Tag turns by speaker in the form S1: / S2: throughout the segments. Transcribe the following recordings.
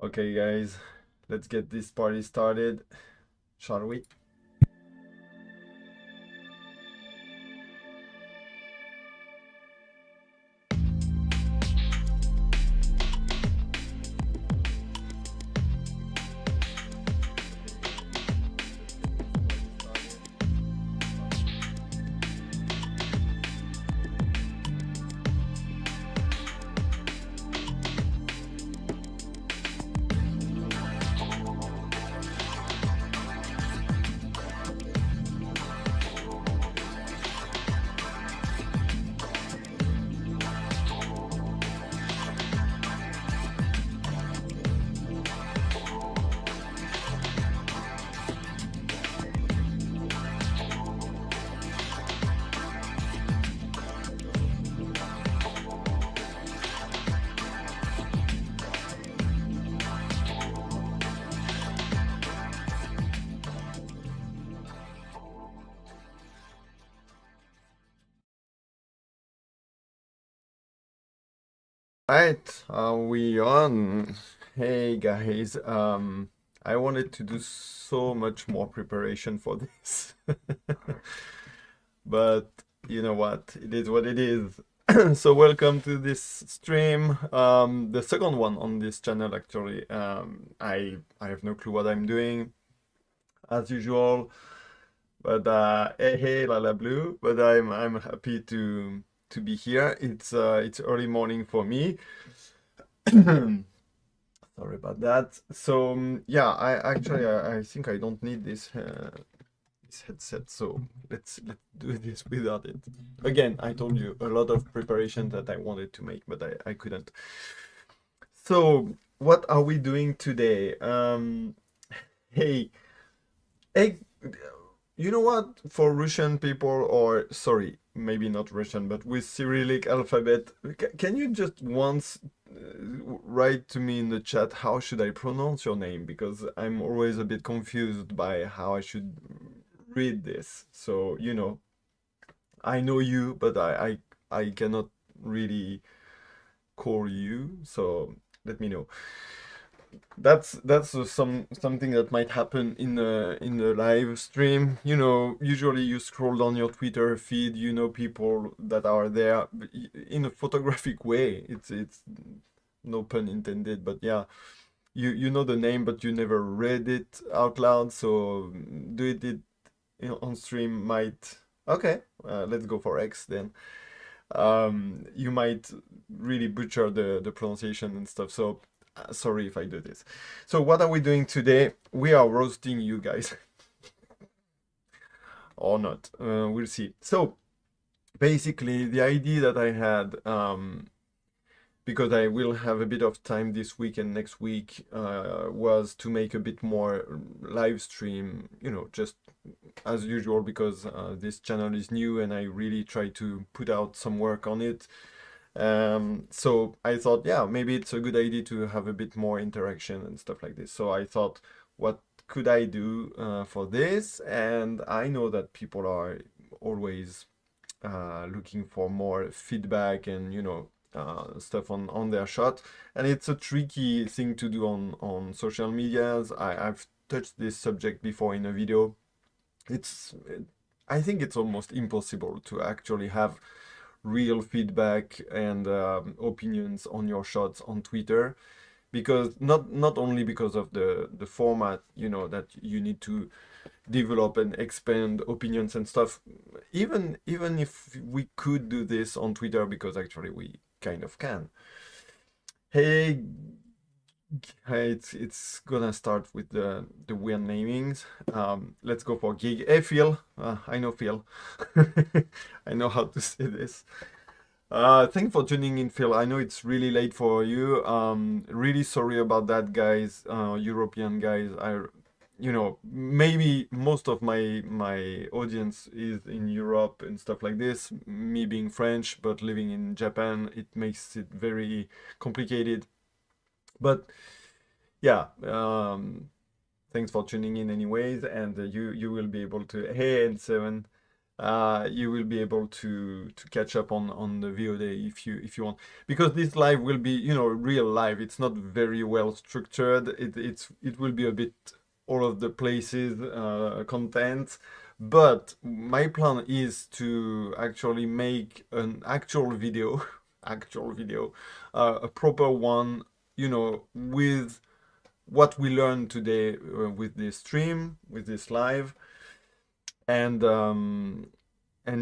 S1: Okay, guys, let's get this party started, shall we? Right, are we on? Hey guys, I wanted to do so much more preparation for this. But you know what? It is what it is. So welcome to this stream. The second one on this channel actually. I have no clue what I'm doing as usual. But hey Lala Blue, but I'm happy to be here. It's early morning for me. Sorry about that. So yeah, I think I don't need this headset, so let's do this without it. Again, I told you a lot of preparation that I wanted to make, but I couldn't. So what are we doing today? Hey, hey, you know what? For Russian people, or sorry, maybe not Russian, but with Cyrillic alphabet, can you just once write to me in the chat how should I pronounce your name? Because I'm always a bit confused by how I should read this. So, I know you, but I cannot really call you. So let me know. That's something that might happen in the live stream. Usually you scroll down your Twitter feed, people that are there in a photographic way. It's no pun intended, but yeah, you know the name, but you never read it out loud. So do it on stream might. Okay, let's go for X then. You might really butcher the pronunciation and stuff. So sorry if I do this. So what are we doing today? We are roasting you guys. Or not. We'll see. So basically the idea that I had, because I will have a bit of time this week and next week, was to make a bit more live stream, just as usual, because this channel is new and I really try to put out some work on it. So I thought, yeah, maybe it's a good idea to have a bit more interaction and stuff like this. So I thought, what could I do for this? And I know that people are always looking for more feedback and, stuff on their shot. And it's a tricky thing to do on social medias. I've touched this subject before in a video. I think it's almost impossible to actually have real feedback and opinions on your shots on Twitter, because not only because of the format, that you need to develop and expand opinions and stuff. Even if we could do this on Twitter, because actually we kind of can. Hey, it's gonna start with the weird namings. Let's go for Gig. Hey Phil, I know Phil. I know how to say this. Thanks for tuning in, Phil. I know it's really late for you. Really sorry about that, guys. European guys. Maybe most of my audience is in Europe and stuff like this. Me being French, but living in Japan, it makes it very complicated. But yeah, thanks for tuning in anyways, and you will be able to. Hey, N7. you will be able to catch up on the VOD if you want, because this live will be, you know, real live. It's not very well structured. It will be a bit all of the places content, but my plan is to actually make an actual video, actual video, a proper one, you know, with what we learned today with this stream, with this live, and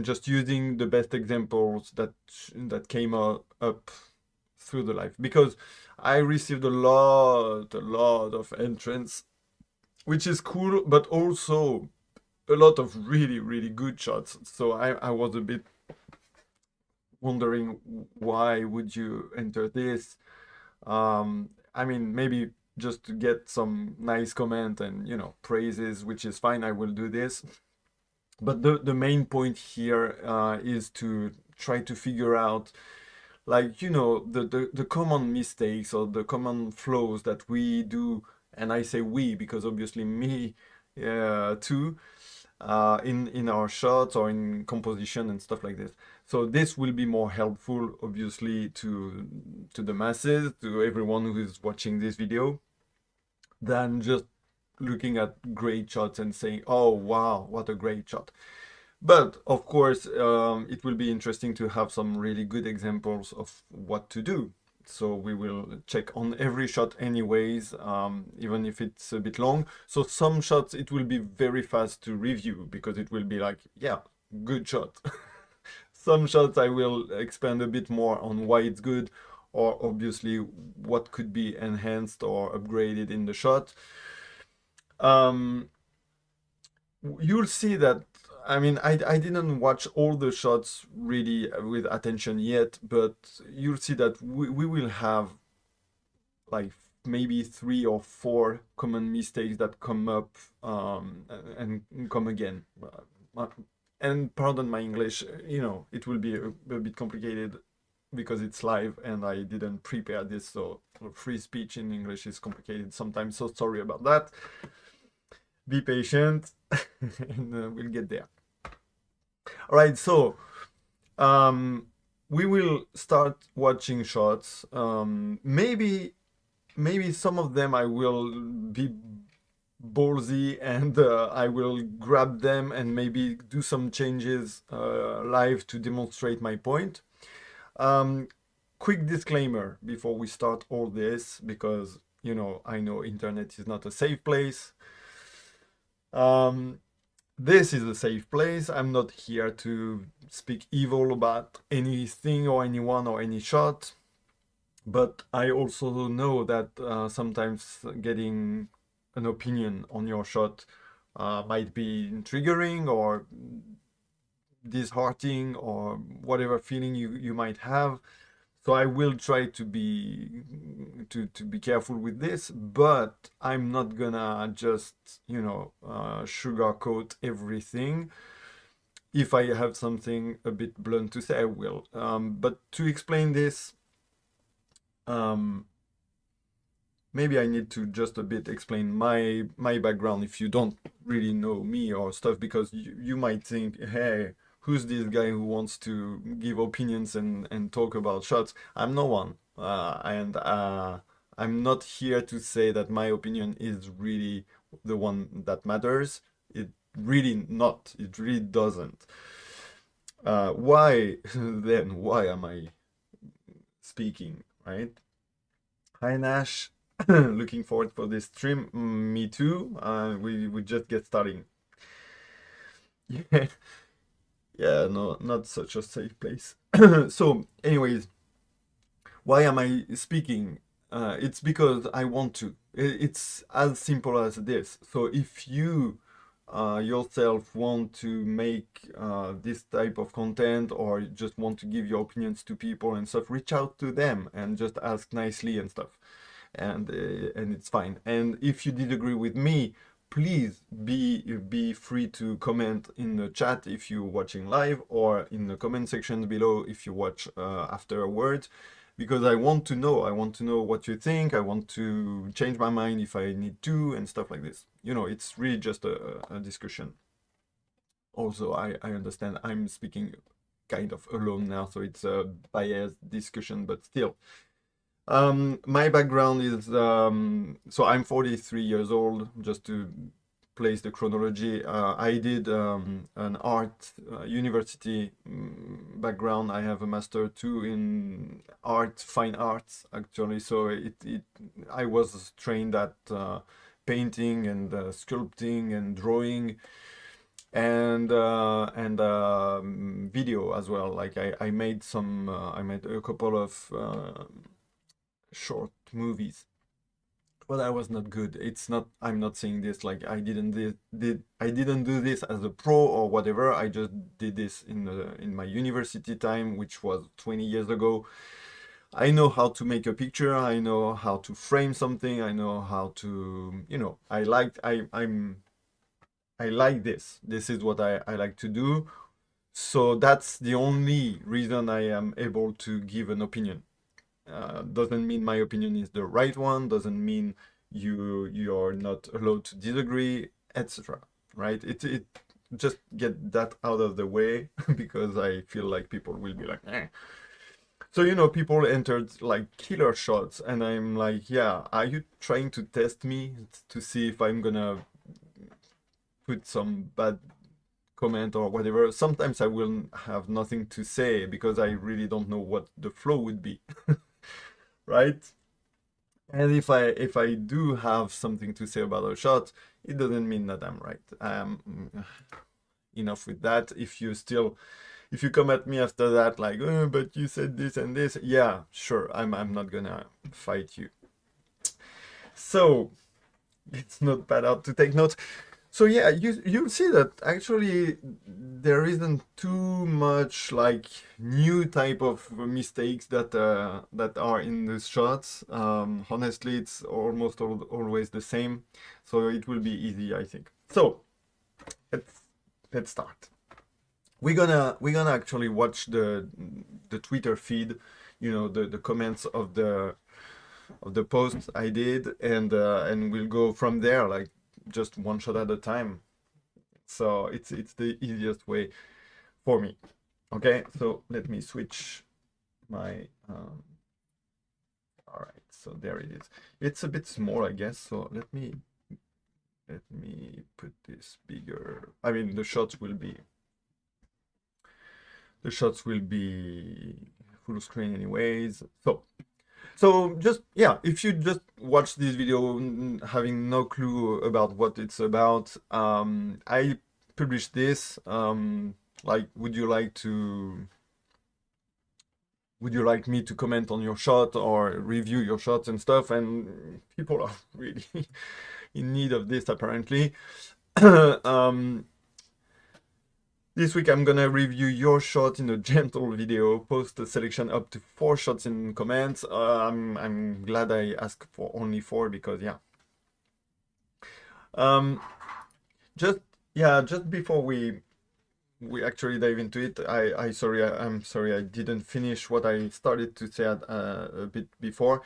S1: just using the best examples that came up through the live, because I received a lot of entrants, which is cool, but also a lot of really good shots. So I was a bit wondering, why would you enter this? I mean, maybe just to get some nice comment and, you know, praises, which is fine. I will do this. But the main point here is to try to figure out, like, you know, the common mistakes or the common flaws that we do, and I say we because obviously me too, in our shots or in composition and stuff like this. So this will be more helpful, obviously, to the masses, to everyone who is watching this video, than just looking at great shots and saying, oh wow, what a great shot. But of course, it will be interesting to have some really good examples of what to do. So we will check on every shot anyways, even if it's a bit long. So some shots, it will be very fast to review, because it will be like, yeah, good shot. Some shots I will expand a bit more on why it's good, or obviously what could be enhanced or upgraded in the shot. You'll see that, I mean, I didn't watch all the shots really with attention yet, but you'll see that we will have like maybe 3 or 4 common mistakes that come up and come again. And pardon my English, you know, it will be a bit complicated because it's live and I didn't prepare this, so free speech in English is complicated sometimes, so sorry about that. Be patient and we'll get there. All right, so we will start watching shots. Maybe some of them I will be ballsy and I will grab them and maybe do some changes live to demonstrate my point. Quick disclaimer before we start all this, because, you know, I know internet is not a safe place. This is a safe place. I'm not here to speak evil about anything or anyone or any shot, but I also know that sometimes getting an opinion on your shot might be triggering or disheartening or whatever feeling you might have. So I will try to be careful with this, but I'm not gonna just, you know, sugarcoat everything. If I have something a bit blunt to say, I will. But to explain this, maybe I need to just a bit explain my background if you don't really know me or stuff, because you might think, hey, who's this guy who wants to give opinions and talk about shots? I'm no one. And I'm not here to say that my opinion is really the one that matters. It really not. It really doesn't. Why then? Why am I speaking, right? Hi Nash, looking forward for this stream. Me too. We just get starting. Yeah. Yeah, no, not such a safe place. So, anyways, why am I speaking? It's because I want to. It's as simple as this. So, if you yourself want to make this type of content, or just want to give your opinions to people and stuff, reach out to them and just ask nicely and stuff, and it's fine. And if you did agree with me, please be free to comment in the chat if you're watching live, or in the comment section below if you watch afterwards, because I want to know what you think. I want to change my mind if I need to and stuff like this. You know, it's really just a discussion. also I understand I'm speaking kind of alone now, so it's a biased discussion, but still. My background is so I'm 43 years old, just to place the chronology. I did an art university background. I have a master too in art, fine arts actually. So I was trained at painting and sculpting and drawing and video as well. Like I made some I made a couple of short movies, but I was not good. It's not, I'm not saying this like I didn't do this as a pro or whatever. I just did this in my university time, which was 20 years ago. I know how to make a picture, I know how to frame something, I know how to, you know, I like this. This is what I like to do. So that's the only reason I am able to give an opinion. Doesn't mean my opinion is the right one, doesn't mean you're not allowed to disagree, etc. Right? It just get that out of the way because I feel like people will be like, eh. So, you know, people entered like killer shots, and I'm like, yeah, are you trying to test me to see if I'm gonna put some bad comment or whatever? Sometimes I will have nothing to say because I really don't know what the flow would be. Right? And if I do have something to say about a shot, it doesn't mean that I'm right. Enough with that. If you come at me after that like, oh, but you said this and this, yeah, sure, I'm not gonna fight you. So it's not bad out to take notes. So yeah, you see that actually there isn't too much like new type of mistakes that are in the shots. Honestly, it's almost always the same, so it will be easy, I think. So let's start. We're gonna actually watch the Twitter feed, you know, the comments of the posts I did, and we'll go from there, like just one shot at a time. So it's the easiest way for me. Okay, so let me switch my all right, so there it is. It's a bit small, I guess, so let me put this bigger. I mean, the shots will be full screen anyways. So just, yeah, if you just watch this video having no clue about what it's about, I published this. Like, would you like me to comment on your shot or review your shots and stuff? And people are really in need of this, apparently. This week I'm gonna review your shot in a gentle video, post a selection up to 4 shots in comments. I'm glad I asked for only 4 because, yeah. Just before we actually dive into it, I'm sorry I didn't finish what I started to say a bit before.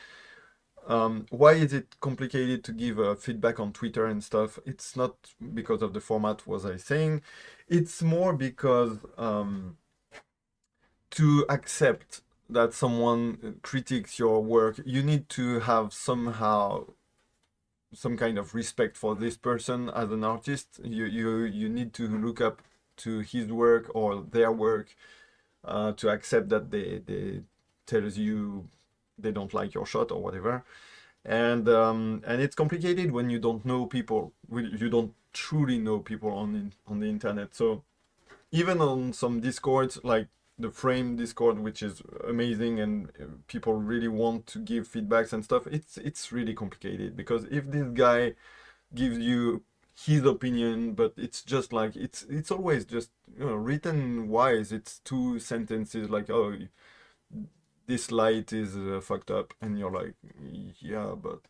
S1: Why is it complicated to give feedback on Twitter and stuff? It's not because of the format, was I saying. It's more because to accept that someone critiques your work, you need to have somehow some kind of respect for this person as an artist. You need to look up to his work or their work to accept that they tells you they don't like your shot or whatever. And it's complicated when you don't know people, you don't truly know people on the internet. So even on some Discords, like the Frame Discord, which is amazing and people really want to give feedbacks and stuff, it's really complicated, because if this guy gives you his opinion, but it's just like it's always just, you know, written wise, it's 2 sentences like, oh, this light is fucked up, and you're like, yeah, but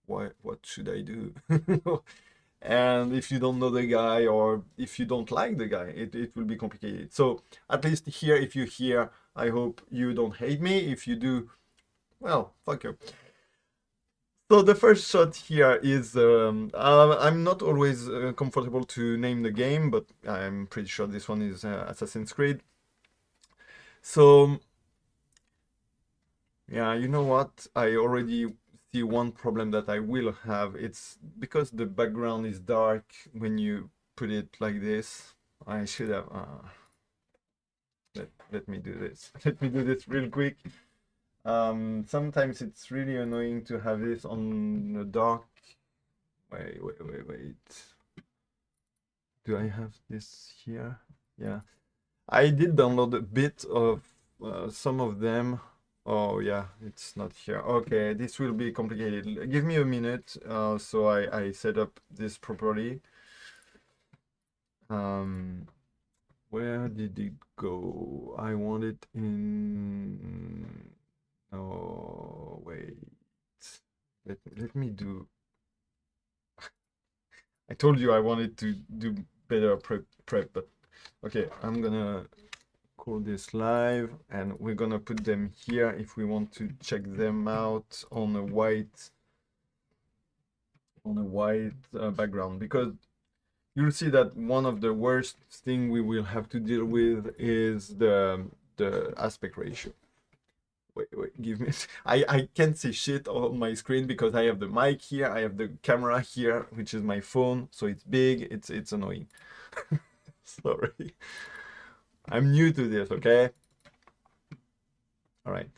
S1: what should I do? And if you don't know the guy, or if you don't like the guy, it will be complicated. So at least here, if you hear, I hope you don't hate me. If you do, well, fuck you. So the first shot here is I'm not always comfortable to name the game, but I'm pretty sure this one is Assassin's Creed. So yeah, you know what? I already see one problem that I will have. It's because the background is dark when you put it like this. I should have let me do this. Let me do this real quick. Sometimes it's really annoying to have this on the dark. Wait. Do I have this here? Yeah. I did download a bit of some of them. Oh yeah, it's not here. Okay, this will be complicated. Give me a minute so I set up this properly. Where did it go? I want it in... Oh, wait. Let me do... I told you I wanted to do better prep, but okay, I'm gonna call this live and we're gonna put them here if we want to check them out on a white background, because you'll see that one of the worst thing we will have to deal with is the aspect ratio. Wait, give me... I can't see shit on my screen because I have the mic here, I have the camera here, which is my phone, so it's big, it's annoying. Sorry. I'm new to this, okay? All right.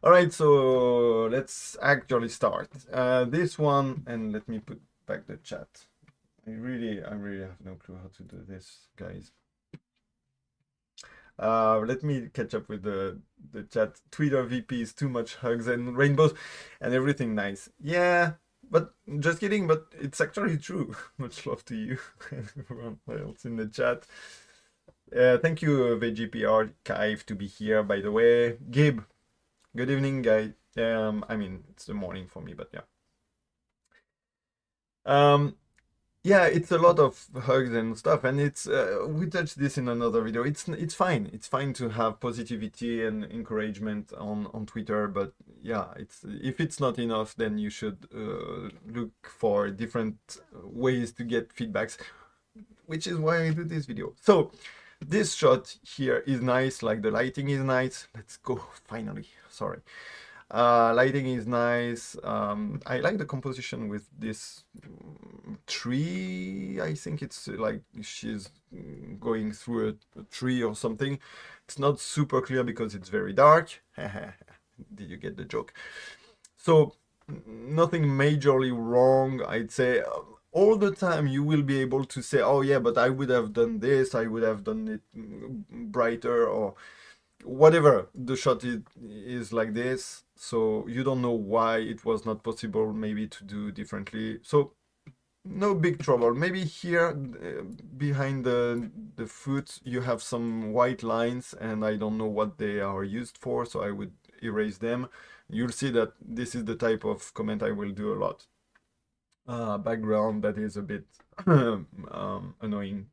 S1: All right, so let's actually start. This one, and let me put back the chat. I really have no clue how to do this, guys. Let me catch up with the chat. Twitter VP is too much hugs and rainbows and everything nice. Yeah, but just kidding, but it's actually true. Much love to you and everyone else in the chat. Thank you, VGP Archive, to be here, by the way. Gib, good evening, guy. I mean, it's the morning for me, but yeah. Yeah, it's a lot of hugs and stuff, and it's we touched this in another video. It's fine. It's fine to have positivity and encouragement on Twitter, but yeah, if it's not enough, then you should look for different ways to get feedbacks, which is why I do this video. So this shot here is nice, like the lighting is nice. Let's go finally. Sorry. Lighting is nice. I like the composition with this tree. I think it's like she's going through a tree or something. It's not super clear because it's very dark. Did you get the joke? So nothing majorly wrong, I'd say. All the time you will be able to say, oh yeah, but I would have done this, I would have done it brighter, or whatever. The shot is like this, so you don't know why it was not possible maybe to do differently. So no big trouble. Maybe here behind the foot you have some white lines and I don't know what they are used for, so I would erase them. You'll see that this is the type of comment I will do a lot. Background that is a bit annoying.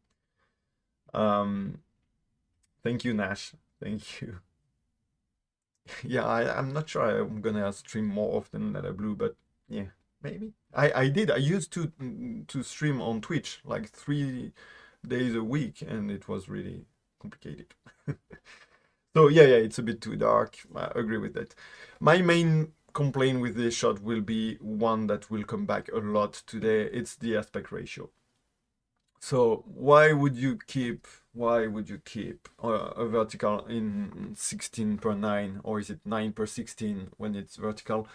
S1: Thank you, Nash. Thank you. Yeah, I'm not sure I'm gonna stream more often than Blue, but yeah, maybe. I used to stream on Twitch like 3 days a week, and it was really complicated. So yeah, it's a bit too dark. I agree with that. My main complaint with this shot will be one that will come back a lot today. It's the aspect ratio. So why would you keep a vertical in 16:9, or is it 9:16 when it's vertical?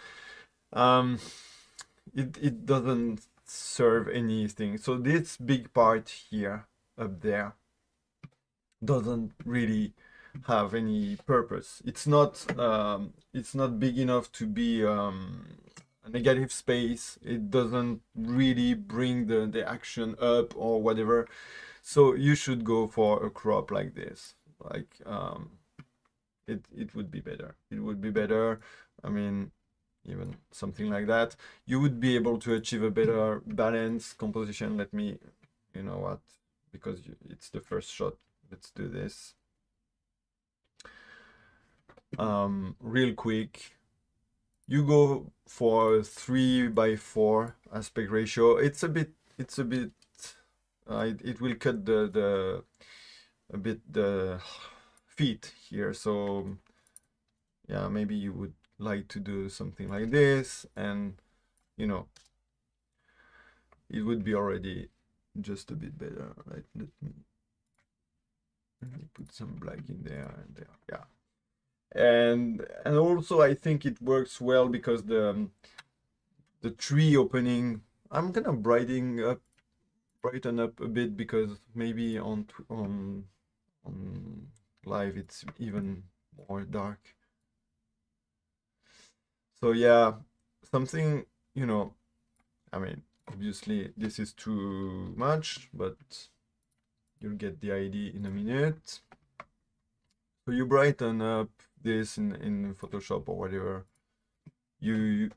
S1: It doesn't serve anything. So this big part here up there doesn't really have any purpose. It's not big enough to be a negative space. It doesn't really bring the action up or whatever. So you should go for a crop like this. Like it would be better. It would be better. I mean, even something like that, you would be able to achieve a better balance composition. Let me, you know what, because it's the first shot, let's do this real quick. you go for 3:4 aspect ratio. It's a bit it will cut the a bit the feet here. So yeah, maybe you would like to do something like this, and you know, it would be already just a bit better, right? Let me put some black in there and there. Yeah. And also I think it works well because the tree opening, I'm gonna brighten up a bit, because maybe on live it's even more dark. So yeah, something, I mean, obviously this is too much, but you'll get the idea in a minute. So you brighten up this in Photoshop or whatever. You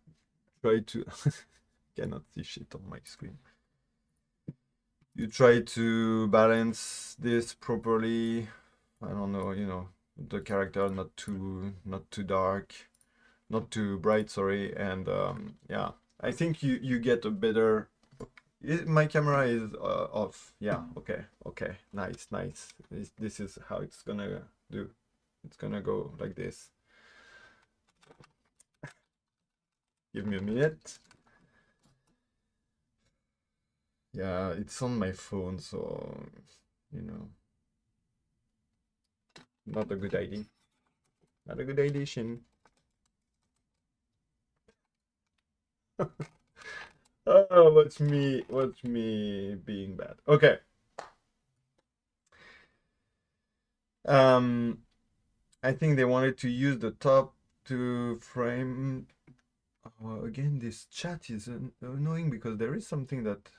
S1: try to cannot see shit on my screen. You try to balance this properly. I don't know, the character not too dark, not too bright, sorry. And yeah, I think you get a better. My camera is off. Yeah, okay, nice. This is how it's gonna do. It's gonna go like this. Give me a minute. Yeah, it's on my phone, so not a good idea. Not a good idea, Shin. Oh, what's me being bad. Okay. I think they wanted to use the top to frame. Again, this chat is annoying because there is something that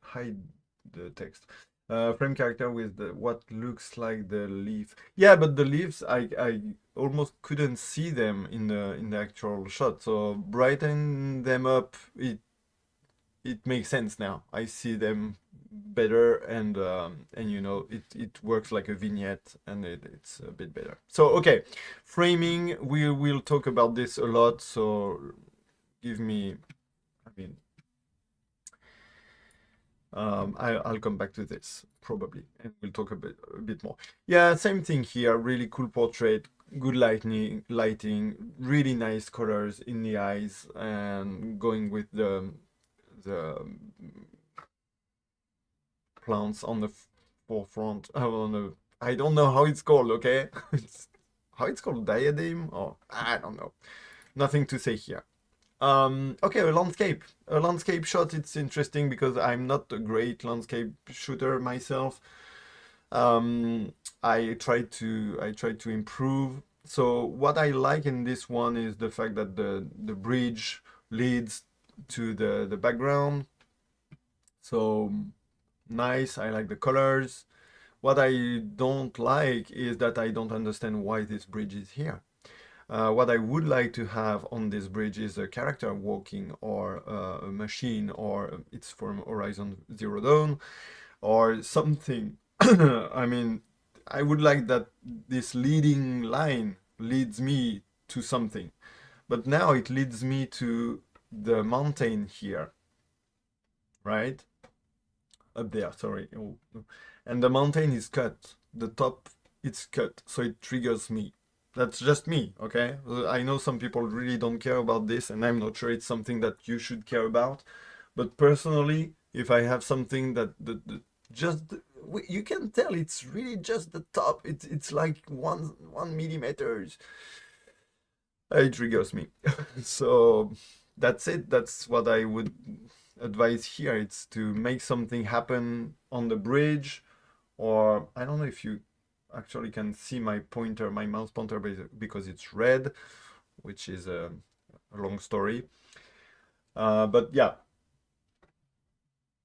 S1: hide the text. Frame character with what looks like the leaf. Yeah, but the leaves, I almost couldn't see them in the actual shot. So brighten them up. It makes sense now. I see them better, and it works like a vignette, and it's a bit better. So okay, framing, we will talk about this a lot. So give me, I mean, I'll come back to this probably, and we'll talk a bit more. Yeah, same thing here. Really cool portrait, good lighting, really nice colors in the eyes, and going with the plants on the forefront. I don't know how it's called. Okay, how it's called, diadem, or I don't know. Nothing to say here. Okay, a landscape shot. It's interesting because I'm not a great landscape shooter myself. I try to improve. So what I like in this one is the fact that the bridge leads to the background. So nice. I like the colors. What I don't like is that I don't understand why this bridge is here. What I would like to have on this bridge is a character walking, or a machine, or it's from Horizon Zero Dawn, or something. I mean, I would like that this leading line leads me to something. But now it leads me to the mountain here, right? Up there, sorry. Oh, no. And the mountain is cut. The top, it's cut, so it triggers me. That's just me, okay? I know some people really don't care about this, and I'm not sure it's something that you should care about. But personally, if I have something that just you can tell it's really just the top. It's like one millimeters. It triggers me. So that's it. That's what I would advise here. It's to make something happen on the bridge, or I don't know if you actually can see my pointer, my mouse pointer, because it's red, which is a long story. But yeah,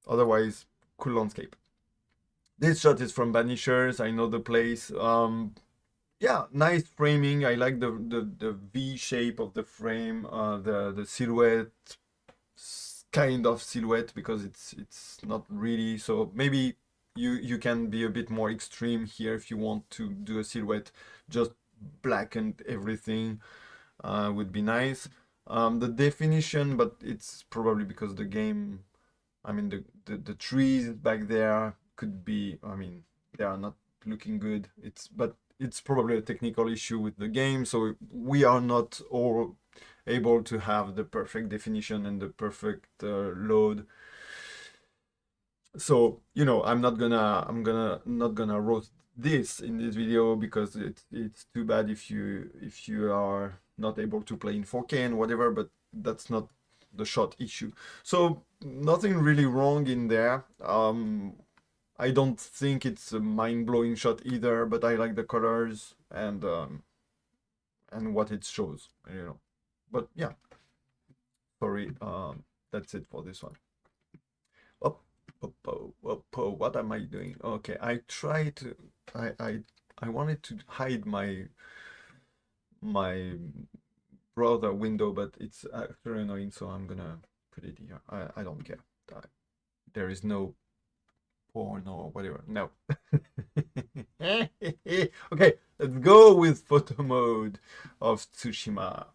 S1: otherwise, cool landscape. This shot is from Banishers. I know the place. Yeah, nice framing. I like the V shape of the frame, the silhouette, kind of silhouette, because it's not really. So maybe you can be a bit more extreme here if you want to do a silhouette, just blacken everything. would be nice. The definition, but it's probably because the game, I mean, the trees back there could be, I mean, they are not looking good. But it's probably a technical issue with the game, so we are not all able to have the perfect definition and the perfect load. So, you know, I'm not gonna roast this in this video because it's too bad if you are not able to play in 4K and whatever, but that's not the shot issue. So nothing really wrong in there. I don't think it's a mind-blowing shot either, but I like the colors and what it shows, you know. But yeah, sorry, that's it for this one. Up, what am I doing? Okay, I try to, I wanted to hide my browser window, but it's actually annoying, so I'm gonna put it here. I don't care. There is no porn or whatever. No. Okay, let's go with photo mode of Tsushima.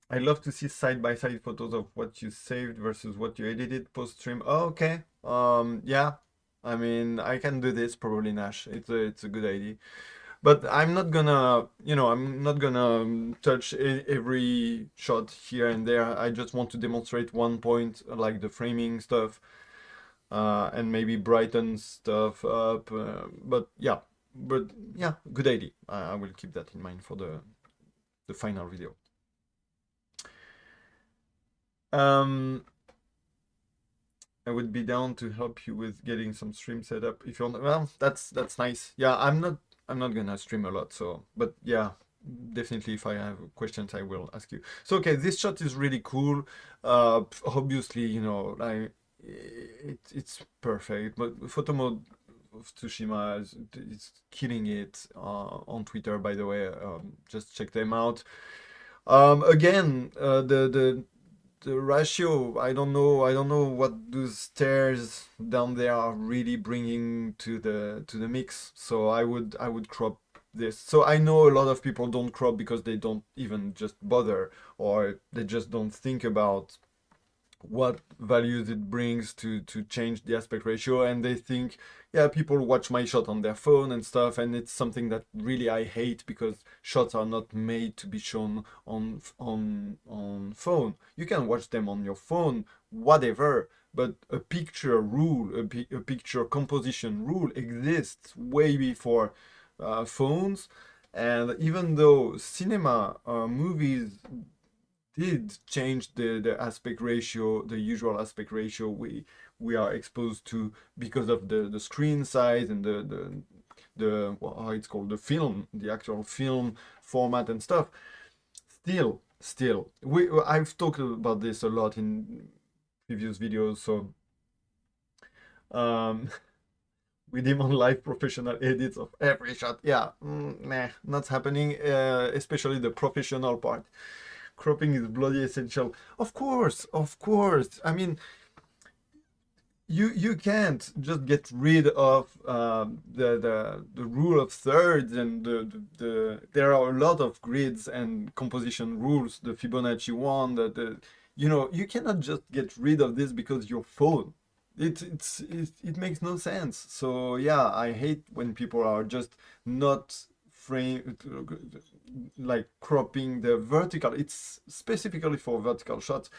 S1: I love to see side-by-side photos of what you saved versus what you edited post-stream. Oh, okay. Yeah. I mean, I can do this probably, Nash. It's a good idea. But I'm not gonna, you know, I'm not gonna touch every shot here and there. I just want to demonstrate one point, like the framing stuff, and maybe brighten stuff up. But yeah, good idea. I will keep that in mind for the final video. I would be down to help you with getting some stream set up if you want. Well, that's nice. Yeah, I'm not gonna stream a lot, so but yeah, definitely if I have questions I will ask you. So okay, this shot is really cool. Obviously, you know, like it's perfect, but photo mode of Tsushima is killing it on Twitter, by the way. Just check them out. Again, the ratio, I don't know what those stairs down there are really bringing to the mix. So I would crop this. So I know a lot of people don't crop because they don't even just bother, or they just don't think about what values it brings to change the aspect ratio, and they think, yeah, people watch my shot on their phone and stuff, and it's something that really I hate, because shots are not made to be shown on phone. You can watch them on your phone, whatever, but a picture rule, a picture composition rule exists way before phones. And even though cinema movies did change the aspect ratio, the usual aspect ratio we are exposed to because of the screen size and the how it's called, the film, the actual film format and stuff. Still, I've talked about this a lot in previous videos. So we demand live professional edits of every shot. Yeah, nah, not happening. Especially the professional part. Cropping is bloody essential. Of course. I mean, you can't just get rid of the rule of thirds and there are a lot of grids and composition rules, the Fibonacci one, you know, you cannot just get rid of this because your phone. It makes no sense. So yeah, I hate when people are just not frame, like cropping the vertical. It's specifically for vertical shots,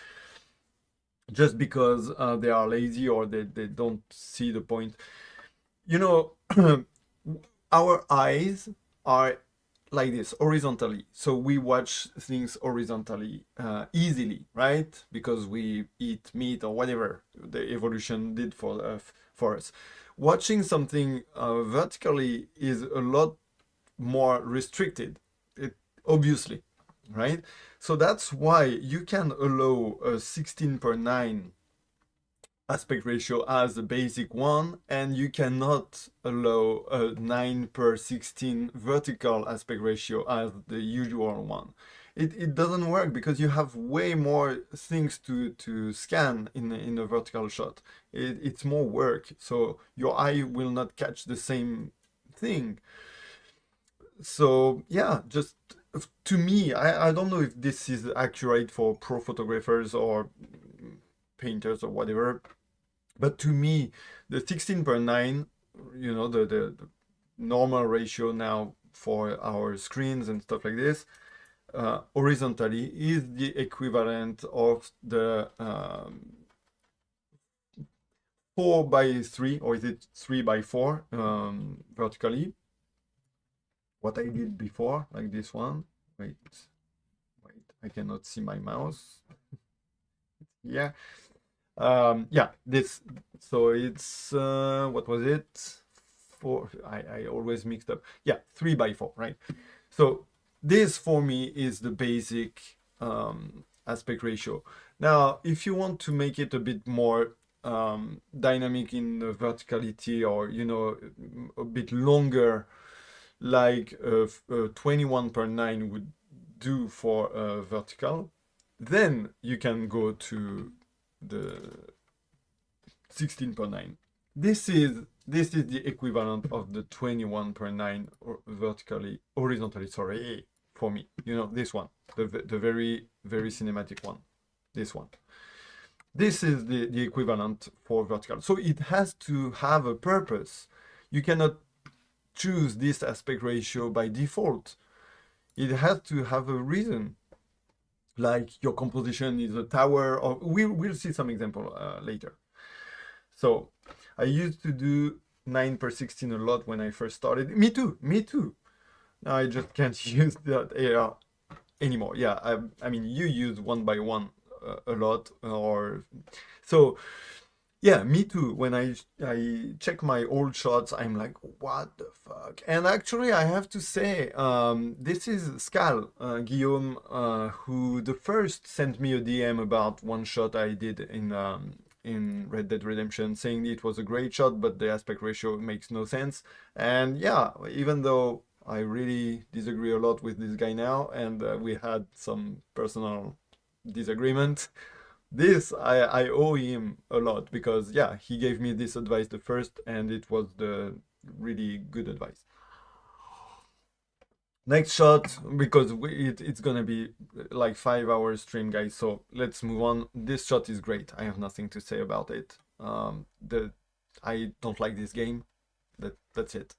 S1: just because they are lazy or they don't see the point. You know, our eyes are like this, horizontally. So we watch things horizontally easily, right? Because we eat meat or whatever the evolution did for us. Watching something vertically is a lot more restricted, obviously, right? So that's why you can allow a 16:9 aspect ratio as the basic one, and you cannot allow a 9:16 vertical aspect ratio as the usual one. It doesn't work because you have way more things to scan in a vertical shot. It's more work, so your eye will not catch the same thing. So yeah, just to me, I don't know if this is accurate for pro photographers or painters or whatever, but to me, the 16:9, the normal ratio now for our screens and stuff like this, horizontally is the equivalent of the 4:3, or is it 3:4 vertically? What I did before, like this one. Wait, I cannot see my mouse. Yeah. Yeah, this, so it's, what was it? Four, I always mixed up. Yeah, 3:4, right? So this for me is the basic aspect ratio. Now, if you want to make it a bit more dynamic in the verticality, or, a bit longer, like 21:9 would do for vertical, then you can go to the 16:9. This is the equivalent of the 21:9 horizontally, sorry, for me. This one, the very, very cinematic one. This one. This is the equivalent for vertical. So it has to have a purpose. You cannot choose this aspect ratio by default. It has to have a reason. Like your composition is a tower, or we'll see some example later. So I used to do 9:16 a lot when I first started. Me too. Now I just can't use that AR anymore. Yeah, I mean, you use 1:1 a lot, or so. Yeah, me too. When I check my old shots, I'm like, what the fuck? And actually, I have to say, this is Scal, Guillaume, who the first sent me a DM about one shot I did in Red Dead Redemption, saying it was a great shot, but the aspect ratio makes no sense. And yeah, even though I really disagree a lot with this guy now, and we had some personal disagreement, this I owe him a lot, because yeah, he gave me this advice the first, and it was the really good advice. Next shot, because it's gonna be like 5 hours stream, guys, so let's move on. This shot is great. I have nothing to say about it. I don't like this game. That's it.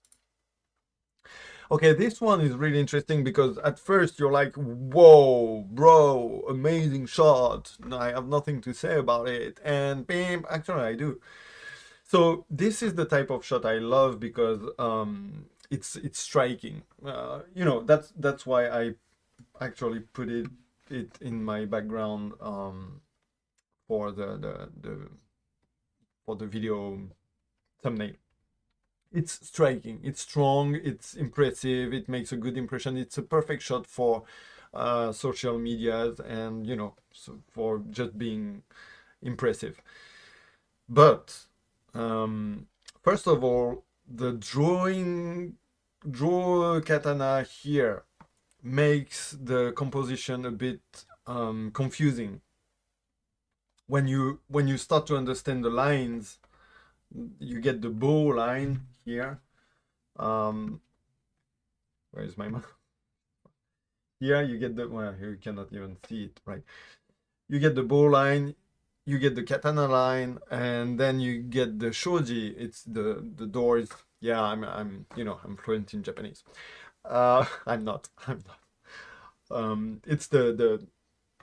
S1: Okay, this one is really interesting, because at first you're like, whoa, bro, amazing shot. No, I have nothing to say about it. And bam, actually I do. So this is the type of shot I love, because it's striking. That's why I actually put it in my background for the video thumbnail. It's striking, it's strong, it's impressive, it makes a good impression. It's a perfect shot for social medias, and so for just being impressive. But first of all, the draw katana here makes the composition a bit confusing. When you start to understand the lines, you get the bow line here. Where is my mouse? Here you get the, well, here you cannot even see it, right? You get the bow line, you get the katana line, and then you get the shoji. It's the doors. Yeah, I'm fluent in Japanese. I'm not. It's the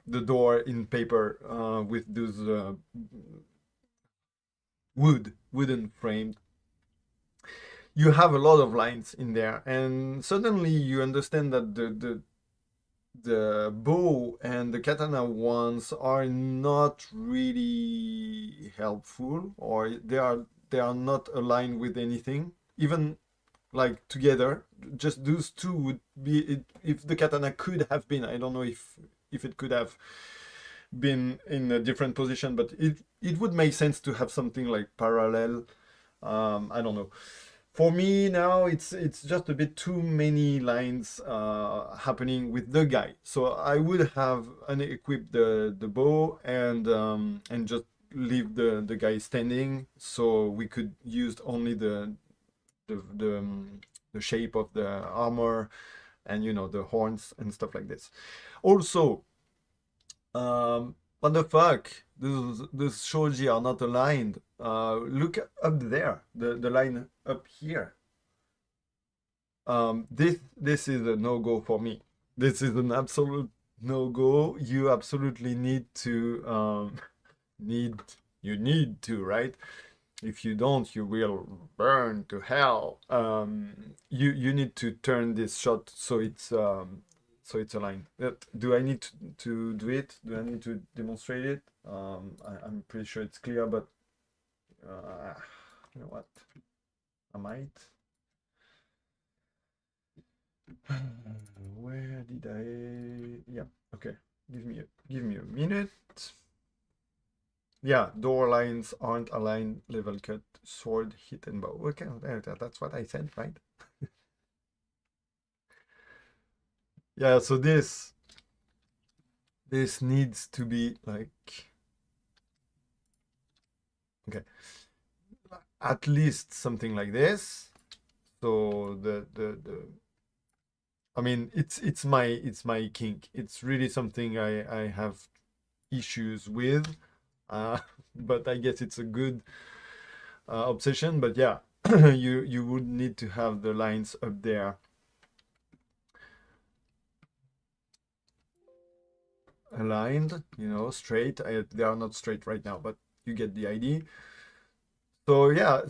S1: door in paper with those wooden framed. You have a lot of lines in there, and suddenly you understand that the bow and the katana ones are not really helpful, or they are not aligned with anything, even like together. Just those two would be it. If the katana could have been, I don't know if it could have been in a different position, but it would make sense to have something like parallel. I don't know. For me now, it's just a bit too many lines happening with the guy. So I would have unequipped the bow, and just leave the guy standing, so we could use only the the shape of the armor, and you know, the horns and stuff like this. Also, what the fuck? Those shoji are not aligned. Look up there, the line up here. This is a no-go for me. This is an absolute no-go. You absolutely need to you need to, right? If you don't, you will burn to hell. You need to turn this shot so it's aligned. Do I need to do it? Do I need to demonstrate it? I'm pretty sure it's clear, but you know what? I might. Where did I? Yeah. Okay. Give me a minute. Yeah, door lines aren't aligned, level cut, sword, hit, and bow. Okay, that's what I said, right? Yeah, so this needs to be like, okay, at least something like this. So I mean, it's my kink. It's really something I have issues with. But I guess it's a good obsession. But yeah, you would need to have the lines up there aligned, you know, straight. They are not straight right now, but you get the idea. So yeah,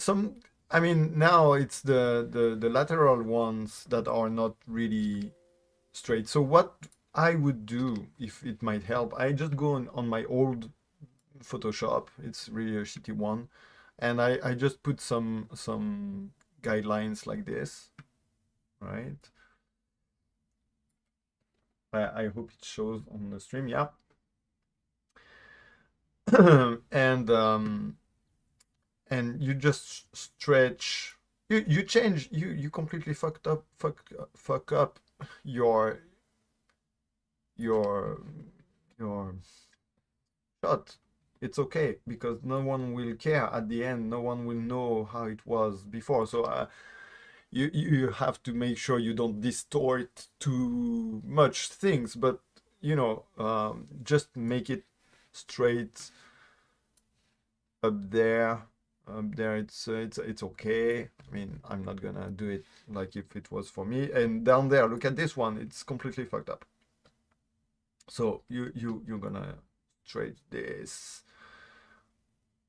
S1: I mean, now it's the lateral ones that are not really straight. So what I would do, if it might help, I just go on my old Photoshop. It's really a shitty one, and I just put some guidelines like this, right? I hope it shows on the stream. Yeah. And you just stretch. You change. You completely fuck up your shot. It's okay, because no one will care at the end. No one will know how it was before. So you have to make sure you don't distort too much things, but you know, just make it straight up there. It's okay. I mean, I'm not gonna do it like if it was for me. And down there, look at this one. It's completely fucked up. So you're gonna straight this.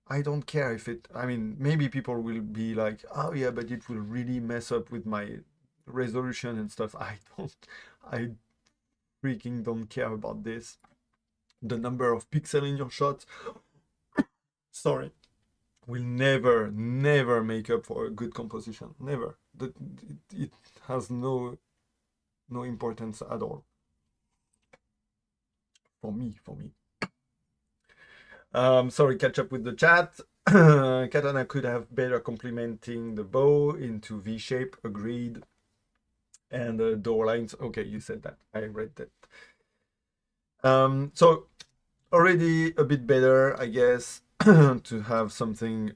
S1: I don't care if it, I mean, maybe people will be like, oh yeah, but it will really mess up with my resolution and stuff. I freaking don't care about this. The number of pixels in your shot, sorry, will never make up for a good composition. Never. It has no importance at all. For me. Sorry, catch up with the chat. Katana could have better complementing the bow into V shape. Agreed. And the door lines. Okay, you said that. I read that. So already a bit better, I guess, to have something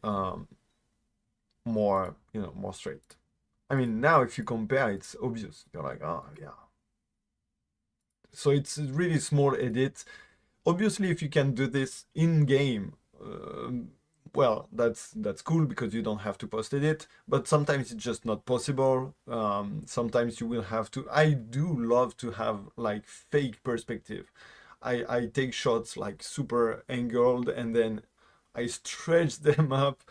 S1: more, you know, more straight. I mean, now if you compare, it's obvious. You're like, oh yeah. So it's really small edit. Obviously, if you can do this in game, well, that's cool, because you don't have to post edit. But sometimes it's just not possible. Sometimes you will have to. I do love to have like fake perspective. I take shots like super angled, and then I stretch them up.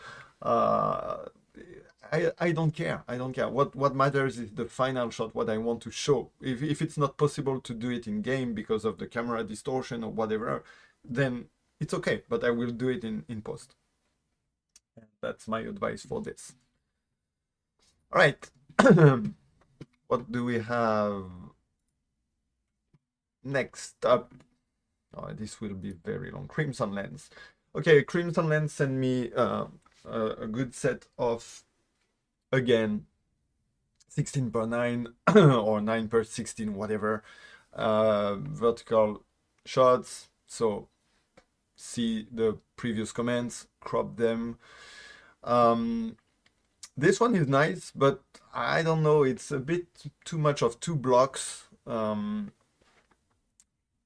S1: I don't care. I don't care. What matters is the final shot, what I want to show. If it's not possible to do it in game because of the camera distortion or whatever, then it's okay. But I will do it in post. And that's my advice for this. All right. What do we have next up? Oh, this will be very long. Crimson Lens. Okay, Crimson Lens sent me a good set of, again, 16:9 or 9:16, whatever, vertical shots. So see the previous comments, crop them. This one is nice, but I don't know, it's a bit too much of two blocks.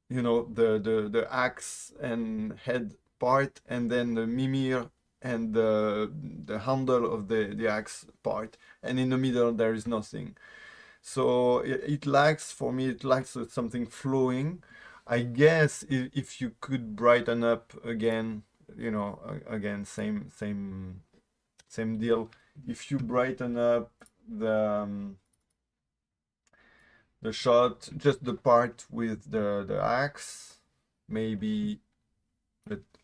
S1: You know, the axe and head part, and then the mimir and the handle of the axe part, and in the middle there is nothing. So it lacks, for me, it lacks something flowing. I guess if you could brighten up again, you know, again, same deal. If you brighten up the shot, just the part with the axe, maybe.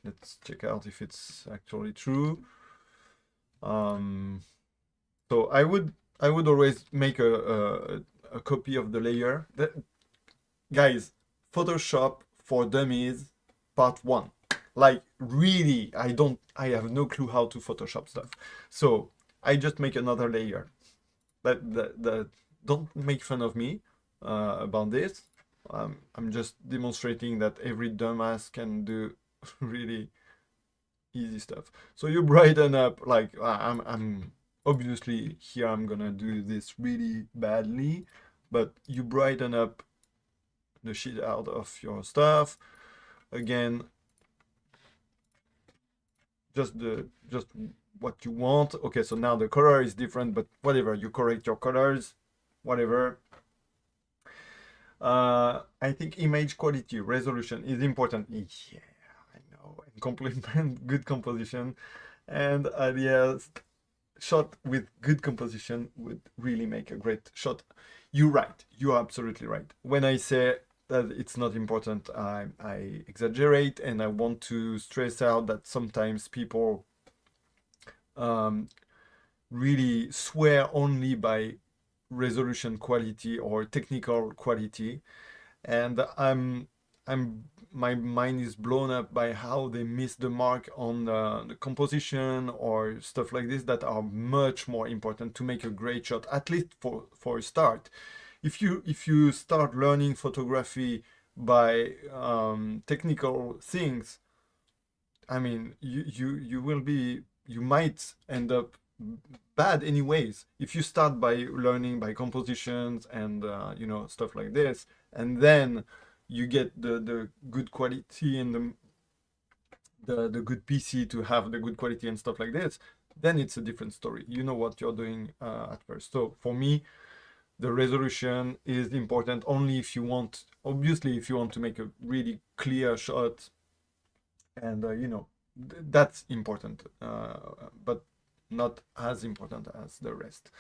S1: Let's check out if it's actually true. So I would always make a copy of the layer. Guys, Photoshop for Dummies Part 1. Like, really, I have no clue how to Photoshop stuff. So I just make another layer. Don't make fun of me about this. I'm just demonstrating that every dumbass can do really easy stuff. So you brighten up, like, I'm obviously here I'm gonna do this really badly, but you brighten up the shit out of your stuff. Again, just what you want. Okay, so now the color is different, but whatever, you correct your colors, whatever. I think image quality, resolution is important. Yeah, I know. And complement good composition, and yes, shot with good composition would really make a great shot. You're right. You're absolutely right. When I say that it's not important, I exaggerate, and I want to stress out that sometimes people really swear only by resolution quality or technical quality, and my mind is blown up by how they miss the mark on the composition or stuff like this that are much more important to make a great shot, at least for a start. If you start learning photography by technical things, I mean, you might end up bad anyways. If you start by learning by compositions and you know, stuff like this, and then you get the good quality and the good PC to have the good quality and stuff like this, then it's a different story. You know what you're doing at first. So for me, the resolution is important only if you want, obviously, if you want to make a really clear shot, and you know, that's important, but not as important as the rest.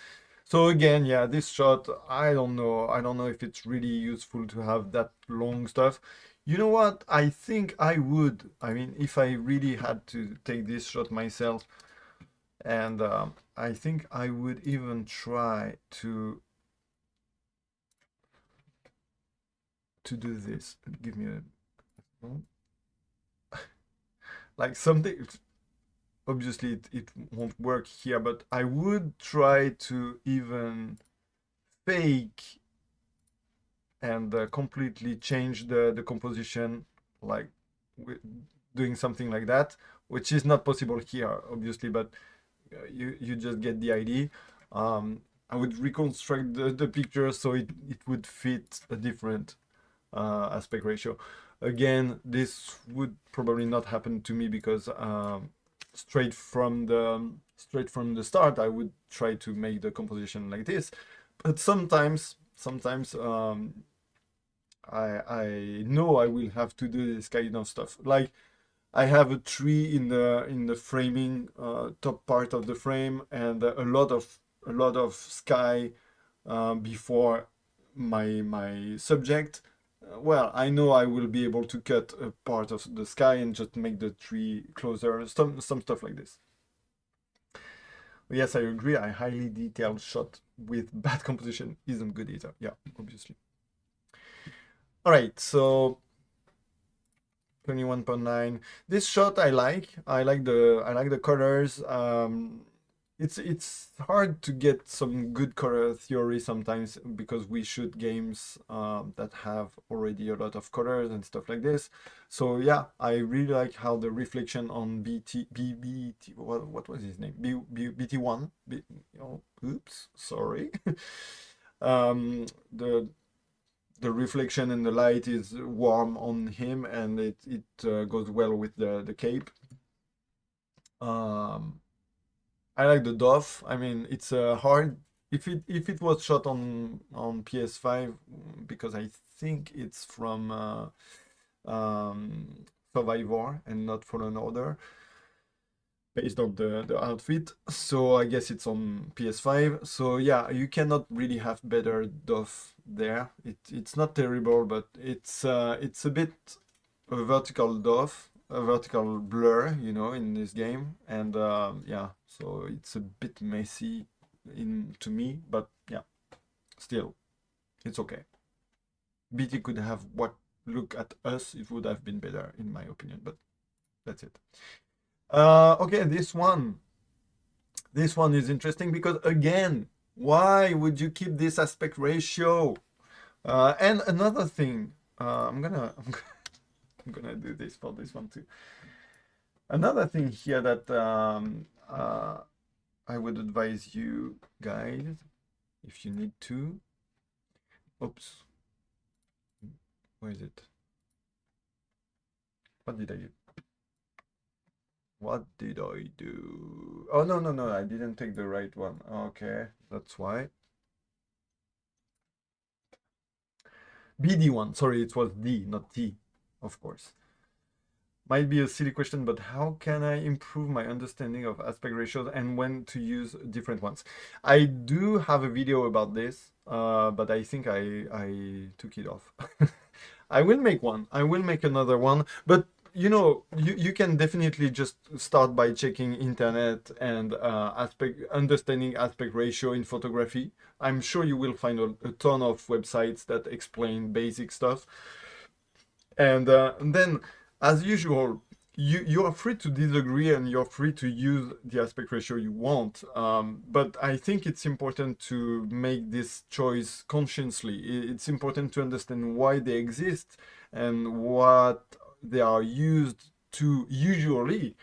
S1: So again, yeah, this shot, I don't know if it's really useful to have that long stuff. You know what? I think I would. I mean, if I really had to take this shot myself, and I think I would even try to do this. Give me like something. Obviously, it won't work here, but I would try to even fake and completely change the composition, like doing something like that, which is not possible here, obviously, but you just get the idea. I would reconstruct the picture so it would fit a different aspect ratio. Again, this would probably not happen to me because straight from the start, I would try to make the composition like this. But sometimes I know I will have to do this kind of stuff. Like, I have a tree in the framing, top part of the frame, and a lot of sky before my subject. Well, I know I will be able to cut a part of the sky and just make the tree closer, some stuff like this. Yes, I agree. A highly detailed shot with bad composition isn't good either. Yeah, obviously. All right, so 21.9. This shot I like. I like the colors. it's hard to get some good color theory sometimes because we shoot games that have already a lot of colors and stuff like this. So yeah, I really like how the reflection on what was his name, BT1 oh, oops, sorry. The reflection and the light is warm on him, and it goes well with the cape. I like the Dove. I mean, it's hard if it was shot on PS5 because I think it's from Survivor and not Fallen Order based on the outfit. So I guess it's on PS5. So yeah, you cannot really have better Dove there. It's not terrible, but it's a bit a vertical Dove, a vertical blur, you know, in this game, and yeah, so it's a bit messy to me, but yeah, still, it's okay. BT could have what look at us, it would have been better in my opinion, but that's it. Okay, this one is interesting because again, why would you keep this aspect ratio? And another thing, I'm gonna do this for this one too. Another thing here that I would advise you guys, if you need to. Oops. Where is it? What did I do? What did I do? Oh, no, I didn't take the right one. Okay, that's why. BD1, sorry, it was D, not T, of course. Might be a silly question, but how can I improve my understanding of aspect ratios and when to use different ones? I do have a video about this, but I think I took it off. I will make one. I will make another one, but you know, you can definitely just start by checking internet and understanding aspect ratio in photography. I'm sure you will find a ton of websites that explain basic stuff. And then, as usual, you are free to disagree and you're free to use the aspect ratio you want. But I think it's important to make this choice consciously. It's important to understand why they exist and what they are used to usually.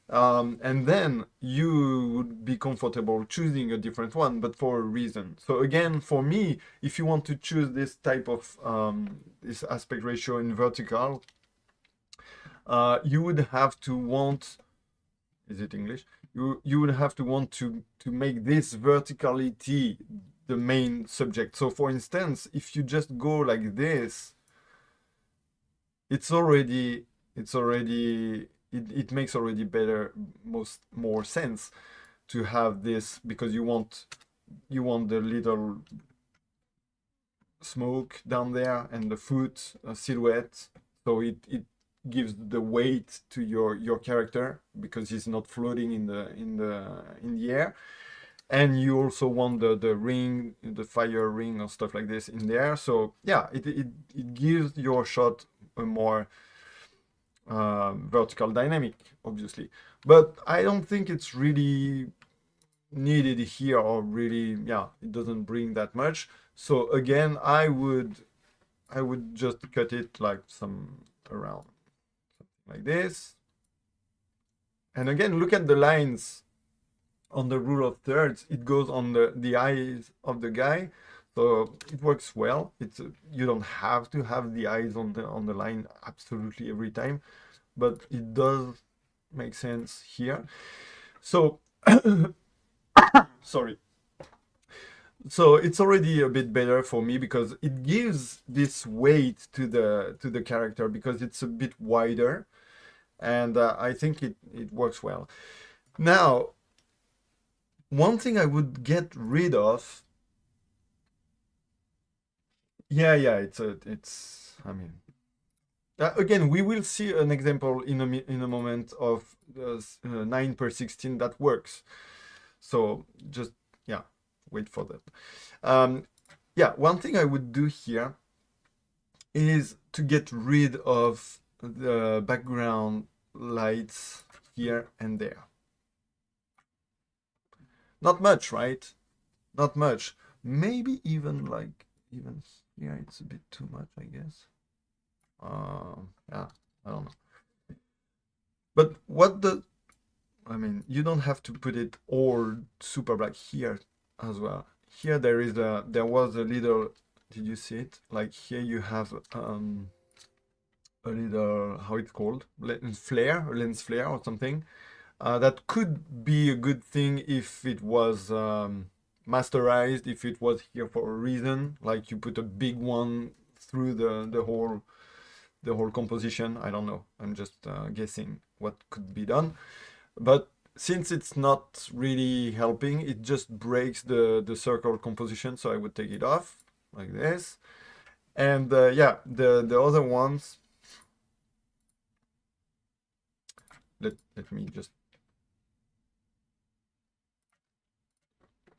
S1: And then you would be comfortable choosing a different one, but for a reason. So again, for me, if you want to choose this type of this aspect ratio in vertical, you would have to want, is it English? You would have to want to make this verticality the main subject. So for instance, if you just go like this, it makes already more sense to have this because you want the little smoke down there and the foot silhouette, so it gives the weight to your character because he's not floating in the air. And you also want the ring, the fire ring or stuff like this in there. So yeah, it gives your shot a more vertical dynamic, obviously. But I don't think it's really needed here, or really, yeah, it doesn't bring that much. So again, I would just cut it like some around like this. And again, look at the lines on the rule of thirds. It goes on the eyes of the guy, so it works well. It's you don't have to have the eyes on the line absolutely every time, but it does make sense here. So sorry. So it's already a bit better for me because it gives this weight to the character because it's a bit wider, and I think it works well. Now, one thing I would get rid of, yeah, it's I mean, again, we will see an example in a moment of 9/16 that works. So just, yeah, wait for that. Yeah, one thing I would do here is to get rid of the background lights here and there. Not much, right? Not much. Maybe even like even here it's a bit too much, I guess. Yeah, I don't know. But I mean, you don't have to put it all super black here as well. Here there was a little, did you see it? Like here you have a little, how it's called, lens flare or something. That could be a good thing if it was masterized, if it was here for a reason, like you put a big one through the whole composition. I don't know. I'm just guessing what could be done. But since it's not really helping, it just breaks the circle composition. So I would take it off like this. And yeah, the other ones, let me just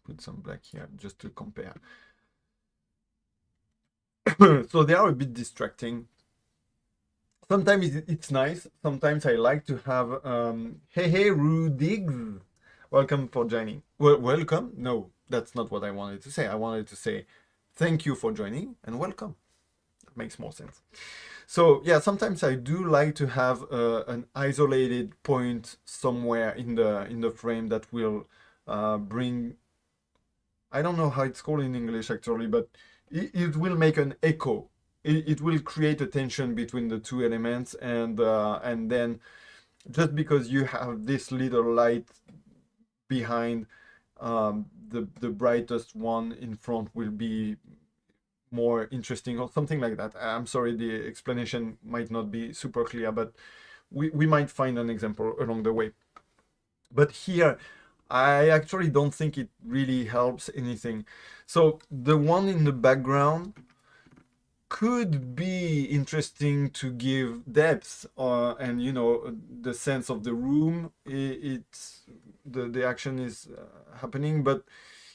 S1: put some black here just to compare. So they are a bit distracting. Sometimes it's nice. Sometimes I like to have hey Rudigs, welcome for joining. Well, welcome. No, that's not what I wanted to say. I wanted to say thank you for joining and welcome. That makes more sense. So yeah, sometimes I do like to have an isolated point somewhere in the frame that will bring, I don't know how it's called in English actually, but it will make an echo. It will create a tension between the two elements, and then just because you have this little light behind, the brightest one in front will be more interesting or something like that. I'm sorry, the explanation might not be super clear, but we might find an example along the way. But here, I actually don't think it really helps anything. So the one in the background could be interesting to give depth, and you know, the sense of the room. It's the action is happening, but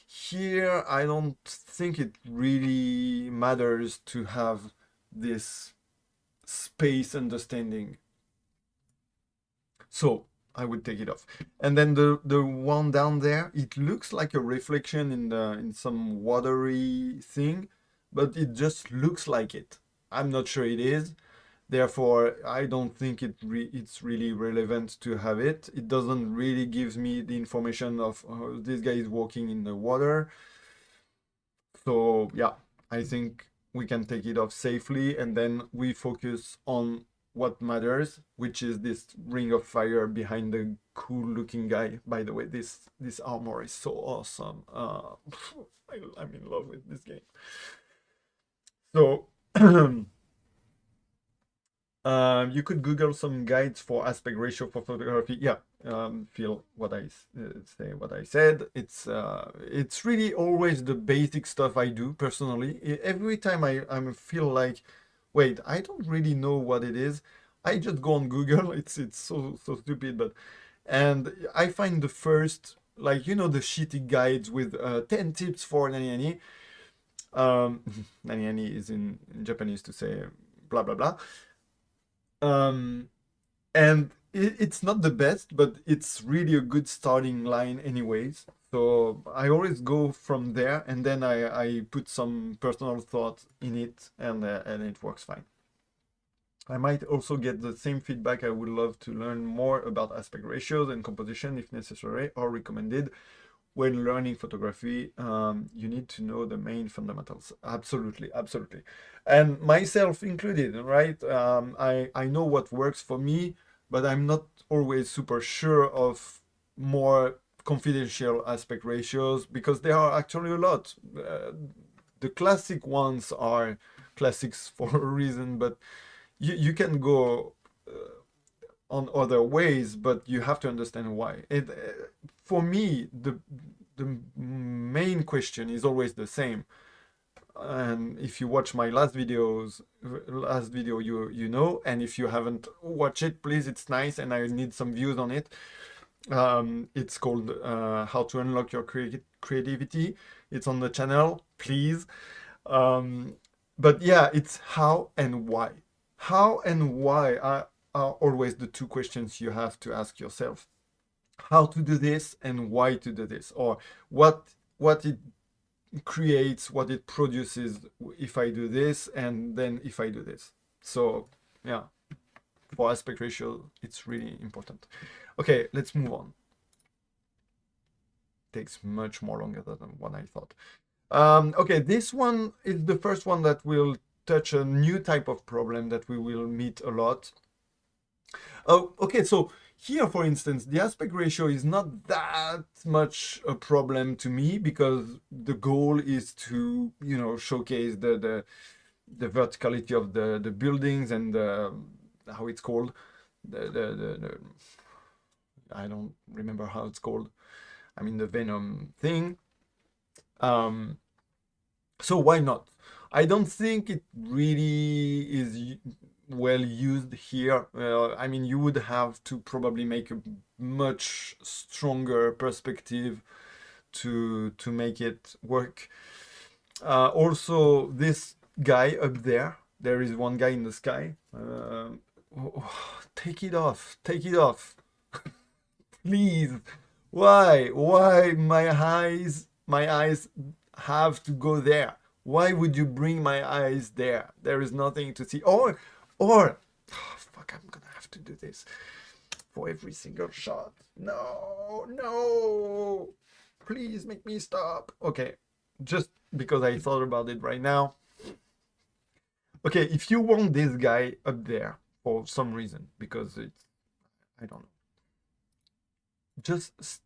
S1: here I don't think it really matters to have this space understanding. So I would take it off. And then the one down there, it looks like a reflection in some watery thing, but it just looks like it. I'm not sure it is. Therefore, I don't think it's really relevant to have it. It doesn't really give me the information of this guy is walking in the water. So yeah, I think we can take it off safely, and then we focus on what matters, which is this ring of fire behind the cool looking guy. By the way, this armor is so awesome. I'm in love with this game. So you could Google some guides for aspect ratio for photography. Yeah, feel what I say, what I said. It's really always the basic stuff I do personally. Every time I feel like, wait, I don't really know what it is, I just go on Google. It's so stupid, but and I find the first, like, you know, the shitty guides with 10 tips for nani nani. Nani nani is in Japanese to say blah blah blah. And it's not the best, but it's really a good starting line anyways. So I always go from there, and then I put some personal thought in it, and it works fine. I might also get the same feedback. I would love to learn more about aspect ratios and composition if necessary or recommended. When learning photography, you need to know the main fundamentals. Absolutely, absolutely. And myself included, right? I know what works for me, but I'm not always super sure of more confidential aspect ratios, because there are actually a lot. The classic ones are classics for a reason, but you can go on other ways, but you have to understand why. For me, the main question is always the same. And if you watch my last video, you know, and if you haven't watched it, please, it's nice, and I need some views on it. It's called How to Unlock Your Creativity. It's on the channel, please. But yeah, it's how and why. How and why are always the two questions you have to ask yourself. how to do this and why to do this, or what it creates, what it produces if I do this and then if I do this. So yeah, for aspect ratio, it's really important. Okay, let's move on. Takes much more longer than what I thought. Okay, this one is the first one that will touch a new type of problem that we will meet a lot. Oh, okay, so here, for instance, the aspect ratio is not that much a problem to me because the goal is to, you know, showcase the verticality of the buildings and how it's called, the I don't remember how it's called. I mean the Venom thing. So why not? I don't think it really is well used here. I mean, you would have to probably make a much stronger perspective to make it work. Also, this guy up there, there is one guy in the sky. Take it off, take it off, please. Why my eyes have to go there? Why would you bring my eyes there? There is nothing to see. Or, oh, fuck, I'm gonna have to do this for every single shot. No, please make me stop. Okay, just because I thought about it right now. Okay, if you want this guy up there for some reason, because it's, I don't know, just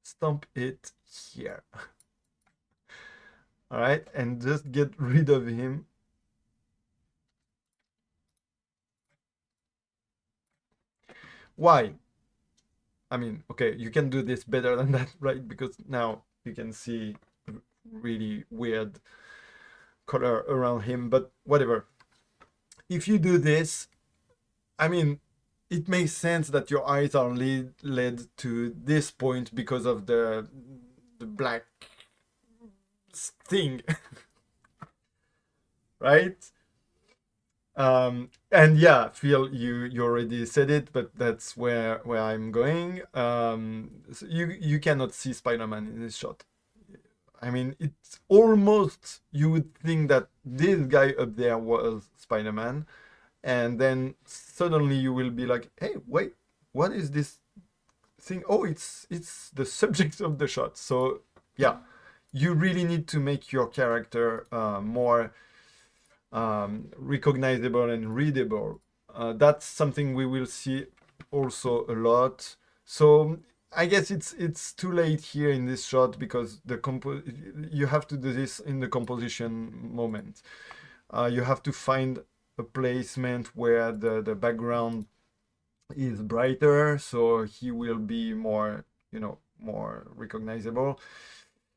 S1: stomp it here. All right, and just get rid of him. Why? I mean, okay, you can do this better than that, right? Because now you can see really weird color around him, but whatever. If you do this, I mean, it makes sense that your eyes are led to this point because of the black thing, right? And yeah, Phil, you already said it, but that's where I'm going. So you cannot see Spider-Man in this shot. I mean, it's almost, you would think that this guy up there was Spider-Man, and then suddenly you will be like, hey, wait, what is this thing? Oh, it's the subject of the shot. So yeah, you really need to make your character more recognizable and readable. That's something we will see also a lot. So I guess it's too late here in this shot because you have to do this in the composition moment. You have to find a placement where the background is brighter, so he will be more, you know, more recognizable.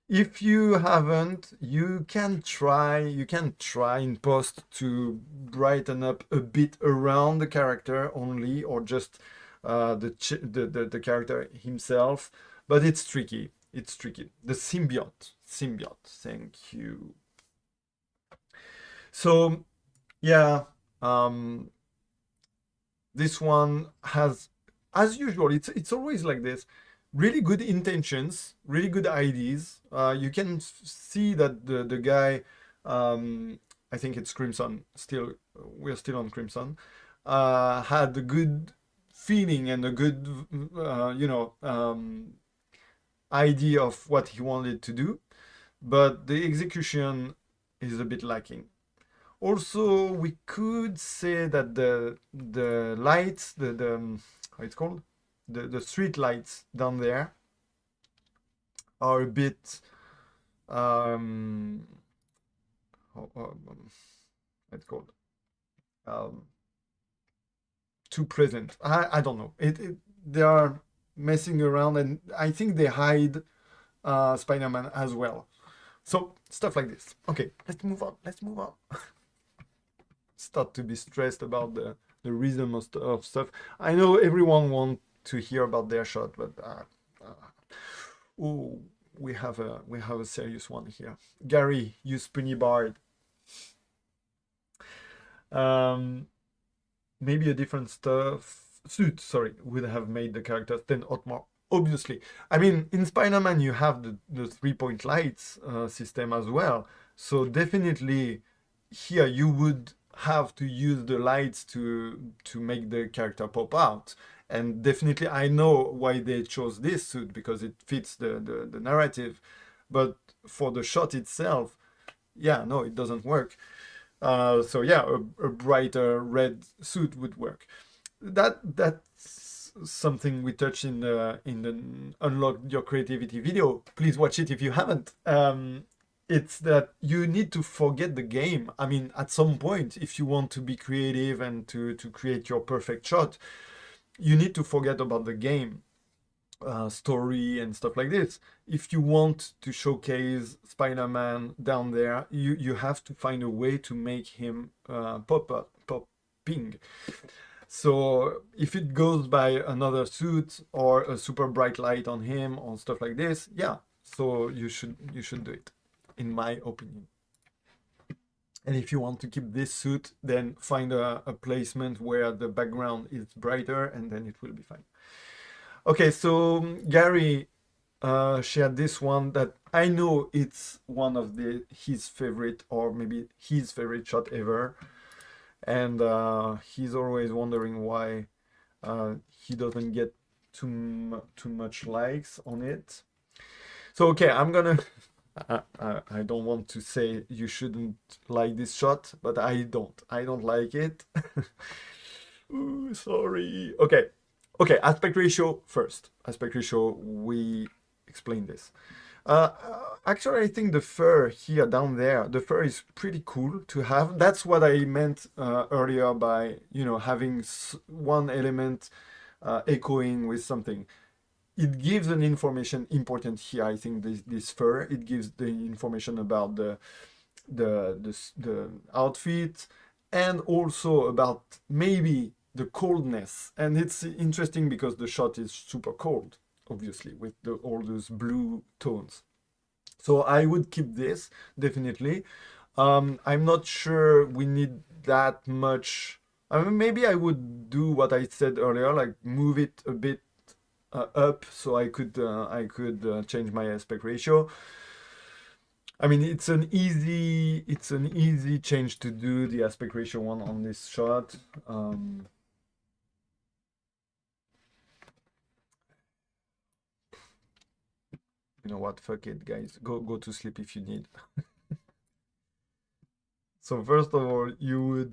S1: If you haven't, you can try in post to brighten up a bit around the character only, or just the character himself, but it's tricky. It's tricky. The symbiote. Thank you. So yeah, this one has, as usual, it's always like this. Really good intentions, really good ideas. You can see that the guy, I think it's Crimson. Still, we're still on Crimson. Had a good feeling and a good, idea of what he wanted to do, but the execution is a bit lacking. Also, we could say that the lights, the how it's called, the street lights down there are a bit it's called too present. I don't know. They are messing around, and I think they hide Spider-Man as well. So stuff like this. Okay, let's move on. Let's move on. Start to be stressed about the rhythm of stuff. I know everyone wants to hear about their shot, but oh, we have a serious one here. Gary, you spunny bard. Maybe a different stuff. suit, sorry, would have made the character stand out more. Obviously, I mean, in Spider-Man you have the 3-point lights system as well. So definitely here you would have to use the lights to make the character pop out. And definitely I know why they chose this suit, because it fits the narrative. But for the shot itself, yeah, no, it doesn't work. So yeah, a brighter red suit would work. That's something we touched in the Unlock Your Creativity video. Please watch it if you haven't. It's that you need to forget the game. I mean, at some point, if you want to be creative and to create your perfect shot, you need to forget about the game. Story and stuff like this. If you want to showcase Spider-Man down there, you have to find a way to make him popping. So if it goes by another suit or a super bright light on him or stuff like this, yeah, so you should do it, in my opinion. And if you want to keep this suit, then find a placement where the background is brighter, and then it will be fine. Okay, so Gary shared this one that I know it's one of his favorite, or maybe his favorite shot ever. And he's always wondering why he doesn't get too much likes on it. So okay, I'm gonna I don't want to say you shouldn't like this shot, but I don't like it. Ooh, sorry. Okay, aspect ratio first. Aspect ratio, we explained this. Actually, I think the fur here down there, the fur is pretty cool to have. That's what I meant earlier by, having one element echoing with something. It gives an information important here. I think this fur, it gives the information about the outfit, and also about maybe the coldness. And it's interesting because the shot is super cold, obviously, with all those blue tones. So I would keep this, definitely. I'm not sure we need that much. I mean, maybe I would do what I said earlier, like move it a bit up, so I could change my aspect ratio. I mean, it's an easy change to do, the aspect ratio one on this shot. You know what? Fuck it, guys. Go to sleep if you need. So first of all, you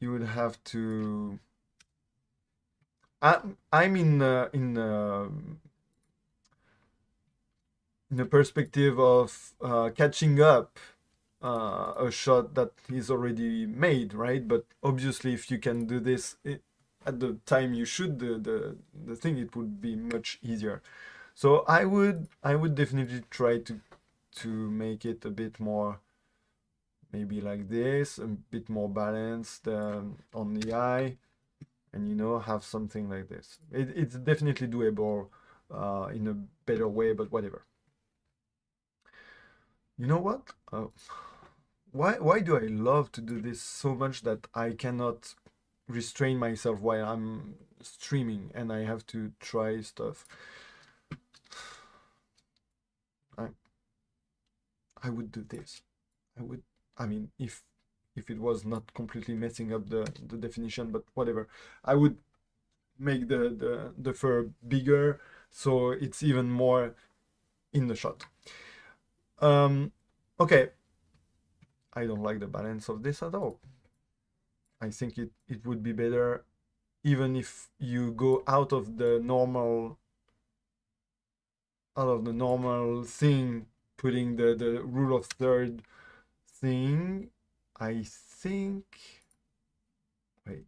S1: would have to. I'm in the perspective of catching up a shot that is already made, right? But obviously, if you can do this at the time you should the thing, it would be much easier. So I would definitely try to make it a bit more, maybe like this, a bit more balanced on the eye, and have something like this. It's definitely doable in a better way, but whatever. You know what? Why do I love to do this so much that I cannot restrain myself while I'm streaming and I have to try stuff? I would do this. I mean, if it was not completely messing up the definition, but whatever. I would make the fur bigger, so it's even more in the shot. Okay. I don't like the balance of this at all. I think it would be better even if you go out of the normal thing, putting the rule of third thing. I think, wait.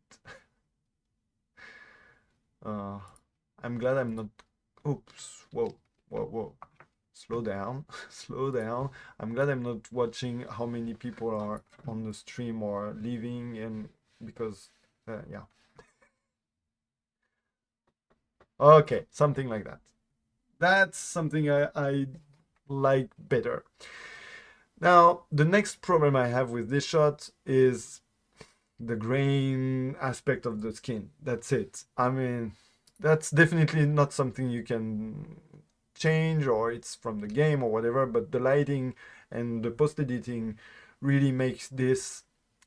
S1: I'm glad I'm not, oops, whoa. Slow down, slow down. I'm glad I'm not watching how many people are on the stream or leaving, and because, yeah. Okay, something like that. That's something I like better. Now, the next problem I have with this shot is the grain aspect of the skin. That's it. I mean, that's definitely not something you can change, or it's from the game or whatever, but the lighting and the post editing really makes this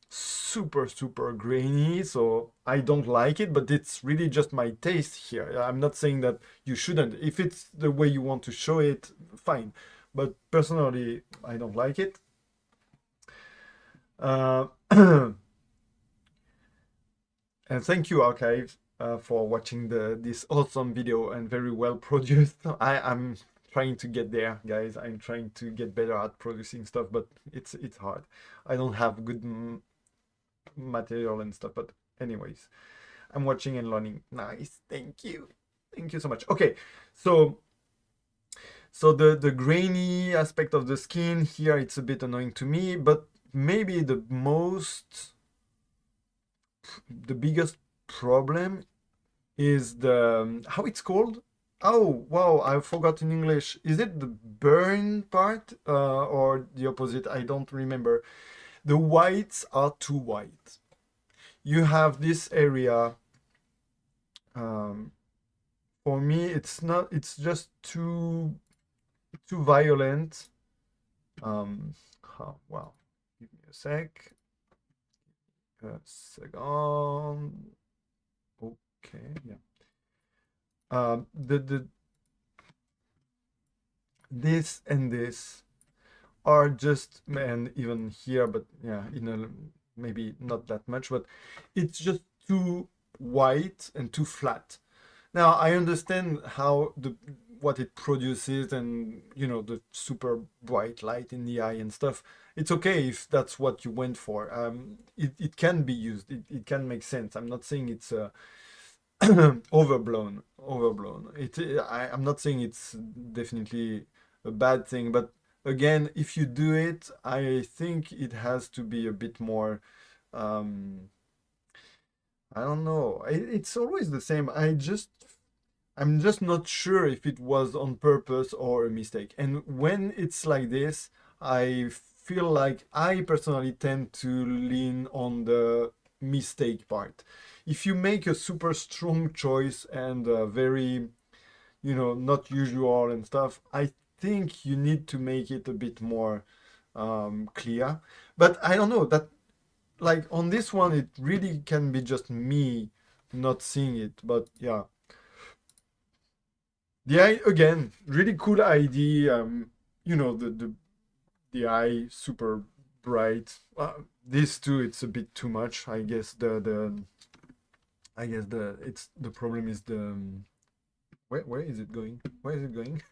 S1: super grainy. So I don't like it, but it's really just my taste here. I'm not saying that you shouldn't. If it's the way you want to show it, fine, but personally I don't like it. uh, And thank you, Archive, for watching this awesome video and very well produced. I'm trying to get there, guys. I'm trying to get better at producing stuff, but it's hard. I don't have good material and stuff, but anyways, I'm watching and learning. Nice, thank you so much. Okay, so the grainy aspect of the skin here, it's a bit annoying to me, but maybe the biggest problem is the how it's called. Oh wow, I forgot in English. Is it the burn part or the opposite? I don't remember. The whites are too white. You have this area. For me, it's not. It's just too violent. Oh, wow. Give me a sec. A second. Okay, yeah. This and this are just, and even here, but yeah, maybe not that much, but it's just too white and too flat. Now I understand how what it produces, and the super bright light in the eye and stuff. It's okay if that's what you went for. It can be used. It can make sense. I'm not saying it's overblown. I'm not saying it's definitely a bad thing, but again, if you do it, I think it has to be a bit more. I don't know. It's always the same. I'm just not sure if it was on purpose or a mistake. And when it's like this, I feel like I personally tend to lean on the mistake part. If you make a super strong choice and very, not usual and stuff, I think you need to make it a bit more clear. But I don't know that, like on this one, it really can be just me not seeing it. But yeah, the eye again, really cool ID. The eye super bright. This too, it's a bit too much. I guess the problem is where is it going? Where is it going?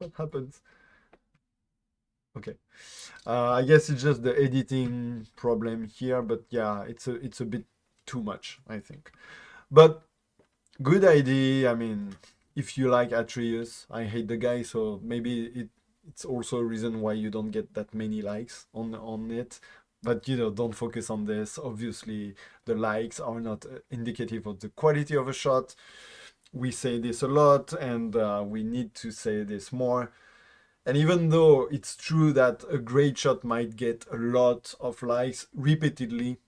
S1: what what happens? Okay. I guess it's just the editing problem here, but yeah, it's a bit too much, I think. But good idea. I mean, if you like Atreus, I hate the guy, so maybe it's also a reason why you don't get that many likes on it. But don't focus on this. Obviously, the likes are not indicative of the quality of a shot. We say this a lot, and we need to say this more. And even though it's true that a great shot might get a lot of likes repeatedly,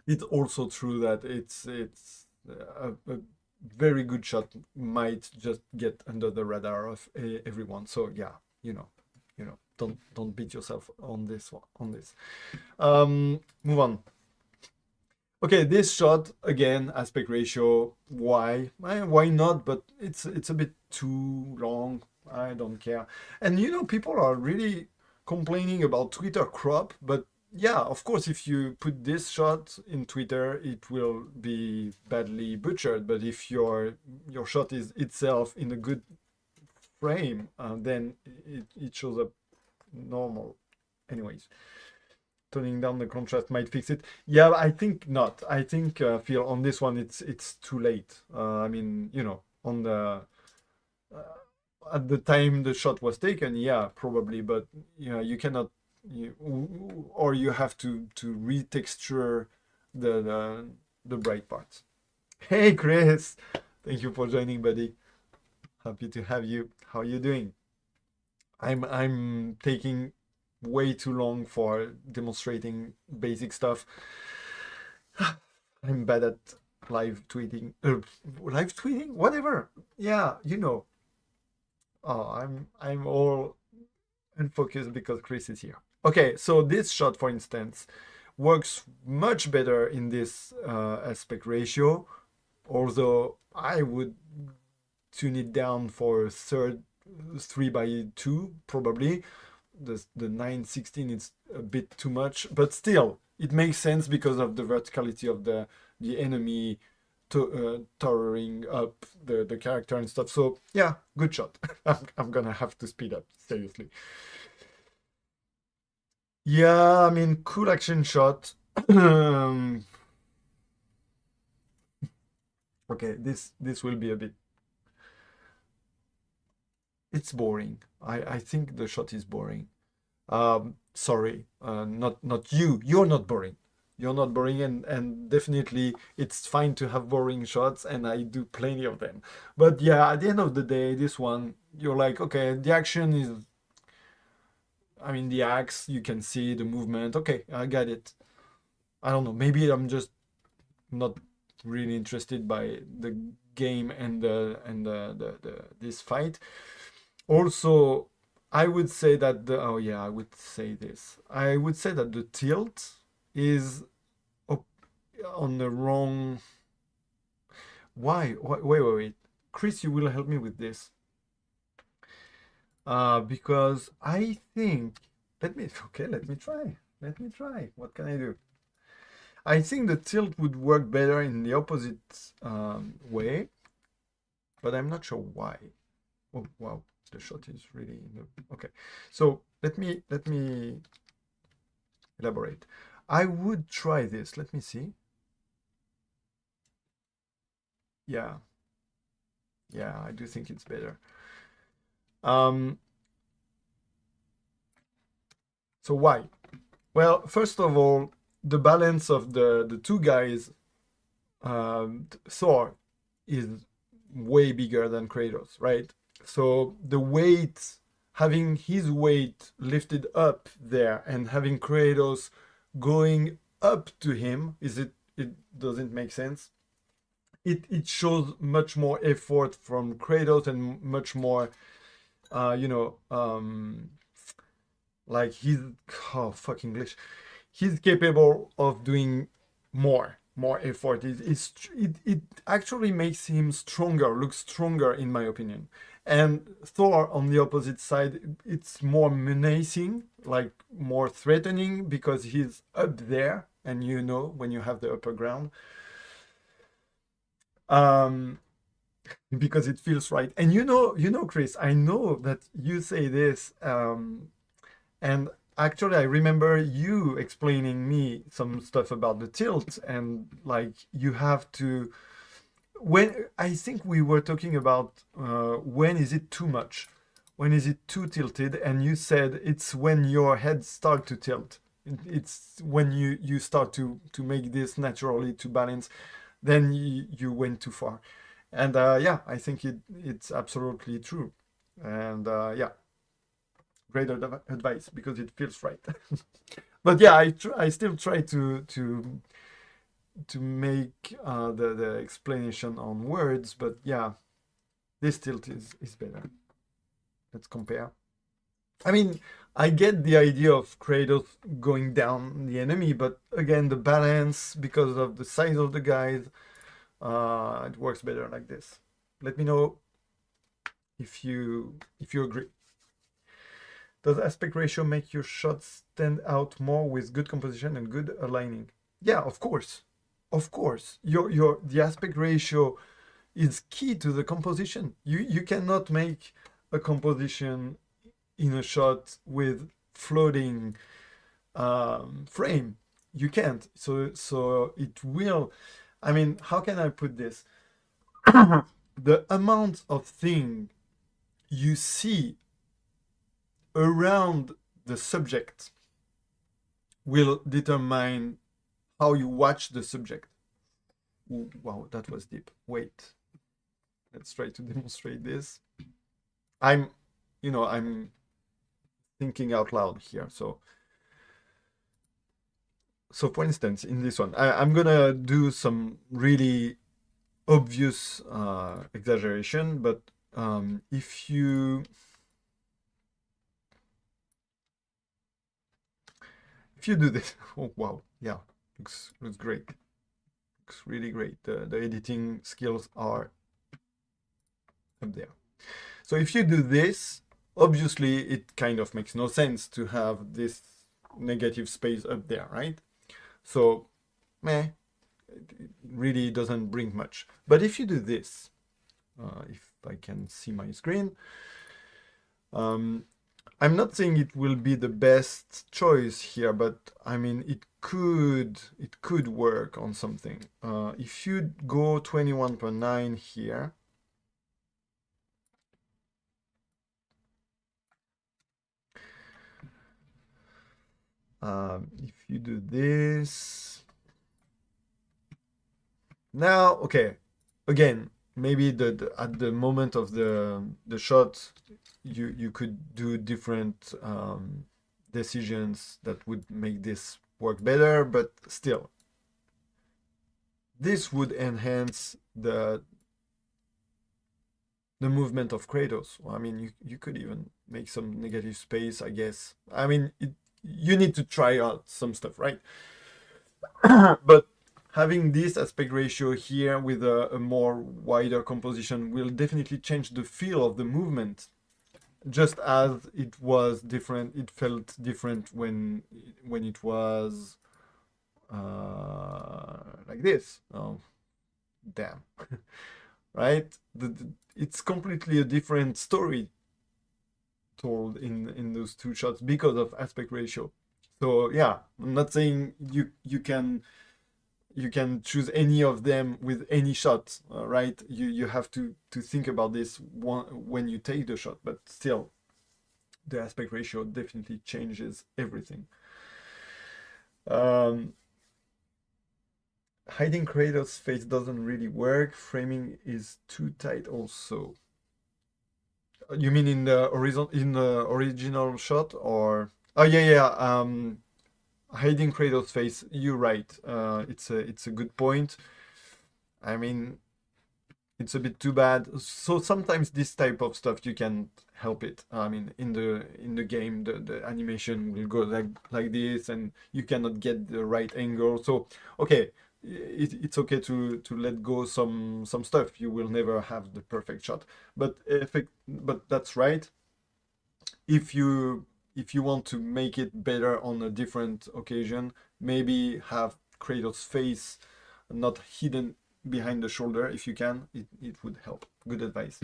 S1: it's also true that it's a very good shot might just get under the radar of everyone. So yeah, don't beat yourself on this move on. Okay, this shot again, aspect ratio. Why not? But it's a bit too long. I don't care. And people are really complaining about Twitter crop, but yeah, of course, if you put this shot in Twitter, it will be badly butchered. But if your shot is itself in a good frame, then it shows up normal. Anyways, toning down the contrast might fix it. Yeah, I think not. I think Phil, on this one, it's too late. I mean, on the at the time the shot was taken, yeah, probably, but you cannot, or you have to retexture the bright parts. Hey Chris, thank you for joining, buddy. Happy to have you. How are you doing? I'm taking way too long for demonstrating basic stuff. I'm bad at live tweeting. Live tweeting? Whatever. Yeah, you know. Oh, I'm all unfocused because Chris is here. Okay, so this shot, for instance, works much better in this aspect ratio, although I would tune it down for a third 3:2 probably. The 916 is a bit too much, but still it makes sense because of the verticality of the enemy towering up the character and stuff. So yeah, good shot. I'm gonna have to speed up, seriously. Yeah, I mean, cool action shot. Okay, this will be a bit. It's boring. I think the shot is boring. Sorry, not you. You're not boring. You're not boring, and definitely it's fine to have boring shots, and I do plenty of them. But yeah, at the end of the day, this one, you're like, okay, the action is, I mean, the axe, you can see the movement. Okay, I get it. I don't know. Maybe I'm just not really interested by the game and the this fight. Also, I would say that the oh yeah, I would say this. I would say that the tilt is on the wrong. Why? Wait. Chris, you will help me with this. Because I think let me try. Let me try. What can I do? I think the tilt would work better in the opposite way, but I'm not sure why. Oh wow, the shot is really okay. So let me elaborate. I would try this. Let me see. Yeah, I do think it's better. So why? Well, first of all, the balance of the two guys, Thor is way bigger than Kratos, right? So the weight, having his weight lifted up there and having Kratos going up to him, it doesn't make sense. It shows much more effort from Kratos and much more like he's fuck English. He's capable of doing more effort. It actually makes him stronger, looks stronger in my opinion. And Thor on the opposite side, it's more menacing, like more threatening because he's up there, and you know when you have the upper ground. Um, because it feels right. And Chris, I know that you say this, and actually, I remember you explaining me some stuff about the tilt, and like you have to. When I think we were talking about when is it too much, when is it too tilted, and you said it's when your head start to tilt. It's when you start to make this naturally to balance, then you went too far, and yeah, I think it's absolutely true, and yeah, great advice because it feels right. But yeah, I still try to make the explanation on words, but yeah, this tilt is better. Let's compare. I mean, I get the idea of Kratos going down the enemy, but again, the balance because of the size of the guys, it works better like this. Let me know if you agree. Does aspect ratio make your shots stand out more with good composition and good aligning? Yeah, of course. Of course. The aspect ratio is key to the composition. You cannot make a composition in a shot with floating frame. You can't. So it will. I mean, how can I put this? The amount of thing you see around the subject will determine how you watch the subject. Ooh, wow, that was deep. Wait, let's try to demonstrate this. I'm thinking out loud here. So for instance, in this one, I'm gonna do some really obvious exaggeration, but if you do this, oh wow, yeah, looks great, looks really great. The editing skills are up there. So if you do this, obviously it kind of makes no sense to have this negative space up there, right? So meh, it really doesn't bring much. But if you do this, if I can see my screen, I'm not saying it will be the best choice here, but I mean it could work on something. If you go 21.9 here, if you do this now, okay, again, maybe at the moment of the shot, you could do different decisions that would make this work better, but still, this would enhance the movement of Kratos. I mean, you could even make some negative space, I guess. I mean, you need to try out some stuff, right? But having this aspect ratio here with a more wider composition will definitely change the feel of the movement, just as it was different. It felt different when it was like this. Oh, damn. Right? It's completely a different story told in those two shots because of aspect ratio. So yeah, I'm not saying you can choose any of them with any shot, right? You have to think about this when you take the shot, but still, the aspect ratio definitely changes everything. Hiding Kratos' face doesn't really work. Framing is too tight also. You mean in the original shot, or oh yeah. Hiding Kratos' face, you're right. It's a good point. I mean, it's a bit too bad. So sometimes this type of stuff you can help it. I mean, in the game, the animation will go like this, and you cannot get the right angle. So okay, it's okay to let go some stuff. You will never have the perfect shot, but that's right. If you want to make it better on a different occasion, maybe have Kratos' face not hidden behind the shoulder. If you can, it would help. Good advice.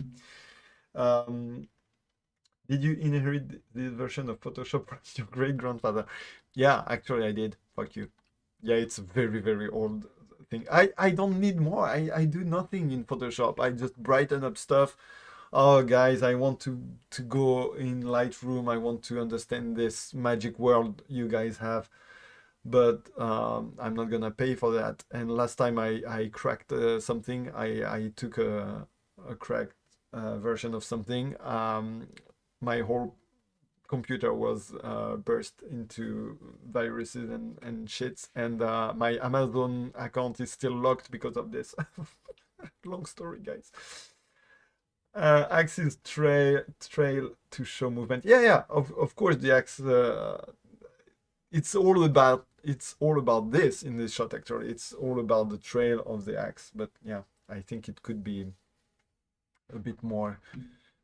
S1: Did you inherit this version of Photoshop from your great grandfather? Yeah, actually I did. Fuck you. Yeah, it's a very, very old thing. I don't need more. I do nothing in Photoshop. I just brighten up stuff. Oh guys, I want to go in Lightroom. I want to understand this magic world you guys have, but I'm not gonna pay for that. And last time I cracked something, I took a cracked version of something. My whole computer was burst into viruses and shits, and my Amazon account is still locked because of this. Long story, guys. Axis trail to show movement. Yeah, of course the axe. It's all about this in this shot. Actually, it's all about the trail of the axe. But yeah, I think it could be a bit more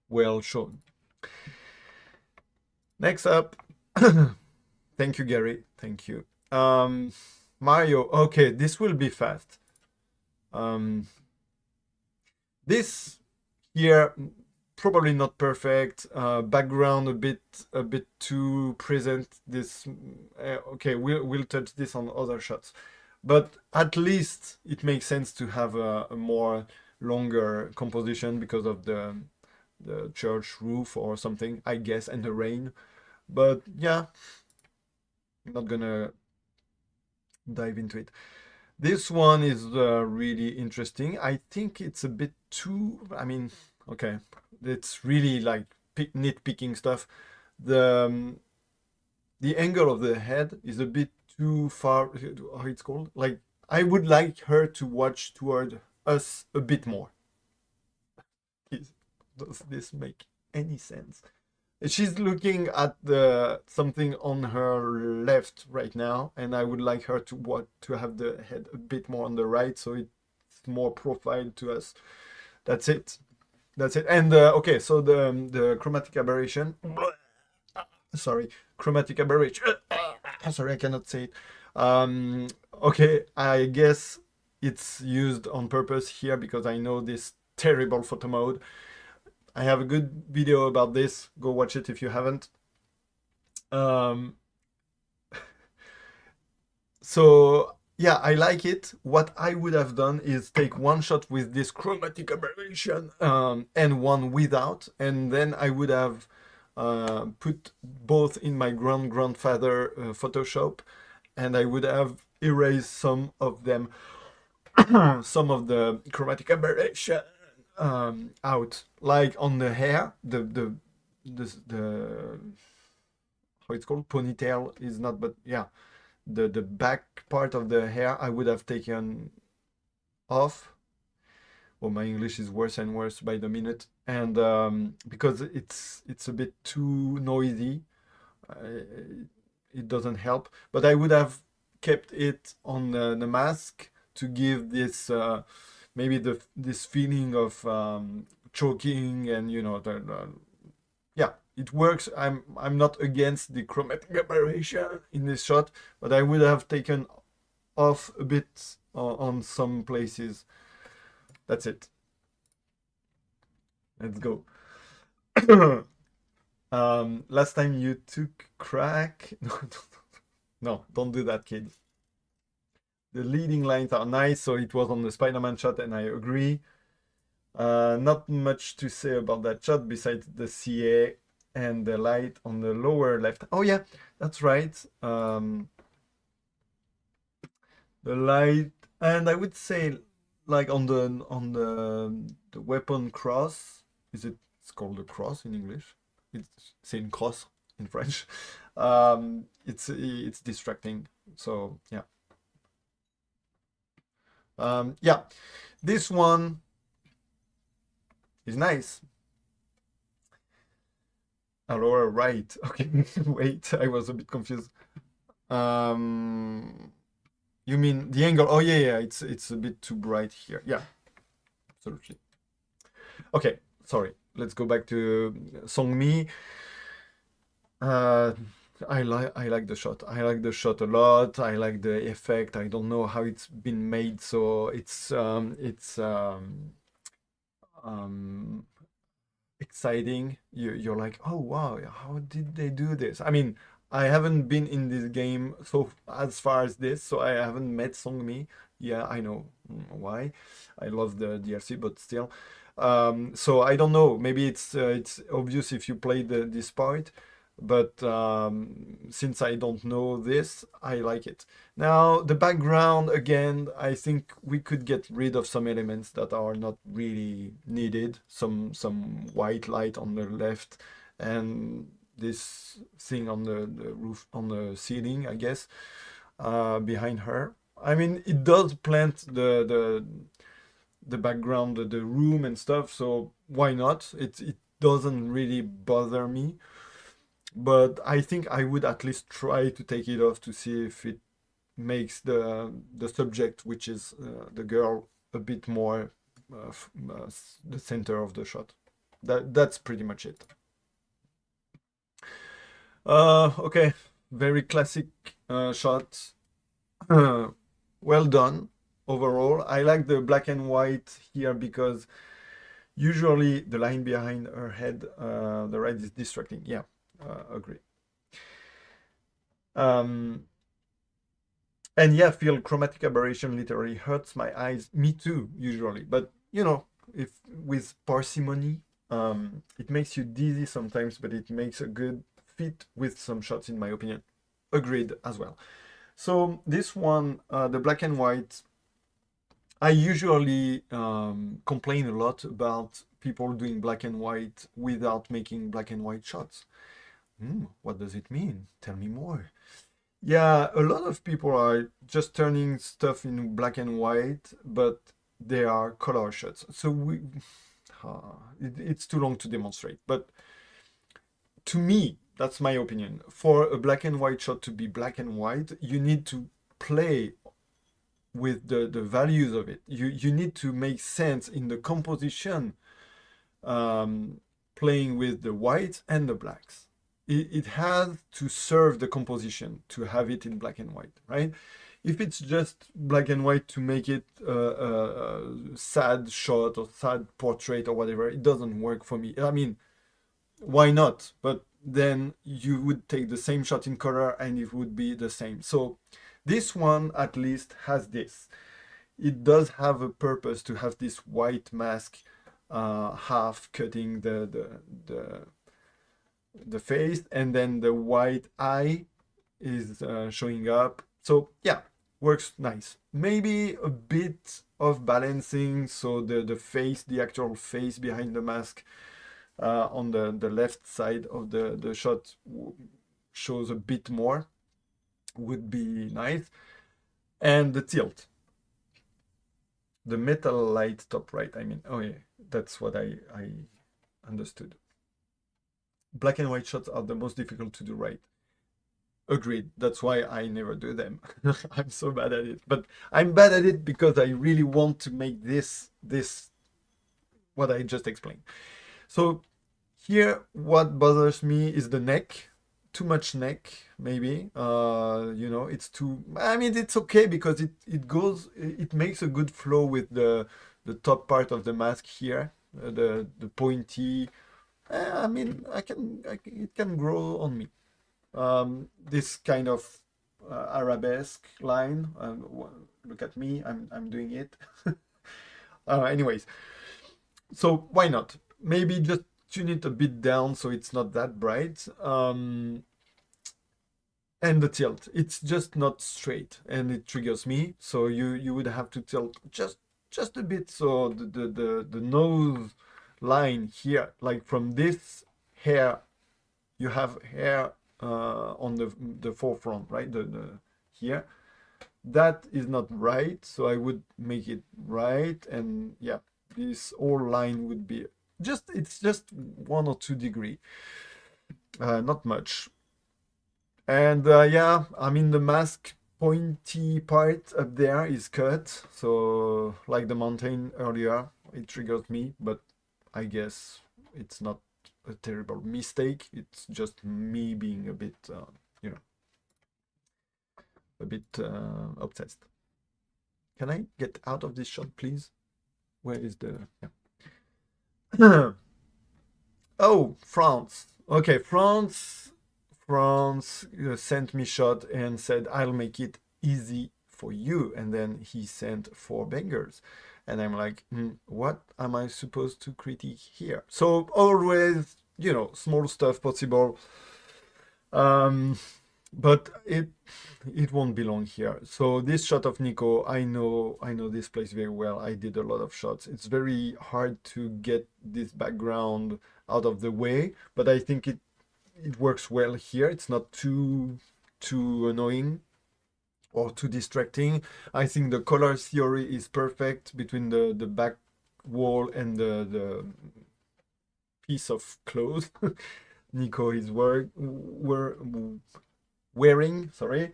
S1: well shown. Next up, thank you, Gary. Thank you. Mario. Okay, this will be fast. This here probably not perfect. Background a bit too present. This okay. We'll touch this on other shots, but at least it makes sense to have a more longer composition because of the church roof or something, I guess, and the rain. But yeah, I'm not gonna dive into it. This one is really interesting. I think it's a bit too, I mean, okay, it's really like nitpicking stuff. The the angle of the head is a bit too far. How it's called? Like, I would like her to watch toward us a bit more. Does this make any sense? She's looking at the something on her left right now, and I would like her to have the head a bit more on the right, so it's more profiled to us. That's it. That's it. And okay, so the chromatic aberration. Sorry, chromatic aberration. Sorry, I cannot say it. Okay, I guess it's used on purpose here because I know this terrible photo mode. I have a good video about this. Go watch it if you haven't. So yeah, I like it. What I would have done is take one shot with this chromatic aberration and one without, and then I would have put both in my grandfather Photoshop, and I would have erased some of them, some of the chromatic aberration out, like on the hair, the how it's called, ponytail is not, but yeah, the back part of the hair I would have taken off. Well, my English is worse and worse by the minute, and because it's a bit too noisy, it doesn't help. But I would have kept it on the mask to give this maybe this feeling of choking, and you know, yeah, it works. I'm not against the chromatic aberration in this shot, but I would have taken off a bit on some places. That's it. Let's go. Last time you took crack. No, don't do that, kids. The leading lines are nice, so it was on the Spider-Man shot, and I agree. Not much to say about that shot besides the CA and the light on the lower left. Oh yeah, that's right. The light, and I would say, like on the weapon cross. It's called a cross in English. It's saying cross in French. It's distracting. So yeah. Yeah, this one is nice. Lower right. Okay, wait, I was a bit confused. You mean the angle? Oh yeah, it's a bit too bright here. Yeah, absolutely. Okay, sorry. Let's go back to Songmi. I like the shot. I like the shot a lot. I like the effect. I don't know how it's been made, so it's exciting. You're like, oh wow, how did they do this? I mean, I haven't been in this game so as far as this, so I haven't met Songmi. Yeah, I know why. I love the DLC, but still. So I don't know. Maybe it's obvious if you play this part, but since I don't know this, I like it. Now the background, again, I think we could get rid of some elements that are not really needed. Some white light on the left, and this thing on the roof, on the ceiling, I guess, behind her. I mean, it does plant the background, the room and stuff, so why not? It doesn't really bother me, but I think I would at least try to take it off to see if it makes the subject, which is the girl, a bit more the center of the shot. That's pretty much it. Okay, very classic shot. Well done overall. I like the black and white here because usually the line behind her head, the right, is distracting. Yeah, agree. And yeah, feel chromatic aberration literally hurts my eyes. Me too, usually. But you know, if with parsimony, it makes you dizzy sometimes, but it makes a good fit with some shots, in my opinion. Agreed as well. So this one, the black and white, I usually complain a lot about people doing black and white without making black and white shots. What does it mean? Tell me more. Yeah, a lot of people are just turning stuff in black and white, but they are color shots. So it's too long to demonstrate. But to me, that's my opinion. For a black and white shot to be black and white, you need to play with the values of it. You need to make sense in the composition, playing with the whites and the blacks. It has to serve the composition to have it in black and white, right? If it's just black and white to make it a sad shot or sad portrait or whatever, it doesn't work for me. I mean, why not? But then you would take the same shot in color and it would be the same. So this one at least has this. It does have a purpose to have this white mask, half cutting the face, and then the white eye is showing up. So yeah, works nice. Maybe a bit of balancing, so the face, the actual face behind the mask, on the left side of the shot shows a bit more, would be nice. And the tilt, the metal light top right, I mean, oh yeah, that's what I understood. Black and white shots are the most difficult to do right. Agreed. That's why I never do them. I'm so bad at it. But I'm bad at it because I really want to make this what I just explained. So here, what bothers me is the neck. Too much neck, maybe. You know, it's too. I mean, it's okay because it makes a good flow with the top part of the mask here, the pointy. I mean, it can grow on me. This kind of arabesque line. Look at me, I'm doing it. Anyways, so why not? Maybe just tune it a bit down so it's not that bright. And the tilt, it's just not straight, and it triggers me. So you would have to tilt just a bit, so the nose line here, like from this hair, you have hair on the forefront, right? The here, that is not right, so I would make it right. And yeah, this whole line would be it's just 1 or 2 degree, not much. And yeah, I mean, the mask pointy part up there is cut, so like the mountain earlier, it triggers me, but I guess it's not a terrible mistake. It's just me being a bit, you know, a bit obsessed. Can I get out of this shot, please? Where is the... Yeah. Oh, France. Okay, France sent me shot and said, I'll make it easy for you. And then he sent 4 bangers. And I'm like, what am I supposed to critique here? So always, you know, small stuff possible. But it won't belong here. So this shot of Nico, I know this place very well. I did a lot of shots. It's very hard to get this background out of the way, but I think it works well here. It's not too annoying or too distracting. I think the color theory is perfect between the back wall and the piece of clothes Nico is wearing. Sorry.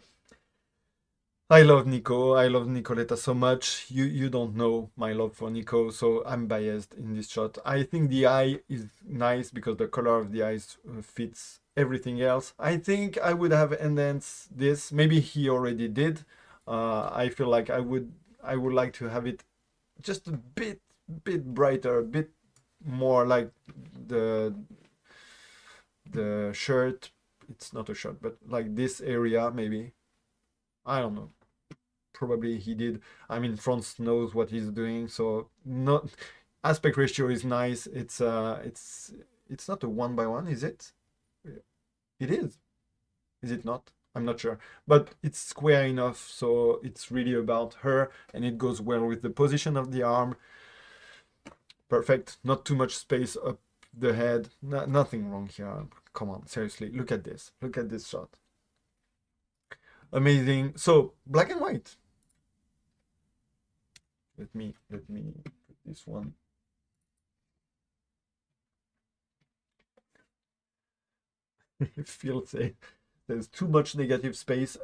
S1: I love Nico. I love Nicoletta so much. You don't know my love for Nico, so I'm biased in this shot. I think the eye is nice because the color of the eyes fits everything else. I think I would have enhanced this. Maybe he already did. I feel like I would like to have it just a bit brighter, a bit more like the shirt. It's not a shirt, but like this area maybe. I don't know. Probably he did. I mean, Franz knows what he's doing, so not aspect ratio is nice. It's not a 1:1, is it? It is. Is it not? I'm not sure, but it's square enough, so it's really about her, and it goes well with the position of the arm. Perfect. Not too much space up the head. Nothing wrong here. come on, seriously, look at this. Look at this shot. Amazing. So black and white. Let me put this one. Phil say there's too much negative space.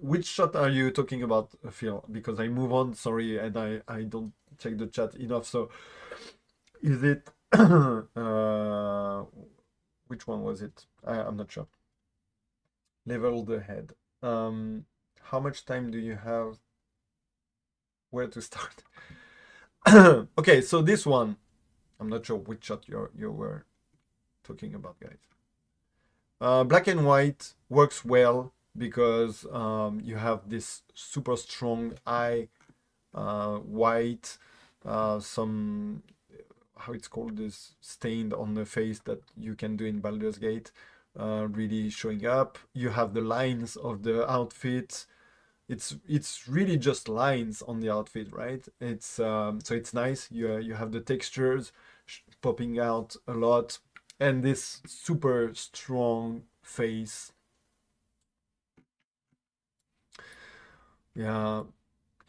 S1: Which shot are you talking about, Phil? Because I move on, sorry, and I don't check the chat enough. So is it which one was it? I'm not sure. Level the head. How much time do you have? Where to start? Okay, so this one, I'm not sure which shot you were talking about, guys. Black and white works well because you have this super strong eye, white, some, how it's called, this stained on the face that you can do in Baldur's Gate, really showing up. You have the lines of the outfit. It's really just lines on the outfit, right? It's so it's nice. You have the textures popping out a lot, and this super strong face. Yeah,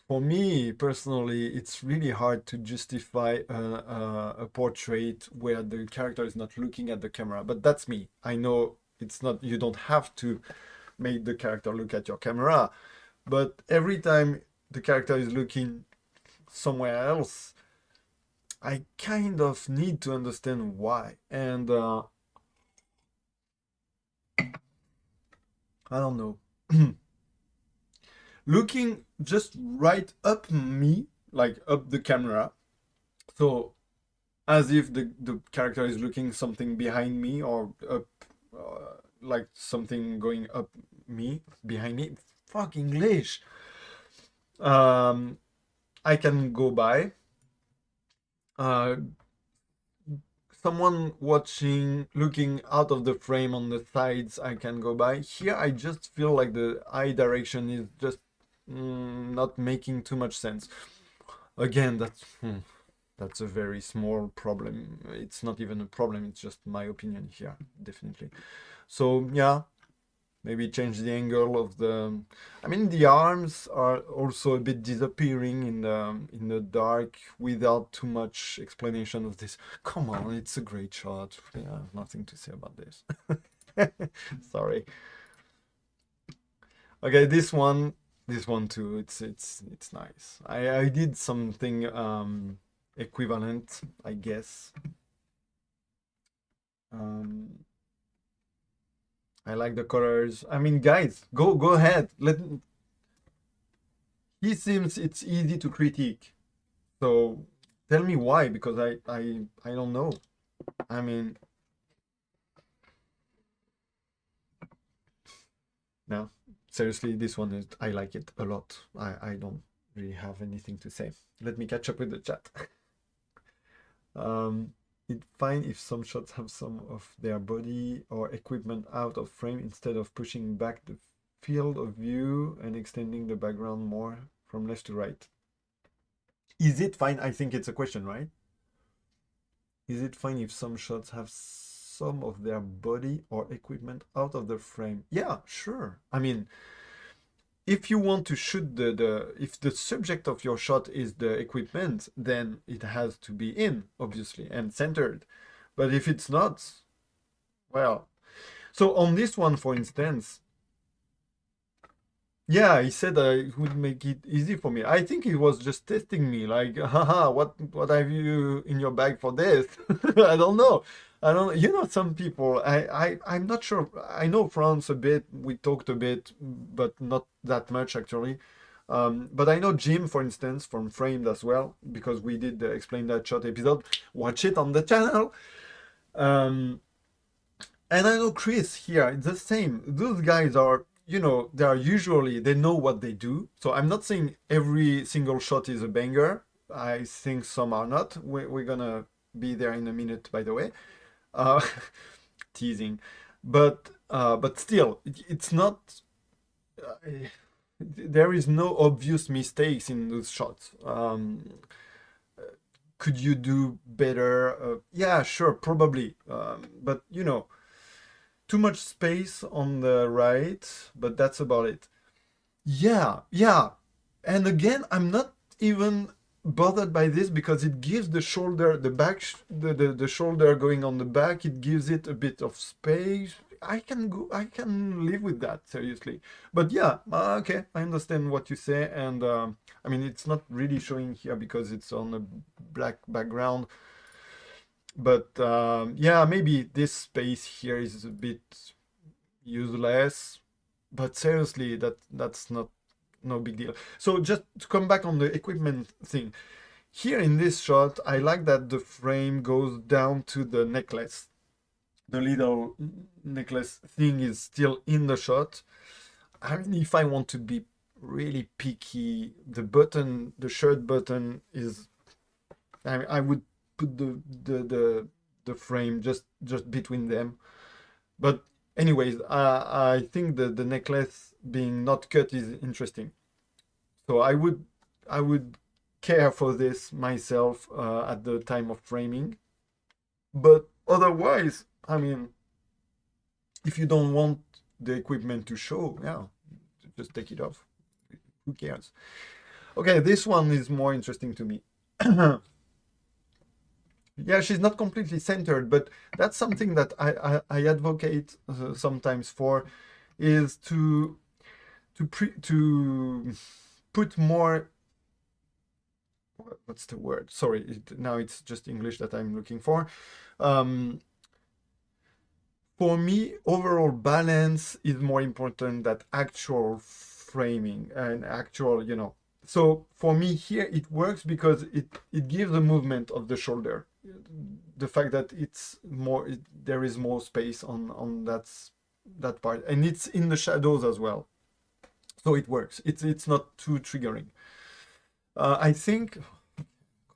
S1: for me personally, it's really hard to justify a portrait where the character is not looking at the camera. But that's me. I know it's not. You don't have to make the character look at your camera, but every time the character is looking somewhere else, I kind of need to understand why. And I don't know. Looking just right up me, like up the camera, so as if the character is looking something behind me or up, like something going up me, behind me. Fuck English. I can go by. Someone watching, looking out of the frame on the sides, I can go by. Here, I just feel like the eye direction is just not making too much sense. Again, that's a very small problem. It's not even a problem, it's just my opinion here, definitely. So yeah, maybe change the angle of the, I mean, the arms are also a bit disappearing in the dark without too much explanation of this. Come on, it's a great shot. Yeah, nothing to say about this. Sorry. Okay, this one too, it's nice. I did something equivalent, I guess. I like the colors. I mean, guys, go ahead. He seems it's easy to critique. So tell me why, because I don't know. I mean, no, seriously, this one is, I like it a lot. I don't really have anything to say. Let me catch up with the chat. It's fine if some shots have some of their body or equipment out of frame instead of pushing back the field of view and extending the background more from left to right. Is it fine? I think it's a question, right? Is it fine if some shots have some of their body or equipment out of the frame? Yeah, sure. I mean, if you want to shoot if the subject of your shot is the equipment, then it has to be in, obviously, and centered. But if it's not, well, so on this one, for instance, yeah, he said it would make it easy for me. I think he was just testing me, like, haha, what have you in your bag for this? I don't know. I don't, you know, some people, I'm not sure. I know France a bit. We talked a bit, but not that much actually. But I know Jim, for instance, from Framed as well, because we did the Explain That Shot episode. Watch it on the channel. And I know Chris here, it's the same. Those guys are, you know, they know what they do. So I'm not saying every single shot is a banger. I think some are not. We're gonna be there in a minute, by the way. Teasing, but still, it's not. There is no obvious mistakes in those shots. Could you do better? Yeah, sure, probably. But you know, too much space on the right, but that's about it. Yeah, yeah. And again, I'm not even bothered by this because it gives the shoulder, the back, the shoulder going on the back, it gives it a bit of space. I can live with that, seriously. But yeah, okay, I understand what you say. And I mean, it's not really showing here because it's on a black background. But yeah, maybe this space here is a bit useless. But seriously, that's not no big deal. So just to come back on the equipment thing, here in this shot, I like that the frame goes down to the necklace. The little necklace thing is still in the shot. I mean, if I want to be really picky, the button, the shirt button is, I would put the frame just between them. But anyways, I think the necklace being not cut is interesting. So I would care for this myself at the time of framing. But otherwise, I mean, if you don't want the equipment to show, yeah, just take it off. Who cares? Okay, this one is more interesting to me. Yeah, she's not completely centered, but that's something that I advocate sometimes for, is to put more, what's the word? Sorry, now it's just English that I'm looking for. For me, overall balance is more important than actual framing and actual, you know. So for me here, it works because it gives the movement of the shoulder. The fact that it's more, there is more space on that part, and it's in the shadows as well. So it works. It's not too triggering. I think. Come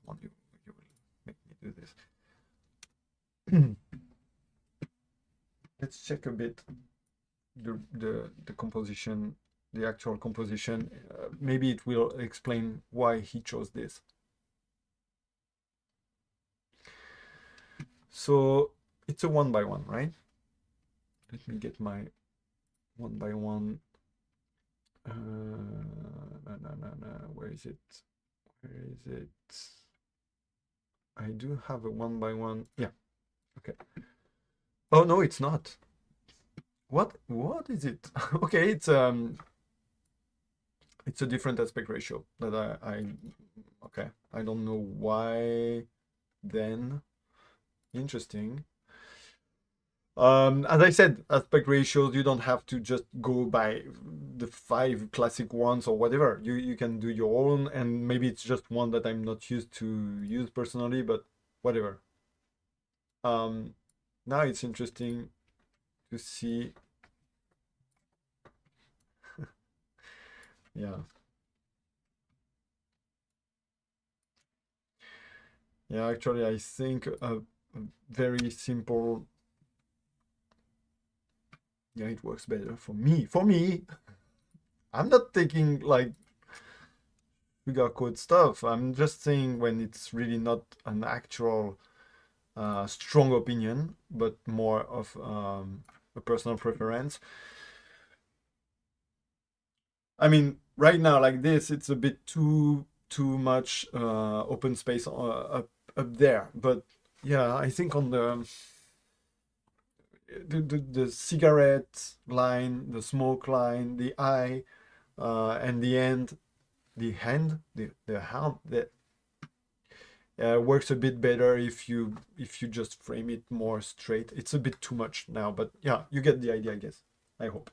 S1: on, you will make me do this. Let's check a bit the composition, the actual composition. Maybe it will explain why he chose this. So it's a 1x1, right? Let me get my 1x1. Where is it? Where is it? I do have a 1x1. Yeah. Okay. Oh no, it's not. What is it? Okay, it's a different aspect ratio that I okay. I don't know why then. Interesting. As I said, aspect ratios, you don't have to just go by the 5 classic ones or whatever. You can do your own, and maybe it's just one that I'm not used to use personally, but whatever. Now it's interesting to see. Yeah. Yeah, actually, I think a very simple. Yeah, it works better for me. For me, I'm not taking like sugar code stuff. I'm just saying when it's really not an actual strong opinion, but more of a personal preference. I mean, right now, like this, it's a bit too much open space up there. But yeah, I think on the cigarette line, the smoke line, the eye, and the hand, the hand, that works a bit better if you just frame it more straight. It's a bit too much now, but yeah, you get the idea, I guess. I hope.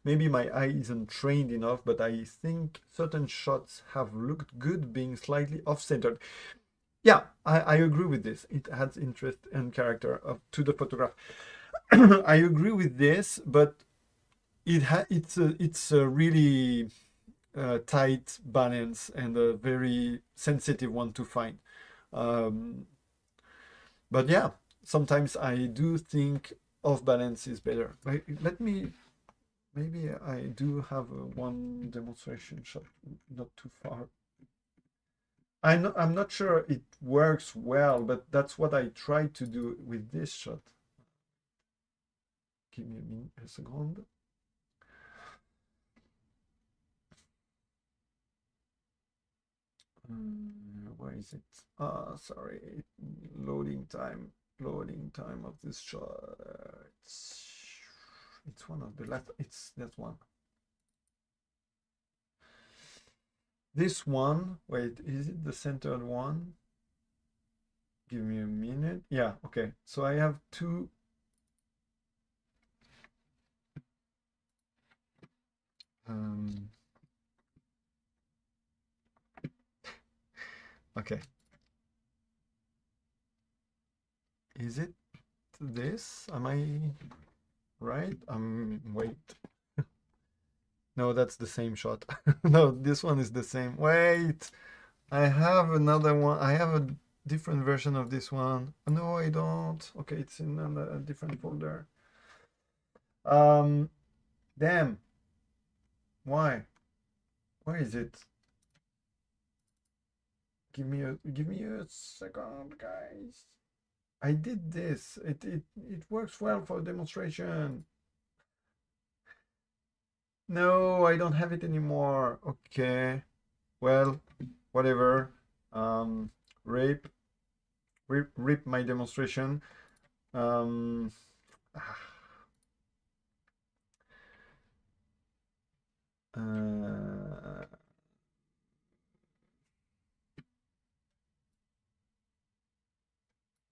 S1: Maybe my eye isn't trained enough, but I think certain shots have looked good being slightly off-centered. Yeah, I agree with this. It adds interest and character to the photograph. I agree with this, but it's a really tight balance and a very sensitive one to find. But yeah, sometimes I do think off balance is better. Let me. Maybe I do have one demonstration shot not too far. I'm not sure it works well, but that's what I tried to do with this shot. Give me a second. Where is it? Sorry, loading time of this shot. It's one of the last. It's that one. This one. Wait, is it the centered one? Give me a minute. Yeah. Okay. So I have two. Okay. Is it this? Am I right? Wait. No, that's the same shot. No, this one is the same. Wait, I have another one. I have a different version of this one. No, I don't. Okay, it's in a different folder. Damn. Why? Where is it? Give me a second, guys. I did this. It works well for demonstration. No, I don't have it anymore. Okay. Well, whatever. Rip my demonstration.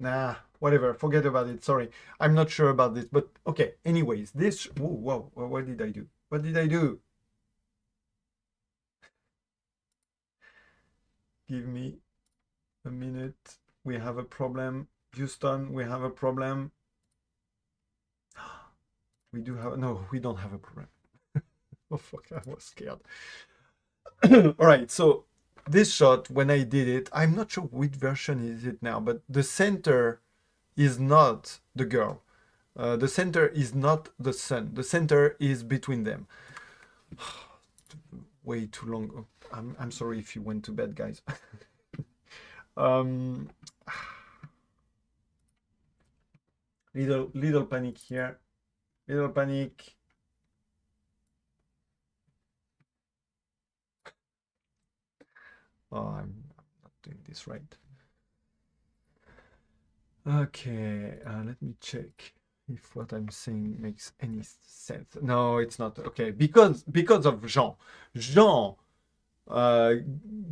S1: Nah, whatever. Forget about it. Sorry, I'm not sure about this, but okay. Anyways, this. Whoa, whoa. What did I do? What did I do? Give me a minute. We have a problem. Houston, we have a problem. We do have. No, we don't have a problem. Oh, fuck, I was scared. All right, so this shot, when I did it, I'm not sure which version is it now, but the center is not the girl. The center is not the sun. The center is between them. Way too long. I'm sorry if you went to bed, guys. Little panic here. Little panic. Oh, I'm not doing this right. Okay, let me check if what I'm saying makes any sense. No, it's not. Okay, because of Jean. Jean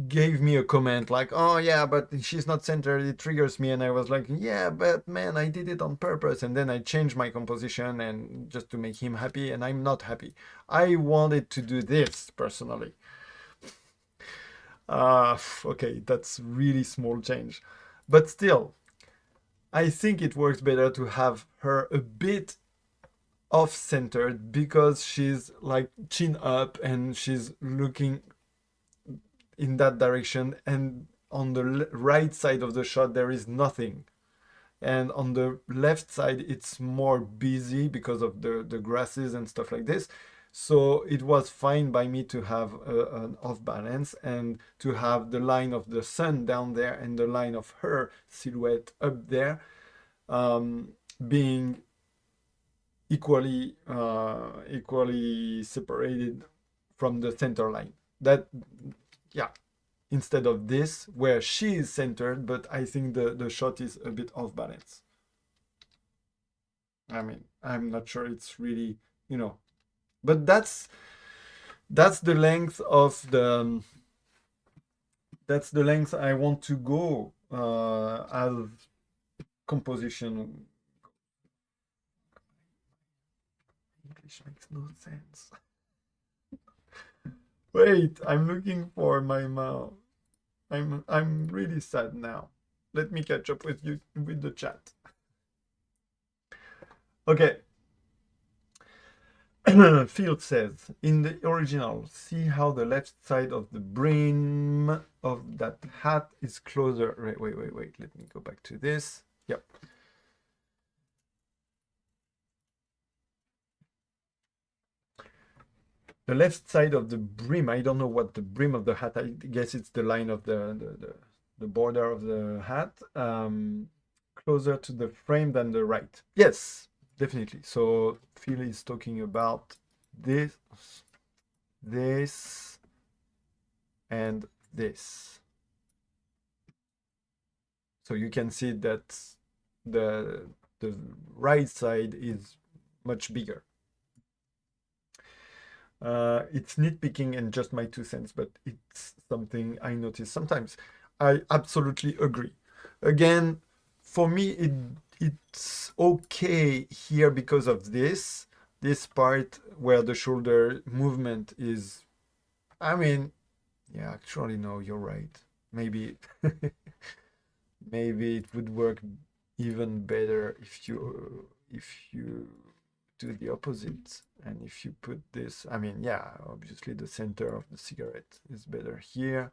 S1: gave me a comment like, oh yeah, but she's not centered, it triggers me. And I was like, yeah, but man, I did it on purpose. And then I changed my composition and just to make him happy, and I'm not happy. I wanted to do this personally. Okay, that's really small change, but still I think it works better to have her a bit off-centered because she's like chin up and she's looking in that direction, and on the right side of the shot there is nothing, and on the left side it's more busy because of the grasses and stuff like this. So it was fine by me to have an off balance and to have the line of the sun down there and the line of her silhouette up there, being equally separated from the center line. That, yeah, instead of this where she is centered, but I think the shot is a bit off balance. I mean, I'm not sure it's really, but that's the length of the that's the length I want to go as composition. English makes no sense. Wait, I'm looking for my mouse. I'm really sad now. Let me catch up with you with the chat. Okay. Field says, in the original, see how the left side of the brim of that hat is closer. Wait. Let me go back to this. Yep. The left side of the brim, I don't know what the brim of the hat, I guess it's the line of the border of the hat, closer to the frame than the right. Yes, definitely. So Phil is talking about this, this, and this. So you can see that the right side is much bigger. It's nitpicking and just my 2 cents, but it's something I notice sometimes. I absolutely agree. Again, for me, it's okay here because of this part where the shoulder movement is. I mean, yeah, actually, no, you're right. Maybe maybe it would work even better if you do the opposite. And if you put this, I mean, yeah, obviously the center of the cigarette is better here.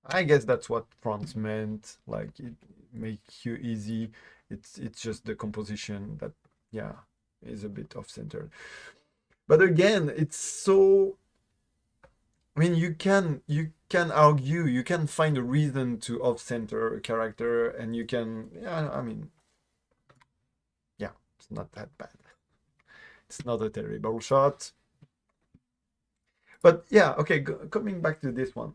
S1: I guess that's what France meant, like it make you easy. It's just the composition that, yeah, is a bit off-center. But again, it's so, I mean, you can argue, you can find a reason to off-center a character, and you can, yeah, I mean, yeah, it's not that bad. It's not a terrible shot. But yeah, okay, coming back to this one.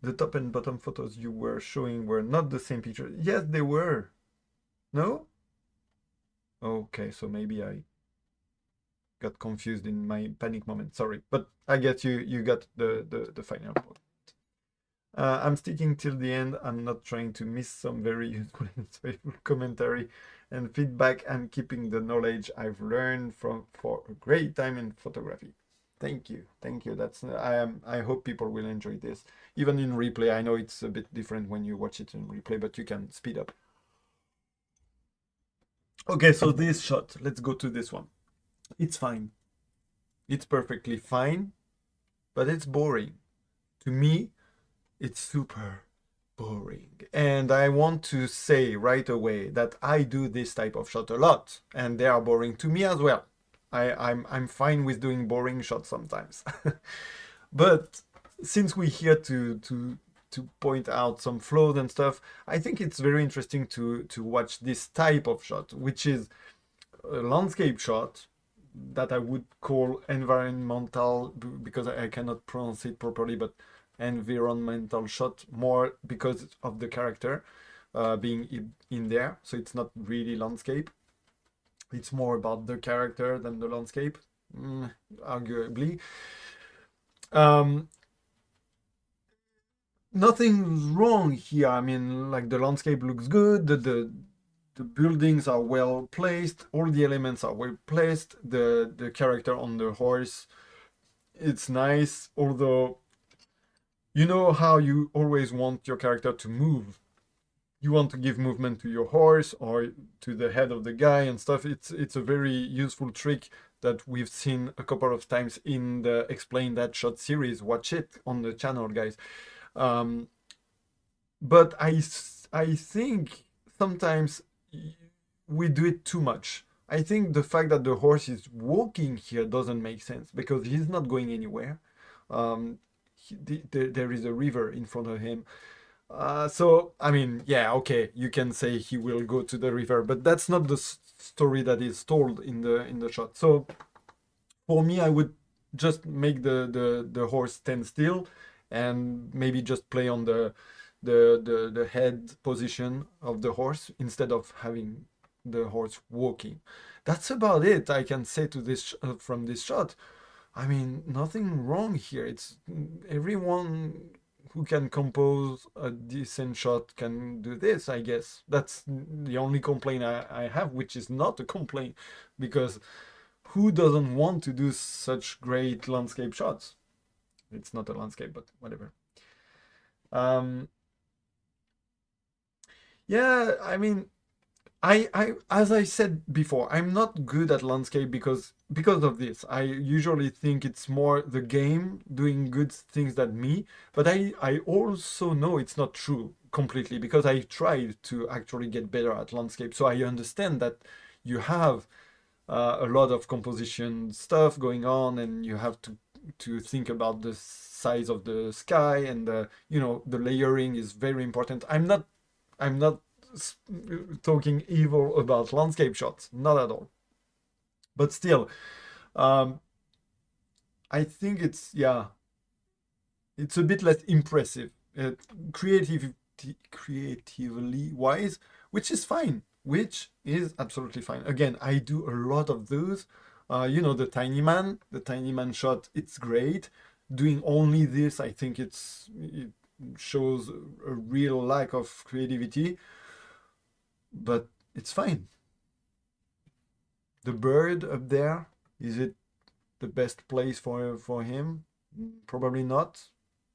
S1: The top and bottom photos you were showing were not the same picture. Yes, they were. No? Okay, so maybe I got confused in my panic moment. Sorry, but I get you got the final point. I'm sticking till the end. I'm not trying to miss some very useful and insightful commentary and feedback. I'm keeping the knowledge I've learned for a great time in photography. Thank you. That's I hope people will enjoy this. Even in replay, I know it's a bit different when you watch it in replay, but you can speed up. Okay, so this shot, let's go to this one. It's fine. It's perfectly fine, but it's boring. To me, it's super boring. And I want to say right away that I do this type of shot a lot, and they are boring to me as well. I'm fine with doing boring shots sometimes. But since we're here to point out some flaws and stuff, I think it's very interesting to watch this type of shot, which is a landscape shot that I would call environmental, because I cannot pronounce it properly, but environmental shot, more because of the character being in there. So it's not really landscape. It's more about the character than the landscape, arguably. Nothing's wrong here. I mean, like, the landscape looks good, the buildings are well placed, all the elements are well placed, the character on the horse, it's nice, although you know how you always want your character to move. You want to give movement to your horse or to the head of the guy and stuff. It's a very useful trick that we've seen a couple of times in the Explain That Shot series. Watch it on the channel, guys. But I think sometimes we do it too much. I think the fact that the horse is walking here doesn't make sense because he's not going anywhere. There is a river in front of him. So, I mean, yeah, okay, you can say he will go to the river, but that's not the story that is told in the shot. So, for me, I would just make the horse stand still and maybe just play on the head position of the horse instead of having the horse walking. That's about it I can say to this from this shot. I mean, nothing wrong here. It's everyone who can compose a decent shot can do this, I guess. That's the only complaint I have, which is not a complaint, because who doesn't want to do such great landscape shots? It's not a landscape, but whatever. Yeah, I mean, as I said before, I'm not good at landscape because of this. I usually think it's more the game doing good things than me, but I also know it's not true completely because I tried to actually get better at landscape. So I understand that you have a lot of composition stuff going on, and you have to think about the size of the sky, and the layering is very important. I'm not talking evil about landscape shots, not at all. But still, um, I think it's, yeah, it's a bit less impressive, creatively wise, which is fine, which is absolutely fine. Again, I do a lot of those. You know, the tiny man shot, it's great. Doing only this, I think it shows a real lack of creativity, but it's fine. The bird up there, is it the best place for him? Probably not.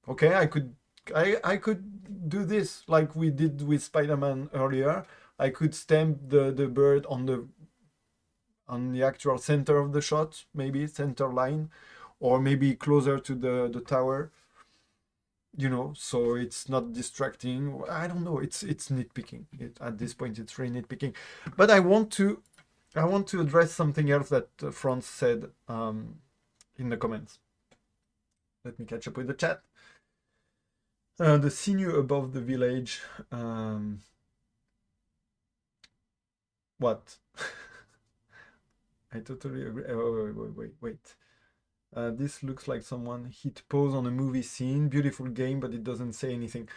S1: Okay, I could do this like we did with Spider-Man earlier. I could stamp the bird on the actual center of the shot, maybe center line, or maybe closer to the tower. You know, so it's not distracting. I don't know. It's nitpicking. At this point, it's really nitpicking. But I want to address something else that Franz said in the comments. Let me catch up with the chat. The sinew above the village. What? I totally agree. Oh, wait. This looks like someone hit pause on a movie scene. Beautiful game, but it doesn't say anything.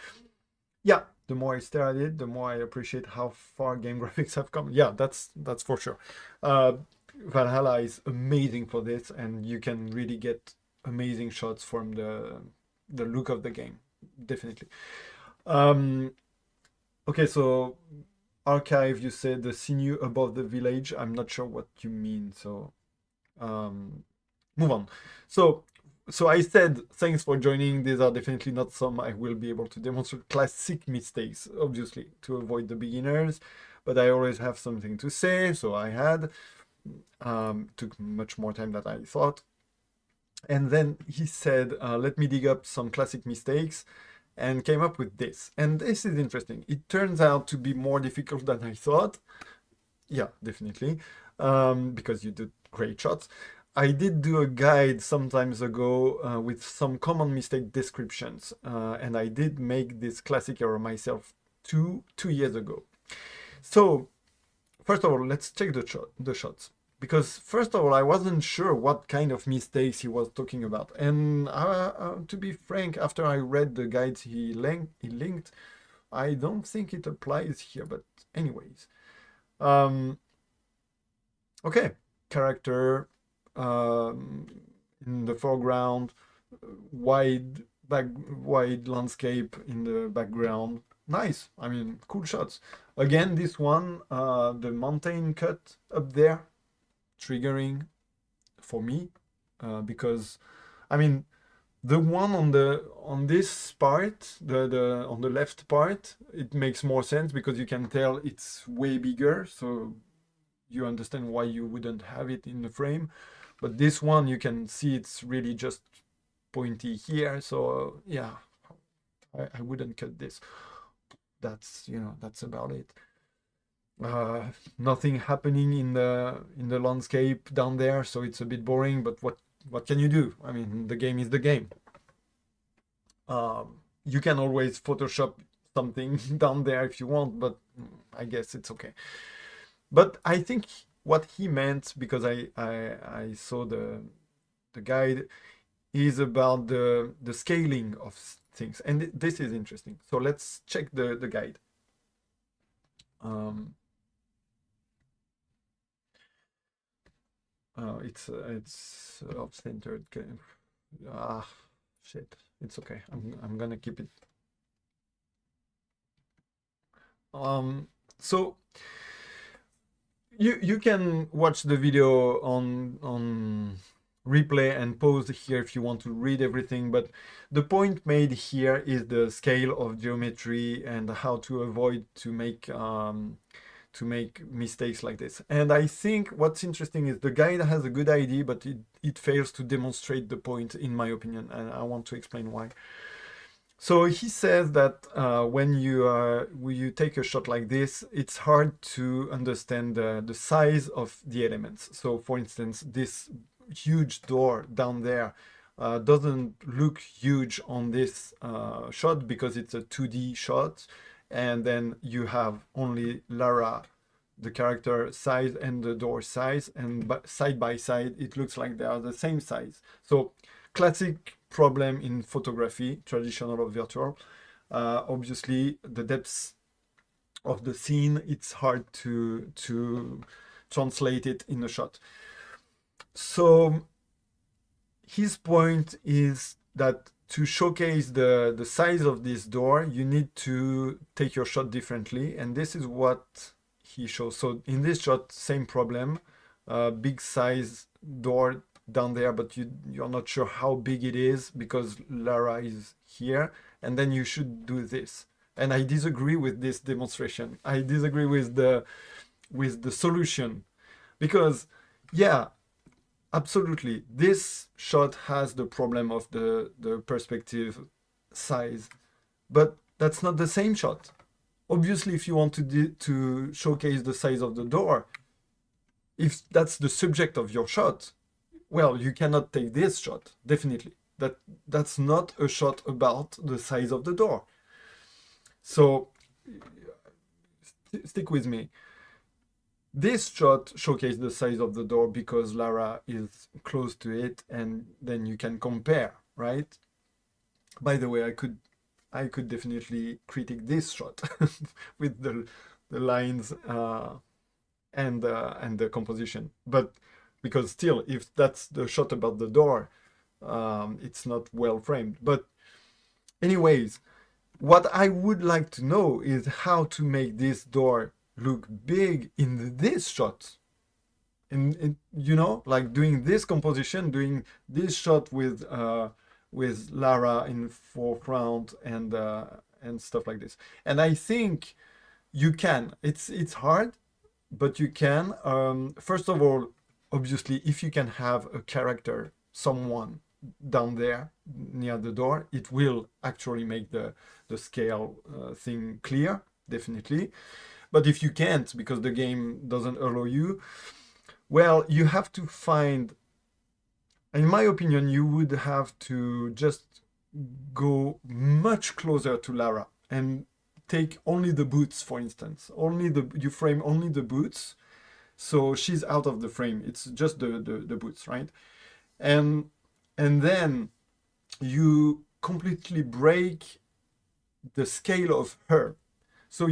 S1: Yeah, the more I stare at it, the more I appreciate how far game graphics have come. Yeah, that's for sure. Valhalla is amazing for this, and you can really get amazing shots from the look of the game. Definitely. Okay, so Archive, you said the sinew above the village. I'm not sure what you mean, so move on. So I said thanks for joining. These are definitely not some I will be able to demonstrate. Classic mistakes, obviously, to avoid the beginners, but I always have something to say, so I had. Took much more time than I thought. And then he said, let me dig up some classic mistakes, and came up with this. And this is interesting. It turns out to be more difficult than I thought. Yeah, definitely, because you did great shots. I did do a guide some times ago with some common mistake descriptions, and I did make this classic error myself two years ago. So first of all, let's check the shots. Because first of all, I wasn't sure what kind of mistakes he was talking about. And to be frank, after I read the guides he linked, I don't think it applies here, but anyways. Okay, character in the foreground, wide landscape in the background. Nice, I mean, cool shots. Again, this one, the mountain cut up there, triggering for me, because I mean the one on this part, the on the left part, it makes more sense because you can tell it's way bigger, so you understand why you wouldn't have it in the frame. But this one, you can see it's really just pointy here, so yeah, I wouldn't cut this. That's, you know, that's about it. Nothing happening in the landscape down there, so it's a bit boring, but what can you do? I mean, the game is the game. You can always Photoshop something down there if you want, but I guess it's okay. But I think what he meant, because I saw the guide, is about the scaling of things, and this is interesting. So let's check the guide. It's off-centered. Shit. It's okay. I'm gonna keep it. So you can watch the video on replay and pause here if you want to read everything, but the point made here is the scale of geometry and how to avoid to make mistakes like this. And I think what's interesting is the guide has a good idea, but it fails to demonstrate the point, in my opinion, and I want to explain why. So he says that when you take a shot like this, it's hard to understand the size of the elements. So for instance, this huge door down there doesn't look huge on this shot because it's a 2D shot, and then you have only Lara, the character size and the door size, and side by side it looks like they are the same size. So classic problem in photography, traditional or virtual. Obviously the depths of the scene, it's hard to translate it in a shot. So his point is that to showcase the size of this door, you need to take your shot differently, and this is what he shows. So in this shot, same problem, big size door down there, but you're not sure how big it is because Lara is here, and then you should do this. And I disagree with this demonstration. I disagree with the solution, because yeah, absolutely, this shot has the problem of the perspective size, but that's not the same shot. Obviously, if you want to showcase the size of the door, if that's the subject of your shot, well, you cannot take this shot, definitely. That's not a shot about the size of the door. So stick with me. This shot showcases the size of the door because Lara is close to it, and then you can compare, right? By the way, I could definitely critique this shot with the lines and the composition, but because still, if that's the shot about the door, it's not well framed. But anyways, what I would like to know is how to make this door look big in this shot. In you know, like doing this composition, doing this shot with Lara in foreground and stuff like this. And I think you can. It's hard, but you can. First of all, obviously, if you can have a character, someone down there near the door, it will actually make the scale thing clear, definitely. But if you can't, because the game doesn't allow you, well, you have to find, in my opinion, you would have to just go much closer to Lara and take only the boots, for instance. You frame only the boots, so she's out of the frame. It's just the boots, right? And then you completely break the scale of her. So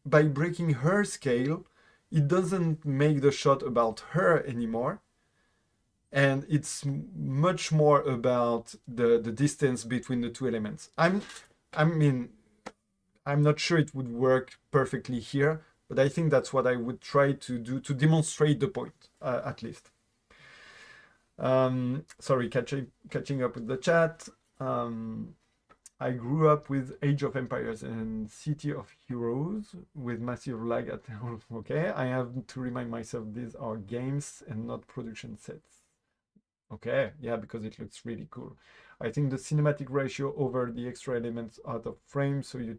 S1: by breaking her scale, it doesn't make the shot about her anymore, and it's much more about the distance between the two elements. I mean, I'm not sure it would work perfectly here, but I think that's what I would try to do to demonstrate the point, at least. Sorry, catching up with the chat. I grew up with Age of Empires and City of Heroes with massive lag at okay. I have to remind myself these are games and not production sets. Okay, yeah, because it looks really cool. I think the cinematic ratio over the extra elements out of frame, so you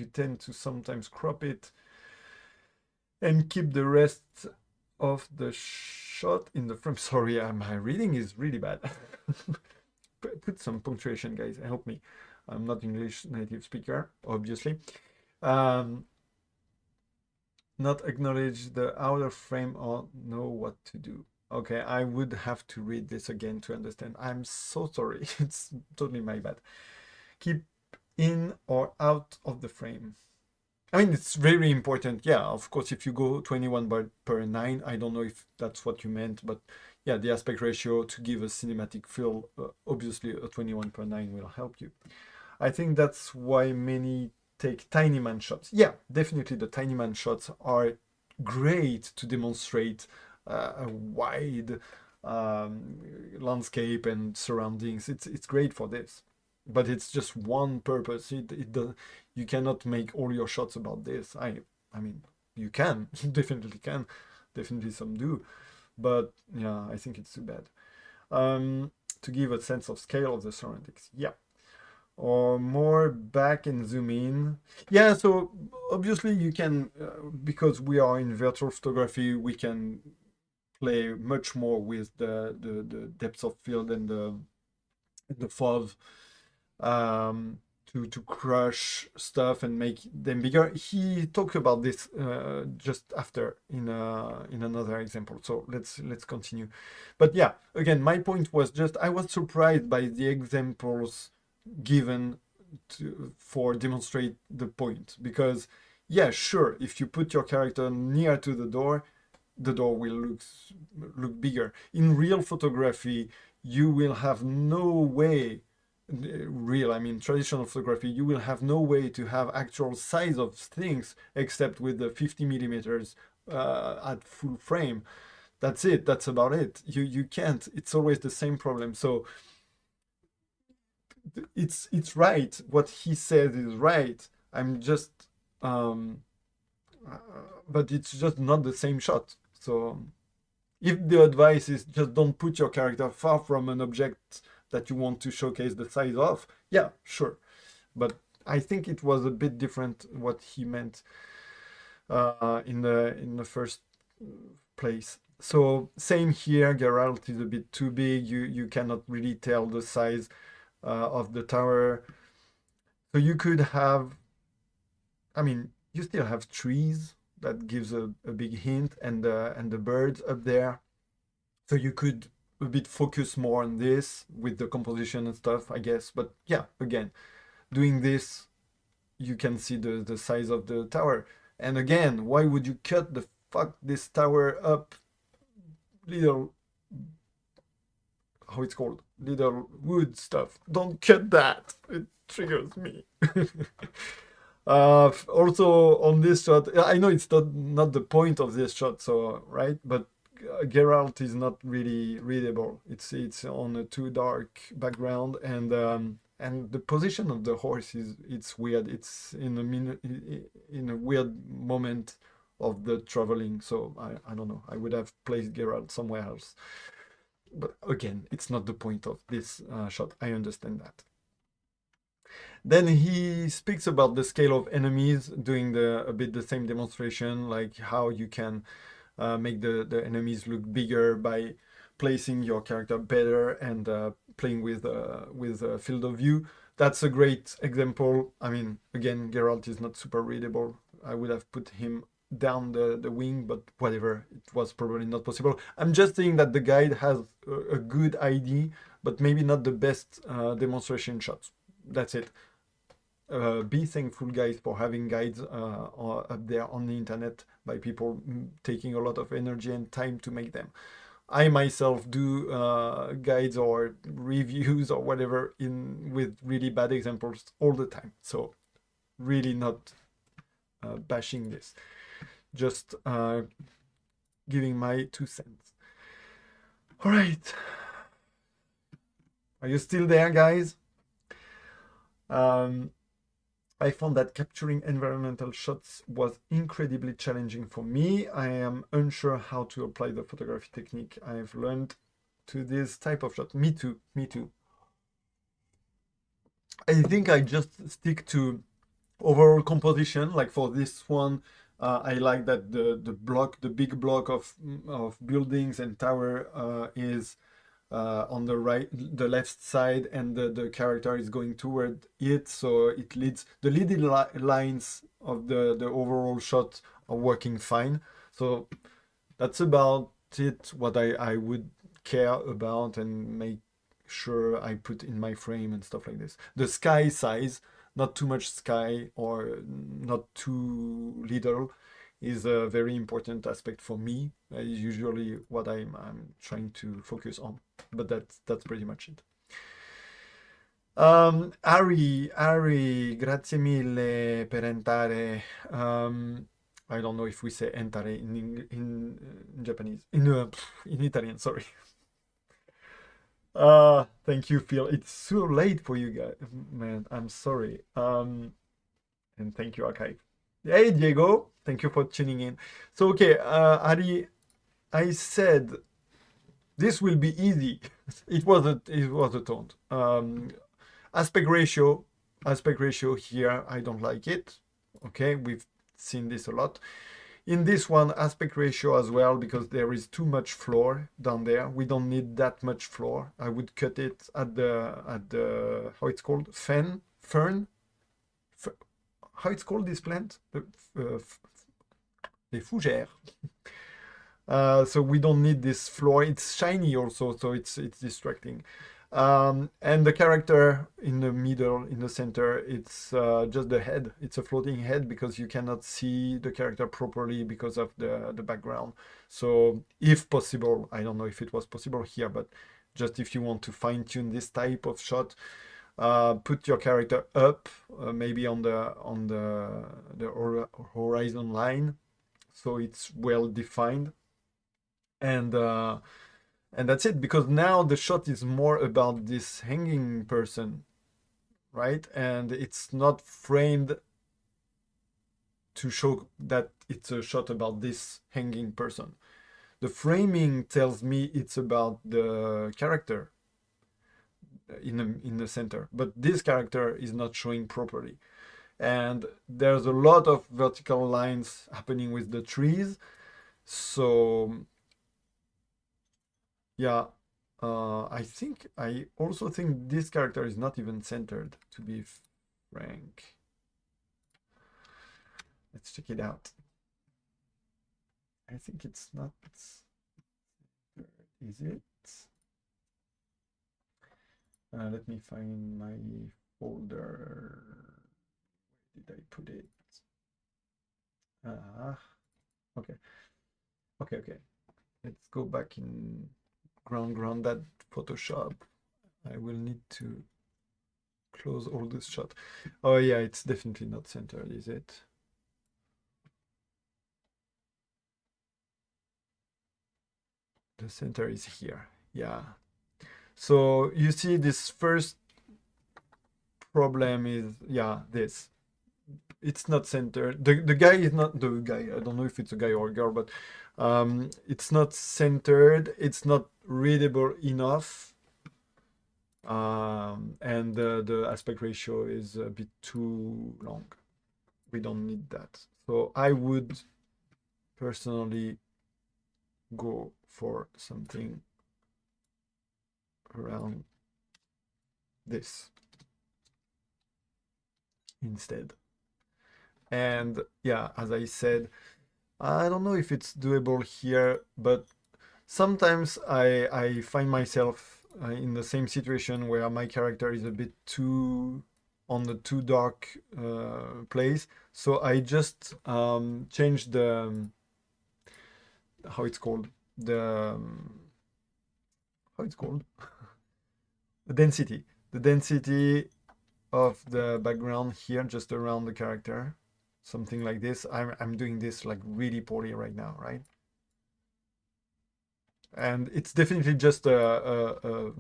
S1: tend to sometimes crop it and keep the rest of the shot in the frame. Sorry, my reading is really bad. Put some punctuation, guys, help me. I'm not English native speaker, obviously. Not acknowledge the outer frame or know what to do. Okay, I would have to read this again to understand. I'm so sorry. It's totally my bad. Keep in or out of the frame. I mean, it's very important. Yeah, of course, if you go 21/9, I don't know if that's what you meant, but yeah, the aspect ratio to give a cinematic feel, obviously a 21/9 will help you. I think that's why many take tiny man shots. Yeah, definitely the tiny man shots are great to demonstrate a wide landscape and surroundings. It's great for this, but it's just one purpose. You cannot make all your shots about this. I mean, you can, definitely can, definitely some do, but yeah, I think it's too bad. To give a sense of scale of the surroundings, yeah, or more back and zoom in. Yeah, so obviously you can, because we are in virtual photography, we can play much more with the depth of field and the FOV, to to crush stuff and make them bigger. He talked about this just after in another example. So let's continue. But yeah, again, my point was just I was surprised by the examples given for demonstrate the point, because yeah, sure, if you put your character near to the door will look bigger. In real photography, you will have no way, I mean traditional photography, you will have no way to have actual size of things except with the 50 millimeters at full frame. That's it. That's about it. You can't. It's always the same problem. So it's right. What he says is right. I'm just but it's just not the same shot. So if the advice is just don't put your character far from an object that you want to showcase the size of, yeah, sure. But I think it was a bit different what he meant in the first place. So same here, Geralt is a bit too big. You cannot really tell the size of the tower. So you could have, I mean, you still have trees that gives a big hint, and the birds up there. So you could a bit focus more on this with the composition and stuff, I guess. But yeah, again, doing this, you can see the size of the tower. And again, why would you cut the fuck this tower up little, how it's called, little wood stuff? Don't cut that. It triggers me. Also on this shot, I know it's not the point of this shot, so right, but Geralt is not really readable. It's on a too dark background, and the position of the horse it's weird. It's in a weird moment of the traveling. So I don't know. I would have placed Geralt somewhere else. But again, it's not the point of this shot. I understand that. Then he speaks about the scale of enemies, doing a bit the same demonstration, like how you can make the enemies look bigger by placing your character better and playing with field of view. That's a great example. I mean, again, Geralt is not super readable. I would have put him down the wing, but whatever, it was probably not possible. I'm just saying that the guide has a good idea, but maybe not the best demonstration shots. That's it. Be thankful, guys, for having guides up there on the internet by people taking a lot of energy and time to make them. I myself do guides or reviews or whatever with really bad examples all the time. So really not bashing this, just giving my 2 cents. All right. Are you still there, guys? I found that capturing environmental shots was incredibly challenging for me. I am unsure how to apply the photography technique I've learned to this type of shot. Me too. I think I just stick to overall composition. Like for this one, I like that the big block of buildings and tower is on the left side, and the character is going toward it, so it leads the leading lines of the overall shot are working fine. So that's about it, what I would care about and make sure I put in my frame and stuff like this. The sky size, not too much sky or not too little, is a very important aspect for me. Is usually what I'm trying to focus on, but that's pretty much it. Ari, grazie mille per entrare. I don't know if we say entrare in Japanese, in Italian, sorry. Thank you, Phil. It's so late for you guys, man. I'm sorry. And thank you, Archive. Hey, Diego. Thank you for tuning in. So, okay, Ari, I said this will be easy. It was a taunt. Aspect ratio here, I don't like it. Okay, we've seen this a lot. In this one, aspect ratio as well, because there is too much floor down there. We don't need that much floor. I would cut it at the how it's called, fern. how it's called, this plant? The fougères. So we don't need this floor. It's shiny also, so it's distracting. And the character in the middle, in the center, it's just the head. It's a floating head because you cannot see the character properly because of the background. So if possible, I don't know if it was possible here, but just if you want to fine tune this type of shot, put your character up, maybe on the horizon line, so it's well defined. And that's it, because now the shot is more about this hanging person, right? And it's not framed to show that it's a shot about this hanging person. The framing tells me it's about the character in the center, but this character is not showing properly. And there's a lot of vertical lines happening with the trees. So yeah, I also think this character is not even centered, to be frank. Let's check it out. I think it's not. Is it? Let me find my folder. Where did I put it? Okay. Okay. Let's go back in ground that Photoshop. I will need to close all this shot. Oh yeah, it's definitely not centered, is it? The center is here. Yeah. So you see, this first problem is, yeah, this. It's not centered. The guy is not the guy. I don't know if it's a guy or a girl, but it's not centered. It's not readable enough. And the aspect ratio is a bit too long. We don't need that. So I would personally go for something around this instead. And yeah, as I said, I don't know if it's doable here, but sometimes I find myself in the same situation where my character is a bit too on the too dark place. So I just change the how it's called, the the density of the background here, just around the character, something like this. I'm doing this like really poorly right now, right? And it's definitely just a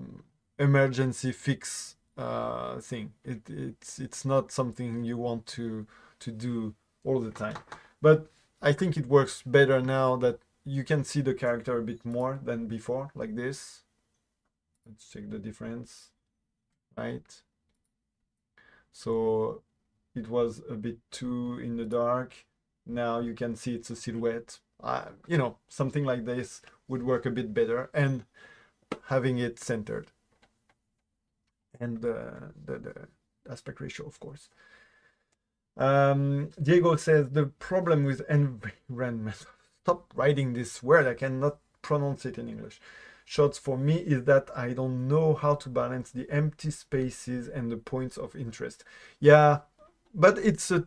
S1: emergency fix thing. It's not something you want to do all the time, but I think it works better now that you can see the character a bit more than before, like this. Let's check the difference, right? So it was a bit too in the dark. Now you can see it's a silhouette. You know, something like this would work a bit better, and having it centered. And the aspect ratio, of course. Diego says the problem with environment. Stop writing this word. I cannot pronounce it in English. Shots for me is that I don't know how to balance the empty spaces and the points of interest. Yeah, but it's a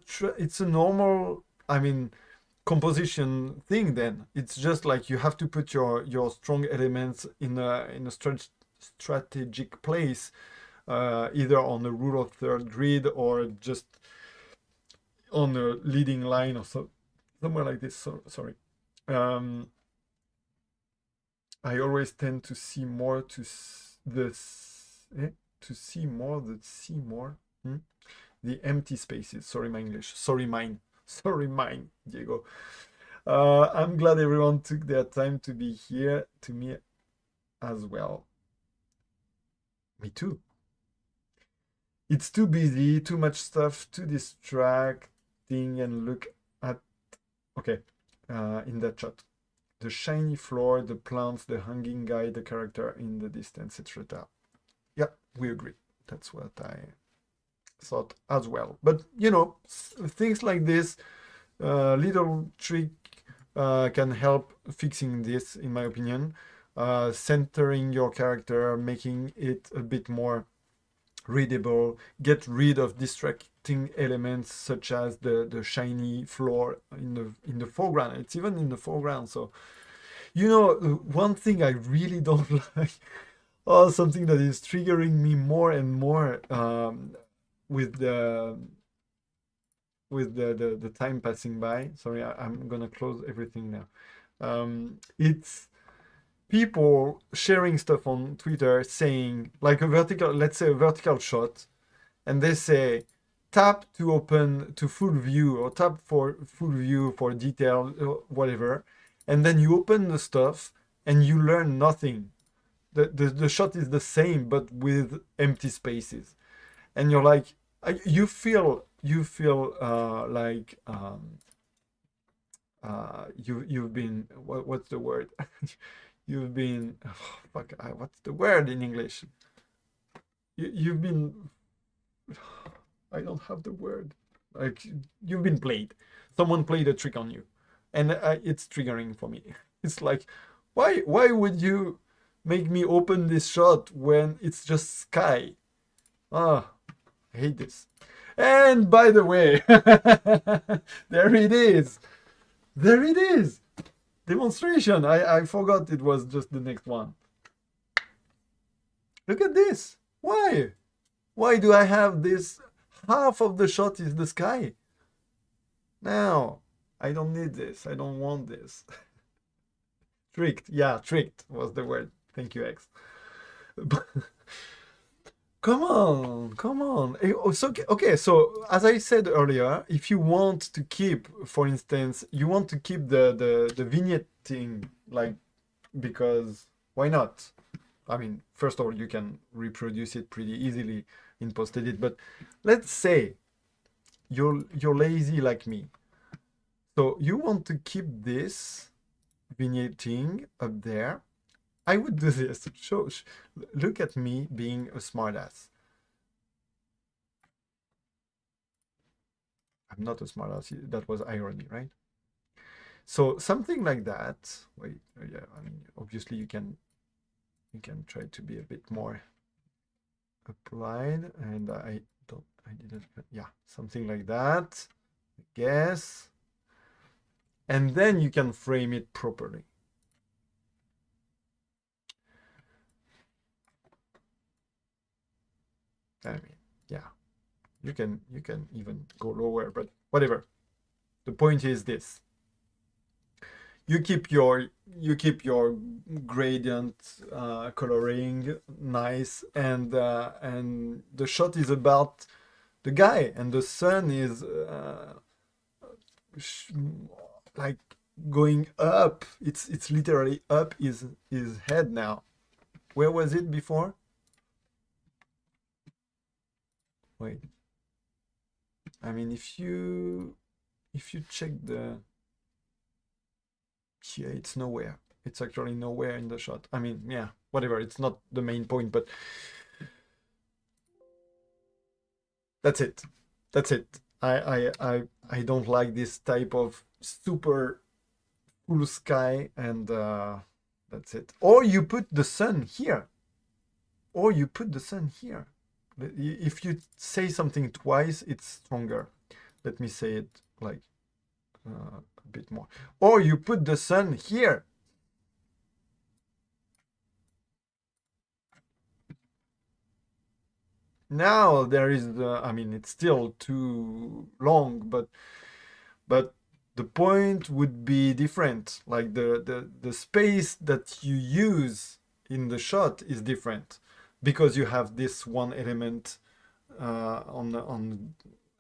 S1: normal, I mean, composition thing. Then it's just like you have to put your strong elements in a strategic place, either on the rule of third grid or just on a leading line or somewhere like this. Sorry. I always tend to see more the empty spaces. Sorry, my English. Sorry, mine. Sorry, mine, Diego. I'm glad everyone took their time to be here, to me as well. Me too. It's too busy, too much stuff, too distracting, and look at, okay, in that shot. The shiny floor, the plants, the hanging guy, the character in the distance, etc. Yeah, we agree. That's what thought as well. But things like this, little trick can help fixing this, in my opinion. Centering your character, making it a bit more readable, get rid of distracting elements such as the shiny floor in the foreground. It's even in the foreground. So one thing I really don't like, or something that is triggering me more and more with the time passing by. Sorry, I'm gonna close everything now. It's people sharing stuff on Twitter saying, like, let's say a vertical shot, and they say tap to open to full view, or tap for full view for detail, whatever, and then you open the stuff and you learn nothing. The shot is the same but with empty spaces, and you're like, you feel like you've been, what's the word? You've been, fuck, what's the word in English? You've been, I don't have the word. Like, you've been played. Someone played a trick on you, and it's triggering for me. It's like, why would you make me open this shot when it's just sky? Ah, I hate this. And by the way, there it is. There it is. Demonstration. I forgot it was just the next one. Look at this. Why? Why do I have this? Half of the shot is the sky. Now, I don't need this. I don't want this. Tricked. Yeah, tricked was the word. Thank you, X. Come on. So, okay, so as I said earlier, if you want to keep, for instance, you want to keep the vignetting, like, because why not? I mean, first of all, you can reproduce it pretty easily in post-edit, but let's say you're lazy like me. So you want to keep this vignetting up there. I would do this. Look at me being a smartass. I'm not a smartass. That was irony, right? So something like that. Wait, yeah. I mean, obviously you can try to be a bit more applied, and I didn't. Yeah, something like that, I guess. And then you can frame it properly. I mean, yeah, you can even go lower, but whatever. The point is this: you keep your gradient coloring nice, and the shot is about the guy, and the sun is like going up. It's literally up his head now. Where was it before? Wait. I mean, if you check the, yeah, it's nowhere. It's actually nowhere in the shot. I mean, yeah, whatever. It's not the main point, but that's it. That's it. I don't like this type of super full sky, and that's it. Or you put the sun here. Or you put the sun here. If you say something twice, it's stronger. Let me say it like a bit more. Or you put the sun here. Now there is the, I mean, it's still too long, but the point would be different. Like the space that you use in the shot is different, because you have this one element on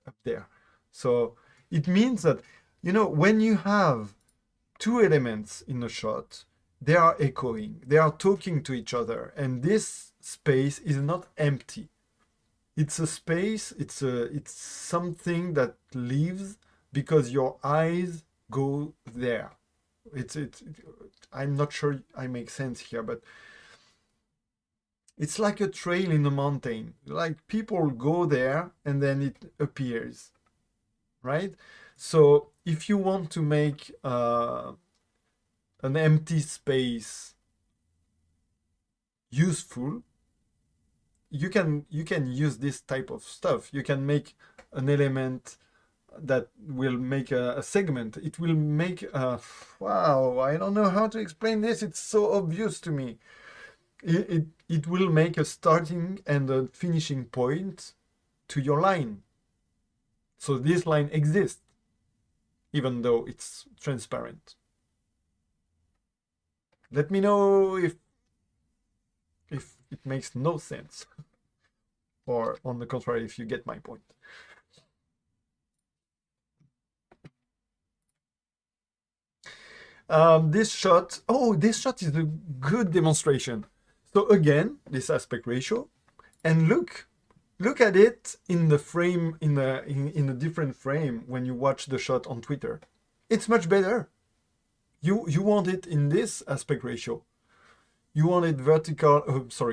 S1: up there. So it means that, when you have two elements in a shot, they are echoing, they are talking to each other, and this space is not empty. It's a space, it's something that lives because your eyes go there. I'm not sure I make sense here, but It's like a trail in the mountain. Like people go there and then it appears, right? So if you want to make an empty space useful, you can use this type of stuff. You can make an element that will make a segment. It will make a, wow, I don't know how to explain this. It's so obvious to me. It will make a starting and a finishing point to your line. So this line exists, even though it's transparent. Let me know if it makes no sense, or on the contrary, if you get my point. This shot is a good demonstration. So again, this aspect ratio, and look at it in the frame, in a different frame when you watch the shot on Twitter. It's much better. You want it in this aspect ratio. You want it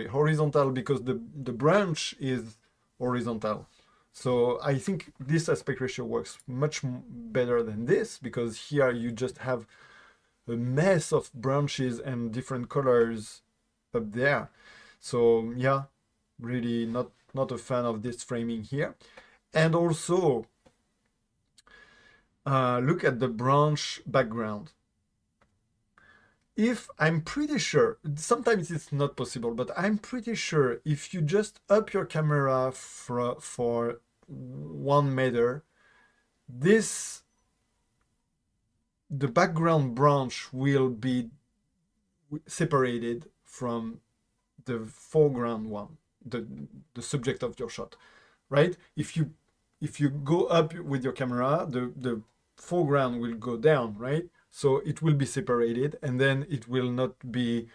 S1: horizontal, because the branch is horizontal. So I think this aspect ratio works much better than this, because here you just have a mess of branches and different colors up there. So yeah, really not a fan of this framing here. And also look at the branch background. If I'm pretty sure, sometimes it's not possible, but I'm pretty sure if you just up your camera for 1 meter, the background branch will be separated from the foreground one, the subject of your shot, right? If you go up with your camera, the foreground will go down, right? So it will be separated, and then it will not be,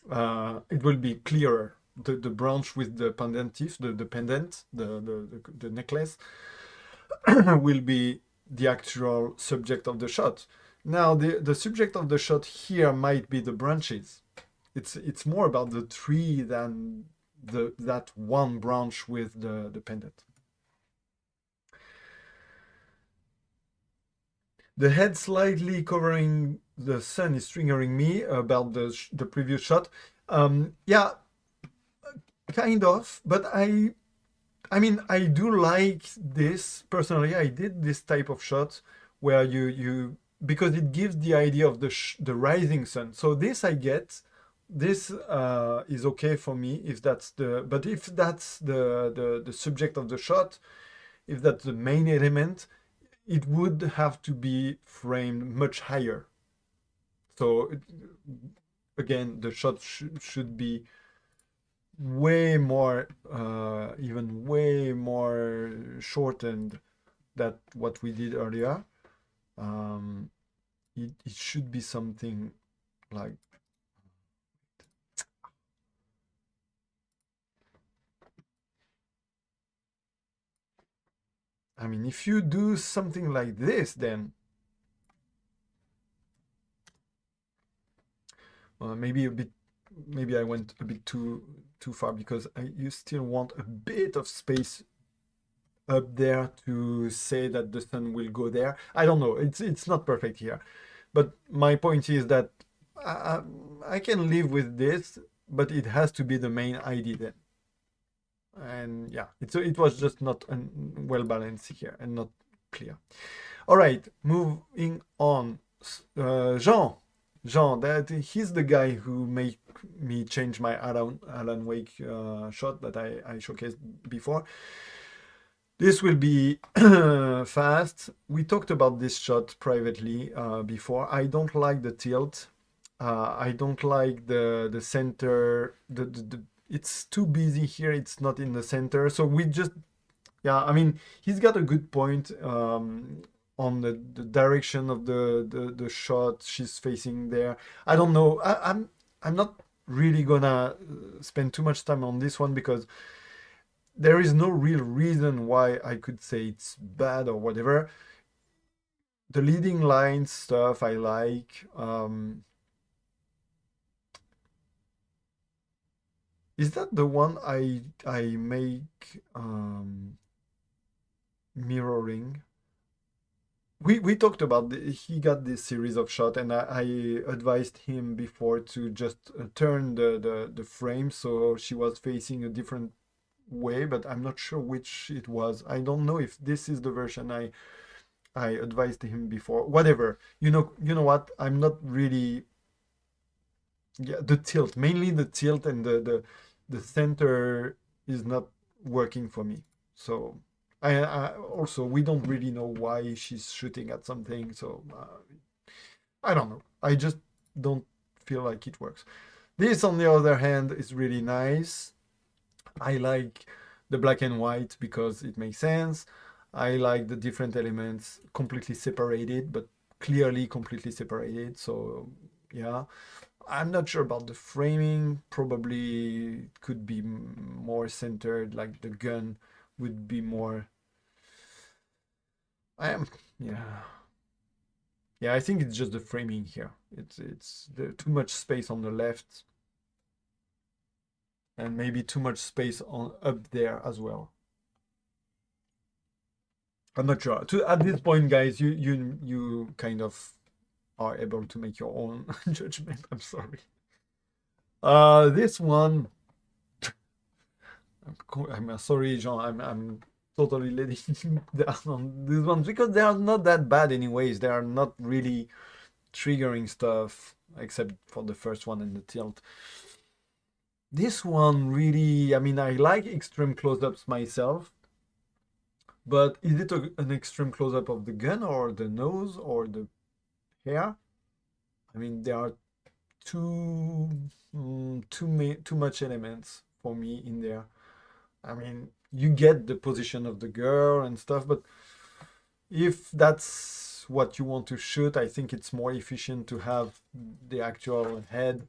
S1: it will be clearer. The branch with the pendentif, the pendant, the necklace, will be the actual subject of the shot. Now, the subject of the shot here might be the branches. It's more about the tree than that one branch with the pendant. The head slightly covering the sun is triggering me about the previous shot. Yeah, kind of, but I mean, I do like this personally. I did this type of shot where you because it gives the idea of the rising sun. So this I get. This is okay for me if that's but if that's the subject of the shot, if that's the main element, it would have to be framed much higher. So again, the shot should be way more, even way more shortened than what we did earlier. It should be something like, I mean, if you do something like this, then maybe I went a bit too far, because you still want a bit of space up there to say that the sun will go there. I don't know. It's not perfect here, but my point is that I can live with this, but it has to be the main ID then. And yeah, it was just not well balanced here and not clear. All right, moving on. Jean, that he's the guy who made me change my Alan Wake shot that I showcased before. This will be fast. We talked about this shot privately before. I don't like the tilt. I don't like the center. It's too busy here. It's not in the center. So we just, yeah, I mean, he's got a good point on the direction of the shot she's facing there. I don't know. I'm not really gonna spend too much time on this one, because there is no real reason why I could say it's bad or whatever. The leading line stuff I like. Is that the one I make mirroring? We talked about he got this series of shot, and I advised him before to just turn the frame so she was facing a different way, but I'm not sure which it was. I don't know if this is the version I advised him before. Whatever. You know what? I'm not really, yeah, the tilt, mainly the tilt, and the center is not working for me. So I also, we don't really know why she's shooting at something. So I don't know. I just don't feel like it works. This, on the other hand, is really nice. I like the black and white because it makes sense. I like the different elements completely separated, but clearly completely separated. So yeah, I'm not sure about the framing. Probably it could be more centered, like the gun would be more. I am, yeah. Yeah, I think it's just the framing here. It's too much space on the left, and maybe too much space on up there as well. I'm not sure. At this point, guys, you kind of are able to make your own judgment. I'm sorry. This one, I'm sorry, Jean. I'm totally letting you down on these ones because they are not that bad, anyways. They are not really triggering stuff, except for the first one and the tilt. This one really, I mean, I like extreme close-ups myself, but is it an extreme close-up of the gun or the nose or the hair? I mean, there are too much elements for me in there. I mean, you get the position of the girl and stuff, but if that's what you want to shoot, I think it's more efficient to have the actual head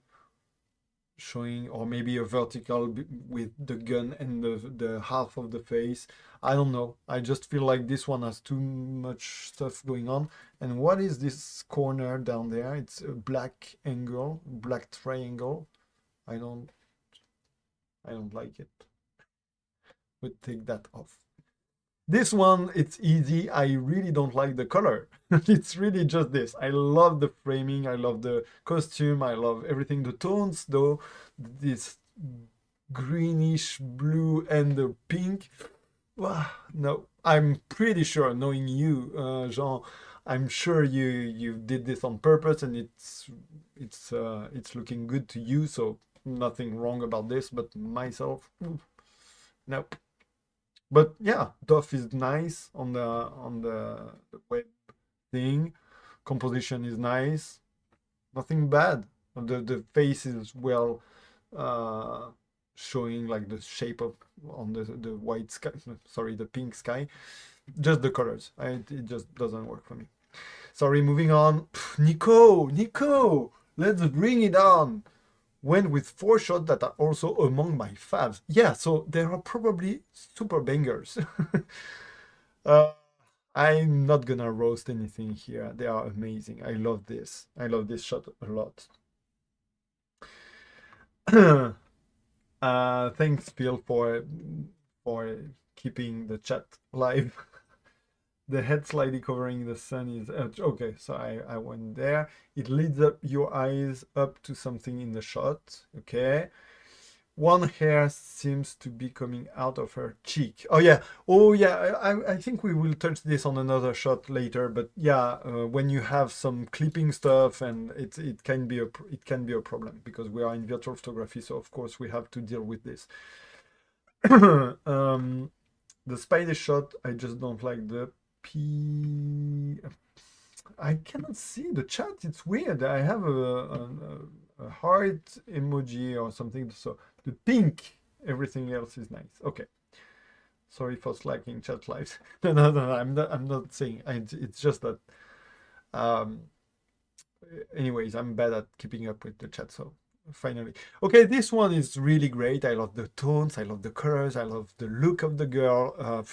S1: showing, or maybe a vertical with the gun and the half of the face. I don't know. I just feel like this one has too much stuff going on. And what is this corner down there? It's a black angle, black triangle. I don't like it. Would take that off. This one, it's easy. I really don't like the color. It's really just this. I love the framing. I love the costume. I love everything. The tones, though, this greenish blue and the pink. No, I'm pretty sure, knowing you, Jean, I'm sure you did this on purpose, and it's looking good to you. So nothing wrong about this. But myself, nope. But yeah, Duff is nice on the web thing. Composition is nice. Nothing bad. The face is well uh, showing, like the shape of on the white sky. Sorry, the pink sky. Just the colors. It just doesn't work for me. Sorry. Moving on. Nico, let's bring it on. Went with 4 shots that are also among my faves. Yeah, so there are probably super bangers. uh, I'm not gonna roast anything here. They are amazing. I love this. I love this shot a lot. Thanks, Phil, for keeping the chat live. The head slightly covering the sun is okay. So I went there. It leads up your eyes up to something in the shot. Okay. One hair seems to be coming out of her cheek. Oh yeah. I think we will touch this on another shot later. But yeah, when you have some clipping stuff, and it can be a problem because we are in virtual photography. So of course we have to deal with this. The spider shot, I just don't like the P. I cannot see the chat. It's weird. I have a heart emoji or something. So the pink. Everything else is nice. Okay. Sorry for slacking chat lives. No. I'm not saying. It's just that. Um. Anyways, I'm bad at keeping up with the chat. So finally, okay. This one is really great. I love the tones. I love the colors. I love the look of the girl.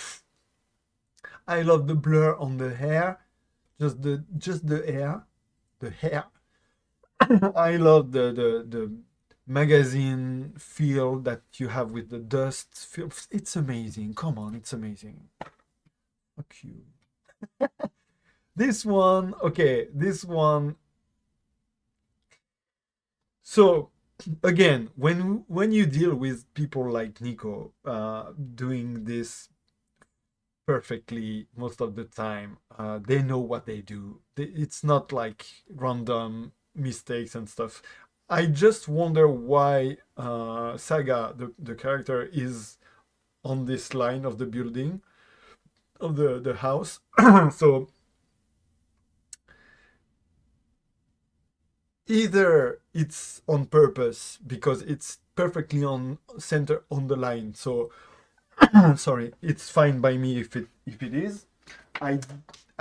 S1: I love the blur on the hair, just the hair, the hair. I love the magazine feel that you have with the dust feel. It's amazing. Come on, it's amazing. Fuck you. This one, okay, this one. So again, when you deal with people like Nico, doing this perfectly most of the time, they know what they do. It's not like random mistakes and stuff. I just wonder why Saga, the character, is on this line of the building of the house. So either it's on purpose because it's perfectly on center on the line. So sorry, it's fine by me if it is. I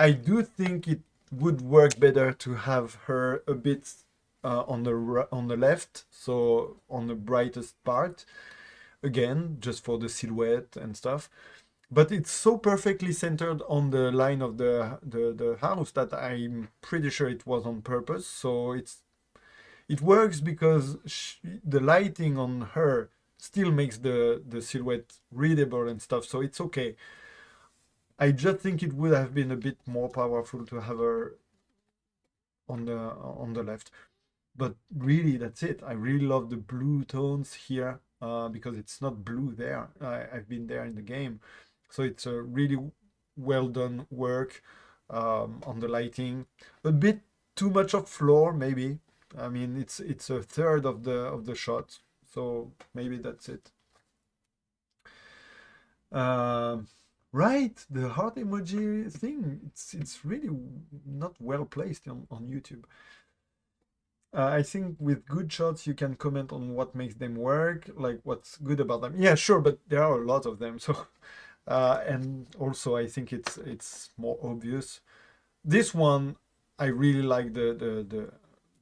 S1: I do think it would work better to have her a bit on the left, so on the brightest part, again, just for the silhouette and stuff. But it's so perfectly centered on the line of the house that I'm pretty sure it was on purpose. So it works because the lighting on her still makes the silhouette readable and stuff. So it's okay. I just think it would have been a bit more powerful to have her on the left. But really, that's it. I really love the blue tones here because it's not blue there. I've been there in the game, so it's a really well done work on the lighting. A bit too much of floor, maybe. I mean, it's a third of the shot, so maybe that's it. Right, the heart emoji thing. It's really not well placed on YouTube. I think with good shots you can comment on what makes them work, like what's good about them. Yeah, sure, but there are a lot of them. So, and also I think it's more obvious. This one, I really like the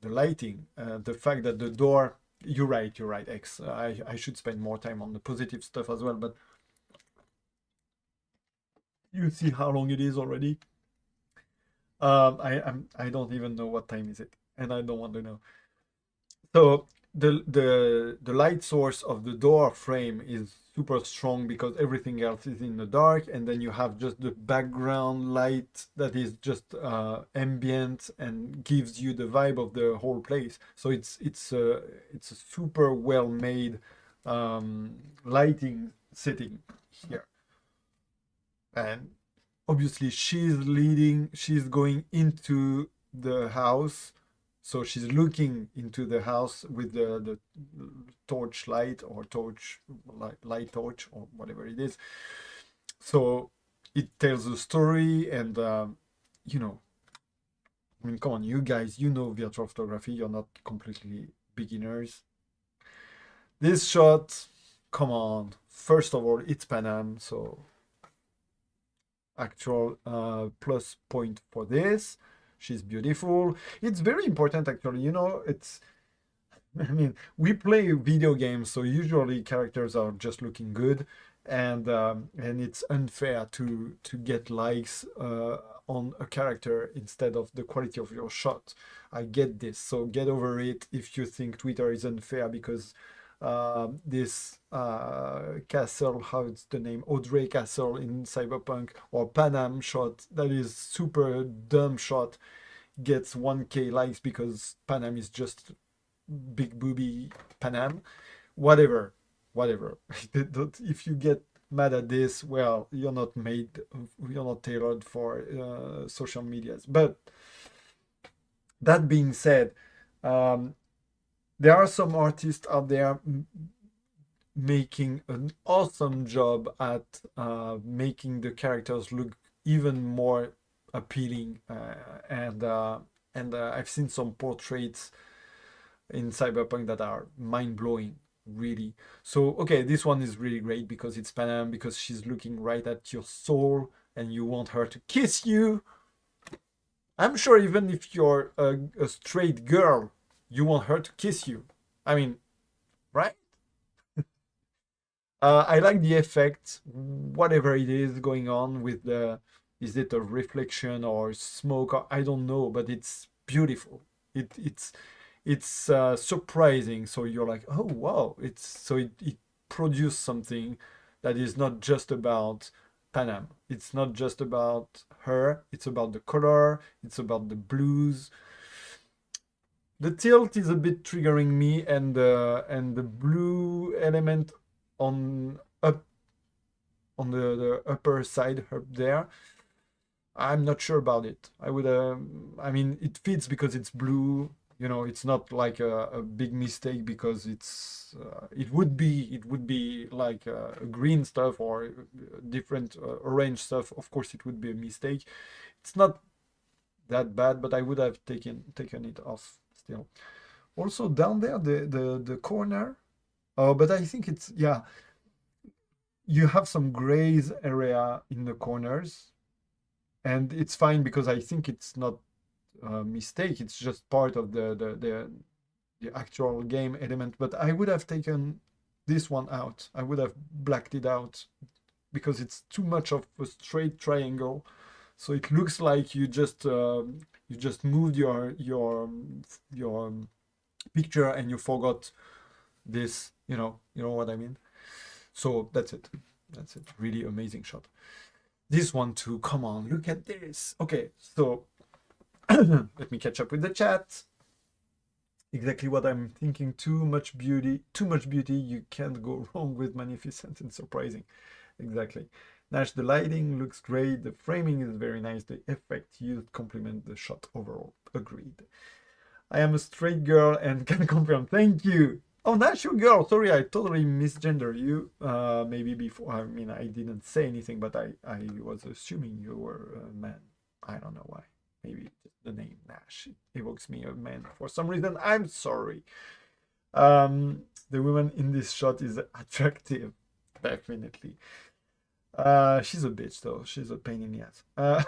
S1: lighting, the fact that the door. You're right, X. I should spend more time on the positive stuff as well, but you see how long it is already. I don't even know what time is it, and I don't want to know. So the light source of the door frame is super strong because everything else is in the dark, and then you have just the background light that is just ambient and gives you the vibe of the whole place. So it's a super well made lighting setting here. And obviously she's going into the house, so she's looking into the house with the torch light or torch light torch or whatever it is. So it tells a story, and you know, I mean, come on, you guys, you know virtual photography, you're not completely beginners. This shot, come on, first of all, it's Pan Am, so actual plus point for this. She's beautiful. It's very important, actually. You know, it's. I mean, we play video games, so usually characters are just looking good, and it's unfair to get likes on a character instead of the quality of your shot. I get this, so get over it if you think Twitter is unfair because this castle, how's the name, Audrey Castle in Cyberpunk, or Pan Am shot that is super dumb shot gets 1K likes because Pan Am is just big booby Pan Am. Whatever. If you get mad at this, well, you're not tailored for social medias. But that being said, there are some artists out there making an awesome job at making the characters look even more appealing, and I've seen some portraits in Cyberpunk that are mind-blowing, really. So okay, this one is really great because it's Pan Am, because she's looking right at your soul and you want her to kiss you. I'm sure even if you're a straight girl, you want her to kiss you. I mean, right? I like the effect, whatever it is going on with the. Is it a reflection or smoke? Or, I don't know, but it's beautiful. it's surprising. So you're like, oh wow, it produced something that is not just about Panam. It's not just about her. It's about the color. It's about the blues. The tilt is a bit triggering me, and the blue element on up on the upper side up there. I'm not sure about it. I would, I mean, it fits because it's blue. You know, it's not like a big mistake because it would be like green stuff or different orange stuff. Of course, it would be a mistake. It's not that bad, but I would have taken it off still. Also down there, the corner. Oh, but I think it's, yeah, you have some grays area in the corners, and it's fine because I think it's not a mistake. It's just part of the actual game element. But I would have taken this one out. I would have blacked it out because it's too much of a straight triangle. So it looks like you just moved your picture and you forgot this. You know what I mean. So that's it. That's it. Really amazing shot. This one too. Come on, look at this. Okay, so let me catch up with the chat. Exactly what I'm thinking. Too much beauty. Too much beauty. You can't go wrong with Magnificent and Surprising. Exactly. Nash, the lighting looks great. The framing is very nice. The effect used complement the shot overall. Agreed. I am a straight girl and can confirm. Thank you. Oh, Nash, you girl. Sorry, I totally misgender you. Maybe before. I mean, I didn't say anything, but I was assuming you were a man. I don't know why. Maybe the name Nash evokes me a man for some reason. I'm sorry. The woman in this shot is attractive, definitely. She's a bitch though. She's a pain in the ass.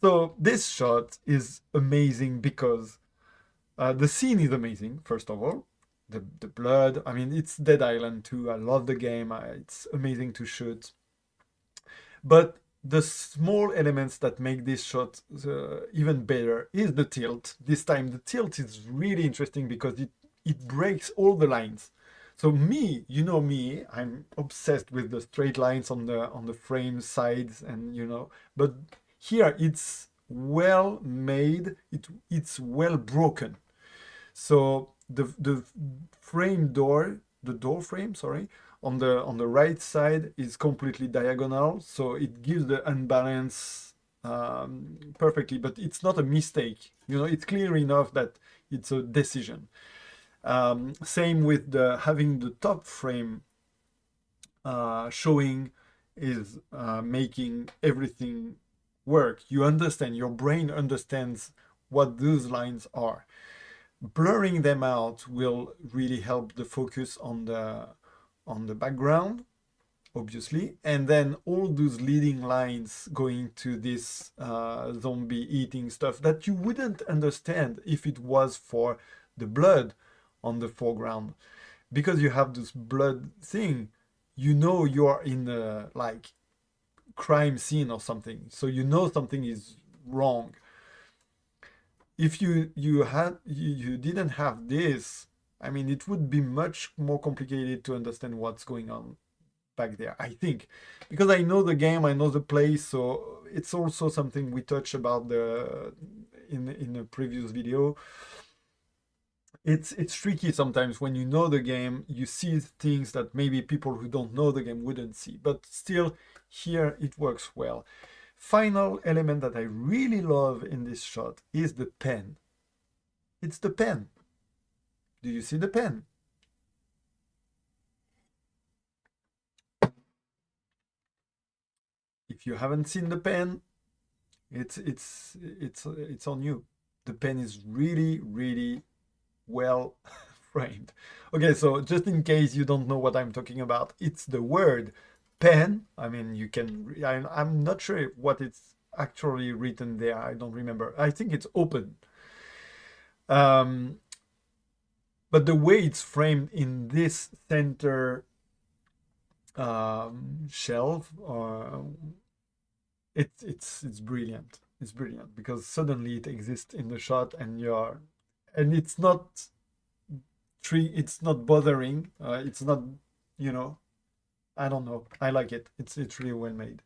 S1: So this shot is amazing because the scene is amazing. First of all, the blood. I mean, it's Dead Island 2. I love the game. It's amazing to shoot. But the small elements that make this shot even better is the tilt. This time the tilt is really interesting because it breaks all the lines. So me, you know me, I'm obsessed with the straight lines on the frame sides, and but here it's well made, it's well broken. So the door frame, sorry, on the right side is completely diagonal, so it gives the unbalance perfectly, but it's not a mistake. It's clear enough that it's a decision. Same with having the top frame showing is making everything work. You understand, your brain understands what those lines are. Blurring them out will really help the focus on the background, obviously, and then all those leading lines going to this zombie eating stuff that you wouldn't understand if it was for the blood on the foreground, because you have this blood thing. You are in a like crime scene or something, so something is wrong. If you didn't have this, I mean, it would be much more complicated to understand what's going on back there, I think, because I know the game, I know the place. So it's also something we touched about in a previous video. It's tricky sometimes when you know the game, you see things that maybe people who don't know the game wouldn't see, but still here it works well. Final element that I really love in this shot is the pen. It's the pen. Do you see the pen? If you haven't seen the pen, it's on you. The pen is really, really well framed. Okay, so just in case you don't know what I'm talking about, it's the word pen. I mean, I'm not sure what it's actually written there. I don't remember. I think it's open. But the way it's framed in this center shelf, it's brilliant. It's brilliant because suddenly it exists in the shot, and and it's not it's not bothering. It's not, you know, I don't know. I like it. It's really well made.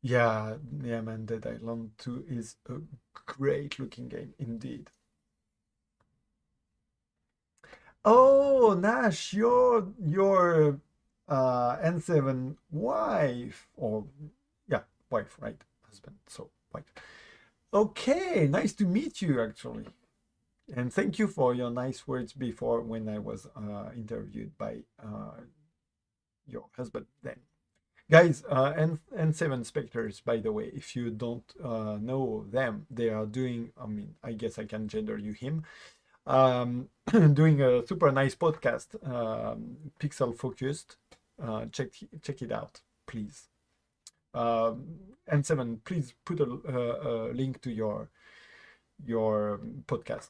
S1: Yeah, yeah, man. Dead Island 2 is a great looking game indeed. Oh, Nash, your N7 wife, or yeah, wife, right? Husband, so wife. Okay, nice to meet you actually. And thank you for your nice words before when I was interviewed by your husband then. Guys, N7 Spectres, by the way, if you don't know them, they are doing, I mean, I guess I can gender you him, doing a super nice podcast, pixel focused. Check it out, please. N7, please put a link to your podcast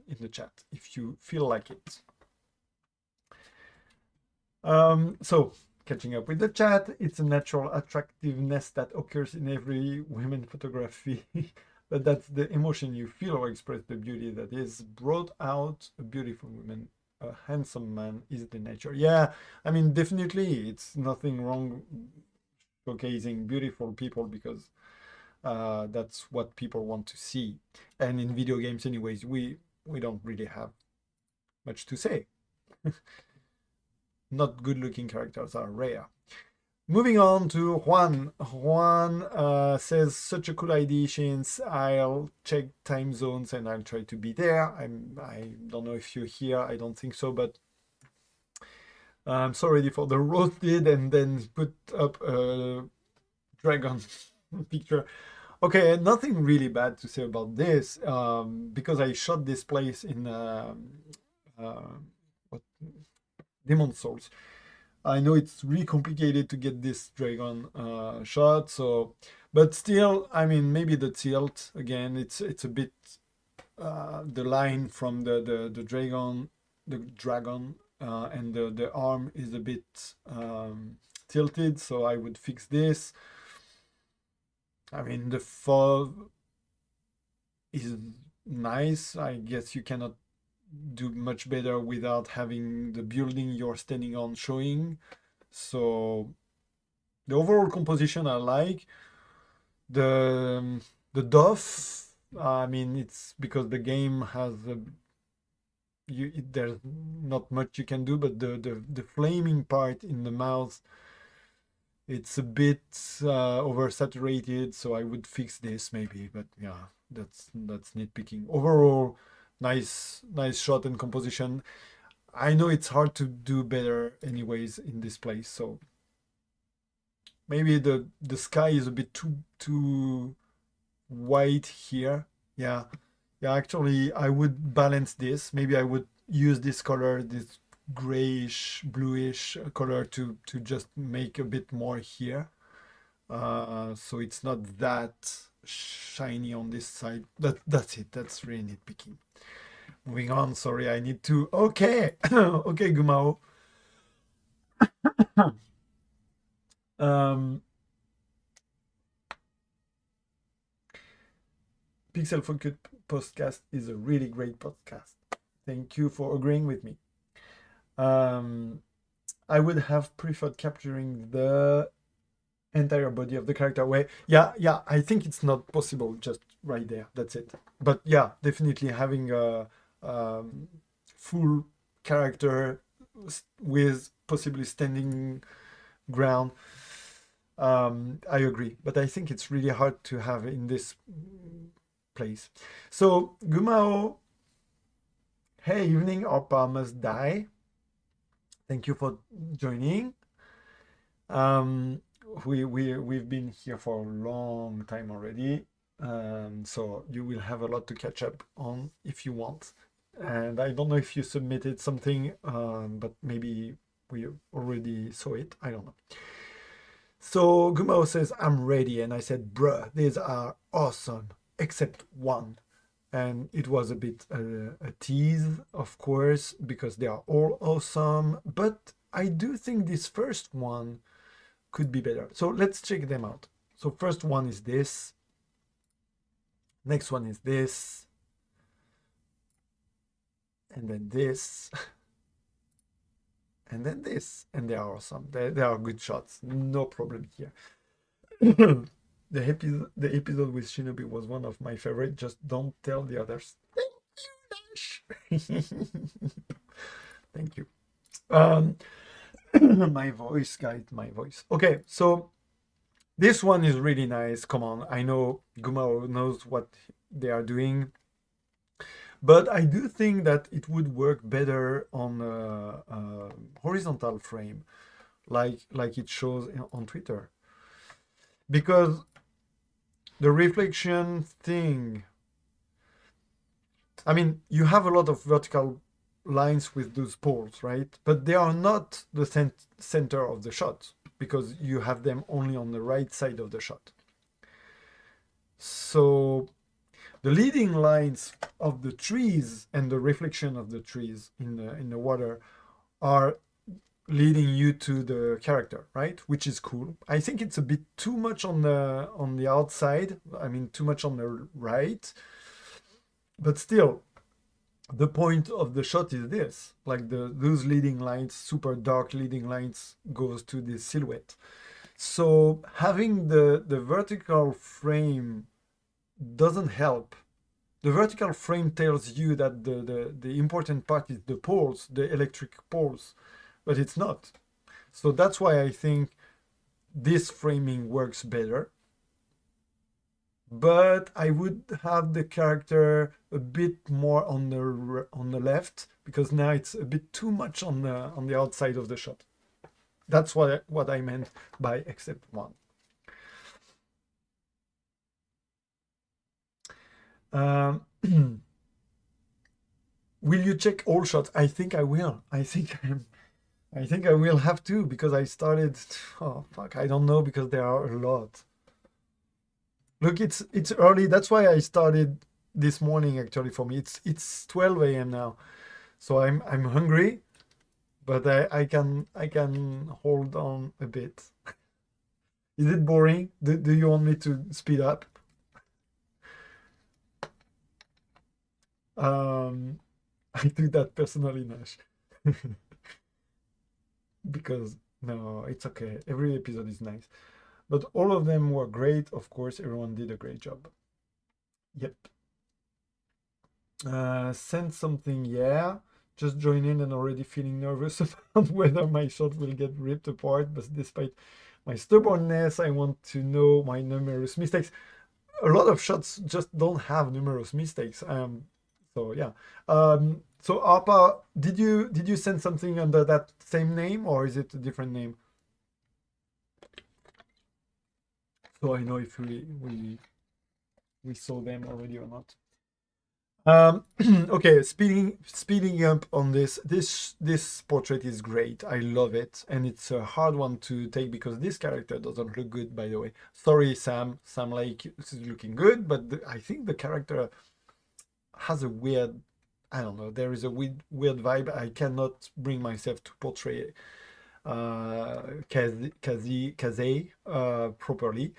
S1: in the chat if you feel like it. So catching up with the chat, it's a natural attractiveness that occurs in every women photography. But that's the emotion you feel or express the beauty that is brought out. A beautiful woman, a handsome man is the nature. Yeah, I mean, definitely it's nothing wrong showcasing beautiful people because that's what people want to see. And in video games anyways, we don't really have much to say. Not good looking characters are rare. Moving on to Juan. Juan says, such a cool idea, Shins. I'll check time zones and I'll try to be there. I don't know if you're here. I don't think so, but I'm so ready for the roasted and then put up a dragon picture. Okay, nothing really bad to say about this because I shot this place in what, Demon Souls. I know it's really complicated to get this dragon shot, so but still, I mean, maybe the tilt again. It's a bit the line from the dragon, and the arm is a bit tilted, so I would fix this. I mean, the fall is nice. I guess you cannot do much better without having the building you're standing on showing. So the overall composition I like. The dove, I mean, it's because the game has there's not much you can do, but the flaming part in the mouth, it's a bit oversaturated, so I would fix this maybe. But yeah, that's nitpicking. Overall, nice shot and composition. I know it's hard to do better anyways in this place, so maybe the sky is a bit too white here. Yeah, actually I would balance this. Maybe I would use this color, this grayish bluish color, to just make a bit more here, so it's not that shiny on this side. That's it. That's really nitpicking. Moving on. Sorry, I need to. Okay. Okay, Gumao. Pixel Focus podcast is a really great podcast. Thank you for agreeing with me. I would have preferred capturing the entire body of the character. Where, yeah, I think it's not possible just right there. That's it. But yeah, definitely having a full character with possibly standing ground. I agree, but I think it's really hard to have in this place. So Gumao, hey, evening, Orpa must die. Thank you for joining. We've been here for a long time already, so you will have a lot to catch up on if you want. And I don't know if you submitted something, but maybe we already saw it. I don't know. So Gumao says, I'm ready. And I said, bruh, these are awesome, except one. And it was a bit a tease, of course, because they are all awesome. But I do think this first one could be better. So let's check them out. So first one is this. Next one is this. and then this, and then this, and they are awesome. They are good shots, no problem here. The episode with Shinobi was one of my favorite. Just don't tell the others. Thank you, Dash. Thank you. My voice, guys, my voice. Okay, so this one is really nice. Come on, I know Gumaro knows what they are doing, but I do think that it would work better on a horizontal frame, like it shows on Twitter, because the reflection thing. I mean, you have a lot of vertical lines with those poles, right? But they are not the center of the shot because you have them only on the right side of the shot. So the leading lines of the trees and the reflection of the trees in the water are leading you to the character, right? Which is cool. I think it's a bit too much on the outside. I mean, too much on the right. But still, the point of the shot is this, like those leading lines, super dark leading lines, goes to this silhouette. So having the vertical frame doesn't help. The vertical frame tells you that the important part is the poles, the electric poles, but it's not. So that's why I think this framing works better. But I would have the character a bit more on the left, because now it's a bit too much on the outside of the shot. That's what I meant by except one. Will you check all shots? I think I will. I think I will have to, because I started. Oh fuck! I don't know, because there are a lot. Look, it's early. That's why I started this morning. Actually, for me, it's 12 a.m. now, so I'm hungry, but I can hold on a bit. Is it boring? Do you want me to speed up? I took that personally, Nash. Because no, it's okay. Every episode is nice. But all of them were great. Of course, everyone did a great job. Yep. Send something, yeah. Just join in and already feeling nervous about whether my shot will get ripped apart. But despite my stubbornness, I want to know my numerous mistakes. A lot of shots just don't have numerous mistakes. So yeah. So Arpa, did you send something under that same name, or is it a different name? So I know if we saw them already or not. Okay, speeding up on this portrait is great. I love it, and it's a hard one to take because this character doesn't look good, by the way. Sorry, Sam. Sam Lake is looking good, but I think the character has a weird, I don't know, there is a weird vibe. I cannot bring myself to portray Kaze properly.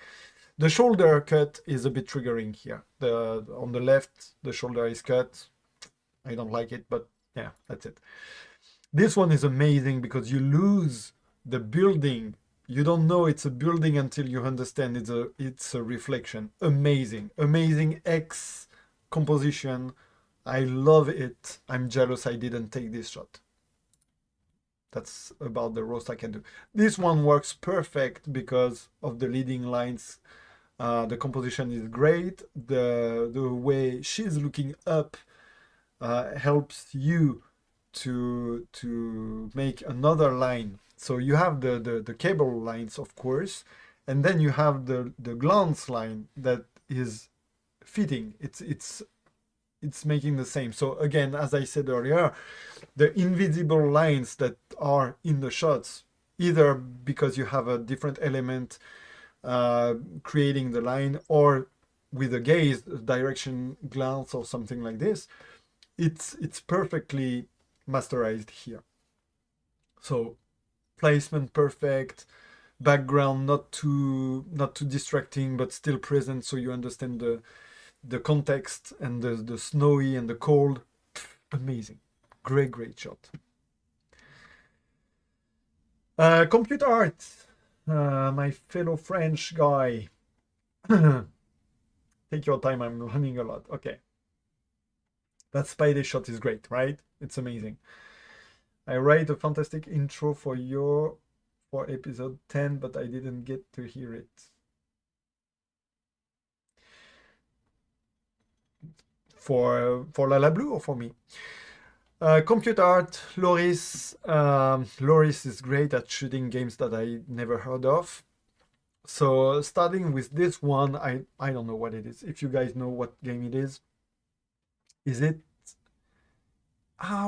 S1: The shoulder cut is a bit triggering here. On the left, the shoulder is cut. I don't like it, but yeah, that's it. This one is amazing because you lose the building. You don't know it's a building until you understand it's a reflection. Amazing X composition. I love it. I'm jealous I didn't take this shot. That's about the roast I can do. This one works perfect because of the leading lines. The composition is great. The way she's looking up helps you to make another line. So you have the cable lines, of course, and then you have the glance line that is fitting. It's making the same. So again, as I said earlier, the invisible lines that are in the shots, either because you have a different element creating the line, or with a gaze, direction, glance, or something like this, it's perfectly masterized here. So placement perfect, background not too distracting but still present, so you understand the context, and the snowy and the cold. Amazing. Great shot. Computer art, my fellow French guy. Take your time, I'm running a lot. Okay. That Spidey shot is great, right? It's amazing. I write a fantastic intro for episode 10, but I didn't get to hear it. For Lala Blue or for me? Computer art, Loris. Loris is great at shooting games that I never heard of. So starting with this one, I don't know what it is. If you guys know what game it is it?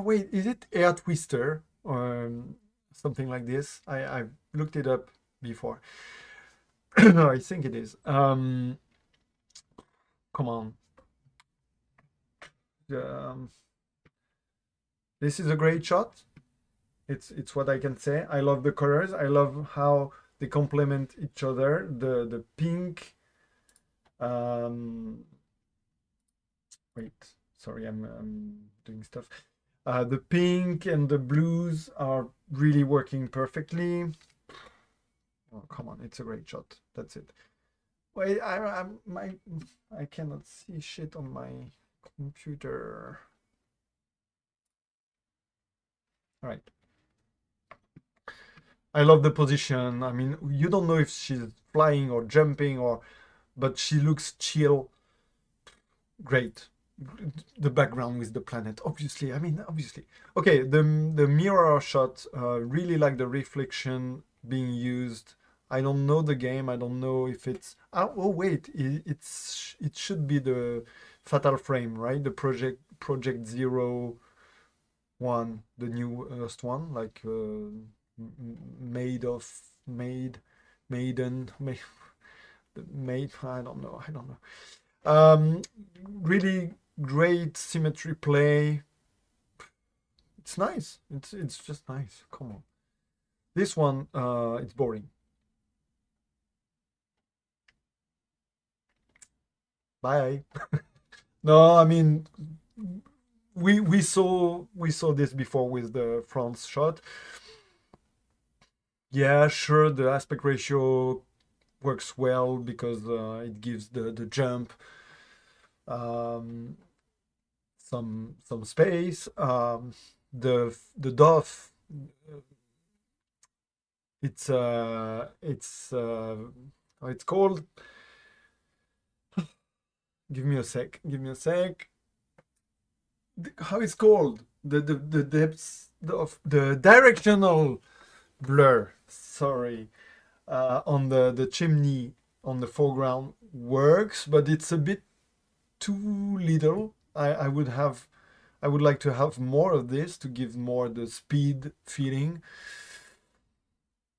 S1: Wait, is it Air Twister or something like this? I've looked it up before. No, I think it is. Come on. This is a great shot. It's what I can say. I love the colors. I love how they complement each other. The pink. Wait, sorry, I'm doing stuff. The pink and the blues are really working perfectly. Oh, come on, it's a great shot. That's it. Wait, I cannot see shit on my computer. All right. I love the position. I mean, you don't know if she's flying or jumping but she looks chill. Great. The background with the planet, obviously. Okay, the mirror shot, really like the reflection being used. I don't know the game. I don't know if it's oh wait, it should be the Fatal Frame, right? The Project Zero one, the newest one, like made maiden made I don't know. Really great symmetry play. It's nice. It's just nice. Come on. This one, it's boring. Bye. No, I mean, we saw this before with the France shot. Yeah, sure, the aspect ratio works well because it gives the jump some space. The dove, it's how it's called. Give me a sec. How it's called? The depths of the directional blur. Sorry, on the chimney on the foreground works, but it's a bit too little. I would like to have more of this to give more the speed feeling.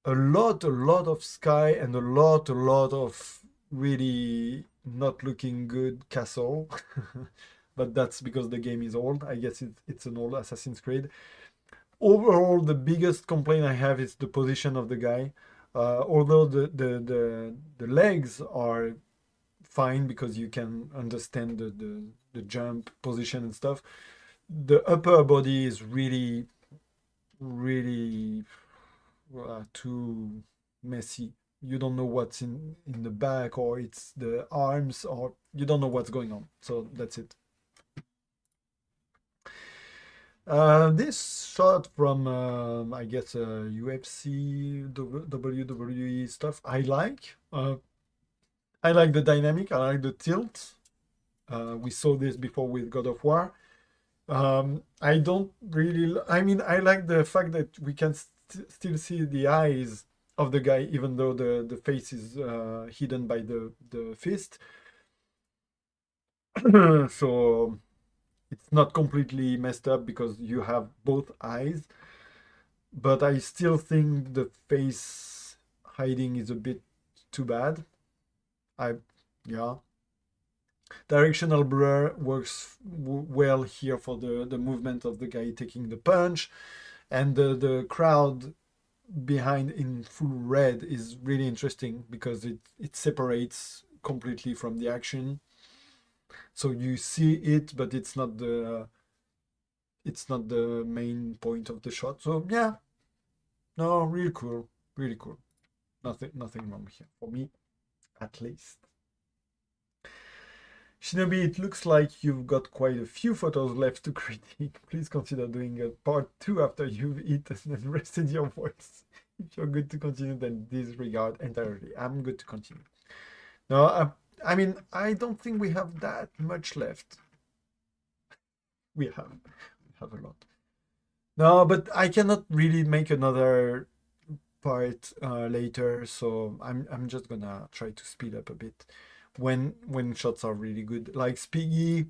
S1: A lot of sky and a lot of really not looking good castle. But that's because the game is old. I guess it's an old Assassin's Creed. Overall, the biggest complaint I have is the position of the guy. Although the legs are fine because you can understand the jump position and stuff, the upper body is really too messy. You don't know what's in the back, or it's the arms, or you don't know what's going on. So that's it. This shot from I guess UFC WWE stuff I like. I like the dynamic. I like the tilt. We saw this before with God of War. I don't really. I mean, I like the fact that we can still see the eyes of the guy, even though the face is hidden by the fist. So it's not completely messed up because you have both eyes. But I still think the face hiding is a bit too bad. Yeah. Directional blur works well here for the movement of the guy taking the punch, and the crowd behind in full red is really interesting because it separates completely from the action. So you see it, but it's not it's not the main point of the shot. So yeah, no, really cool, really cool. Nothing wrong here for me, at least. Shinobi, it looks like you've got quite a few photos left to critique. Please consider doing a part 2 after you've eaten and rested your voice. If you're good to continue, then disregard entirely. I'm good to continue. No, I mean, I don't think we have that much left. We have a lot. No, but I cannot really make another part later, so I'm just gonna try to speed up a bit when shots are really good, like Spiggy.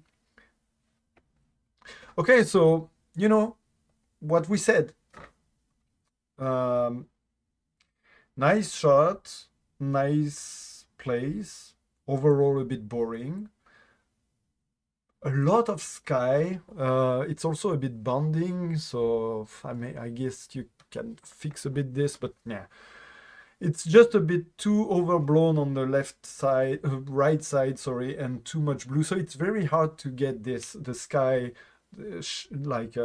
S1: Okay, so you know what we said. Nice shot, nice place. Overall, a bit boring. A lot of sky. It's also a bit bonding, so I guess you can fix a bit this, but yeah. It's just a bit too overblown on the left side, right side, sorry, and too much blue. So it's very hard to get the sky, like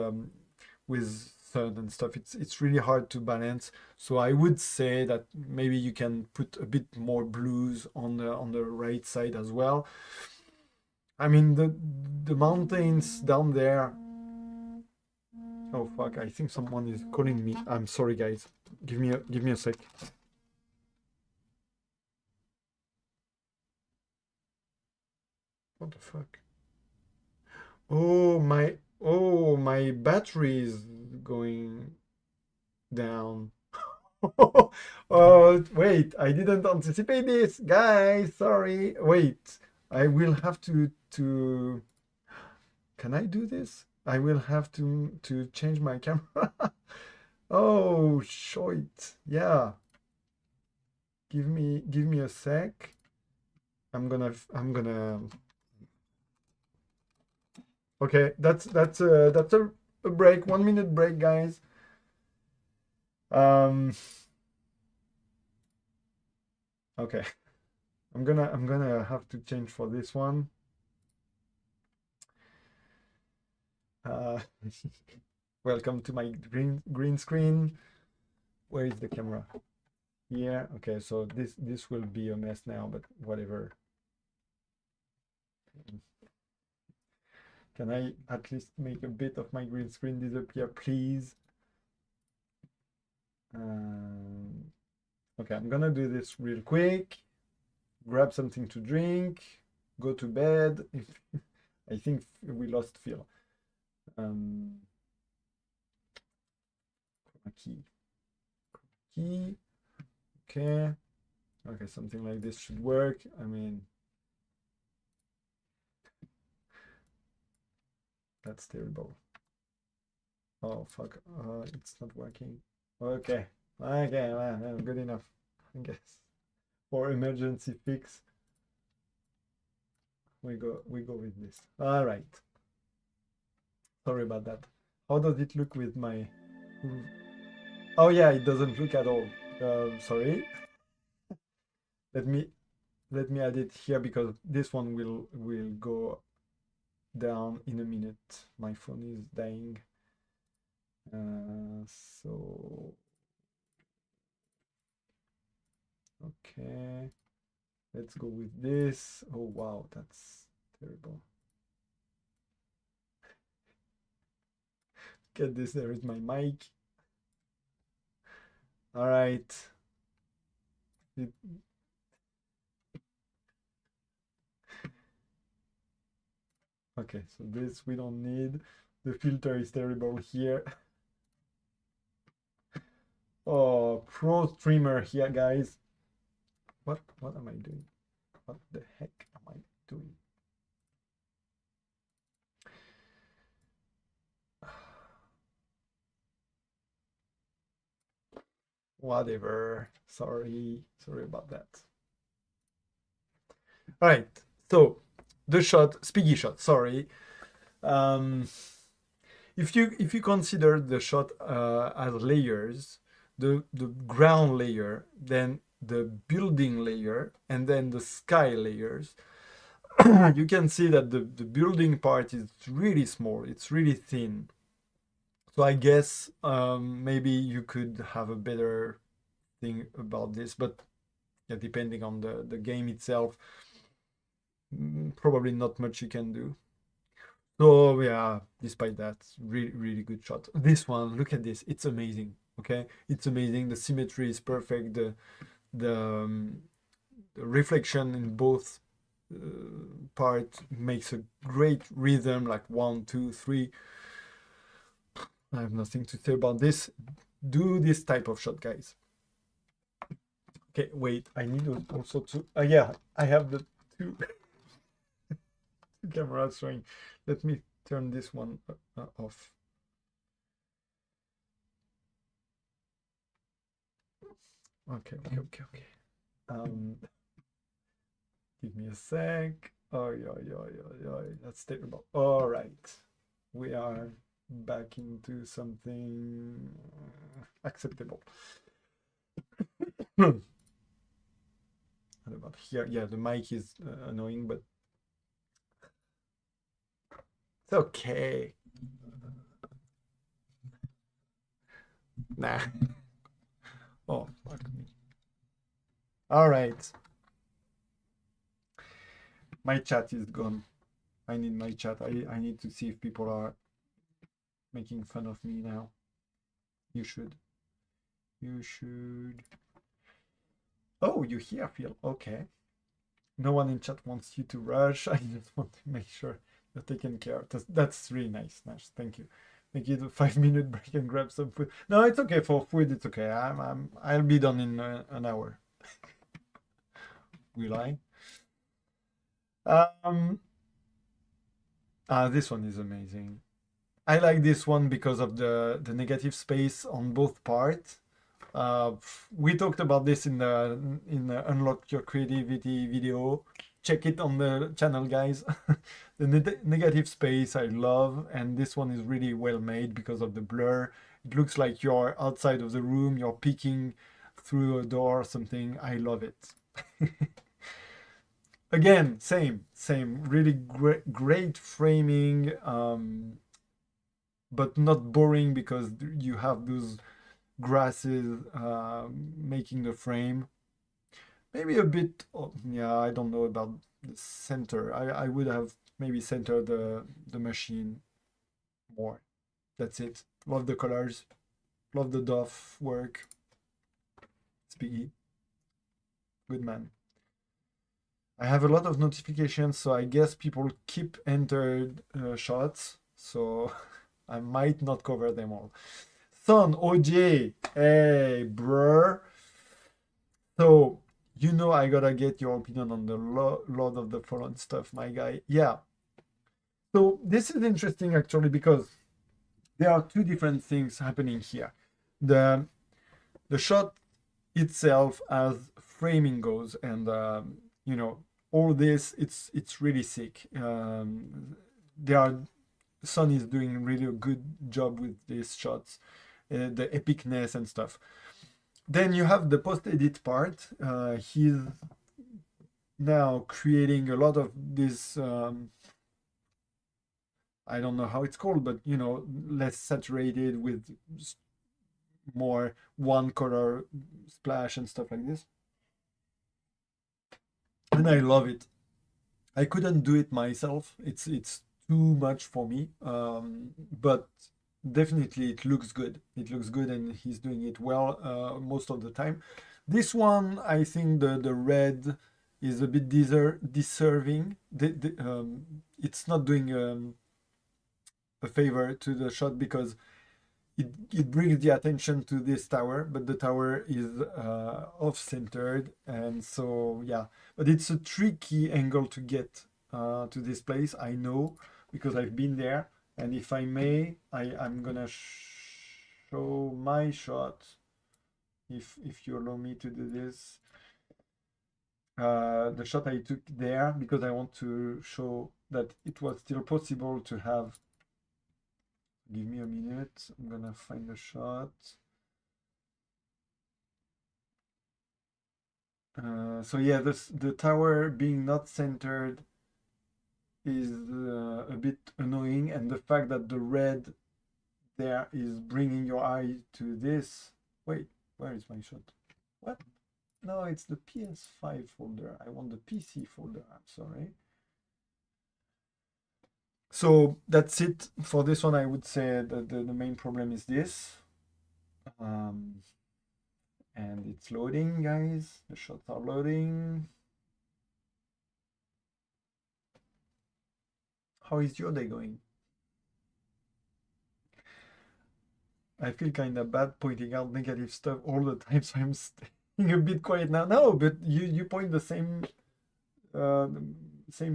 S1: with sun and stuff. It's really hard to balance. So I would say that maybe you can put a bit more blues on the right side as well. I mean the mountains down there. Oh fuck! I think someone is calling me. I'm sorry, guys. Give me a sec. What the fuck? Oh my battery is going down. Oh wait, I didn't anticipate this, guys. Sorry. Wait, I will have to. Can I do this? I will have to change my camera. Oh shit. Yeah. Give me a sec. I'm gonna. Okay, that's a break. 1 minute break, guys. Okay. I'm gonna have to change for this one. Welcome to my green screen. Where is the camera? Here. Okay, so this will be a mess now, but whatever. Can I at least make a bit of my green screen disappear, please? Okay, I'm gonna do this real quick. Grab something to drink. Go to bed. I think we lost Phil. Key. Okay. Okay, something like this should work. I mean, that's terrible. Oh fuck! It's not working. Okay. Okay, well, good enough, I guess. For emergency fix, we go with this. All right. Sorry about that. How does it look with my? Oh yeah, it doesn't look at all. Sorry. Let me add it here because this one will go down in a minute. My phone is dying. So okay, let's go with this. Oh wow, that's terrible. Get this, there is my mic. All right. Okay, so this we don't need. The filter is terrible here. Oh, pro streamer here, guys. What am I doing? What the heck am I doing? Whatever. Sorry about that. All right. So the shot, Spiggy shot. Sorry. If you consider the shot as layers, the ground layer, then the building layer, and then the sky layers, you can see that the building part is really small. It's really thin. So I guess maybe you could have a better thing about this, but yeah, depending on the game itself, probably not much you can do. So yeah, despite that, really good shot. This one, look at this, it's amazing. Okay, it's amazing. The symmetry is perfect. The, the reflection in both part makes a great rhythm, like 1, 2, 3. I have nothing to say about this. Do this type of shot, guys. Okay, wait, I need also to. Yeah, I have the two cameras showing. Let me turn this one off. Okay. Give me a sec. Oh, that's terrible. All right, we are back into something acceptable. What about here? Yeah, the mic is annoying, but it's okay. Nah. Oh, fuck me. All right. My chat is gone. I need my chat. I need to see if people are making fun of me now. You should. You should. Oh, you here, Phil. Okay. No one in chat wants you to rush. I just want to make sure you're taken care of. That's really nice. Nice. Thank you. Make it a 5-minute break and grab some food. No, it's okay for food. It's okay. I'll be done in an hour. Will I? This one is amazing. I like this one because of the negative space on both parts. We talked about this in the Unlock Your Creativity video. Check it on the channel, guys. The negative space I love, and this one is really well made because of the blur. It looks like you're outside of the room, you're peeking through a door or something. I love it. Again, same, really great framing, but not boring because you have those grasses making the frame. Maybe a bit, yeah, I don't know about the center. I would have maybe centered the machine more. That's it. Love the colors. Love the doff work. Spiggy. Good man. I have a lot of notifications, so I guess people keep entered shots, so I might not cover them all. Son, OJ, hey, bruh. So, you know I gotta get your opinion on the Lord of the Fallen stuff, my guy. Yeah. So, this is interesting actually because there are two different things happening here. The shot itself as framing goes, and you know, all this, it's really sick. Son is doing really a good job with these shots, the epicness and stuff. Then you have the post-edit part. He's now creating a lot of this, I don't know how it's called, but you know, less saturated with more one color splash and stuff like this. And I love it. I couldn't do it myself. It's too much for me. But definitely it looks good. It looks good, and he's doing it well most of the time. This one, I think the red is a bit deserving. It's not doing a favor to the shot because it brings the attention to this tower, but the tower is off-centered, and so yeah. But it's a tricky angle to get to this place, I know, because I've been there. And if I may, I'm gonna show my shot, if you allow me to do this. The shot I took there, because I want to show that it was still possible to have. Give me a minute, I'm gonna find the shot. So yeah, the tower being not centered is a bit annoying, and the fact that the red
S2: there is bringing your eye to this. Wait, where is my shot? What? No, it's the PS5 folder. I want the PC folder. I'm sorry. So that's it for this one. I would say that the main problem is this. And it's loading, guys. The shots are loading. How is your day going? I feel kind of bad pointing out negative stuff all the time, so I'm staying a bit quiet now. No, but you point the same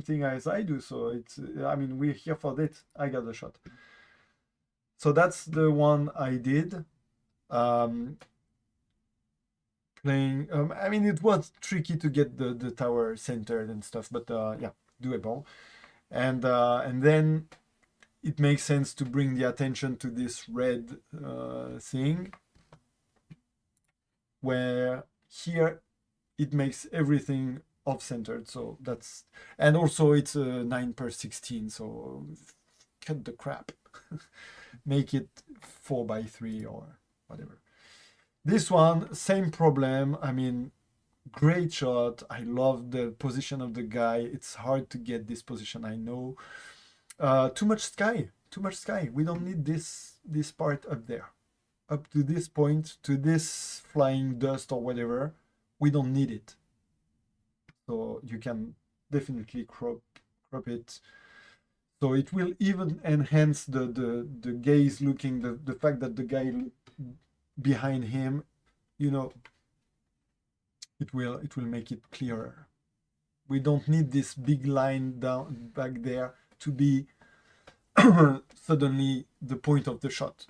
S2: thing as I do, so it's, I mean, we're here for that. I got the shot. So that's the one I did. Playing, I mean, it was tricky to get the tower centered and stuff, but yeah, doable. And then it makes sense to bring the attention to this red thing, where here it makes everything off-centered. So that's, and also it's a 9/16, so cut the crap. Make it 4/3 or whatever. This one, same problem. I mean, great shot. I love the position of the guy. It's hard to get this position, I know. Too much sky. We don't need this part up there. Up to this point, to this flying dust or whatever, we don't need it. So you can definitely crop it. So it will even enhance the gaze looking, the fact that the guy behind him, you know, it will make it clearer. We don't need this big line down back there to be suddenly the point of the shot.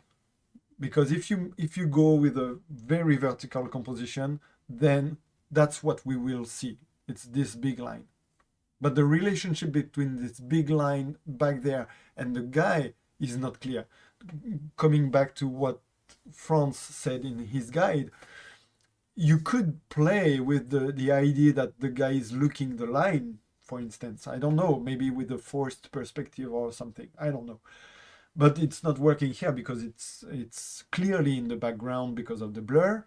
S2: Because if you go with a very vertical composition, then that's what we will see. It's this big line. But the relationship between this big line back there and the guy is not clear. Coming back to what Franz said in his guide, you could play with the idea that the guy is looking the line, for instance. I don't know, maybe with a forced perspective or something. I don't know. But it's not working here because it's clearly in the background because of the blur.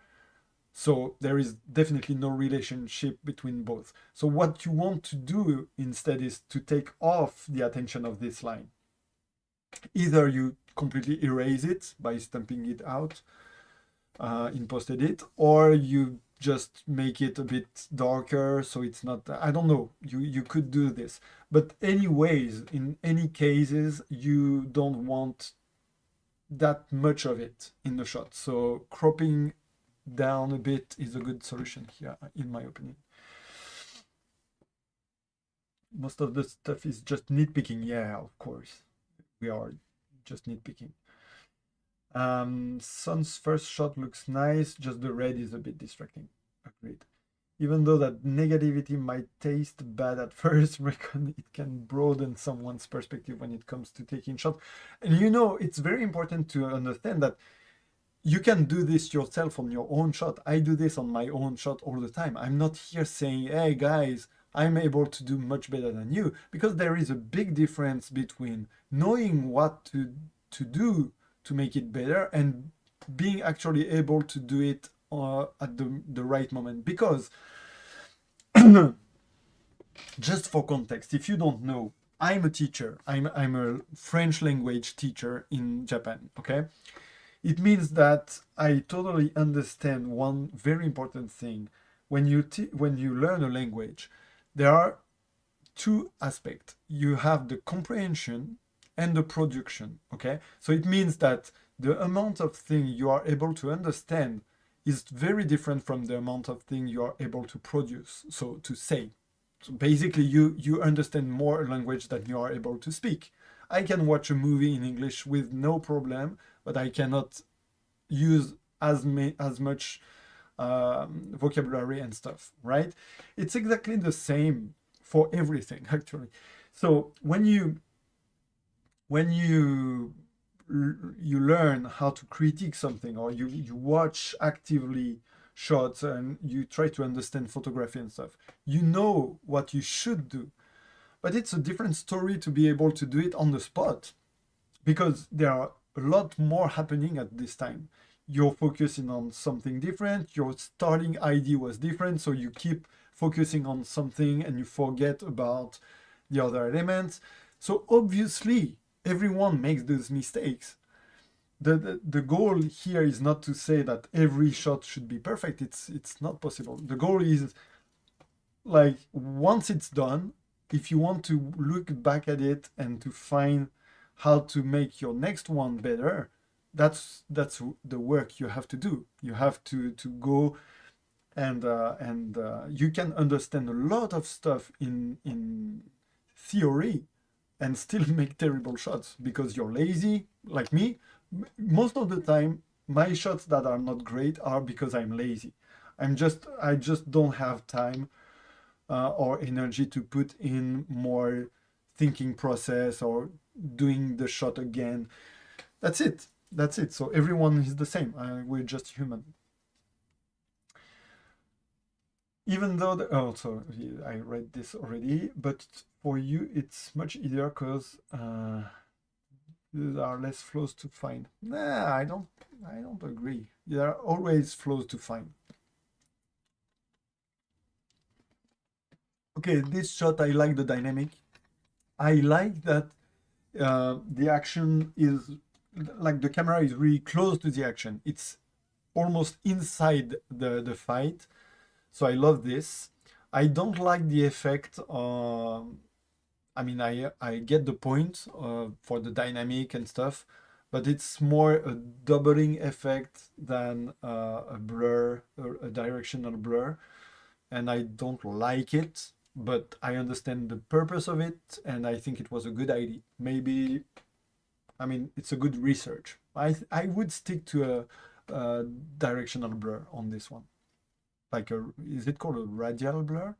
S2: So there is definitely no relationship between both. So what you want to do instead is to take off the attention of this line. Either you completely erase it by stamping it out in post-edit, or you just make it a bit darker so it's not, I don't know, you could do this. But anyways, in any cases, you don't want that much of it in the shot. So cropping down a bit is a good solution here, in my opinion. Most of the stuff is just nitpicking. Yeah, of course, we are just nitpicking. Sun's first shot looks nice, just the red is a bit distracting. Agreed. Even though that negativity might taste bad at first, reckon it can broaden someone's perspective when it comes to taking shots. And you know, it's very important to understand that you can do this yourself on your own shot. I do this on my own shot all the time. I'm not here saying, hey guys, I'm able to do much better than you, because there is a big difference between knowing what to do to make it better and being actually able to do it at the right moment. Because just for context, if you don't know, I'm a teacher. I'm a French language teacher in Japan, okay? It means that I totally understand one very important thing. When you learn a language, there are two aspects. You have the comprehension and the production, okay? So it means that the amount of thing you are able to understand is very different from the amount of thing you are able to produce, so to say. So basically, you understand more language than you are able to speak. I can watch a movie in English with no problem, but I cannot use as much vocabulary and stuff, right? It's exactly the same for everything, actually. So when you learn how to critique something, or you watch actively shots and you try to understand photography and stuff, you know what you should do. But it's a different story to be able to do it on the spot, because there are a lot more happening at this time. You're focusing on something different, your starting ID was different, so you keep focusing on something and you forget about the other elements. So obviously everyone makes those mistakes. The goal here is not to say that every shot should be perfect. It's not possible. The goal is, like, once it's done, if you want to look back at it and to find how to make your next one better, that's the work you have to do. You have to go and you can understand a lot of stuff in theory and still make terrible shots because you're lazy, like me. Most of the time, my shots that are not great are because I'm lazy. I just don't have time or energy to put in more thinking process or doing the shot again. That's it. That's it. So everyone is the same. We're just human. Even though so I read this already, but for you it's much easier because there are less flows to find. Nah, I don't agree. There are always flows to find. Okay, this shot, I like the dynamic. I like that the action is, like, the camera is really close to the action. It's almost inside the fight. So I love this. I don't like the effect. I mean, I get the point for the dynamic and stuff, but it's more a doubling effect than a blur, or a directional blur. And I don't like it, but I understand the purpose of it, and I think it was a good idea. Maybe, I mean, it's a good research. I would stick to a directional blur on this one. Like is it called a radial blur?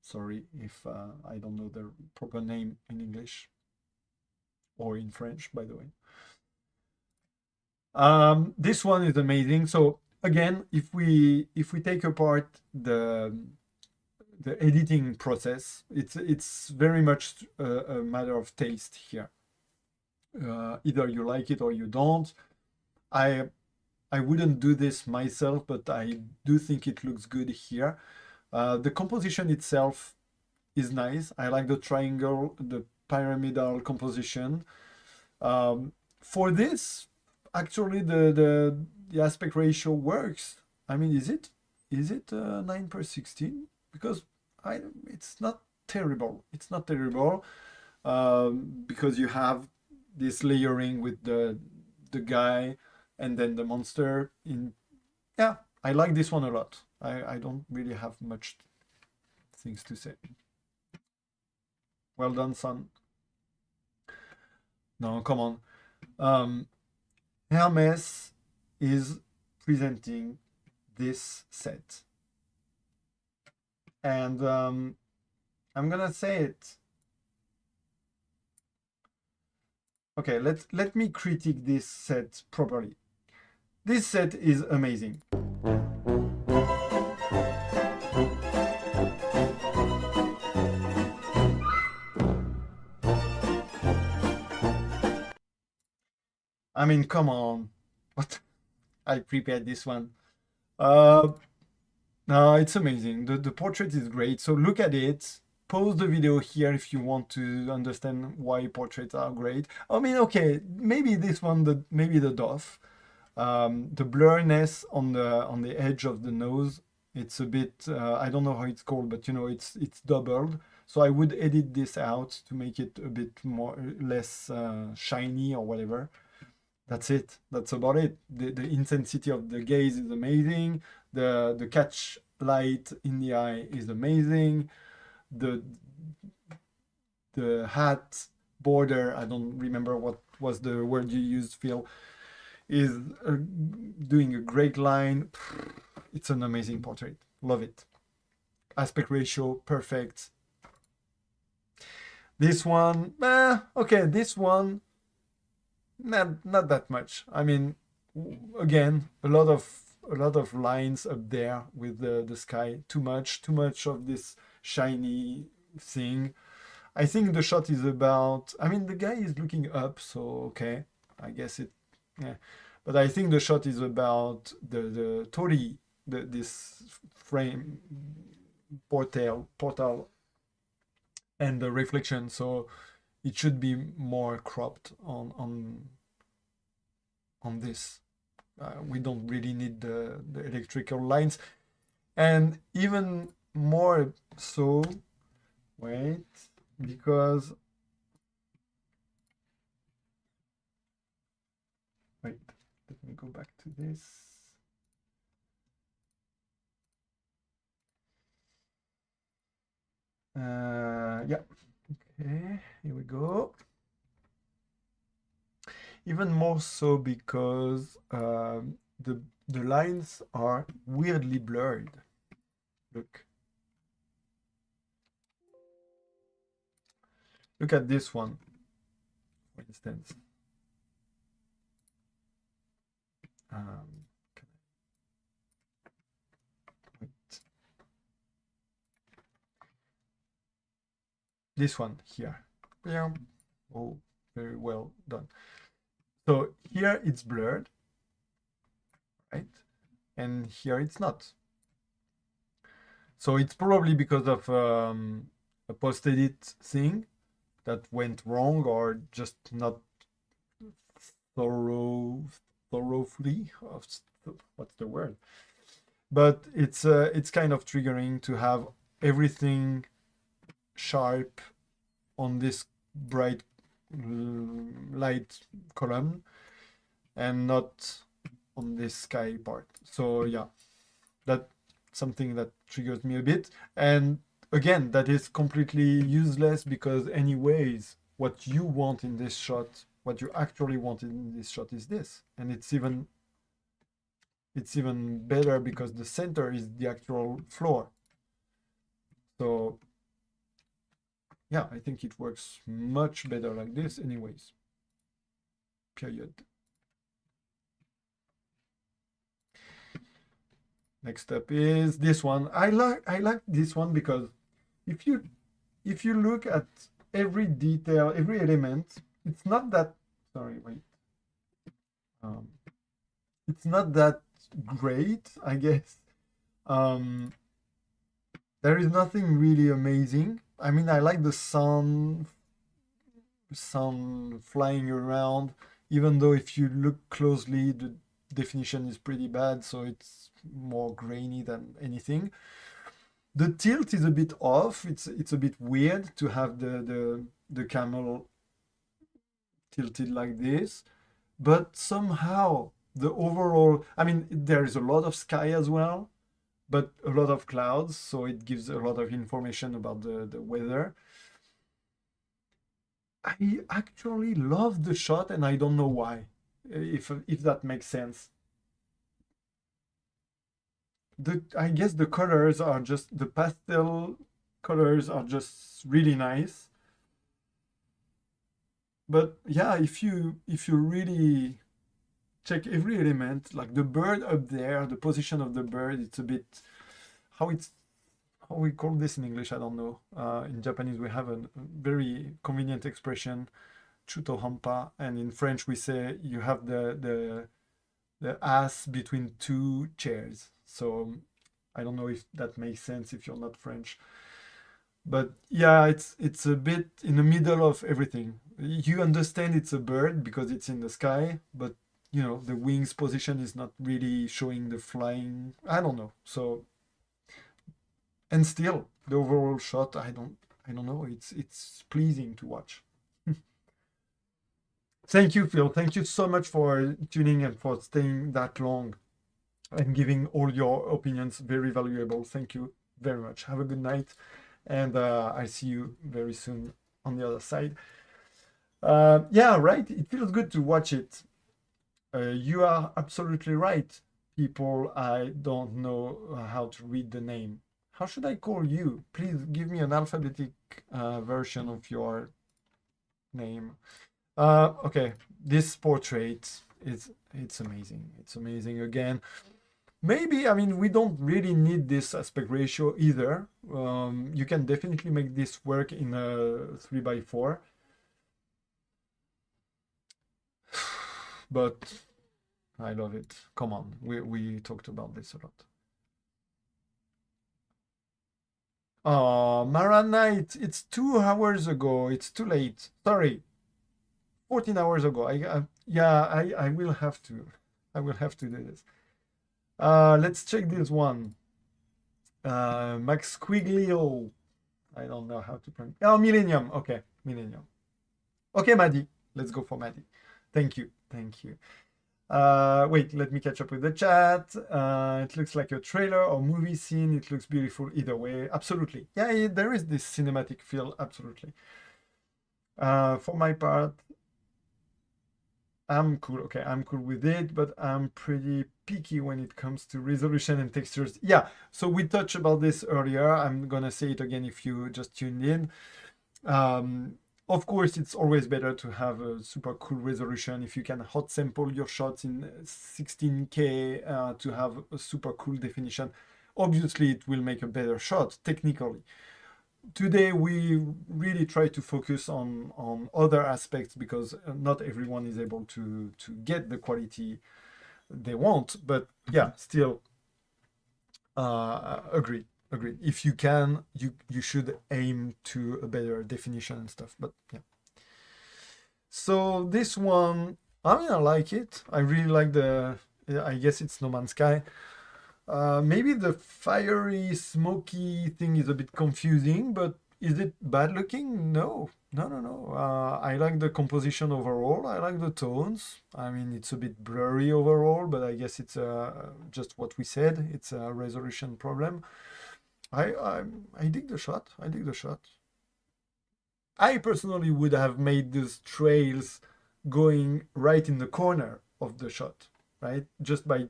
S2: Sorry if I don't know the proper name in English or in French, by the way. This one is amazing. So again, if we take apart the editing process, it's very much a matter of taste here. Either you like it or you don't. I wouldn't do this myself, but I do think it looks good here. The composition itself is nice. I like the triangle, the pyramidal composition. For this, actually, the aspect ratio works. I mean, is it 9:16? Because it's not terrible. It's not terrible because you have this layering with the guy and then the monster in. Yeah, I like this one a lot. I don't really have much things to say. Well done, son. No, come on. Hermes is presenting this set. And I'm gonna say it. Okay, let me critique this set properly. This set is amazing. I mean, come on. What? I prepared this one. No, it's amazing. The portrait is great. So look at it. Pause the video here if you want to understand why portraits are great. I mean, okay, maybe this one, maybe the doff. The blurriness on the edge of the nose, it's a bit, I don't know how it's called, but you know, it's doubled. So I would edit this out to make it a bit less shiny or whatever. That's it. That's about it. The intensity of the gaze is amazing. The catch light in the eye is amazing. The hat border, I don't remember what was the word you used, Phil, is doing a great line. It's an amazing portrait. Love it. Aspect ratio, perfect. This one, okay, this one, not that much. I mean, again, a lot of lines up there with the sky. Too much of this shiny thing. I think the shot is about, I mean, the guy is looking up, so okay. I guess it, yeah. But I think the shot is about the Tori, this frame portal and the reflection, so it should be more cropped on this. We don't really need the electrical lines, and even more so, wait, because wait, let me go back to this. Yeah, okay, here we go. Even more so because the lines are weirdly blurred. Look at this one, for instance. Wait. This one here. Yeah. Oh, very well done. So here it's blurred, right? And here it's not. So it's probably because of a post-edit thing that went wrong, or just not thoroughly, what's the word? But it's kind of triggering to have everything sharp on this bright light column and not on this sky part. So yeah, that's something that triggers me a bit. And again, that is completely useless, because anyways, what you want in this shot, what you actually want in this shot is this. And it's even better because the center is the actual floor. So yeah, I think it works much better like this anyways. Period. Next up is this one. I like this one because if you look at every detail, every element, it's not that, sorry, wait. It's not that great, I guess. There is nothing really amazing. I mean, I like the sun flying around, even though if you look closely, the definition is pretty bad, so it's more grainy than anything. The tilt is a bit off. It's a bit weird to have the camel tilted like this, but somehow the overall, I mean, there is a lot of sky as well, but a lot of clouds, so it gives a lot of information about the weather. I actually love the shot, and I don't know why, if that makes sense. I guess the colors are just, the pastel colors are just really nice. But yeah, if you really check every element, like the bird up there, the position of the bird, it's a bit, how we call this in English, I don't know. In Japanese, we have a very convenient expression, chuto hampa, and in French we say you have the ass between two chairs. So I don't know if that makes sense if you're not French. But yeah, it's a bit in the middle of everything. You understand it's a bird because it's in the sky, but you know, the wings position is not really showing the flying. I don't know. So, and still the overall shot, I don't know. It's pleasing to watch. Thank you, Phil. Thank you so much for tuning and for staying that long and giving all your opinions. Very valuable. Thank you very much. Have a good night, and I'll see you very soon on the other side. Yeah, right. It feels good to watch it. You are absolutely right, people. I don't know how to read the name. How should I call you? Please give me an alphabetic version of your name. Okay, this portrait it's amazing. It's amazing again. Maybe, I mean, we don't really need this aspect ratio either. You can definitely make this work in a 3x4. but I love it. Come on, we talked about this a lot. Oh, Mara Knight, it's 2 hours ago. It's too late. Sorry, 14 hours ago. Yeah, I will have to. I will have to do this. Let's check this one. Max Quiglio. I don't know how to pronounce. Oh, Millennium. Okay, Millennium. Okay, Maddie. Let's go for Maddie. Thank you. Thank you. Wait, let me catch up with the chat. It looks like a trailer or movie scene. It looks beautiful either way. Absolutely. Yeah, there is this cinematic feel. Absolutely. For my part, I'm cool. Okay, I'm cool with it, but I'm pretty picky when it comes to resolution and textures. Yeah, so we touched about this earlier. I'm gonna say it again if you just tuned in. Of course, it's always better to have a super cool resolution. If you can hot sample your shots in 16K to have a super cool definition, obviously it will make a better shot technically. Today we really try to focus on other aspects because not everyone is able to get the quality they want. But yeah, still agreed. If you can, you should aim to a better definition and stuff. But yeah. So this one, I mean, I like it. I really like I guess it's No Man's Sky. Maybe the fiery, smoky thing is a bit confusing, but is it bad looking? No. I like the composition overall. I like the tones. I mean, it's a bit blurry overall, but I guess it's just what we said. It's a resolution problem. I dig the shot. I personally would have made these trails going right in the corner of the shot, right? Just by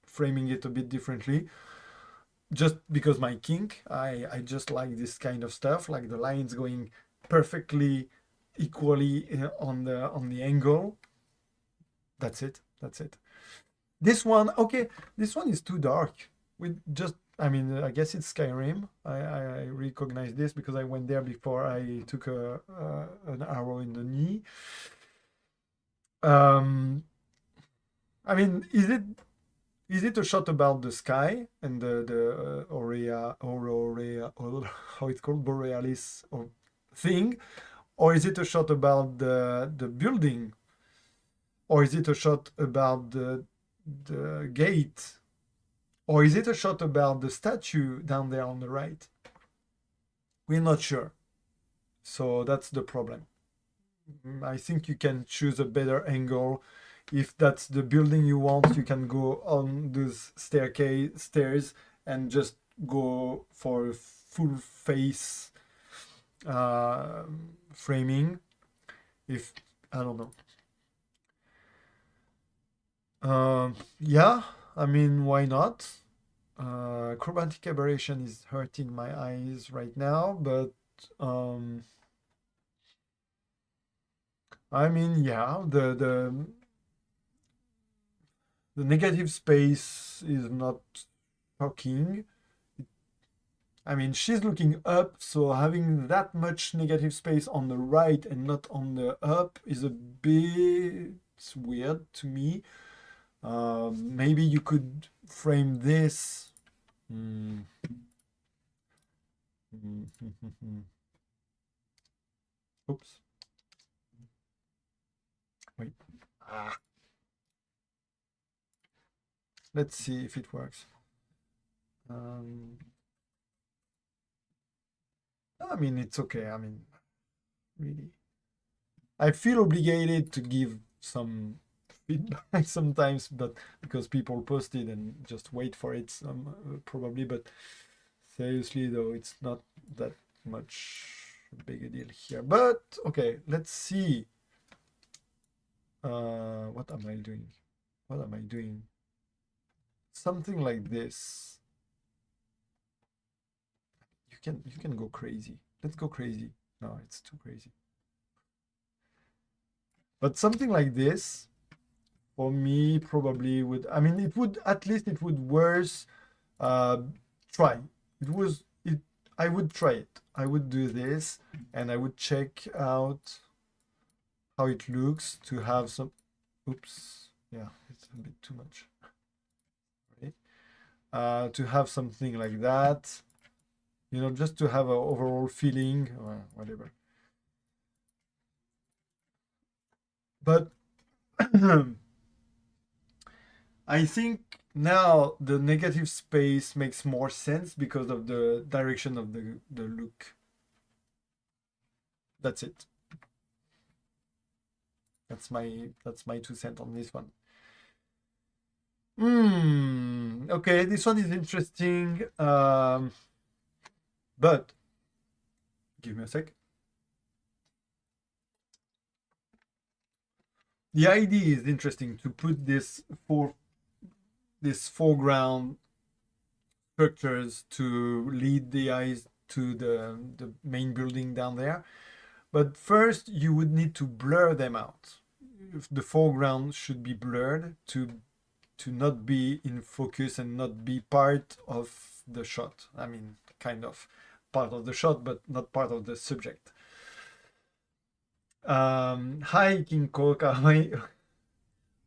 S2: framing it a bit differently, just because my kink. I just like this kind of stuff, like the lines going perfectly equally on the angle. That's it. This one, okay, this one is too dark. I mean, I guess it's Skyrim. I recognize this because I went there before I took an arrow in the knee. I mean, is it a shot about the sky and the Aurea, how it's called, Borealis or thing, or is it a shot about the building, or is it a shot about the gate, or is it a shot about the statue down there on the right? We're not sure. So that's the problem. I think you can choose a better angle. If that's the building you want, you can go on those stairs and just go for full face framing. If I don't know. Yeah, I mean, why not? Chromatic aberration is hurting my eyes right now, but I mean, yeah, the negative space is not shocking. I mean, she's looking up, so having that much negative space on the right and not on the up is a bit weird to me. Maybe you could frame this. Oops. Wait. Let's see if it works. I mean, it's okay. I mean, really. I feel obligated to give some feedback sometimes, but because people post it and just wait for it, probably. But seriously, though, it's not that much big a deal here. But okay, let's see. What am I doing? Something like this. You can go crazy. Let's go crazy. No, it's too crazy. But something like this, for me, probably would. I mean, it would at least it would worse. Try. I would try it. I would do this, and I would check out how it looks to have some. oops, yeah, it's a bit too much. Right? To have something like that, you know, just to have an overall feeling or whatever. But I think now the negative space makes more sense because of the direction of the look. That's it. That's my 2 cents on this one. Okay, this one is interesting. But give me a sec. The idea is interesting to put this foreground structures to lead the eyes to the main building down there. But first, you would need to blur them out. The foreground should be blurred to not be in focus and not be part of the shot. I mean, kind of part of the shot, but not part of the subject. Hi, King Koka.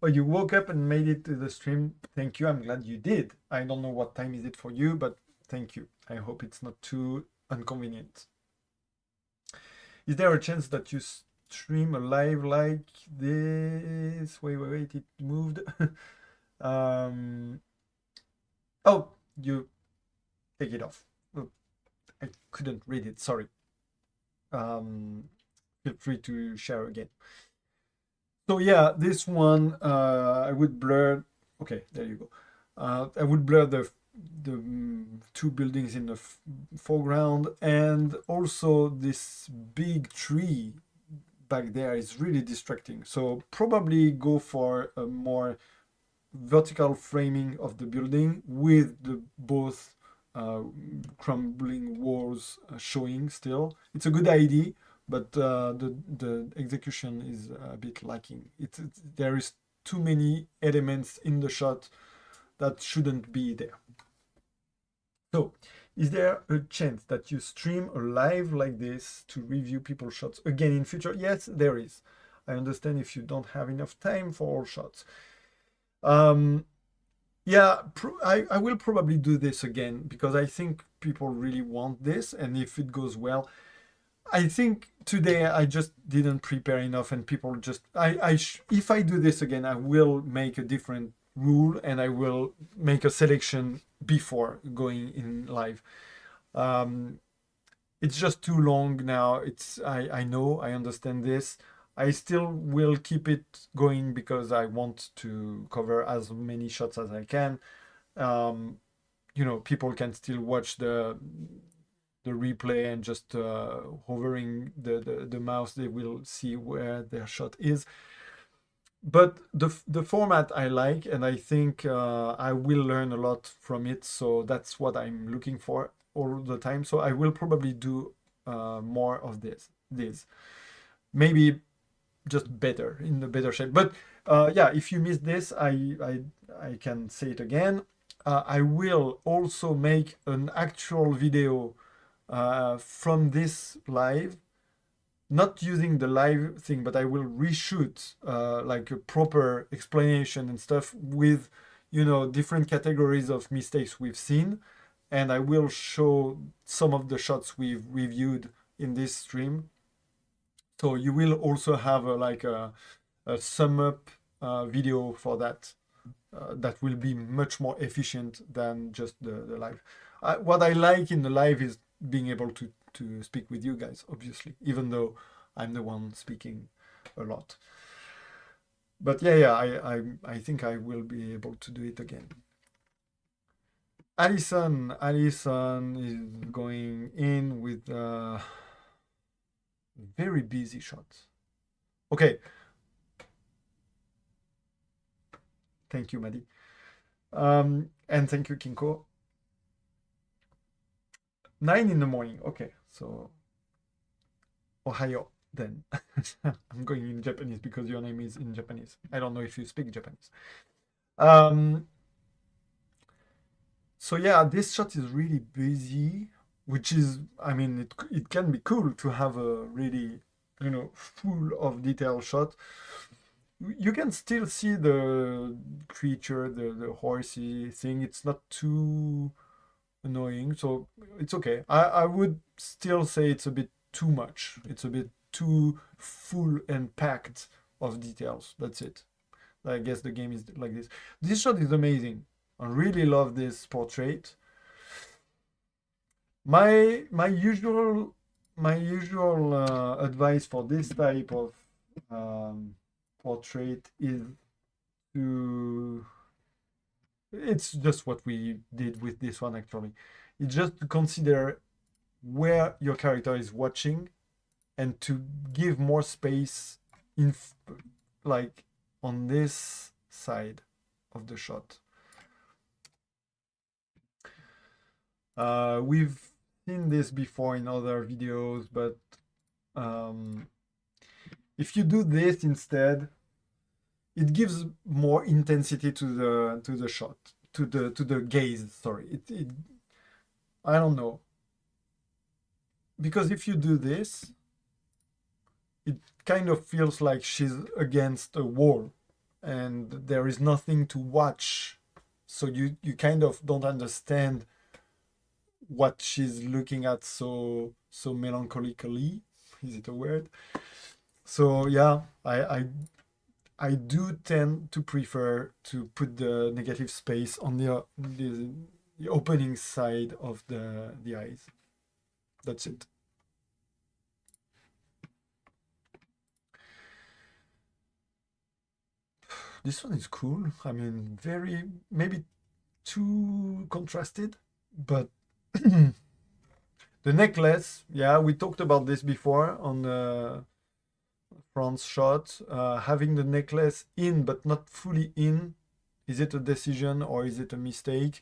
S2: Oh, you woke up and made it to the stream. Thank you. I'm glad you did. I don't know what time is it for you, but thank you. I hope it's not too inconvenient. Is there a chance that you stream a live like this? Wait, it moved. Oh, you take it off. Oh, I couldn't read it, sorry. Feel free to share again. So yeah, this one I would blur. Okay, there you go. I would blur the two buildings in the foreground, and also this big tree back there is really distracting. So probably go for a more vertical framing of the building with the both crumbling walls showing still. It's a good idea, but the execution is a bit lacking. There is too many elements in the shot that shouldn't be there. So, is there a chance that you stream a live like this to review people's shots again in future? Yes, there is. I understand if you don't have enough time for all shots. Yeah, I will probably do this again because I think people really want this, and if it goes well, I think today I just didn't prepare enough, and people just if I do this again, I will make a different rule and I will make a selection before going in live. It's just too long now. I know, I understand this. I still will keep it going because I want to cover as many shots as I can. You know, people can still watch the replay and just hovering the mouse, they will see where their shot is. But the format I like, and I think I will learn a lot from it. So that's what I'm looking for all the time. So I will probably do more of this. Maybe just better, in the better shape. But yeah, if you missed this, I can say it again. I will also make an actual video from this live, not using the live thing, but I will reshoot like a proper explanation and stuff with, you know, different categories of mistakes we've seen, and I will show some of the shots we've reviewed in this stream. So you will also have like a sum up video for that. That will be much more efficient than just the live. What I like in the live is being able to speak with you guys, obviously, even though I'm the one speaking a lot. But yeah, I think I will be able to do it again. Alison is going in with very busy shots. Okay. Thank you, Maddie. And thank you, Kinko. 9 in the morning. Okay, so Ohayo then. I'm going in Japanese because your name is in Japanese. I don't know if you speak Japanese. So yeah, this shot is really busy, which is, I mean, it can be cool to have a really, you know, full of detail shot. you can still see the creature, the horsey thing. It's not too annoying, so it's okay. I would still say it's a bit too much. It's a bit too full and packed of details. That's it. I guess the game is like this. This shot is amazing. I really love this portrait. My usual advice for this type of portrait is to, it's just what we did with this one actually. It's just to consider where your character is watching and to give more space in like on this side of the shot. We've seen this before in other videos, but if you do this instead, it gives more intensity to the shot, to the gaze. Sorry, I don't know, because if you do this, it kind of feels like she's against a wall, and there is nothing to watch, so you kind of don't understand what she's looking at so melancholically. Is it a word? So yeah, I do tend to prefer to put the negative space on the opening side of the eyes. That's it. This one is cool. I mean, very, maybe too contrasted, but the necklace, yeah, we talked about this before on the front shot. Having the necklace in but not fully in, is it a decision or is it a mistake?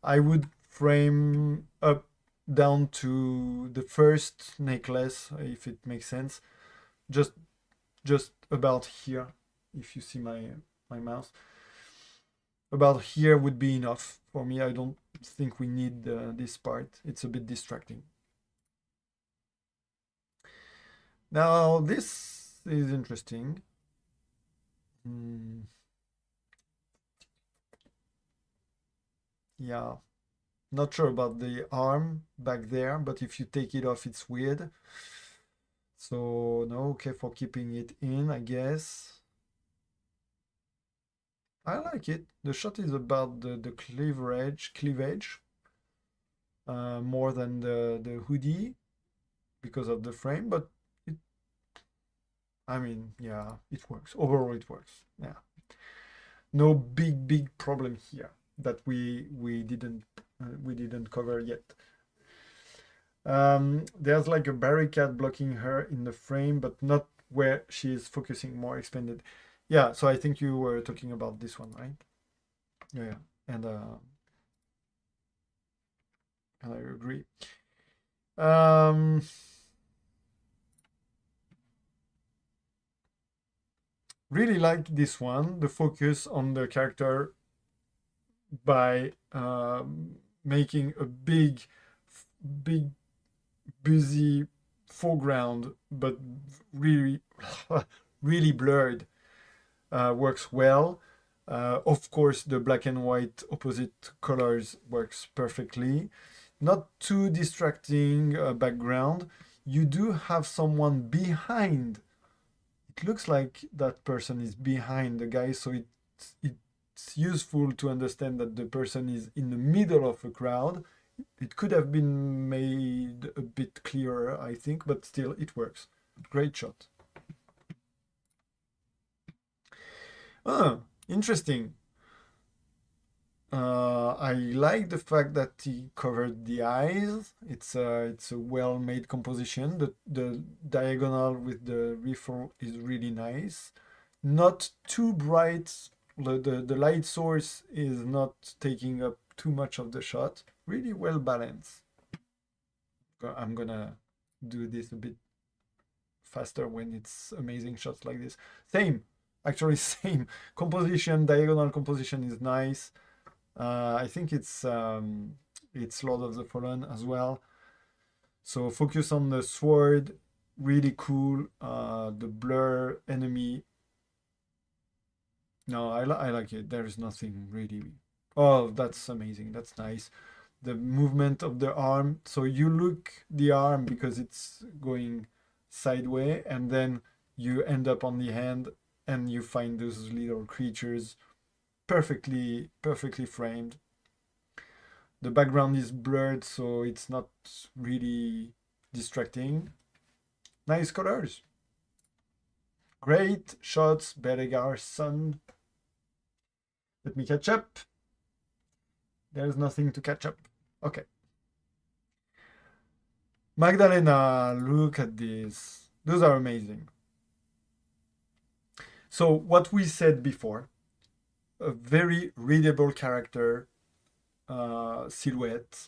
S2: I would frame up down to the first necklace, if it makes sense. Just about here, if you see my mouse. About here would be enough for me. I don't think we need this part. It's a bit distracting. Now this is interesting. Yeah, not sure about the arm back there, but if you take it off, it's weird. So no, okay for keeping it in, I guess. I like it. The shot is about the cleavage more than the hoodie because of the frame, but I mean, yeah, it works. Overall, it works. Yeah, no big problem here that we didn't cover yet. There's like a barricade blocking her in the frame, but not where she is focusing, more expanded. Yeah, so I think you were talking about this one, right? Yeah, and I agree. Really like this one, the focus on the character by making a big busy foreground, but really really blurred. Works well. Of course, the black and white opposite colors works perfectly. Not too distracting background. You do have someone behind. It looks like that person is behind the guy, so it's useful to understand that the person is in the middle of a crowd. It could have been made a bit clearer, I think, but still it works. Great shot. Interesting. I like the fact that he covered the eyes. It's a well-made composition. The diagonal with the rifle is really nice. Not too bright. The light source is not taking up too much of the shot. Really well balanced. I'm gonna do this a bit faster when it's amazing shots like this. Same. Actually, same composition. Diagonal composition is nice. I think it's Lord of the Fallen as well. So focus on the sword, really cool. The blur enemy, No, I like it. There is nothing really. Oh, that's amazing. That's nice. The movement of the arm. So you look the arm because it's going sideways, and then you end up on the hand, and you find those little creatures perfectly framed. The background is blurred, so it's not really distracting. Nice colors. Great shots, Beregar son. Let me catch up. There's nothing to catch up. Okay. Magdalena, look at this. Those are amazing. So what we said before, a very readable character silhouette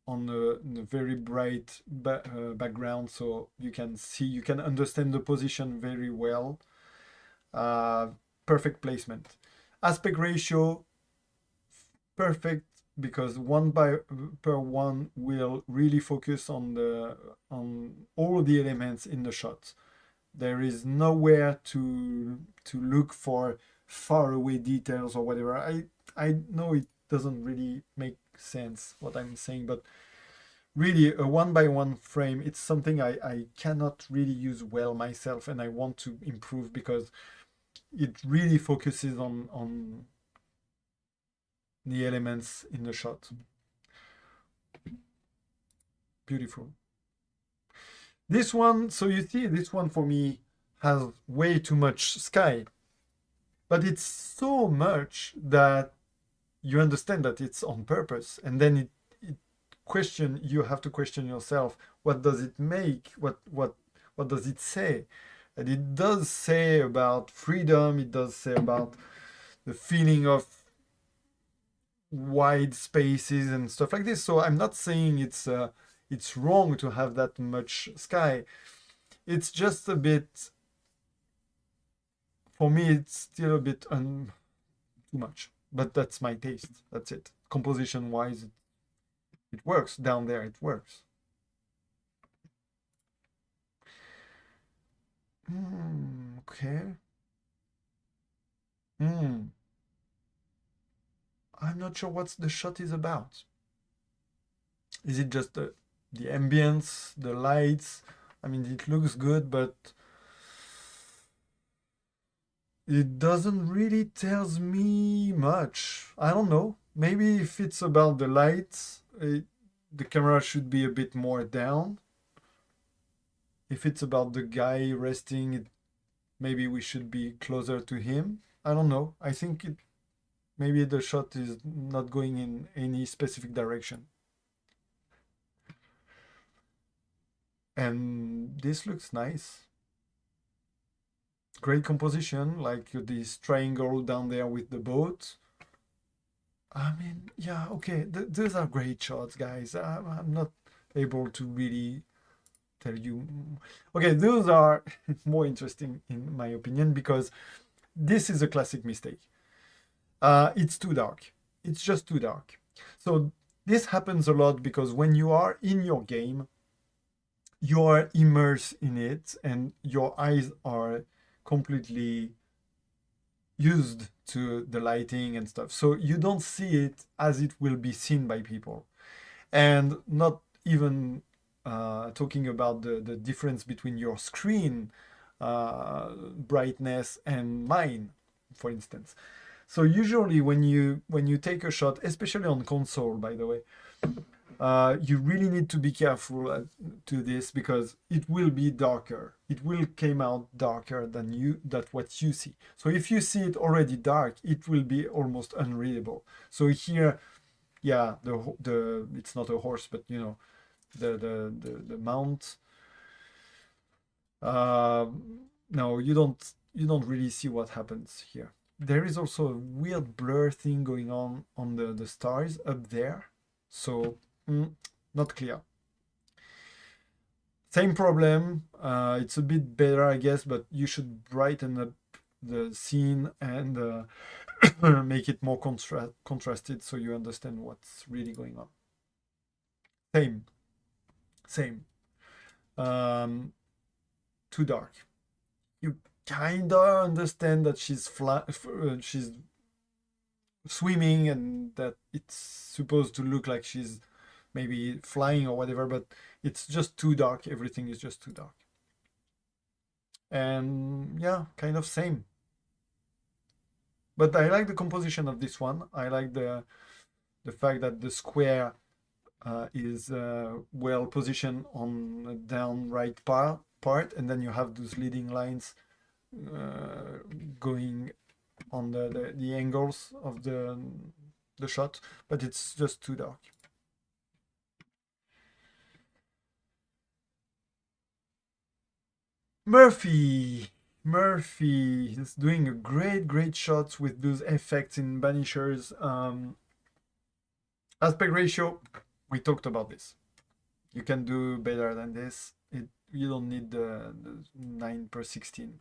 S2: on the very bright background, so you can understand the position very well. Perfect placement. Aspect ratio, perfect, because 1:1 will really focus on all the elements in the shot. There is nowhere to look for far away details or whatever. I know it doesn't really make sense what I'm saying, but really a 1:1 frame, it's something I cannot really use well myself, and I want to improve because it really focuses on the elements in the shot. Beautiful. This one, so you see, this one for me has way too much sky, but it's so much that you understand that it's on purpose, and then you have to question yourself, what does it make? What does it say? And it does say about freedom, it does say about the feeling of wide spaces and stuff like this. So I'm not saying it's wrong to have that much sky. It's just a bit, for me, it's still a bit too much. But that's my taste. That's it. Composition wise, it works down there. It works. Okay. I'm not sure what the shot is about. Is it just the ambience, the lights? I mean, it looks good, but it doesn't really tells me much. I don't know. Maybe if it's about the lights, the camera should be a bit more down. If it's about the guy resting, maybe we should be closer to him. I don't know. I think maybe the shot is not going in any specific direction. And this looks nice. Great composition, like this triangle down there with the boat. I mean, yeah, okay, those are great shots, guys. I'm not able to really tell you. Okay, those are more interesting in my opinion, because this is a classic mistake. It's too dark. It's just too dark. So this happens a lot because when you are in your game, you are immersed in it and your eyes are completely used to the lighting and stuff. So you don't see it as it will be seen by people. And not even talking about the difference between your screen brightness and mine, for instance. So usually when you take a shot, especially on console, by the way, you really need to be careful to this, because it will be darker. It will come out darker than what you see. So if you see it already dark, it will be almost unreadable. So here, yeah, the it's not a horse, but you know, the mount. No, you don't really see what happens here. There is also a weird blur thing going on the stars up there. So not clear. Same problem. It's a bit better, I guess, but you should brighten up the scene and make it more contrasted so you understand what's really going on. Same. Too dark. kinda understand that she's swimming and that it's supposed to look like she's maybe flying or whatever, but it's just too dark. Everything is just too dark. And yeah, kind of same. But I like the composition of this one. I like the fact that the square is well positioned on the down right part, and then you have those leading lines going on the angles of the shot, but it's just too dark. Murphy is doing a great shots with those effects in banishers. Aspect ratio, we talked about this. You can do better than this. You don't need the 9/16.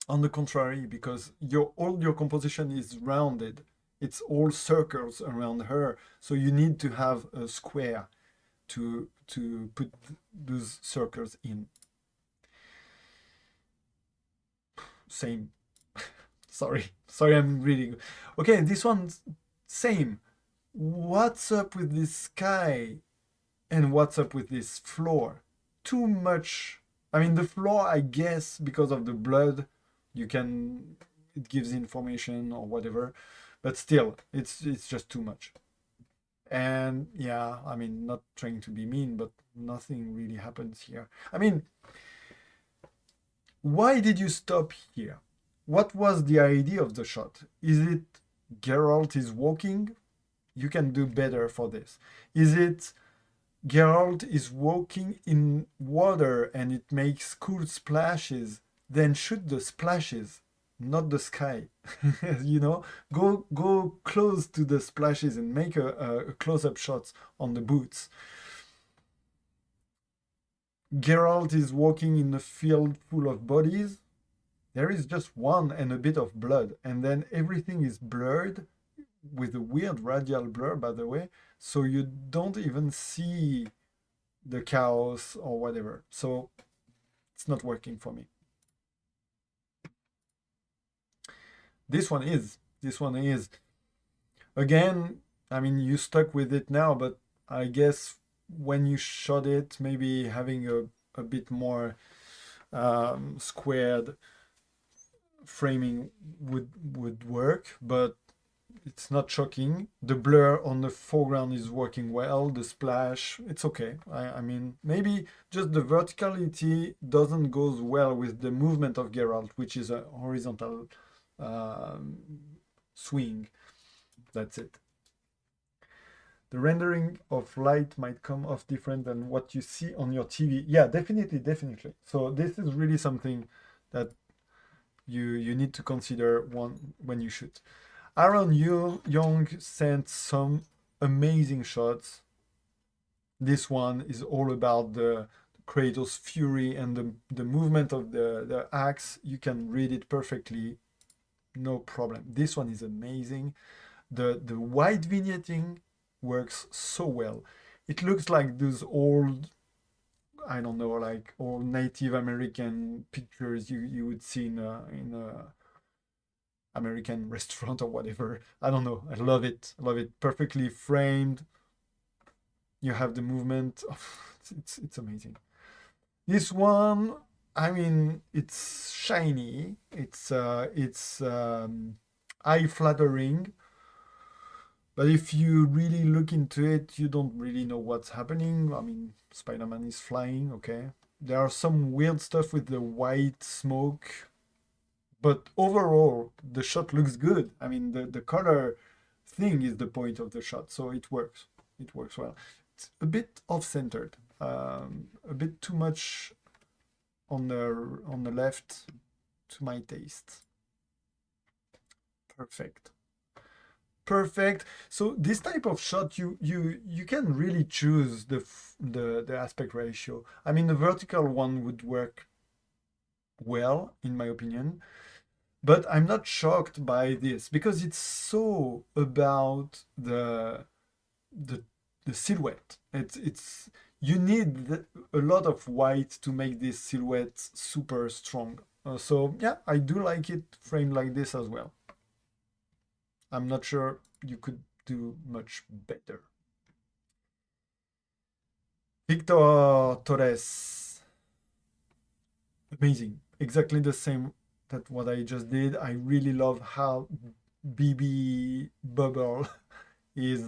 S2: On the contrary, because all your composition is rounded, it's all circles around her, so you need to have a square to put those circles in. Same. sorry, I'm reading. Okay, this one's same. What's up with this sky and what's up with this floor? Too much. I mean, the floor, I guess, because of the blood, it gives information or whatever, but still, it's just too much. And yeah, I mean, not trying to be mean, but nothing really happens here. I mean, why did you stop here? What was the idea of the shot? Is it Geralt is walking? You can do better for this. Is it Geralt is walking in water and it makes cool splashes? Then shoot the splashes, not the sky. You know, go close to the splashes and make a close-up shots on the boots. Geralt is walking in a field full of bodies. There is just one and a bit of blood, and then everything is blurred with a weird radial blur, by the way, so you don't even see the chaos or whatever. So it's not working for me. This one is. Again, I mean, you stuck with it now, but I guess when you shot it, maybe having a bit more squared framing would work, but it's not shocking. The blur on the foreground is working well. The splash, it's okay. I mean, maybe just the verticality doesn't go well with the movement of Geralt, which is a horizontal swing. That's it. The rendering of light might come off different than what you see on your TV. Yeah, definitely. So this is really something that you need to consider when you shoot. Aaron Young sent some amazing shots. This one is all about the Kratos' fury and the movement of the axe. You can read it perfectly, no problem. This one is amazing. The white vignetting works so well. It looks like those old, I don't know, like old Native American pictures you would see in a American restaurant or whatever. I don't know. I love it. Perfectly framed. You have the movement. Oh, it's amazing. This one, I mean, it's shiny. It's eye flattering. But if you really look into it, you don't really know what's happening. I mean, Spider-Man is flying, okay. There are some weird stuff with the white smoke. But overall, the shot looks good. I mean, the color thing is the point of the shot, so it works. It works well. It's a bit off-centered, a bit too much on the left to my taste. Perfect. So this type of shot, you can really choose the aspect ratio. I mean, the vertical one would work well, in my opinion. But I'm not shocked by this because it's so about the silhouette. It's you need a lot of white to make this silhouette super strong. So yeah, I do like it framed like this as well. I'm not sure you could do much better. Victor Torres. Amazing. Exactly the same that what I just did. I really love how BB Bubble is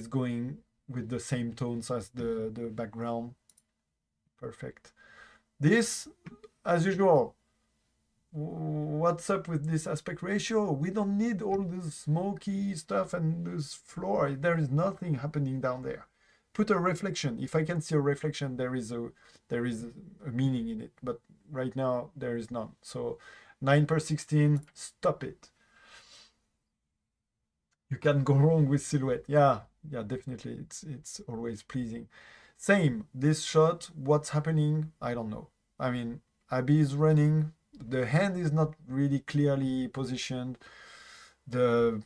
S2: going with the same tones as the background. Perfect. This, as usual, what's up with this aspect ratio? We don't need all this smoky stuff and this floor. There is nothing happening down there. Put a reflection. If I can see a reflection, there is a meaning in it. But right now there is none. So 9/16, stop it. You can go wrong with silhouette. Yeah, definitely. It's always pleasing. Same, this shot, what's happening? I don't know. I mean, Abby is running. The hand is not really clearly positioned. The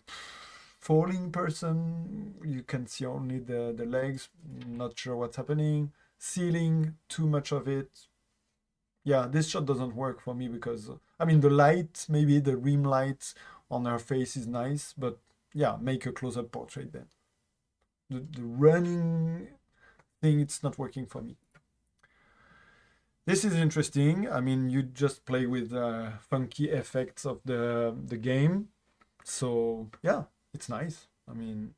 S2: falling person, you can see only the legs. Not sure what's happening. Ceiling, too much of it. Yeah, this shot doesn't work for me because, I mean, the light, maybe the rim light on her face is nice, but yeah, make a close-up portrait then. The running thing, it's not working for me. This is interesting. I mean, you just play with funky effects of the game. So yeah, it's nice. I mean,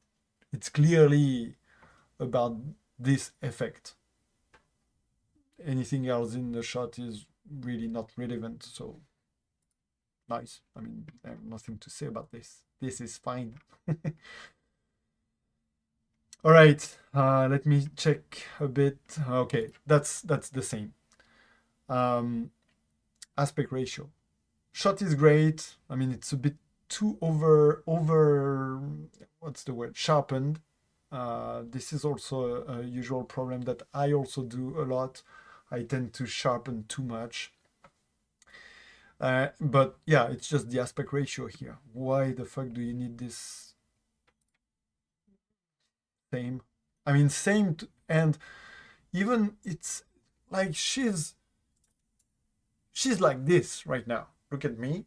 S2: it's clearly about this effect. Anything else in the shot is really not relevant. So nice. I mean, I have nothing to say about this. This is fine. All right, let me check a bit. Okay, that's the same. Aspect ratio. Shot is great. I mean, it's a bit too over what's the word? Sharpened. This is also a usual problem that I also do a lot. I tend to sharpen too much. But yeah, it's just the aspect ratio here. Why the fuck do you need this? Same. I mean, same, and even it's like she's like this right now. Look at me.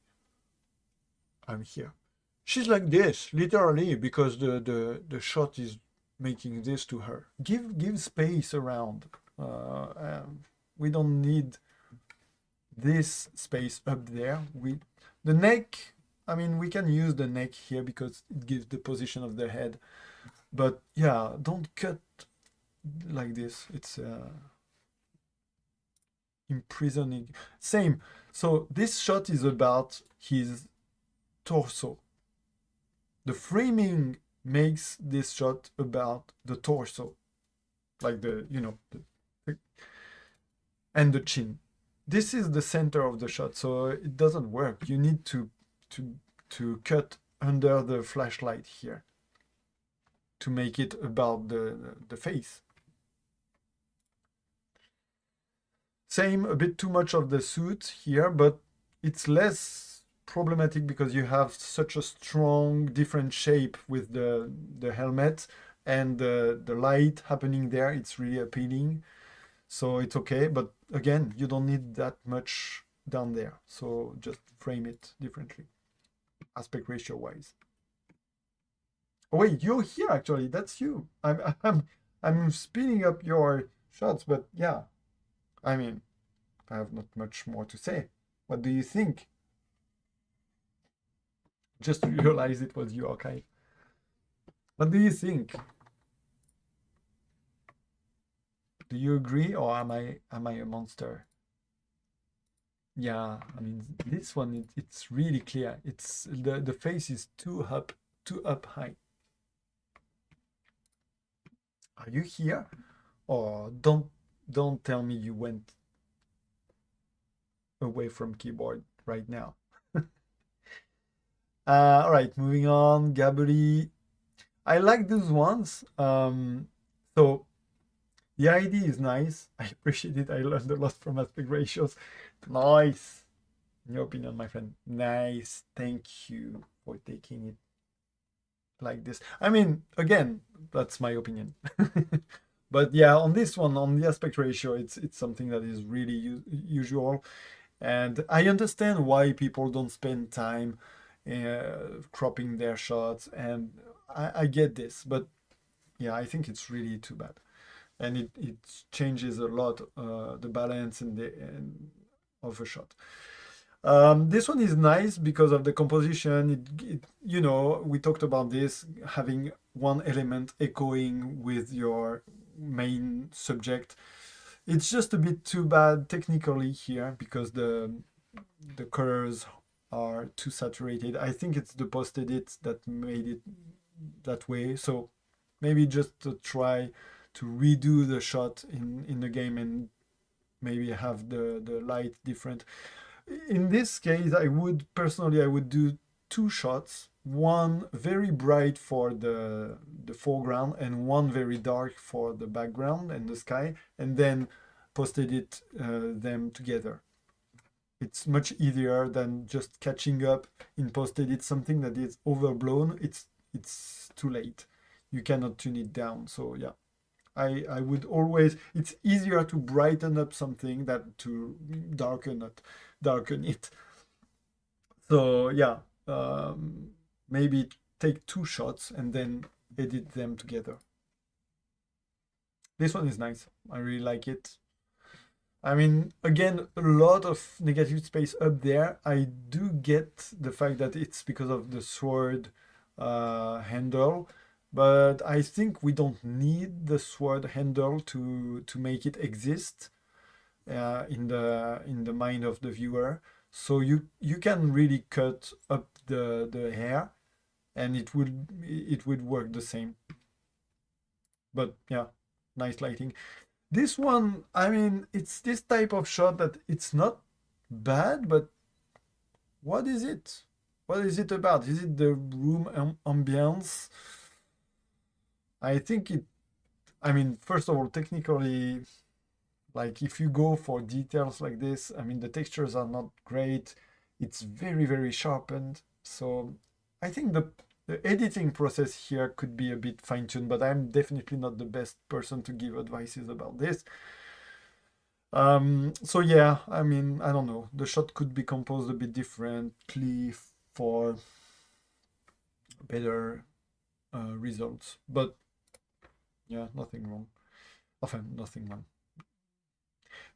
S2: I'm here. She's like this, literally, because the shot is making this to her. Give space around. We don't need this space up there. The neck. I mean, we can use the neck here because it gives the position of the head. But yeah, don't cut like this. It's imprisoning. Same. So this shot is about his torso. The framing makes this shot about the torso, like and the chin. This is the center of the shot, so it doesn't work. You need to cut under the flashlight here to make it about the face. Same, a bit too much of the suit here, but it's less problematic because you have such a strong different shape with the helmet and the light happening there. It's really appealing, so it's okay. But again, you don't need that much down there, so just frame it differently, aspect ratio wise. Oh wait, you're here actually. That's you. I'm speeding up your shots, but yeah. I mean, I have not much more to say. What do you think? Just realize it was you, okay? What do you think? Do you agree, or am I a monster? Yeah, I mean, this one it's really clear. It's the face is too up high. Are you here? Or don't tell me you went away from keyboard right now. All right, moving on. Gabri, I like those ones. So the idea is nice. I appreciate it. I learned a lot from aspect ratios. Nice. In your opinion, my friend. Nice. Thank you for taking it like this. I mean, again, that's my opinion. But yeah, on this one, on the aspect ratio, it's something that is really usual. And I understand why people don't spend time cropping their shots, and I get this, but yeah, I think it's really too bad, and it changes a lot the balance of a shot. This one is nice because of the composition. You know, we talked about this, having one element echoing with your main subject. It's just a bit too bad technically here because the colors are too saturated. I think it's the post edit that made it that way. So maybe just to try to redo the shot in the game and maybe have the light different. In this case, I would do two shots, one very bright for the foreground and one very dark for the background and the sky, and then post edit them together. It's much easier than just catching up in post edit something that is overblown. It's too late. You cannot tune it down. So yeah, I would always, it's easier to brighten up something than to darken it. So yeah, maybe take two shots and then edit them together. This one is nice. I really like it. I mean, again, a lot of negative space up there. I do get the fact that it's because of the sword handle, but I think we don't need the sword handle to make it exist in the mind of the viewer. So you can really cut up the hair, and it would work the same. But yeah, nice lighting. This one, I mean, it's this type of shot that it's not bad, but what is it? What is it about? Is it the room ambience? I think I mean, first of all, technically, like if you go for details like this, I mean, the textures are not great. It's very, very sharpened. So I think the editing process here could be a bit fine-tuned, but I'm definitely not the best person to give advices about this. So yeah, I mean, I don't know. The shot could be composed a bit differently for better results, but yeah, nothing wrong. Often, nothing wrong.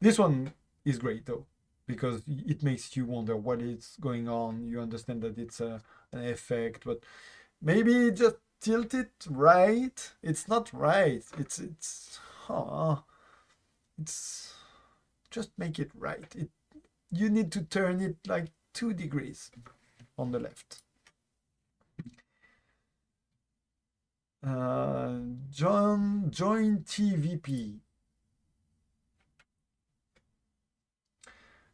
S2: This one is great though, because it makes you wonder what is going on. You understand that it's an effect, but maybe just tilt it right. It's not right. It's just make it right. You need to turn it like 2 degrees on the left. Join TVP.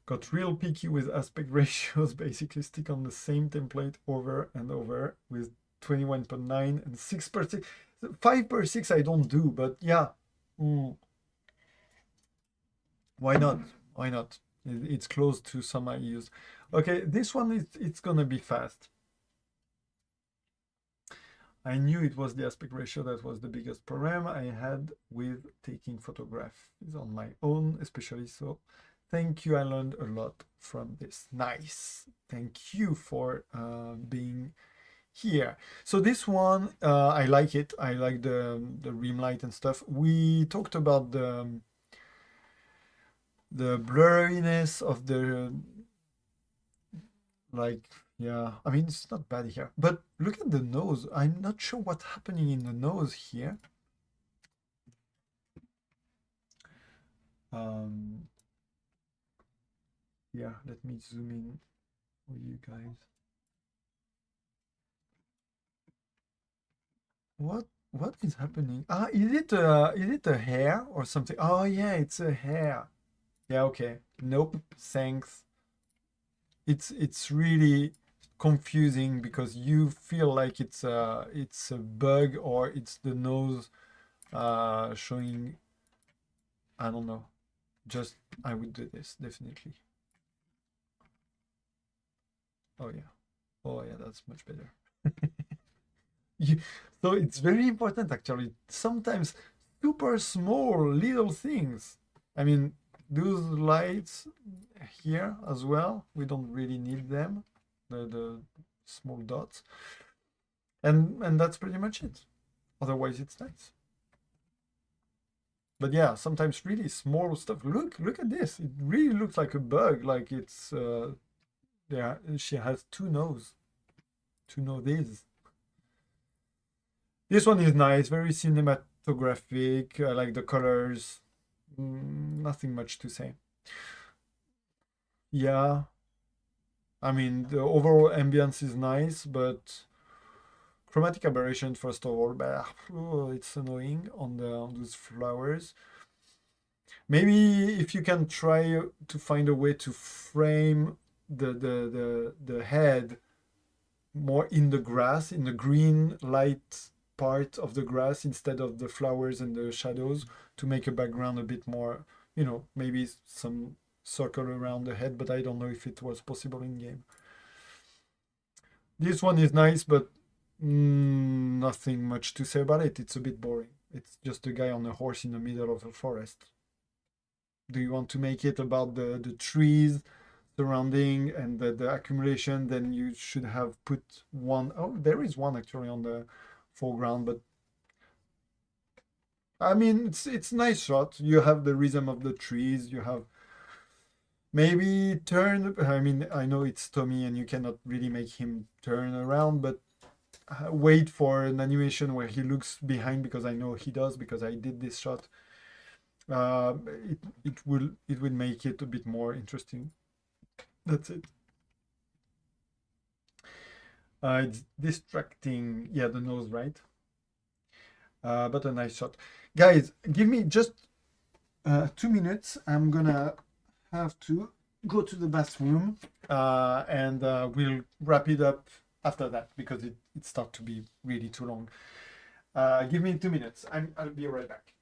S2: Got real picky with aspect ratios, basically stick on the same template over and over with 21.9 and 6/6. 5/6 I don't do, but yeah. Why not? Why not? It's close to some I use. Okay, this one it's gonna be fast. I knew it was the aspect ratio that was the biggest problem I had with taking photographs on my own, especially so. Thank you. I learned a lot from this. Nice. Thank you for being here. So this one, I like it. I like the rim light and stuff. We talked about the blurriness of the, like, yeah, I mean, it's not bad here, but look at the nose. I'm not sure what's happening in the nose here. Yeah, let me zoom in for you guys. What is happening? Is it a hair or something? Oh yeah, it's a hair. Yeah, okay. Nope, thanks. It's really confusing because you feel like it's a bug or it's the nose showing. I don't know. Just I would do this definitely. Oh yeah, that's much better. So it's very important actually. Sometimes super small little things. I mean, those lights here as well, we don't really need them, the small dots. And that's pretty much it. Otherwise, it's nice. But yeah, sometimes really small stuff. Look at this. It really looks like a bug. Like it's yeah. She has two noses. This one is nice. Very cinematographic. I like the colors. Nothing much to say. Yeah. I mean, the overall ambience is nice, but chromatic aberration, first of all, but it's annoying on those flowers. Maybe if you can try to find a way to frame the head more in the grass, in the green light part of the grass instead of the flowers and the shadows, to make a background a bit more, maybe some circle around the head, but I don't know if it was possible in game. This one is nice, but nothing much to say about it. It's a bit boring. It's just a guy on a horse in the middle of a forest. Do you want to make it about the trees surrounding and the accumulation? Then you should have put one. Oh, there is one actually on the foreground, but I mean, it's nice shot. You have the rhythm of the trees. You have maybe turn. I mean, I know it's Tommy and you cannot really make him turn around, but wait for an animation where he looks behind, because I know he does, because I did this shot. It will make it a bit more interesting. That's it. It's distracting. Yeah, the nose, right? But a nice shot. Guys, give me just 2 minutes. I'm gonna have to go to the bathroom, and we'll wrap it up after that, because it starts to be really too long. Give me 2 minutes. I'll be right back.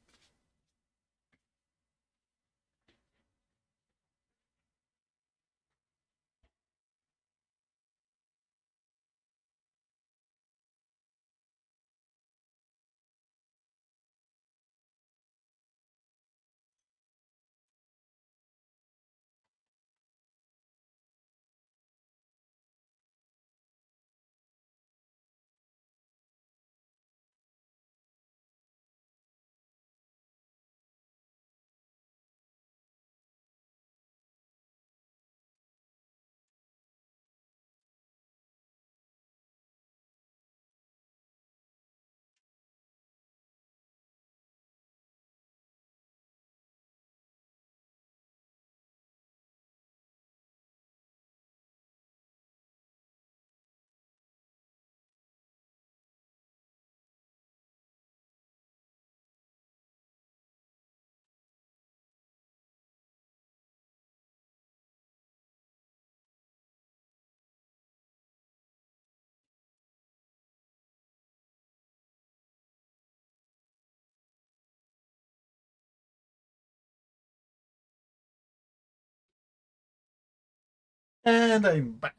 S2: And I'm back.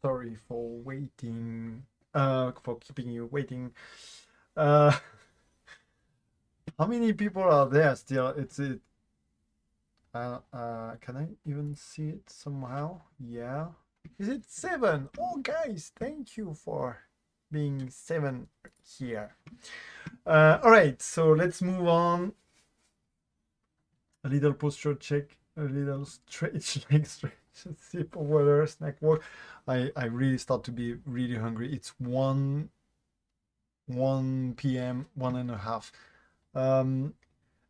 S2: Sorry for waiting. For keeping you waiting. How many people are there still? It's it. Can I even see it somehow? Yeah. Is it 7? Oh, guys, thank you for being 7 here. All right, so let's move on. A little posture check, a little stretch, leg stretch, sip of water, snack walk. I really start to be really hungry. It's 1 p.m., 1:30.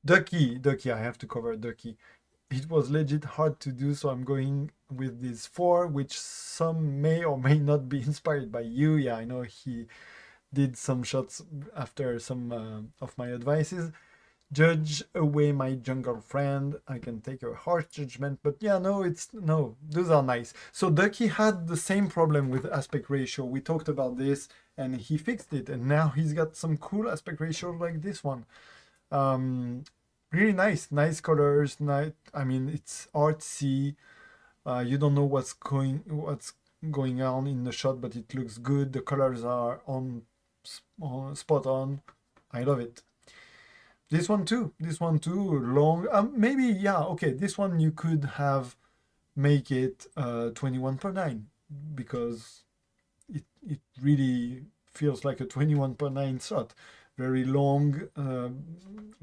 S2: Ducky, I have to cover Ducky. It was legit hard to do, so I'm going with these 4, which some may or may not be inspired by you. Yeah, I know he did some shots after some of my advices. Judge away my jungle friend. I can take a harsh judgment, but yeah, no, those are nice. So Ducky had the same problem with aspect ratio. We talked about this and he fixed it, and now he's got some cool aspect ratio like this one. Really nice colors. I mean, it's artsy. You don't know what's going on in the shot, but it looks good. The colors are spot on. I love it. This one too. This one too. Long. Maybe, yeah. Okay. This one you could have make it 21/9 because it really feels like a 21/9 shot. Very long,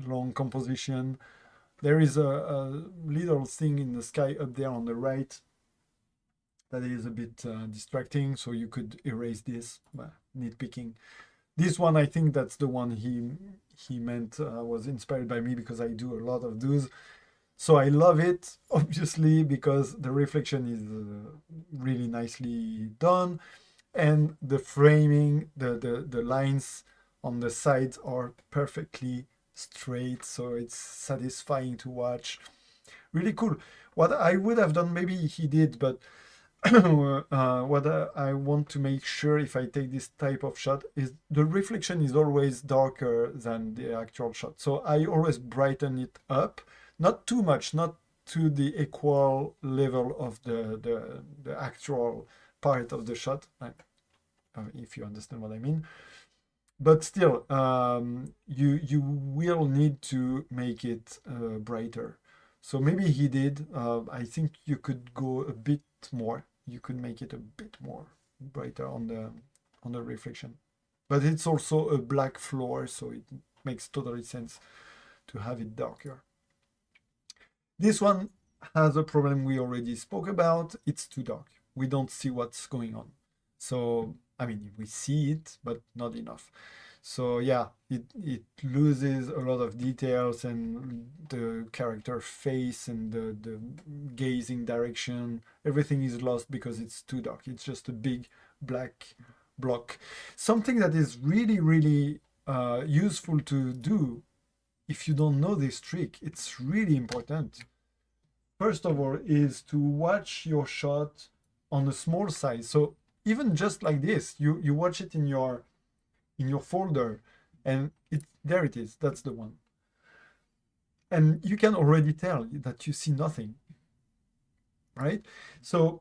S2: long composition. There is a little thing in the sky up there on the right that is a bit distracting, so you could erase this. Nitpicking. This one, I think that's the one he meant was inspired by me because I do a lot of those. So I love it, obviously, because the reflection is really nicely done, and the framing, the lines on the sides are perfectly straight, so it's satisfying to watch. Really cool. What I would have done, maybe he did, but what I want to make sure if I take this type of shot is the reflection is always darker than the actual shot. So I always brighten it up, not too much, not to the equal level of the actual part of the shot, if you understand what I mean. But still, you will need to make it brighter. So maybe he did. I think you could go a bit more. You could make it a bit more brighter on the reflection. But it's also a black floor, so it makes totally sense to have it darker. This one has a problem we already spoke about. It's too dark. We don't see what's going on. So, I mean, we see it, but not enough. So yeah, it loses a lot of details, and the character face and the gazing direction, everything is lost because it's too dark. It's just a big black block. Something that is really, really useful to do if you don't know this trick, it's really important. First of all, is to watch your shot on a small size. So even just like this, you watch it in your folder, and there it is. That's the one. And you can already tell that you see nothing, right? So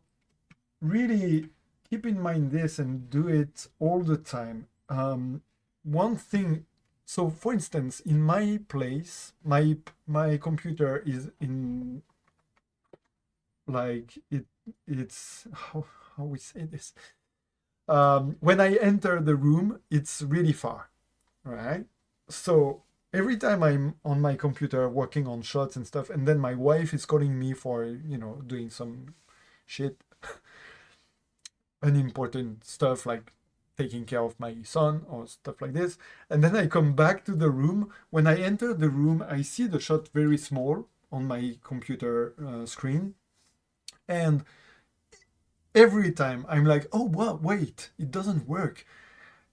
S2: really keep in mind this and do it all the time. One thing, so for instance, in my place, my computer is in, like, it's how we say this. When I enter the room, it's really far, right? So every time I'm on my computer working on shots and stuff, and then my wife is calling me for, doing some shit, unimportant stuff like taking care of my son or stuff like this, and then I come back to the room. When I enter the room, I see the shot very small on my computer screen, and every time I'm like, oh, well, wait, it doesn't work.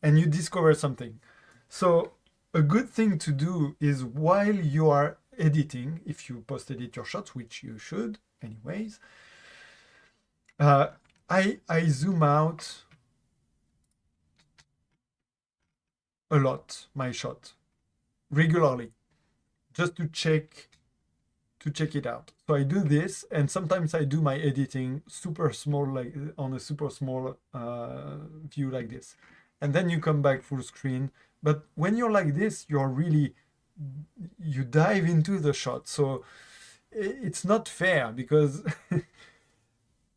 S2: And you discover something. So a good thing to do is while you are editing, if you post edit your shots, which you should anyways, I zoom out a lot my shot regularly just to check it out. So I do this, and sometimes I do my editing super small, like on a super small view like this, and then you come back full screen. But when you're like this, you dive into the shot, so it's not fair because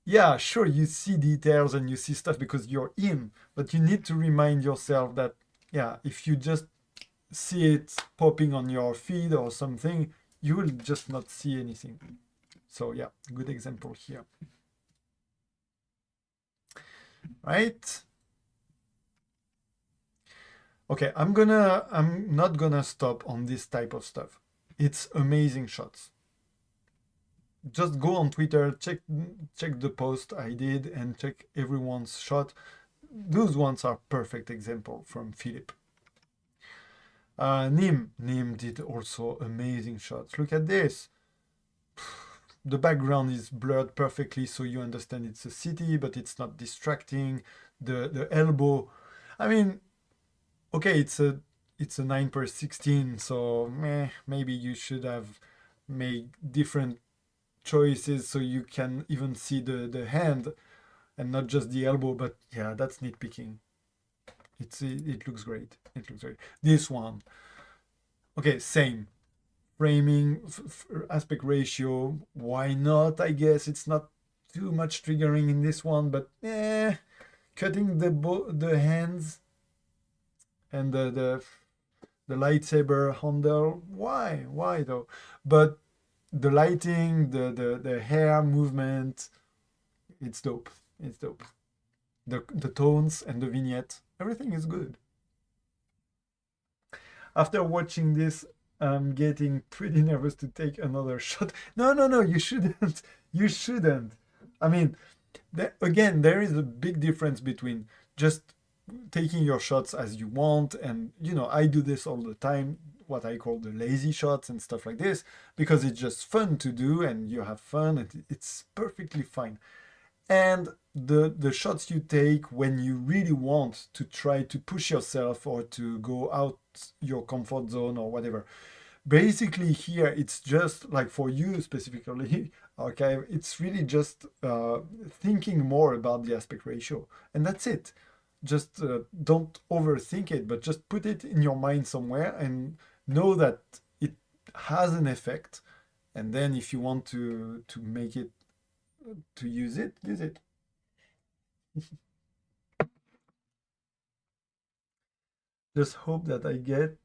S2: yeah, sure, you see details and you see stuff because you're in, but you need to remind yourself that, yeah, if you just see it popping on your feed or something, you will just not see anything. So yeah, good example here. Right? Okay, I'm not gonna stop on this type of stuff. It's amazing shots. Just go on Twitter, check the post I did, and check everyone's shot. Those ones are perfect example from Philip. Nim did also amazing shots. Look at this. The background is blurred perfectly, so you understand it's a city, but it's not distracting. The elbow, I mean, okay, it's a 9/16, so maybe you should have made different choices so you can even see the hand and not just the elbow. But yeah, that's nitpicking. It looks great. It looks great. This one, okay, same. Framing, aspect ratio, why not? I guess it's not too much triggering in this one, but cutting the hands and the lightsaber handle, why though? But the lighting, the hair movement, it's dope. It's dope. The tones and the vignette, everything is good. After watching this, I'm getting pretty nervous to take another shot. No, you shouldn't. You shouldn't. I mean, again, there is a big difference between just taking your shots as you want, and I do this all the time, what I call the lazy shots and stuff like this, because it's just fun to do and you have fun and it's perfectly fine. And the shots you take when you really want to try to push yourself or to go out your comfort zone or whatever, basically here it's just like for you specifically, okay, it's really just thinking more about the aspect ratio, and that's it. Just don't overthink it, but just put it in your mind somewhere and know that it has an effect. And then if you want to make it, to use it, use it. Just hope that I get.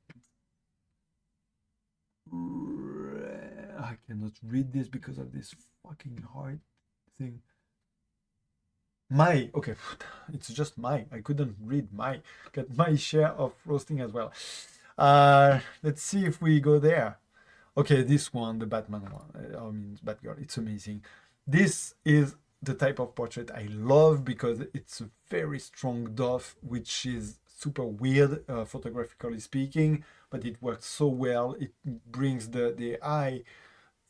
S2: I cannot read this because of this fucking hard thing. Okay, it's just I couldn't read get my share of roasting as well. Let's see if we go there. Okay, this one, the Batman one, I mean Batgirl, it's amazing. This is the type of portrait I love because it's a very strong doff, which is super weird, photographically speaking, but it works so well. It brings the eye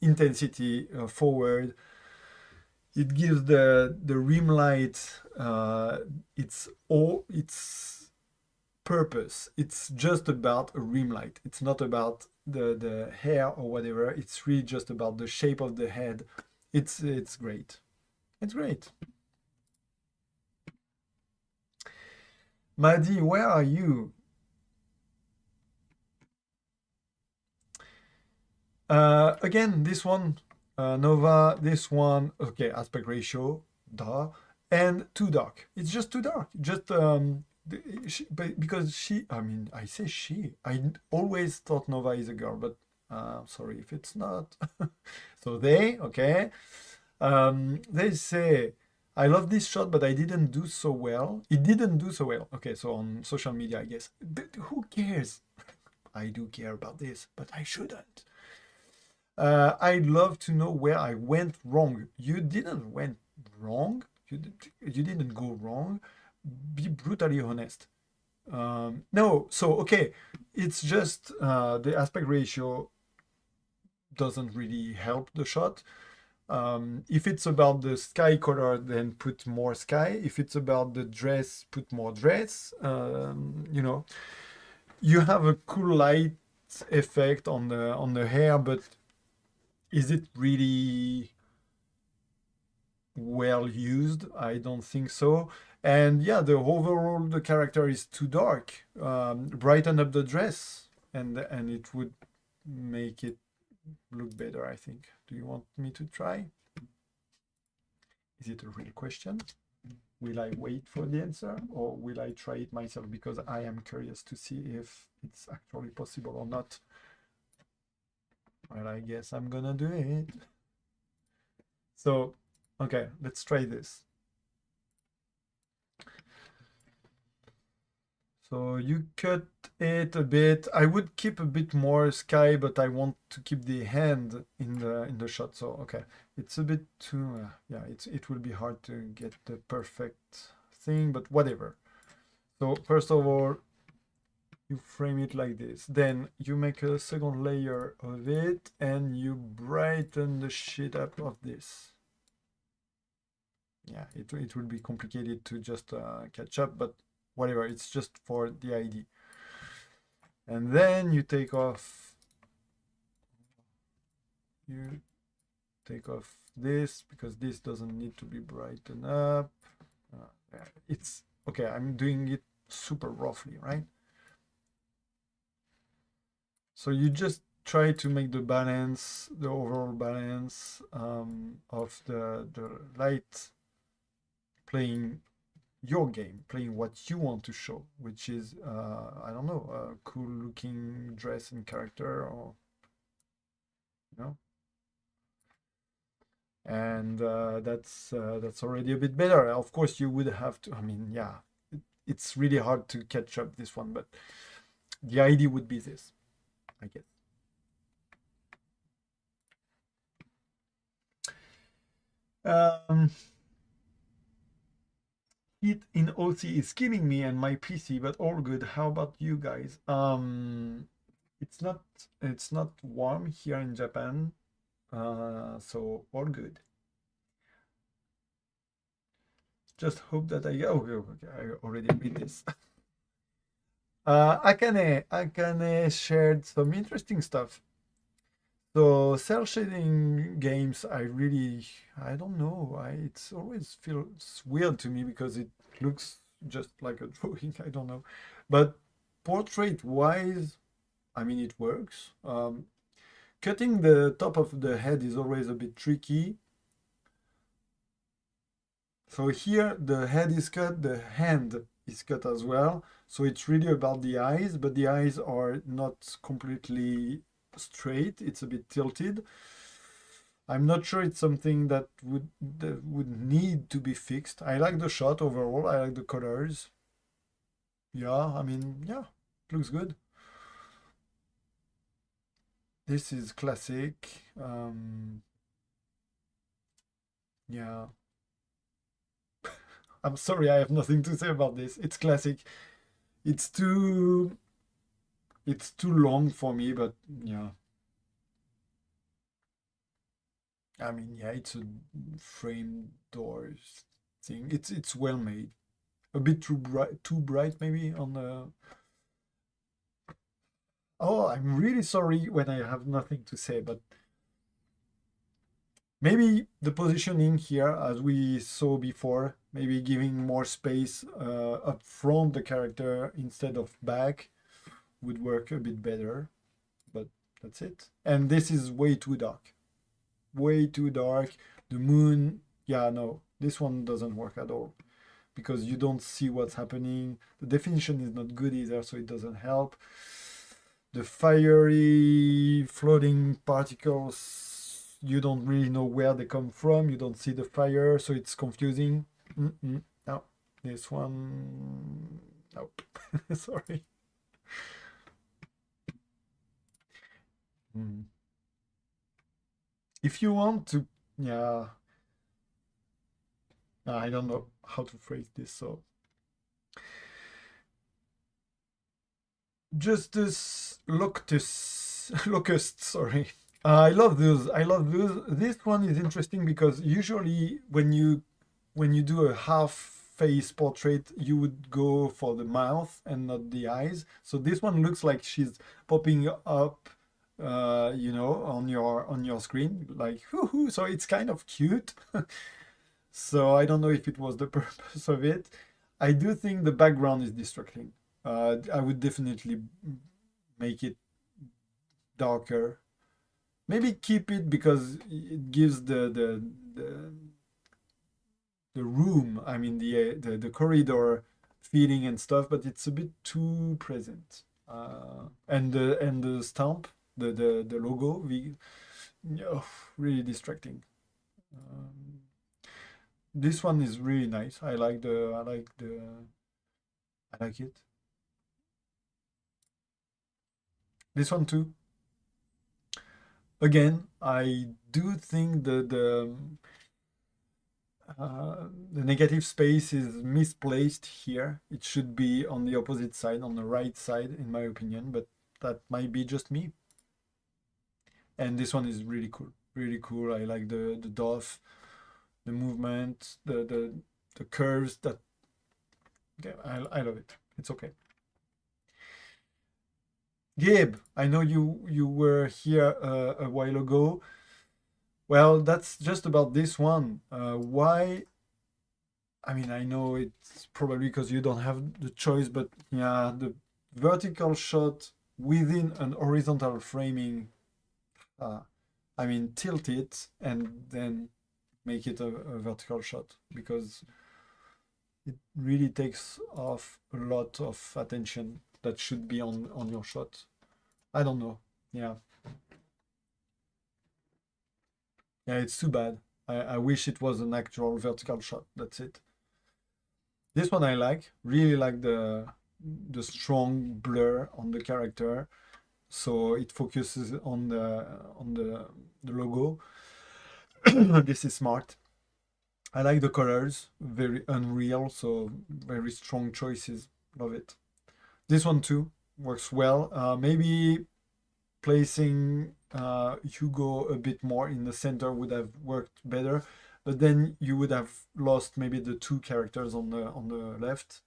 S2: intensity forward. It gives the rim light its purpose. It's just about a rim light. It's not about the hair or whatever. It's really just about the shape of the head. It's great. It's great. Maddy, where are you? Again, this one, Nova, this one, okay, aspect ratio, duh, and too dark. It's just too dark. Just because I mean, I say she. I always thought Nova is a girl, but sorry if it's not. So okay, they say, I love this shot, but I didn't do so well. It didn't do so well. Okay, so on social media, I guess. Who cares? I do care about this, but I shouldn't. I'd love to know where I went wrong. You didn't went wrong. You didn't go wrong. Be brutally honest. No, so okay, it's just the aspect ratio doesn't really help the shot. If it's about the sky color, then put more sky. If it's about the dress, put more dress. You have a cool light effect on the hair, but is it really well used? I don't think so. And yeah, the character is too dark. Brighten up the dress, and it would make it look better, I think. Do you want me to try? Is it a real question? Will I wait for the answer, or will I try it myself? Because I am curious to see if it's actually possible or not. Well, I guess I'm gonna do it. So, okay, let's try this. So you cut it a bit. I would keep a bit more sky, but I want to keep the hand in the shot. So okay, it's a bit too yeah. It will be hard to get the perfect thing, but whatever. So first of all, you frame it like this. Then you make a second layer of it, and you brighten the shit up of this. Yeah, it will be complicated to just catch up, but whatever, it's just for the ID. And then you take off this, because this doesn't need to be brightened up. It's okay, I'm doing it super roughly, right? So you just try to make the balance, the overall balance of the light playing your game, playing what you want to show, which is I don't know, a cool looking dress and character, or you know, and that's already a bit better. Of course, you would have to. I mean, yeah, it's really hard to catch up this one, but the idea would be this, I guess. Heat in OC is killing me and my PC, but all good. How about you guys? It's not warm here in Japan, so all good. Just hope that I okay, I already read this. Akane shared some interesting stuff. So cell shading games, I don't know. It's always feels weird to me because it looks just like a drawing. I don't know, but portrait wise, I mean it works. Cutting the top of the head is always a bit tricky. So here the head is cut, the hand is cut as well. So it's really about the eyes, but the eyes are not completely straight. It's a bit tilted. I'm not sure it's something that would need to be fixed. I like the shot overall. I like the colors. Yeah, I mean, yeah, it looks good. This is classic. Yeah. I'm sorry, I have nothing to say about this. It's classic. It's too long for me, but yeah. I mean, yeah, it's a frame doors thing. It's well made. A bit too bright maybe on the. Oh, I'm really sorry when I have nothing to say, but maybe the positioning here, as we saw before, maybe giving more space up front the character instead of back would work a bit better, but that's it. And this is way too dark. Way too dark. The moon, yeah, no, this one doesn't work at all because you don't see what's happening. The definition is not good either, so it doesn't help. The fiery floating particles, you don't really know where they come from. You don't see the fire, so it's confusing. No, this one, nope. Sorry. If you want to, yeah, I don't know how to phrase this, so Justice Locust, sorry. I love those. This one is interesting because usually when you do a half face portrait, you would go for the mouth and not the eyes. So this one looks like she's popping up, on your screen, like hoo-hoo. So it's kind of cute. So I don't know if it was the purpose of it. I do think the background is distracting. I would definitely make it darker. Maybe keep it because it gives the room. I mean the corridor feeling and stuff, but it's a bit too present. And the stamp, the logo, really distracting. This one is really nice. I like it. This one too. Again, I do think the negative space is misplaced here. It should be on the opposite side, on the right side, in my opinion, but that might be just me. And this one is really cool. Really cool. I like the dove, the movement, the curves. That yeah, I love it. It's okay. Gabe, I know you were here a while ago. Well, that's just about this one. Why? I mean, I know it's probably because you don't have the choice, but yeah, the vertical shot within an horizontal framing, I mean, tilt it and then make it a vertical shot, because it really takes off a lot of attention that should be on your shot. I don't know. Yeah. Yeah, it's too bad. I wish it was an actual vertical shot. That's it. This one I like. Really like the strong blur on the character, so it focuses on the logo. This is smart. I like the colors, very unreal, so very strong choices. Love it. This one too works well. Maybe placing Hugo a bit more in the center would have worked better, but then you would have lost maybe the two characters on the left.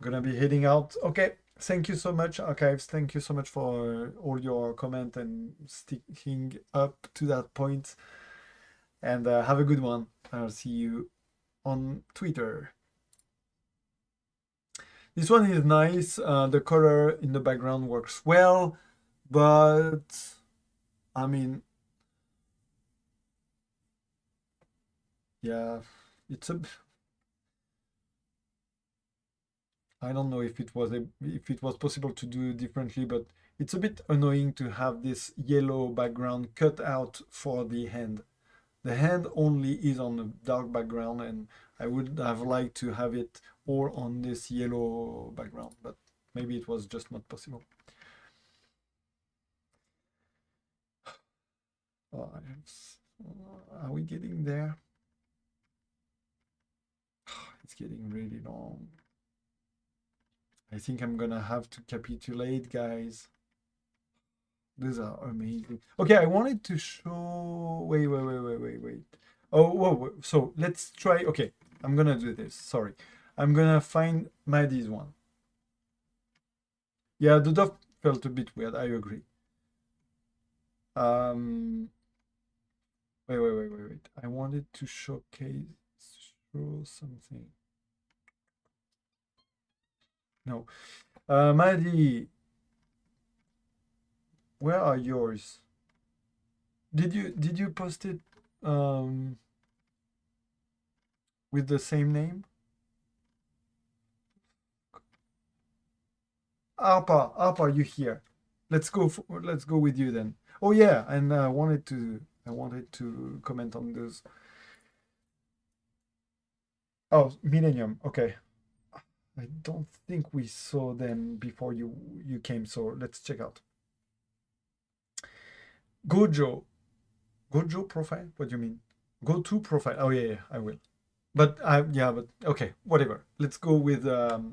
S2: I'm gonna be heading out. Okay, thank you so much, Archives. Thank you so much for all your comment and sticking up to that point. And have a good one. I'll see you on Twitter. This one is nice. The color in the background works well, but I mean, yeah, it's a. I don't know if it was possible to do differently, but it's a bit annoying to have this yellow background cut out for the hand. The hand only is on a dark background, and I would have liked to have it all on this yellow background, but maybe it was just not possible. Oh, are we getting there? It's getting really long. I think I'm gonna have to capitulate, guys. These are amazing. Okay, I wanted to show. Wait. Oh, whoa. So let's try. Okay, I'm gonna do this. Sorry, I'm gonna find Maddie's one. Yeah, the dove felt a bit weird. I agree. Wait. I wanted to show something. No, Maddie. Where are yours? Did you post it with the same name? Arpa, you here? Let's go with you then. Oh yeah, and I wanted to comment on this. Oh, Millennium. Okay. I don't think we saw them before you came, so let's check out. Gojo profile? What do you mean? Go to profile. Oh yeah, I will. But okay, whatever. Let's go with ARPA.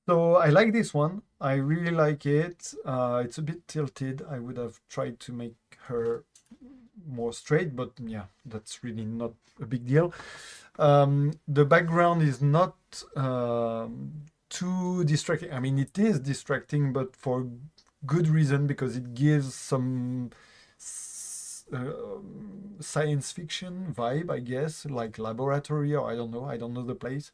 S2: So I like this one. I really like it. It's a bit tilted. I would have tried to make her more straight, but yeah, that's really not a big deal. The background is not too distracting. I mean, it is distracting, but for good reason, because it gives some science fiction vibe, I guess, like laboratory, or I don't know the place.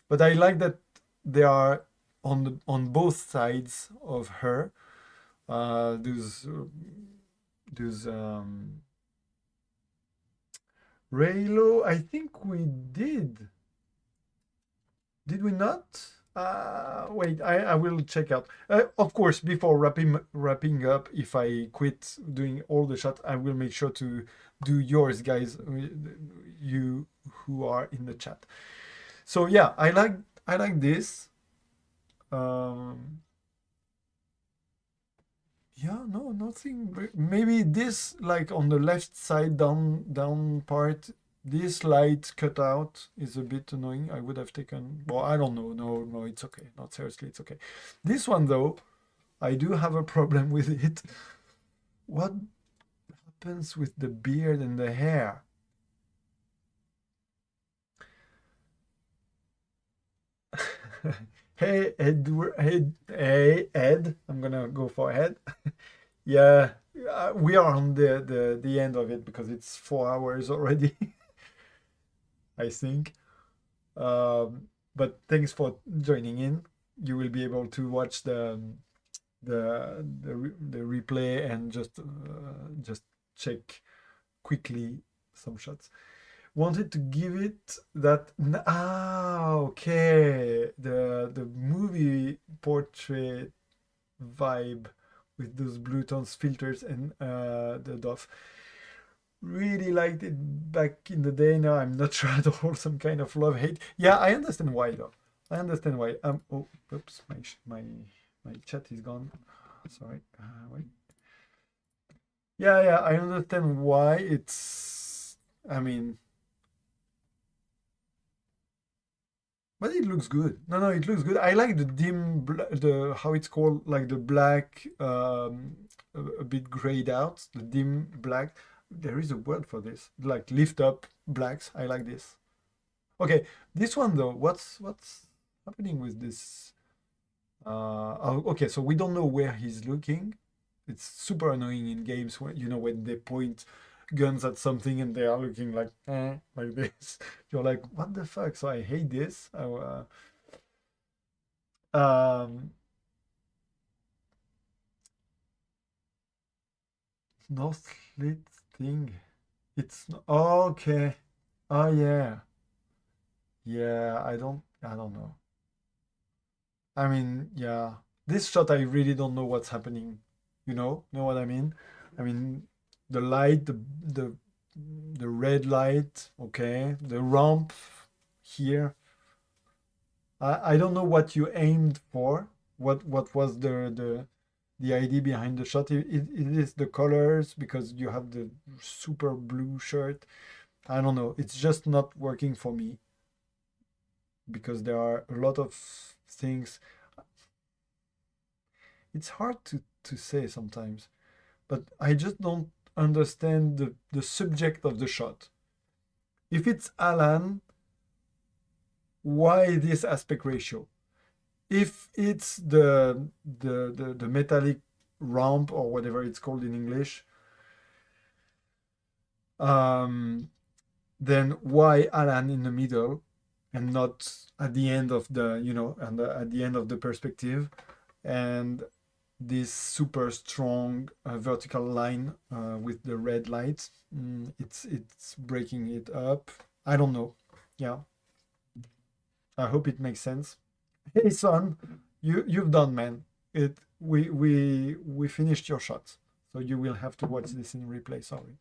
S2: But I like that they are on both sides of her. Those Raylo, I think we did. Did we not? Wait, I will check out. Of course, before wrapping up, if I quit doing all the shots, I will make sure to do yours, guys. You who are in the chat. So yeah, I like this. Yeah, no, nothing. Maybe this, like on the left side, down part, this light cut out is a bit annoying. I would have taken. Well, I don't know. No, it's okay. Not seriously, it's okay. This one though, I do have a problem with it. What happens with the beard and the hair? Hey Ed, I'm gonna go for Ed. Yeah, we are on the end of it because it's 4 hours already, I think. But thanks for joining in. you will be able to watch the replay and just check quickly some shots. Wanted to give it that okay, the movie portrait vibe with those blue tones filters and the dove. Really liked it back in the day. Now I'm not sure at all. Some kind of love hate. Yeah, I understand why though. I understand why. Oh, oops, my chat is gone. Sorry. Wait. Yeah, I understand why it's. I mean, but it looks good. No, it looks good. I like the the how it's called, like the black, a bit grayed out, the dim black. There is a word for this, like lift up blacks. I like this. Okay, this one though, what's happening with this? Oh, okay, so we don't know where he's looking. It's super annoying in games when when they point guns at something and they are looking like this. You're like, what the fuck? So I hate this. Um, North Lit thing. It's okay. Oh yeah, yeah. I don't know. I mean, yeah. This shot, I really don't know what's happening. Know what I mean? I mean, the light, the red light, okay, the ramp here. I don't know what you aimed for. What was the idea behind the shot? It is the colors because you have the super blue shirt. I don't know. It's just not working for me because there are a lot of things. It's hard to say sometimes, but I just don't understand the subject of the shot. If it's Alan, why this aspect ratio? If it's the metallic ramp or whatever it's called in English, then why Alan in the middle and not at the end of at the end of the perspective, and this super strong vertical line with the red light. It's breaking it up. I don't know. Yeah, I hope it makes sense. Hey son, you've done, man. We finished your shot, so you will have to watch this in replay. Sorry,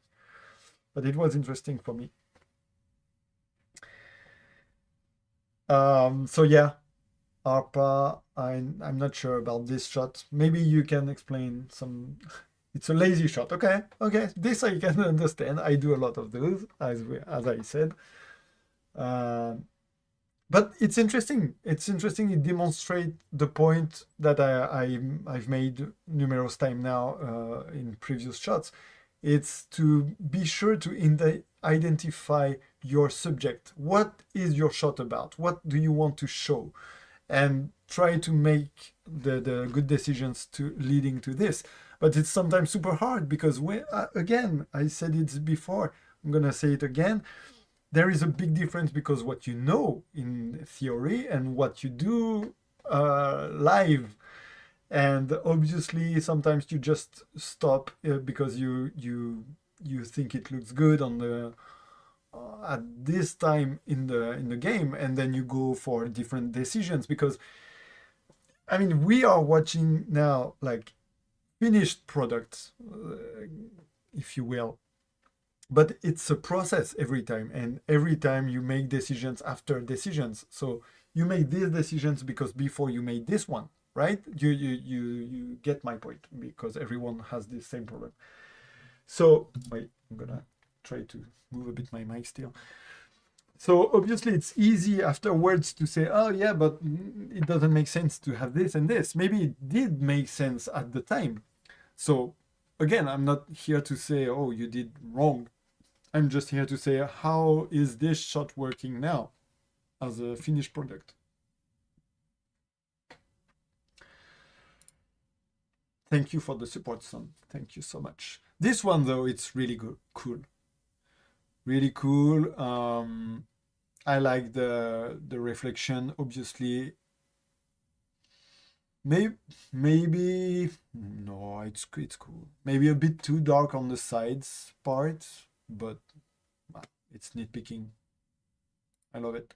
S2: but it was interesting for me. So yeah, ARPA. I'm not sure about this shot. Maybe you can explain some. It's a lazy shot. Okay. This I can understand. I do a lot of those, as I said. But it's interesting. It's interesting. It demonstrates the point that I've made numerous times now in previous shots. It's to be sure to identify your subject. What is your shot about? What do you want to show? And try to make the good decisions to leading to this. But it's sometimes super hard because again, I said it before, I'm gonna say it again. There is a big difference because what you know in theory and what you do live. And obviously sometimes you just stop because you think it looks good on the at this time in the game, and then you go for different decisions because I mean we are watching now like finished products, if you will, but it's a process every time, and every time you make decisions after decisions. So you make these decisions because before you made this one, right? You get my point, because everyone has the same problem. So wait, I'm gonna try to move a bit my mic still. So obviously it's easy afterwards to say, oh yeah, but it doesn't make sense to have this and this. Maybe it did make sense at the time. So again, I'm not here to say, oh, you did wrong. I'm just here to say, how is this shot working now as a finished product? Thank you for the support, son. Thank you so much. This one, though, it's really good, cool. Really cool. I like the reflection. Obviously, maybe no, it's cool. Maybe a bit too dark on the sides part, but it's nitpicking. I love it.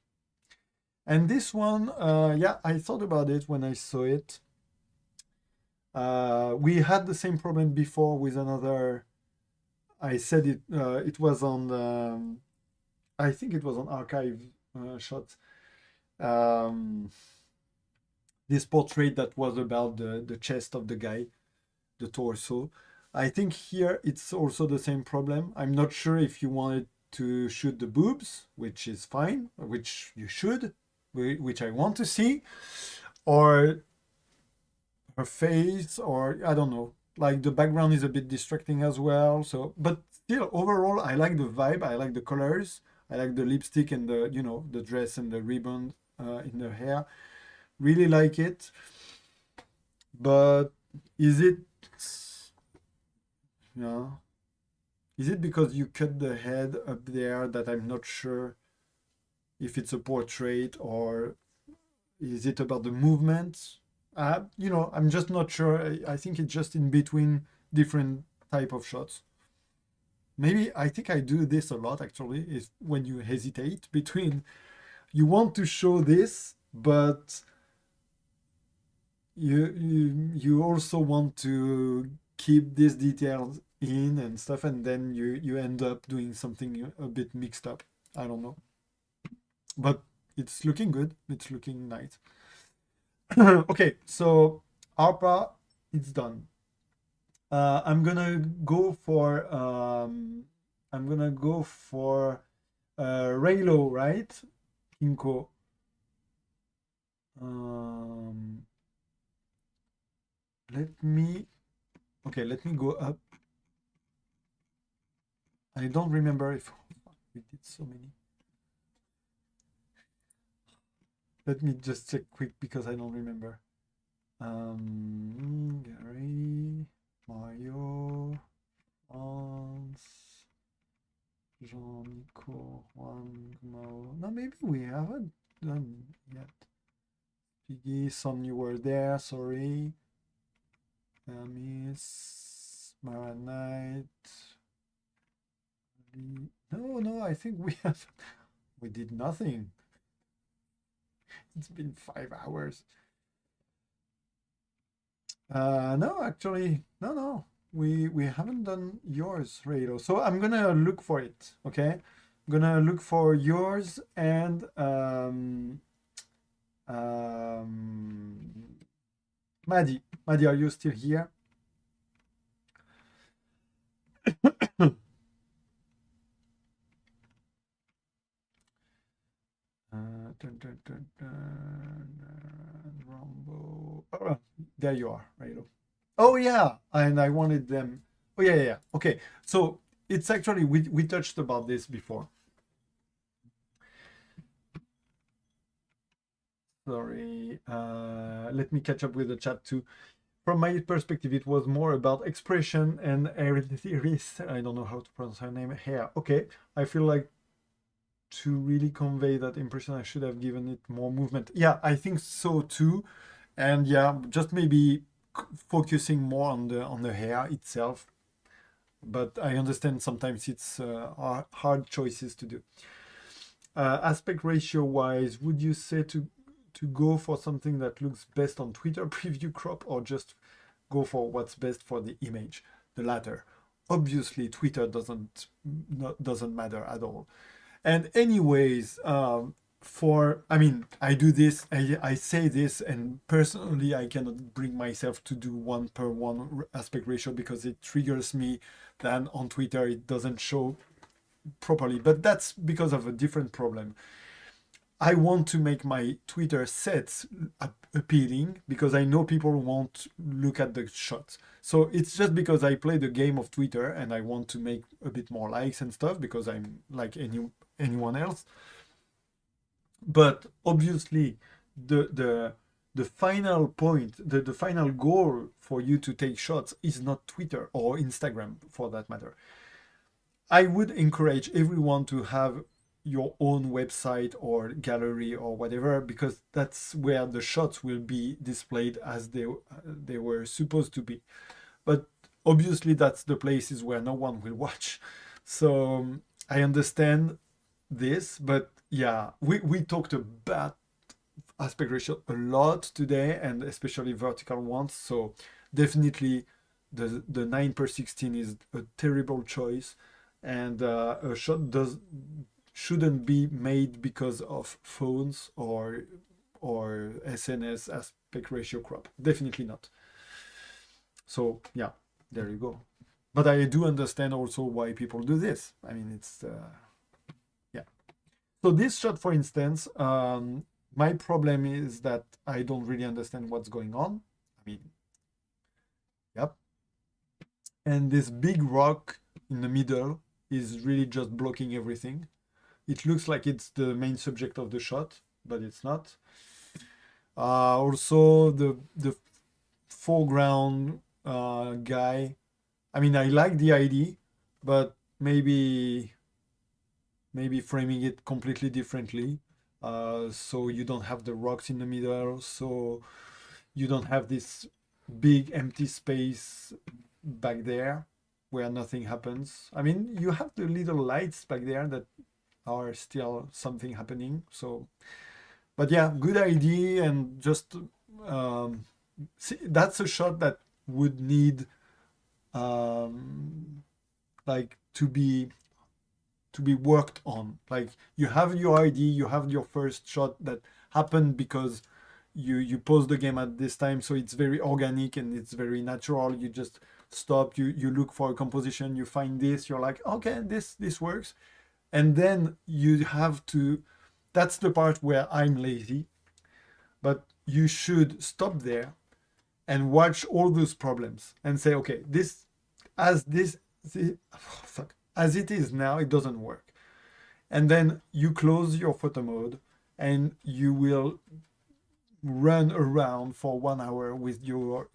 S2: And this one, yeah, I thought about it when I saw it. We had the same problem before with another. I said it. It was on. I think it was on archive shots. This portrait that was about the chest of the guy, the torso. I think here it's also the same problem. I'm not sure if you wanted to shoot the boobs, which is fine, which you should, which I want to see, or her face, or I don't know. Like the background is a bit distracting as well. So, but still, overall, I like the vibe. I like the colors. I like the lipstick and the the dress and the ribbon in the hair. Really like it. But is it yeah? Is it because you cut the head up there that I'm not sure if it's a portrait, or is it about the movement? I'm just not sure. I think it's just in between different type of shots. Maybe I think I do this a lot actually, is when you hesitate between you want to show this, but you also want to keep these details in and stuff, and then you end up doing something a bit mixed up. I don't know, but it's looking good. It's looking nice. Okay, so ARPA, it's done. I'm gonna go for Raylo, right? Kinko. Let me go up. I don't remember if we did so many. Let me just check quick because I don't remember. Gary, Mario, Hans, Jean-Nico, Juan, Mao. No, maybe we haven't done yet. Piggy, Son, you were there, sorry. Miss Maranite. No, I think we did nothing. It's been 5 hours. No, actually, no. We haven't done yours, Rado. So I'm gonna look for it. Okay, I'm gonna look for yours and Maddie. Maddie, are you still here? Rumble. Oh, there you are, Rado. Oh yeah, and I wanted them. Oh yeah. Okay, so it's actually we touched about this before. Sorry, let me catch up with the chat too. From my perspective, it was more about expression and Iris. I don't know how to pronounce her name. Hair. Okay, I feel like to really convey that impression, I should have given it more movement. Yeah, I think so too. And yeah, just maybe focusing more on the hair itself. But I understand sometimes it's hard choices to do. Aspect ratio wise, would you say to go for something that looks best on Twitter preview crop, or just go for what's best for the image? The latter. Obviously, Twitter doesn't matter at all. And anyways, I do this, I say this, and personally, I cannot bring myself to do 1:1 aspect ratio because it triggers me. Then on Twitter, it doesn't show properly, but that's because of a different problem. I want to make my Twitter sets appealing because I know people won't look at the shots. So it's just because I play the game of Twitter and I want to make a bit more likes and stuff because I'm like anyone else. But obviously, the final point, the final goal for you to take shots is not Twitter or Instagram for that matter. I would encourage everyone to have your own website or gallery or whatever, because that's where the shots will be displayed as they were supposed to be. But obviously that's the places where no one will watch. So I understand this, but yeah, we talked about aspect ratio a lot today, and especially vertical ones. So definitely the 9:16 is a terrible choice, and a shot shouldn't be made because of phones or SNS aspect ratio crop. Definitely not. So yeah, there you go. But I do understand also why people do this. I mean, it's yeah. So this shot, for instance, my problem is that I don't really understand what's going on. I mean, yep. And this big rock in the middle is really just blocking everything. It looks like it's the main subject of the shot, but it's not. Also, the foreground guy. I mean, I like the idea, but maybe framing it completely differently. So you don't have the rocks in the middle, so you don't have this big empty space back there where nothing happens. I mean, you have the little lights back there that are still something happening. So, but yeah, good idea, and just see, that's a shot that would need like to be worked on. Like, you have your idea, you have your first shot that happened because you pause the game at this time, so it's very organic and it's very natural. You just stop, you look for a composition, you find this, you're like, okay, this works. And then you have to, that's the part where I'm lazy, but you should stop there and watch all those problems and say, okay, this as as it is now, it doesn't work. And then you close your photo mode and you will run around for 1 hour with your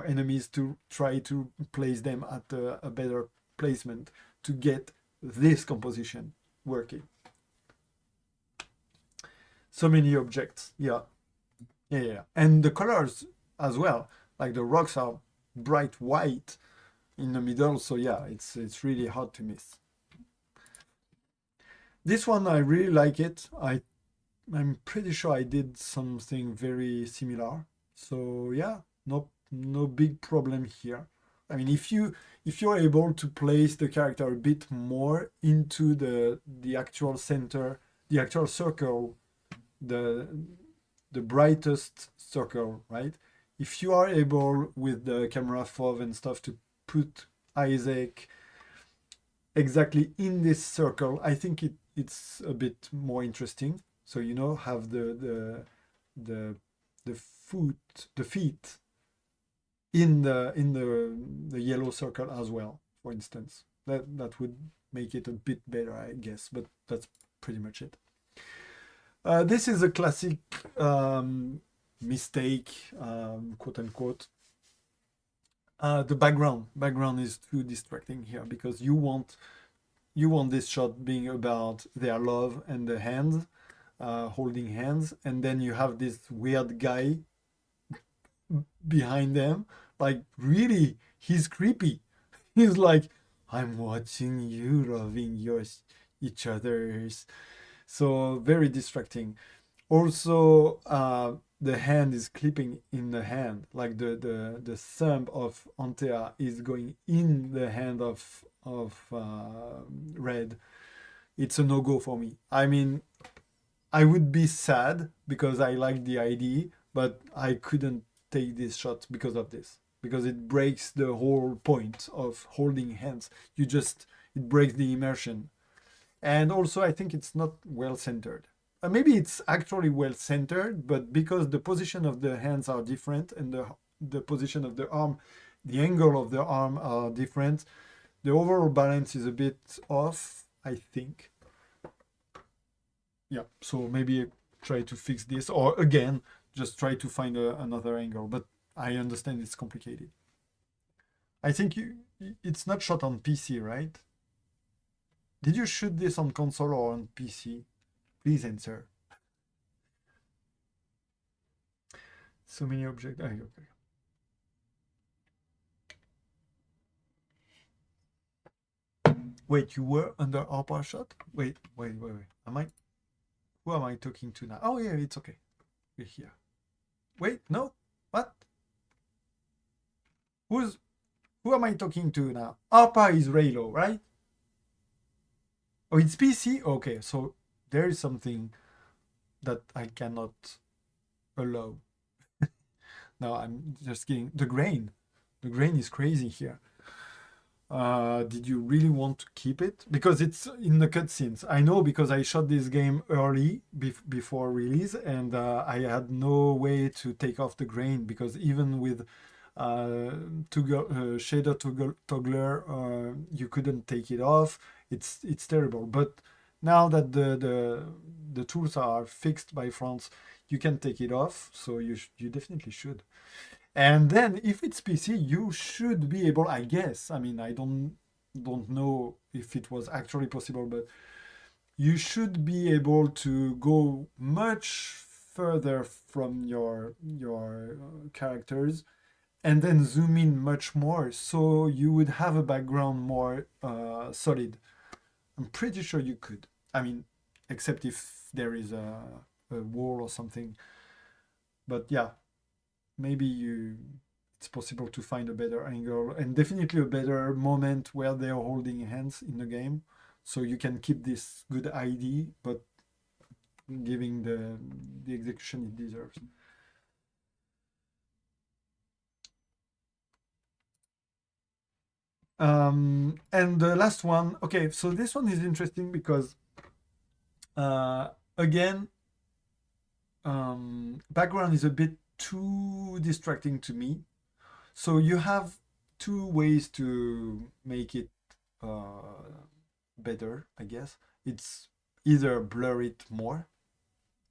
S2: enemies to try to place them at a better placement to get this composition working. So many objects. Yeah. And the colors as well, like the rocks are bright white in the middle, so yeah, it's really hard to miss. This one, I really like it. I'm pretty sure I did something very similar. So yeah, no big problem here. I mean, if you're able to place the character a bit more into the actual center, the actual circle, the brightest circle, right? If you are able with the camera FOV and stuff to put Isaac exactly in this circle, I think it's a bit more interesting. So, you know, have the feet in the yellow circle as well, for instance. That would make it a bit better, I guess, but that's pretty much it. This is a classic mistake, quote unquote. The background is too distracting here, because you want this shot being about their love and the hands, holding hands, and then you have this weird guy behind them. Like, really, he's creepy. He's like, I'm watching you loving each other's. So very distracting. Also, the hand is clipping in the hand, like the thumb of Antea is going in the hand of Red. It's a no-go for me. I mean, I would be sad because I like the idea, but I couldn't take this shot because of this, because it breaks the whole point of holding hands. It breaks the immersion. And also, I think it's not well centered. Maybe it's actually well centered, but because the position of the hands are different and the position of the arm, the angle of the arm are different, the overall balance is a bit off, I think. Yeah, so maybe try to fix this, or again, just try to find another angle. But I understand it's complicated. I think it's not shot on PC, right? Did you shoot this on console or on PC? Please answer. So many objects. Okay. Wait, you were under ARPA shot? Wait. Who am I talking to now? Oh yeah, it's okay. We're here. Wait, no? What? Who am I talking to now? ARPA is Raylo, right? Oh, it's PC? Okay, so there is something that I cannot allow. No, I'm just kidding. The grain is crazy here. Did you really want to keep it? Because it's in the cutscenes. I know, because I shot this game early before release, and I had no way to take off the grain, because even with shader toggler, you couldn't take it off. It's terrible. But now that the tools are fixed by France, you can take it off. So you definitely should. And then if it's PC, you should be able, I guess. I mean, I don't know if it was actually possible, but you should be able to go much further from your characters, and then zoom in much more, so you would have a background more solid. I'm pretty sure you could. I mean, except if there is a wall or something. But yeah, maybe it's possible to find a better angle, and definitely a better moment where they are holding hands in the game, so you can keep this good ID, but giving the execution it deserves. And the last one, okay, so this one is interesting because again, background is a bit too distracting to me. So you have two ways to make it better, I guess. It's either blur it more,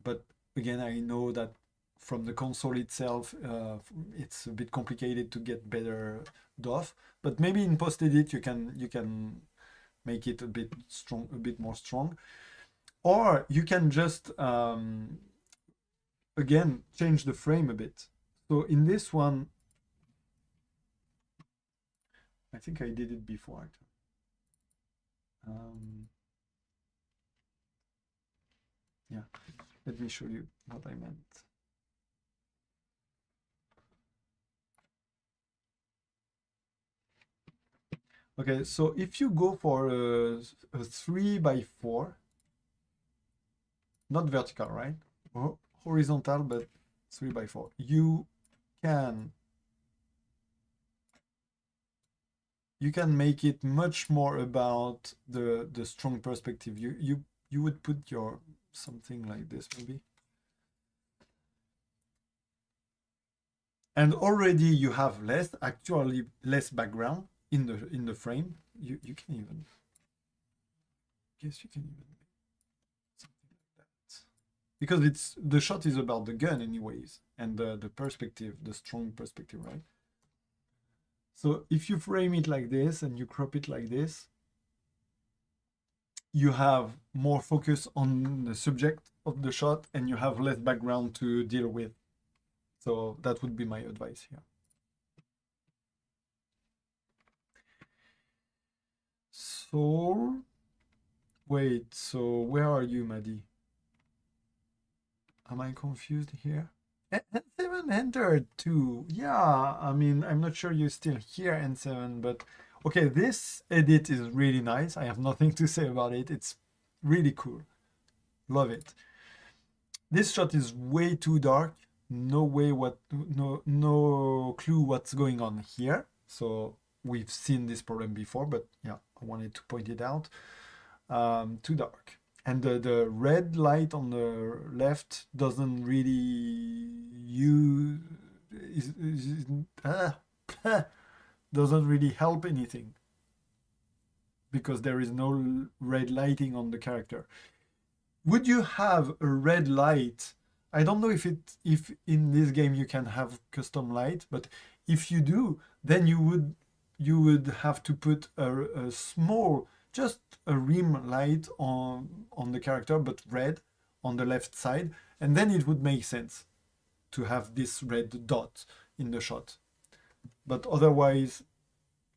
S2: but again, I know that from the console itself, it's a bit complicated to get better DOF. But maybe in post edit you can make it a bit more strong, or you can just again change the frame a bit. So in this one, I think I did it before. Yeah, let me show you what I meant. Okay, so if you go for a 3x4, not vertical, right? Horizontal, but 3x4, you can make it much more about the strong perspective. You would put your something like this maybe, and already you have actually less background in the frame. You can even, guess you can even make something like that, because the shot is about the gun anyways, and the perspective, the strong perspective, right? So if you frame it like this and you crop it like this, you have more focus on the subject of the shot, and you have less background to deal with. So that would be my advice here. So, wait, so where are you, Maddie? Am I confused here? N7 entered too. Yeah, I mean, I'm not sure you're still here, N7, but okay, this edit is really nice. I have nothing to say about it. It's really cool. Love it. This shot is way too dark. No clue what's going on here. So we've seen this problem before, but yeah, I wanted to point it out. Too dark. And the red light on the left doesn't really doesn't really help anything, because there is no red lighting on the character. Would you have a red light? I don't know if in this game you can have custom light, but if you do, then you would have to put a small just a rim light on the character, but red on the left side, and then it would make sense to have this red dot in the shot. But otherwise,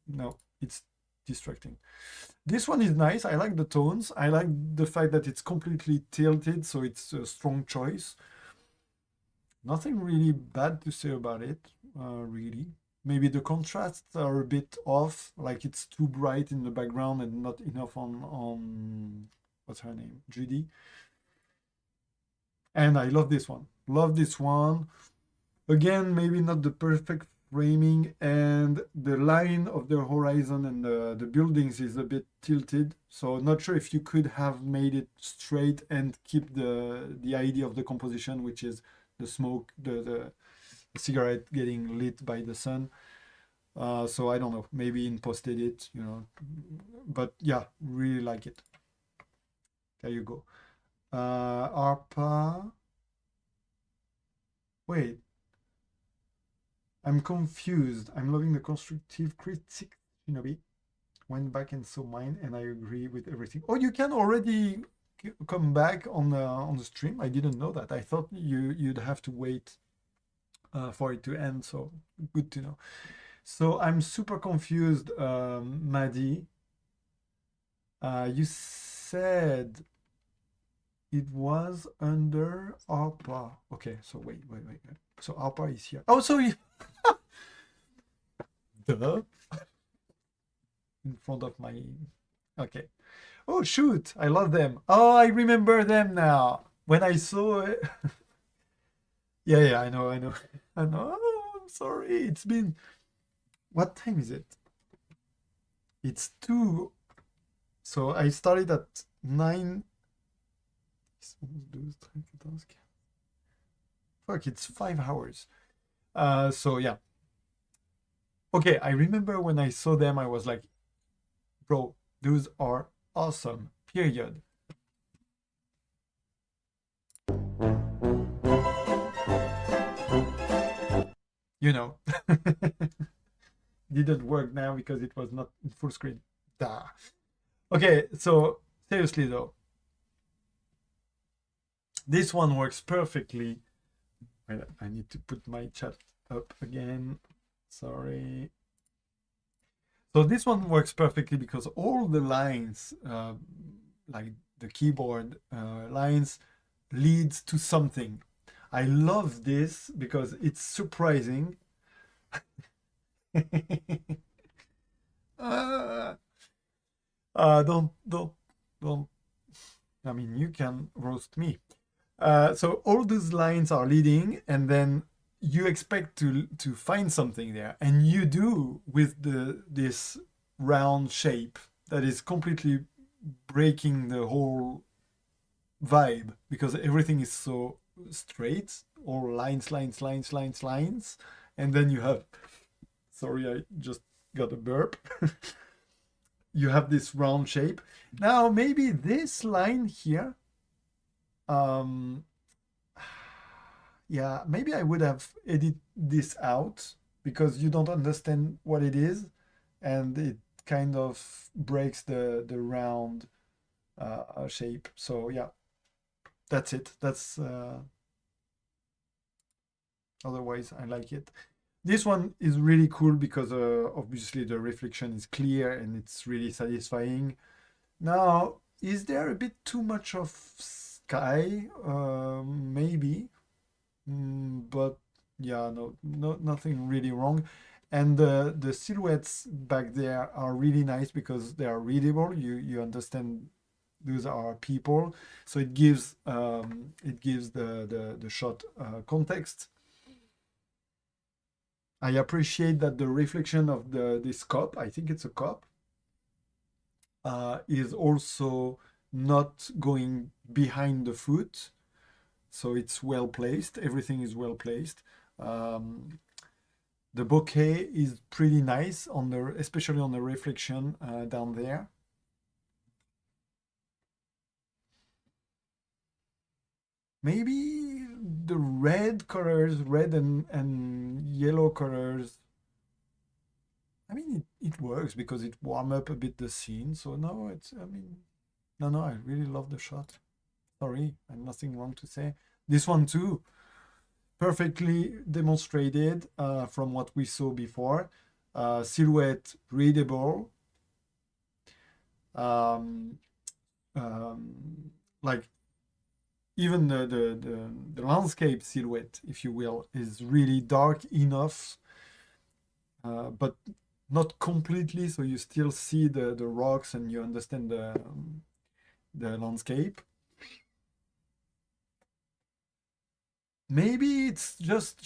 S2: no, it's distracting. This one is nice. I like the tones. I like the fact that it's completely tilted, so it's a strong choice. Nothing really bad to say about it, really. Maybe the contrasts are a bit off, like it's too bright in the background and not enough on what's her name? Judy. And I love this one. Love this one. Again, maybe not the perfect framing, and the line of the horizon and the buildings is a bit tilted. So not sure if you could have made it straight and keep the idea of the composition, which is the smoke, the cigarette getting lit by the sun. So I don't know, maybe in posted it, you know, but yeah, really like it. There you go. ARPA. Wait, I'm confused. I'm loving the constructive critique. Shinobi went back and saw mine, and I agree with everything. Oh, you can already come back on the stream. I didn't know that. I thought you'd have to wait for it to end. So good to know. So I'm super confused, Maddie. You said it was under ARPA. Okay, so wait. So ARPA is here. Oh, sorry. Duh. In front of my... Okay. Oh, shoot. I love them. Oh, I remember them now. When I saw it... yeah, I know. I know. Oh, I'm sorry. It's been... What time is it? It's 2. So I started at 9. Fuck, it's 5 hours. So yeah. Okay, I remember when I saw them, I was like, bro, those are awesome. Period. You know. Didn't work now because it was not in full screen. Duh. Okay, so seriously though, this one works perfectly. Wait, I need to put my chat up again. Sorry. So this one works perfectly because all the lines, like the keyboard lines, leads to something. I love this because it's surprising. Don't. I mean, you can roast me. So all these lines are leading, and then you expect to find something there, and you do with this round shape that is completely breaking the whole vibe because everything is so straight, all lines, and then you have... Sorry, I just got a burp. You have this round shape. Now, maybe this line here, yeah, maybe I would have edited this out because you don't understand what it is, and it kind of breaks the round shape. So yeah, that's it. That's otherwise I like it. This one is really cool because obviously the reflection is clear and it's really satisfying. Now, is there a bit too much of sky? Maybe. But yeah, no, nothing really wrong. And the silhouettes back there are really nice because they are readable. You understand those are people, so it gives the shot context. I appreciate that the reflection of this cup, I think it's a cup, is also not going behind the foot. So it's well placed. Everything is well placed. The bokeh is pretty nice especially on the reflection down there. Maybe the red colors, red and yellow colors. I mean, it works because it warm up a bit the scene. So no, it's, I mean, no, I really love the shot. Sorry, I have nothing wrong to say. This one too, perfectly demonstrated from what we saw before. Silhouette readable. Um, like even the landscape silhouette, if you will, is really dark enough, but not completely, so you still see the rocks and you understand the landscape. Maybe it's just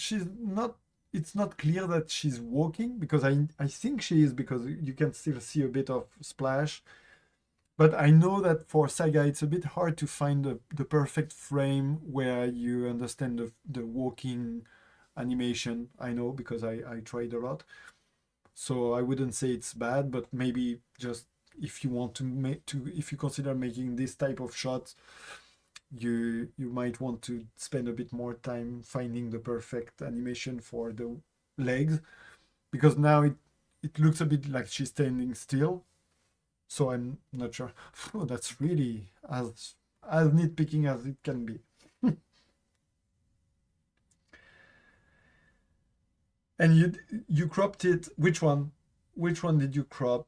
S2: it's not clear that she's walking, because I think she is, because you can still see a bit of splash. But I know that for Saga, it's a bit hard to find the perfect frame where you understand the walking animation. I know, because I tried a lot. So I wouldn't say it's bad, but maybe just if you want to if you consider making this type of shots, you might want to spend a bit more time finding the perfect animation for the legs, because now it looks a bit like she's standing still. So I'm not sure. Oh, that's really as nitpicking as it can be. And you cropped it. Which one? Which one did you crop?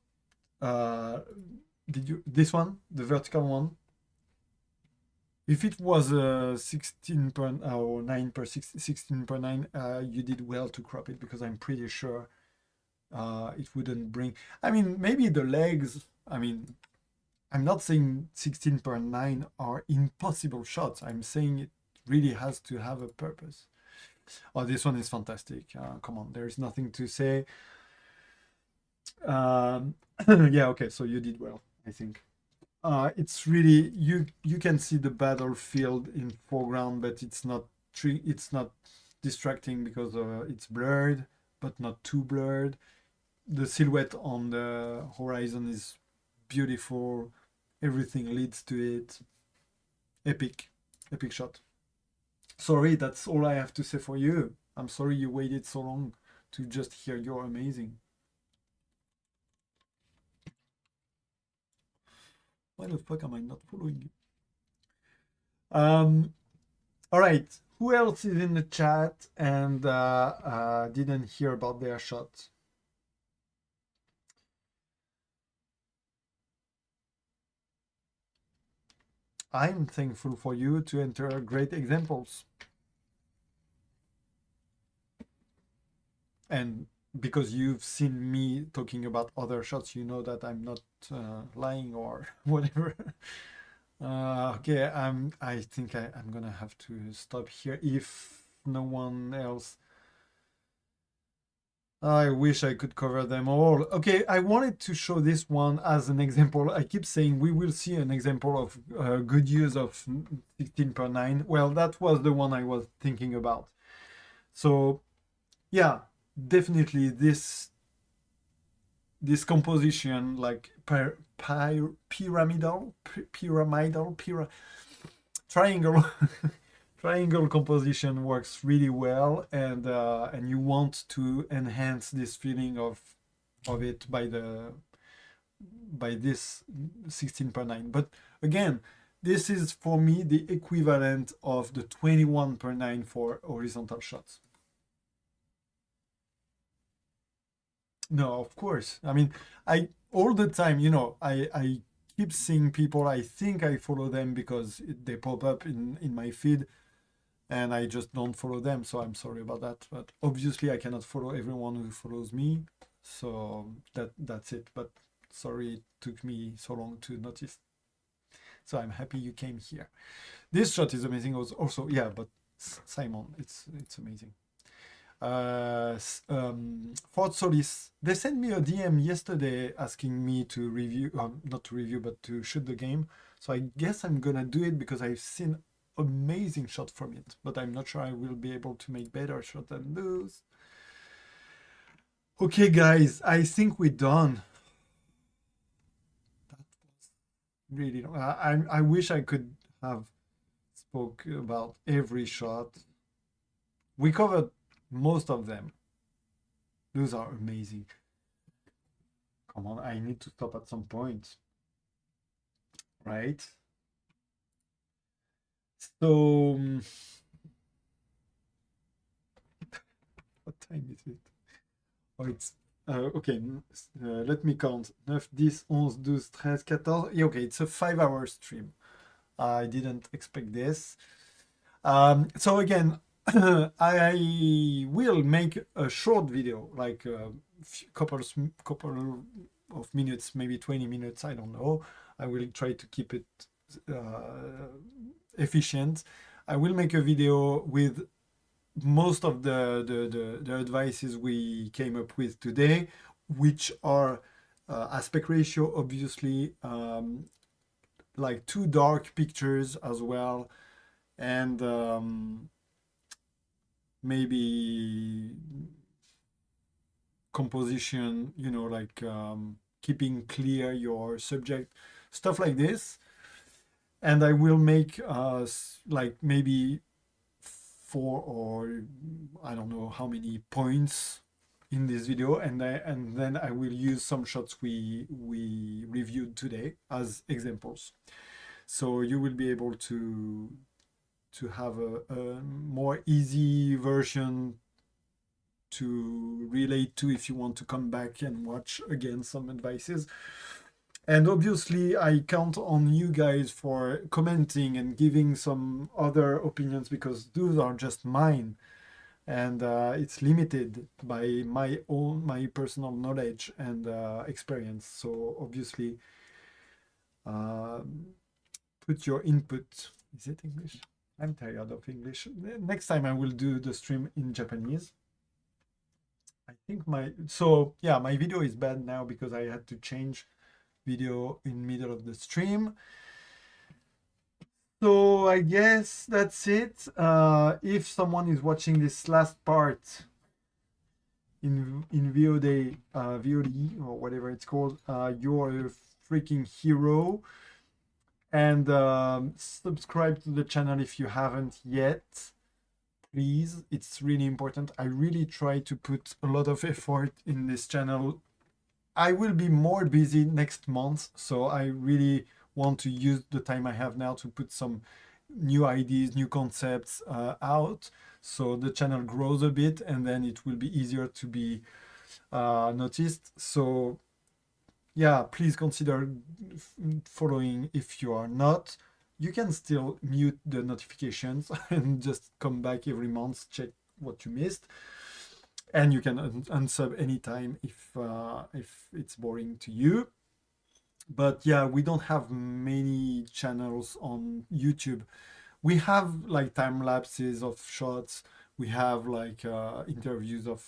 S2: Did you this one, the vertical one? If it was 16 per or 9 per 16 per 9, you did well to crop it, because I'm pretty sure it wouldn't bring. I mean, maybe the legs. I mean, I'm not saying 16 per 9 are impossible shots. I'm saying it really has to have a purpose. Oh, this one is fantastic. Come on, there's nothing to say. Yeah, okay, so you did well, I think. It's really, you can see the battlefield in foreground, but it's not distracting, because it's blurred, but not too blurred. The silhouette on the horizon is beautiful. Everything leads to it. Epic shot. Sorry, that's all I have to say for you. I'm sorry you waited so long to just hear you're amazing. Why the fuck am I not following you? All right. Who else is in the chat and didn't hear about their shot? I'm thankful for you to enter great examples. And because you've seen me talking about other shots, you know that I'm not lying or whatever. Okay, I think I'm gonna have to stop here if no one else. I wish I could cover them all. Okay, I wanted to show this one as an example. I keep saying we will see an example of good use of 16 per 9. Well, that was the one I was thinking about. So, yeah, definitely this composition, like pyramidal, triangle triangle composition works really well, and you want to enhance this feeling of it by this 16 per 9. But again, this is for me the equivalent of the 21 per 9 for horizontal shots. No, of course. I mean, I all the time, I keep seeing people. I think I follow them because they pop up in my feed, and I just don't follow them. So I'm sorry about that. But obviously, I cannot follow everyone who follows me. So that's it. But sorry it took me so long to notice. So I'm happy you came here. This shot is amazing. Also, yeah, but Simon, it's amazing. Fort Solis, they sent me a DM yesterday asking me to review, not to review, but to shoot the game. So I guess I'm gonna do it because I've seen amazing shots from it, but I'm not sure I will be able to make better shots than those. Okay, guys, I think we're done. That was really long. I wish I could have spoke about every shot. We covered most of them. Those are amazing. Come on, I need to stop at some point, right? So, what time is it? Oh, it's okay. Let me count. 9, 10, 11, 12, 13, 14. Yeah, okay, it's a 5-hour stream. I didn't expect this. So again, I will make a short video, like a couple of minutes, maybe 20 minutes. I don't know. I will try to keep it efficient. I will make a video with most of the advices we came up with today, which are aspect ratio, obviously, like 2 dark pictures as well, and maybe composition, you know, like keeping clear your subject, stuff like this. And I will make like maybe 4 or I don't know how many points in this video, and then I will use some shots we reviewed today as examples. So you will be able to have a more easy version to relate to if you want to come back and watch again some advices. And obviously, I count on you guys for commenting and giving some other opinions, because those are just mine, and it's limited by my personal knowledge and experience. So obviously, put your input. Is it English? I'm tired of English. Next time I will do the stream in Japanese. I think my video is bad now because I had to change video in middle of the stream. So I guess that's it. If someone is watching this last part in VOD, VOD or whatever it's called, you're a freaking hero. And subscribe to the channel if you haven't yet. Please, it's really important. I really try to put a lot of effort in this channel. I will be more busy next month, so I really want to use the time I have now to put some new ideas, new concepts out, so the channel grows a bit, and then it will be easier to be noticed. So yeah, please consider following. If you are not, you can still mute the notifications and just come back every month, check what you missed. And you can unsub anytime if it's boring to you. But yeah, we don't have many channels on YouTube. We have like time lapses of shots. We have like interviews of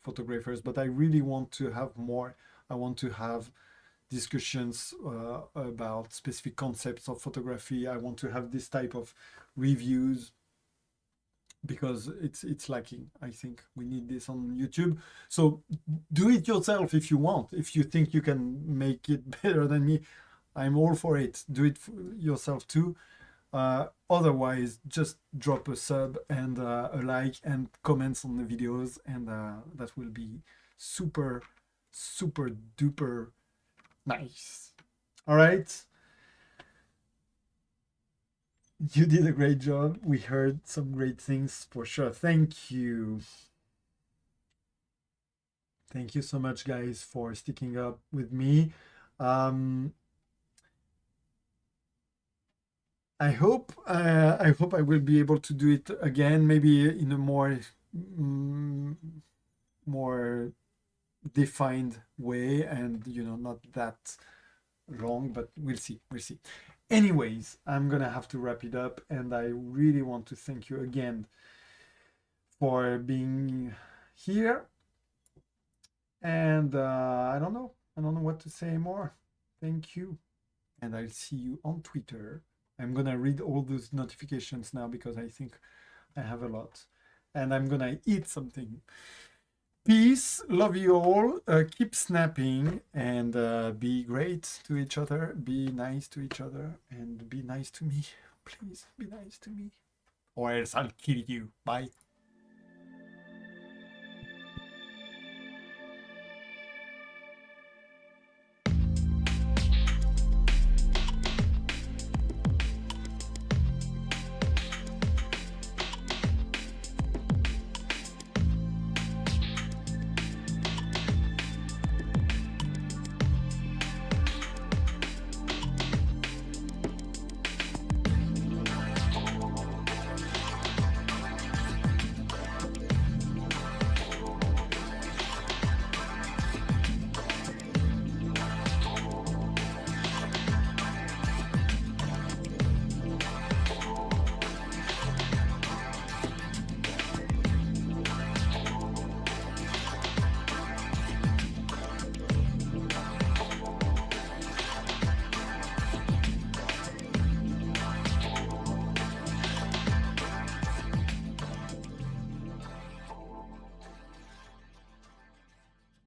S2: photographers, but I really want to have more. I want to have discussions about specific concepts of photography. I want to have this type of reviews, because it's lacking. I think we need this on YouTube. So do it yourself if you want. If you think you can make it better than me, I'm all for it. Do it yourself too. Otherwise, just drop a sub and a like and comments on the videos, and that will be super duper nice. All right. You did a great job. We heard some great things for sure. Thank you. Thank you so much, guys, for sticking up with me. I hope I will be able to do it again, maybe in a more defined way, and not that long, but we'll see. Anyways, I'm gonna have to wrap it up, and I really want to thank you again for being here. And I don't know what to say more. Thank you, and I'll see you on Twitter. I'm gonna read all those notifications now because I think I have a lot, and I'm gonna eat something. Peace, love you all, keep snapping, and be great to each other, be nice to each other, and be nice to me. Please be nice to me, or else I'll kill you. Bye.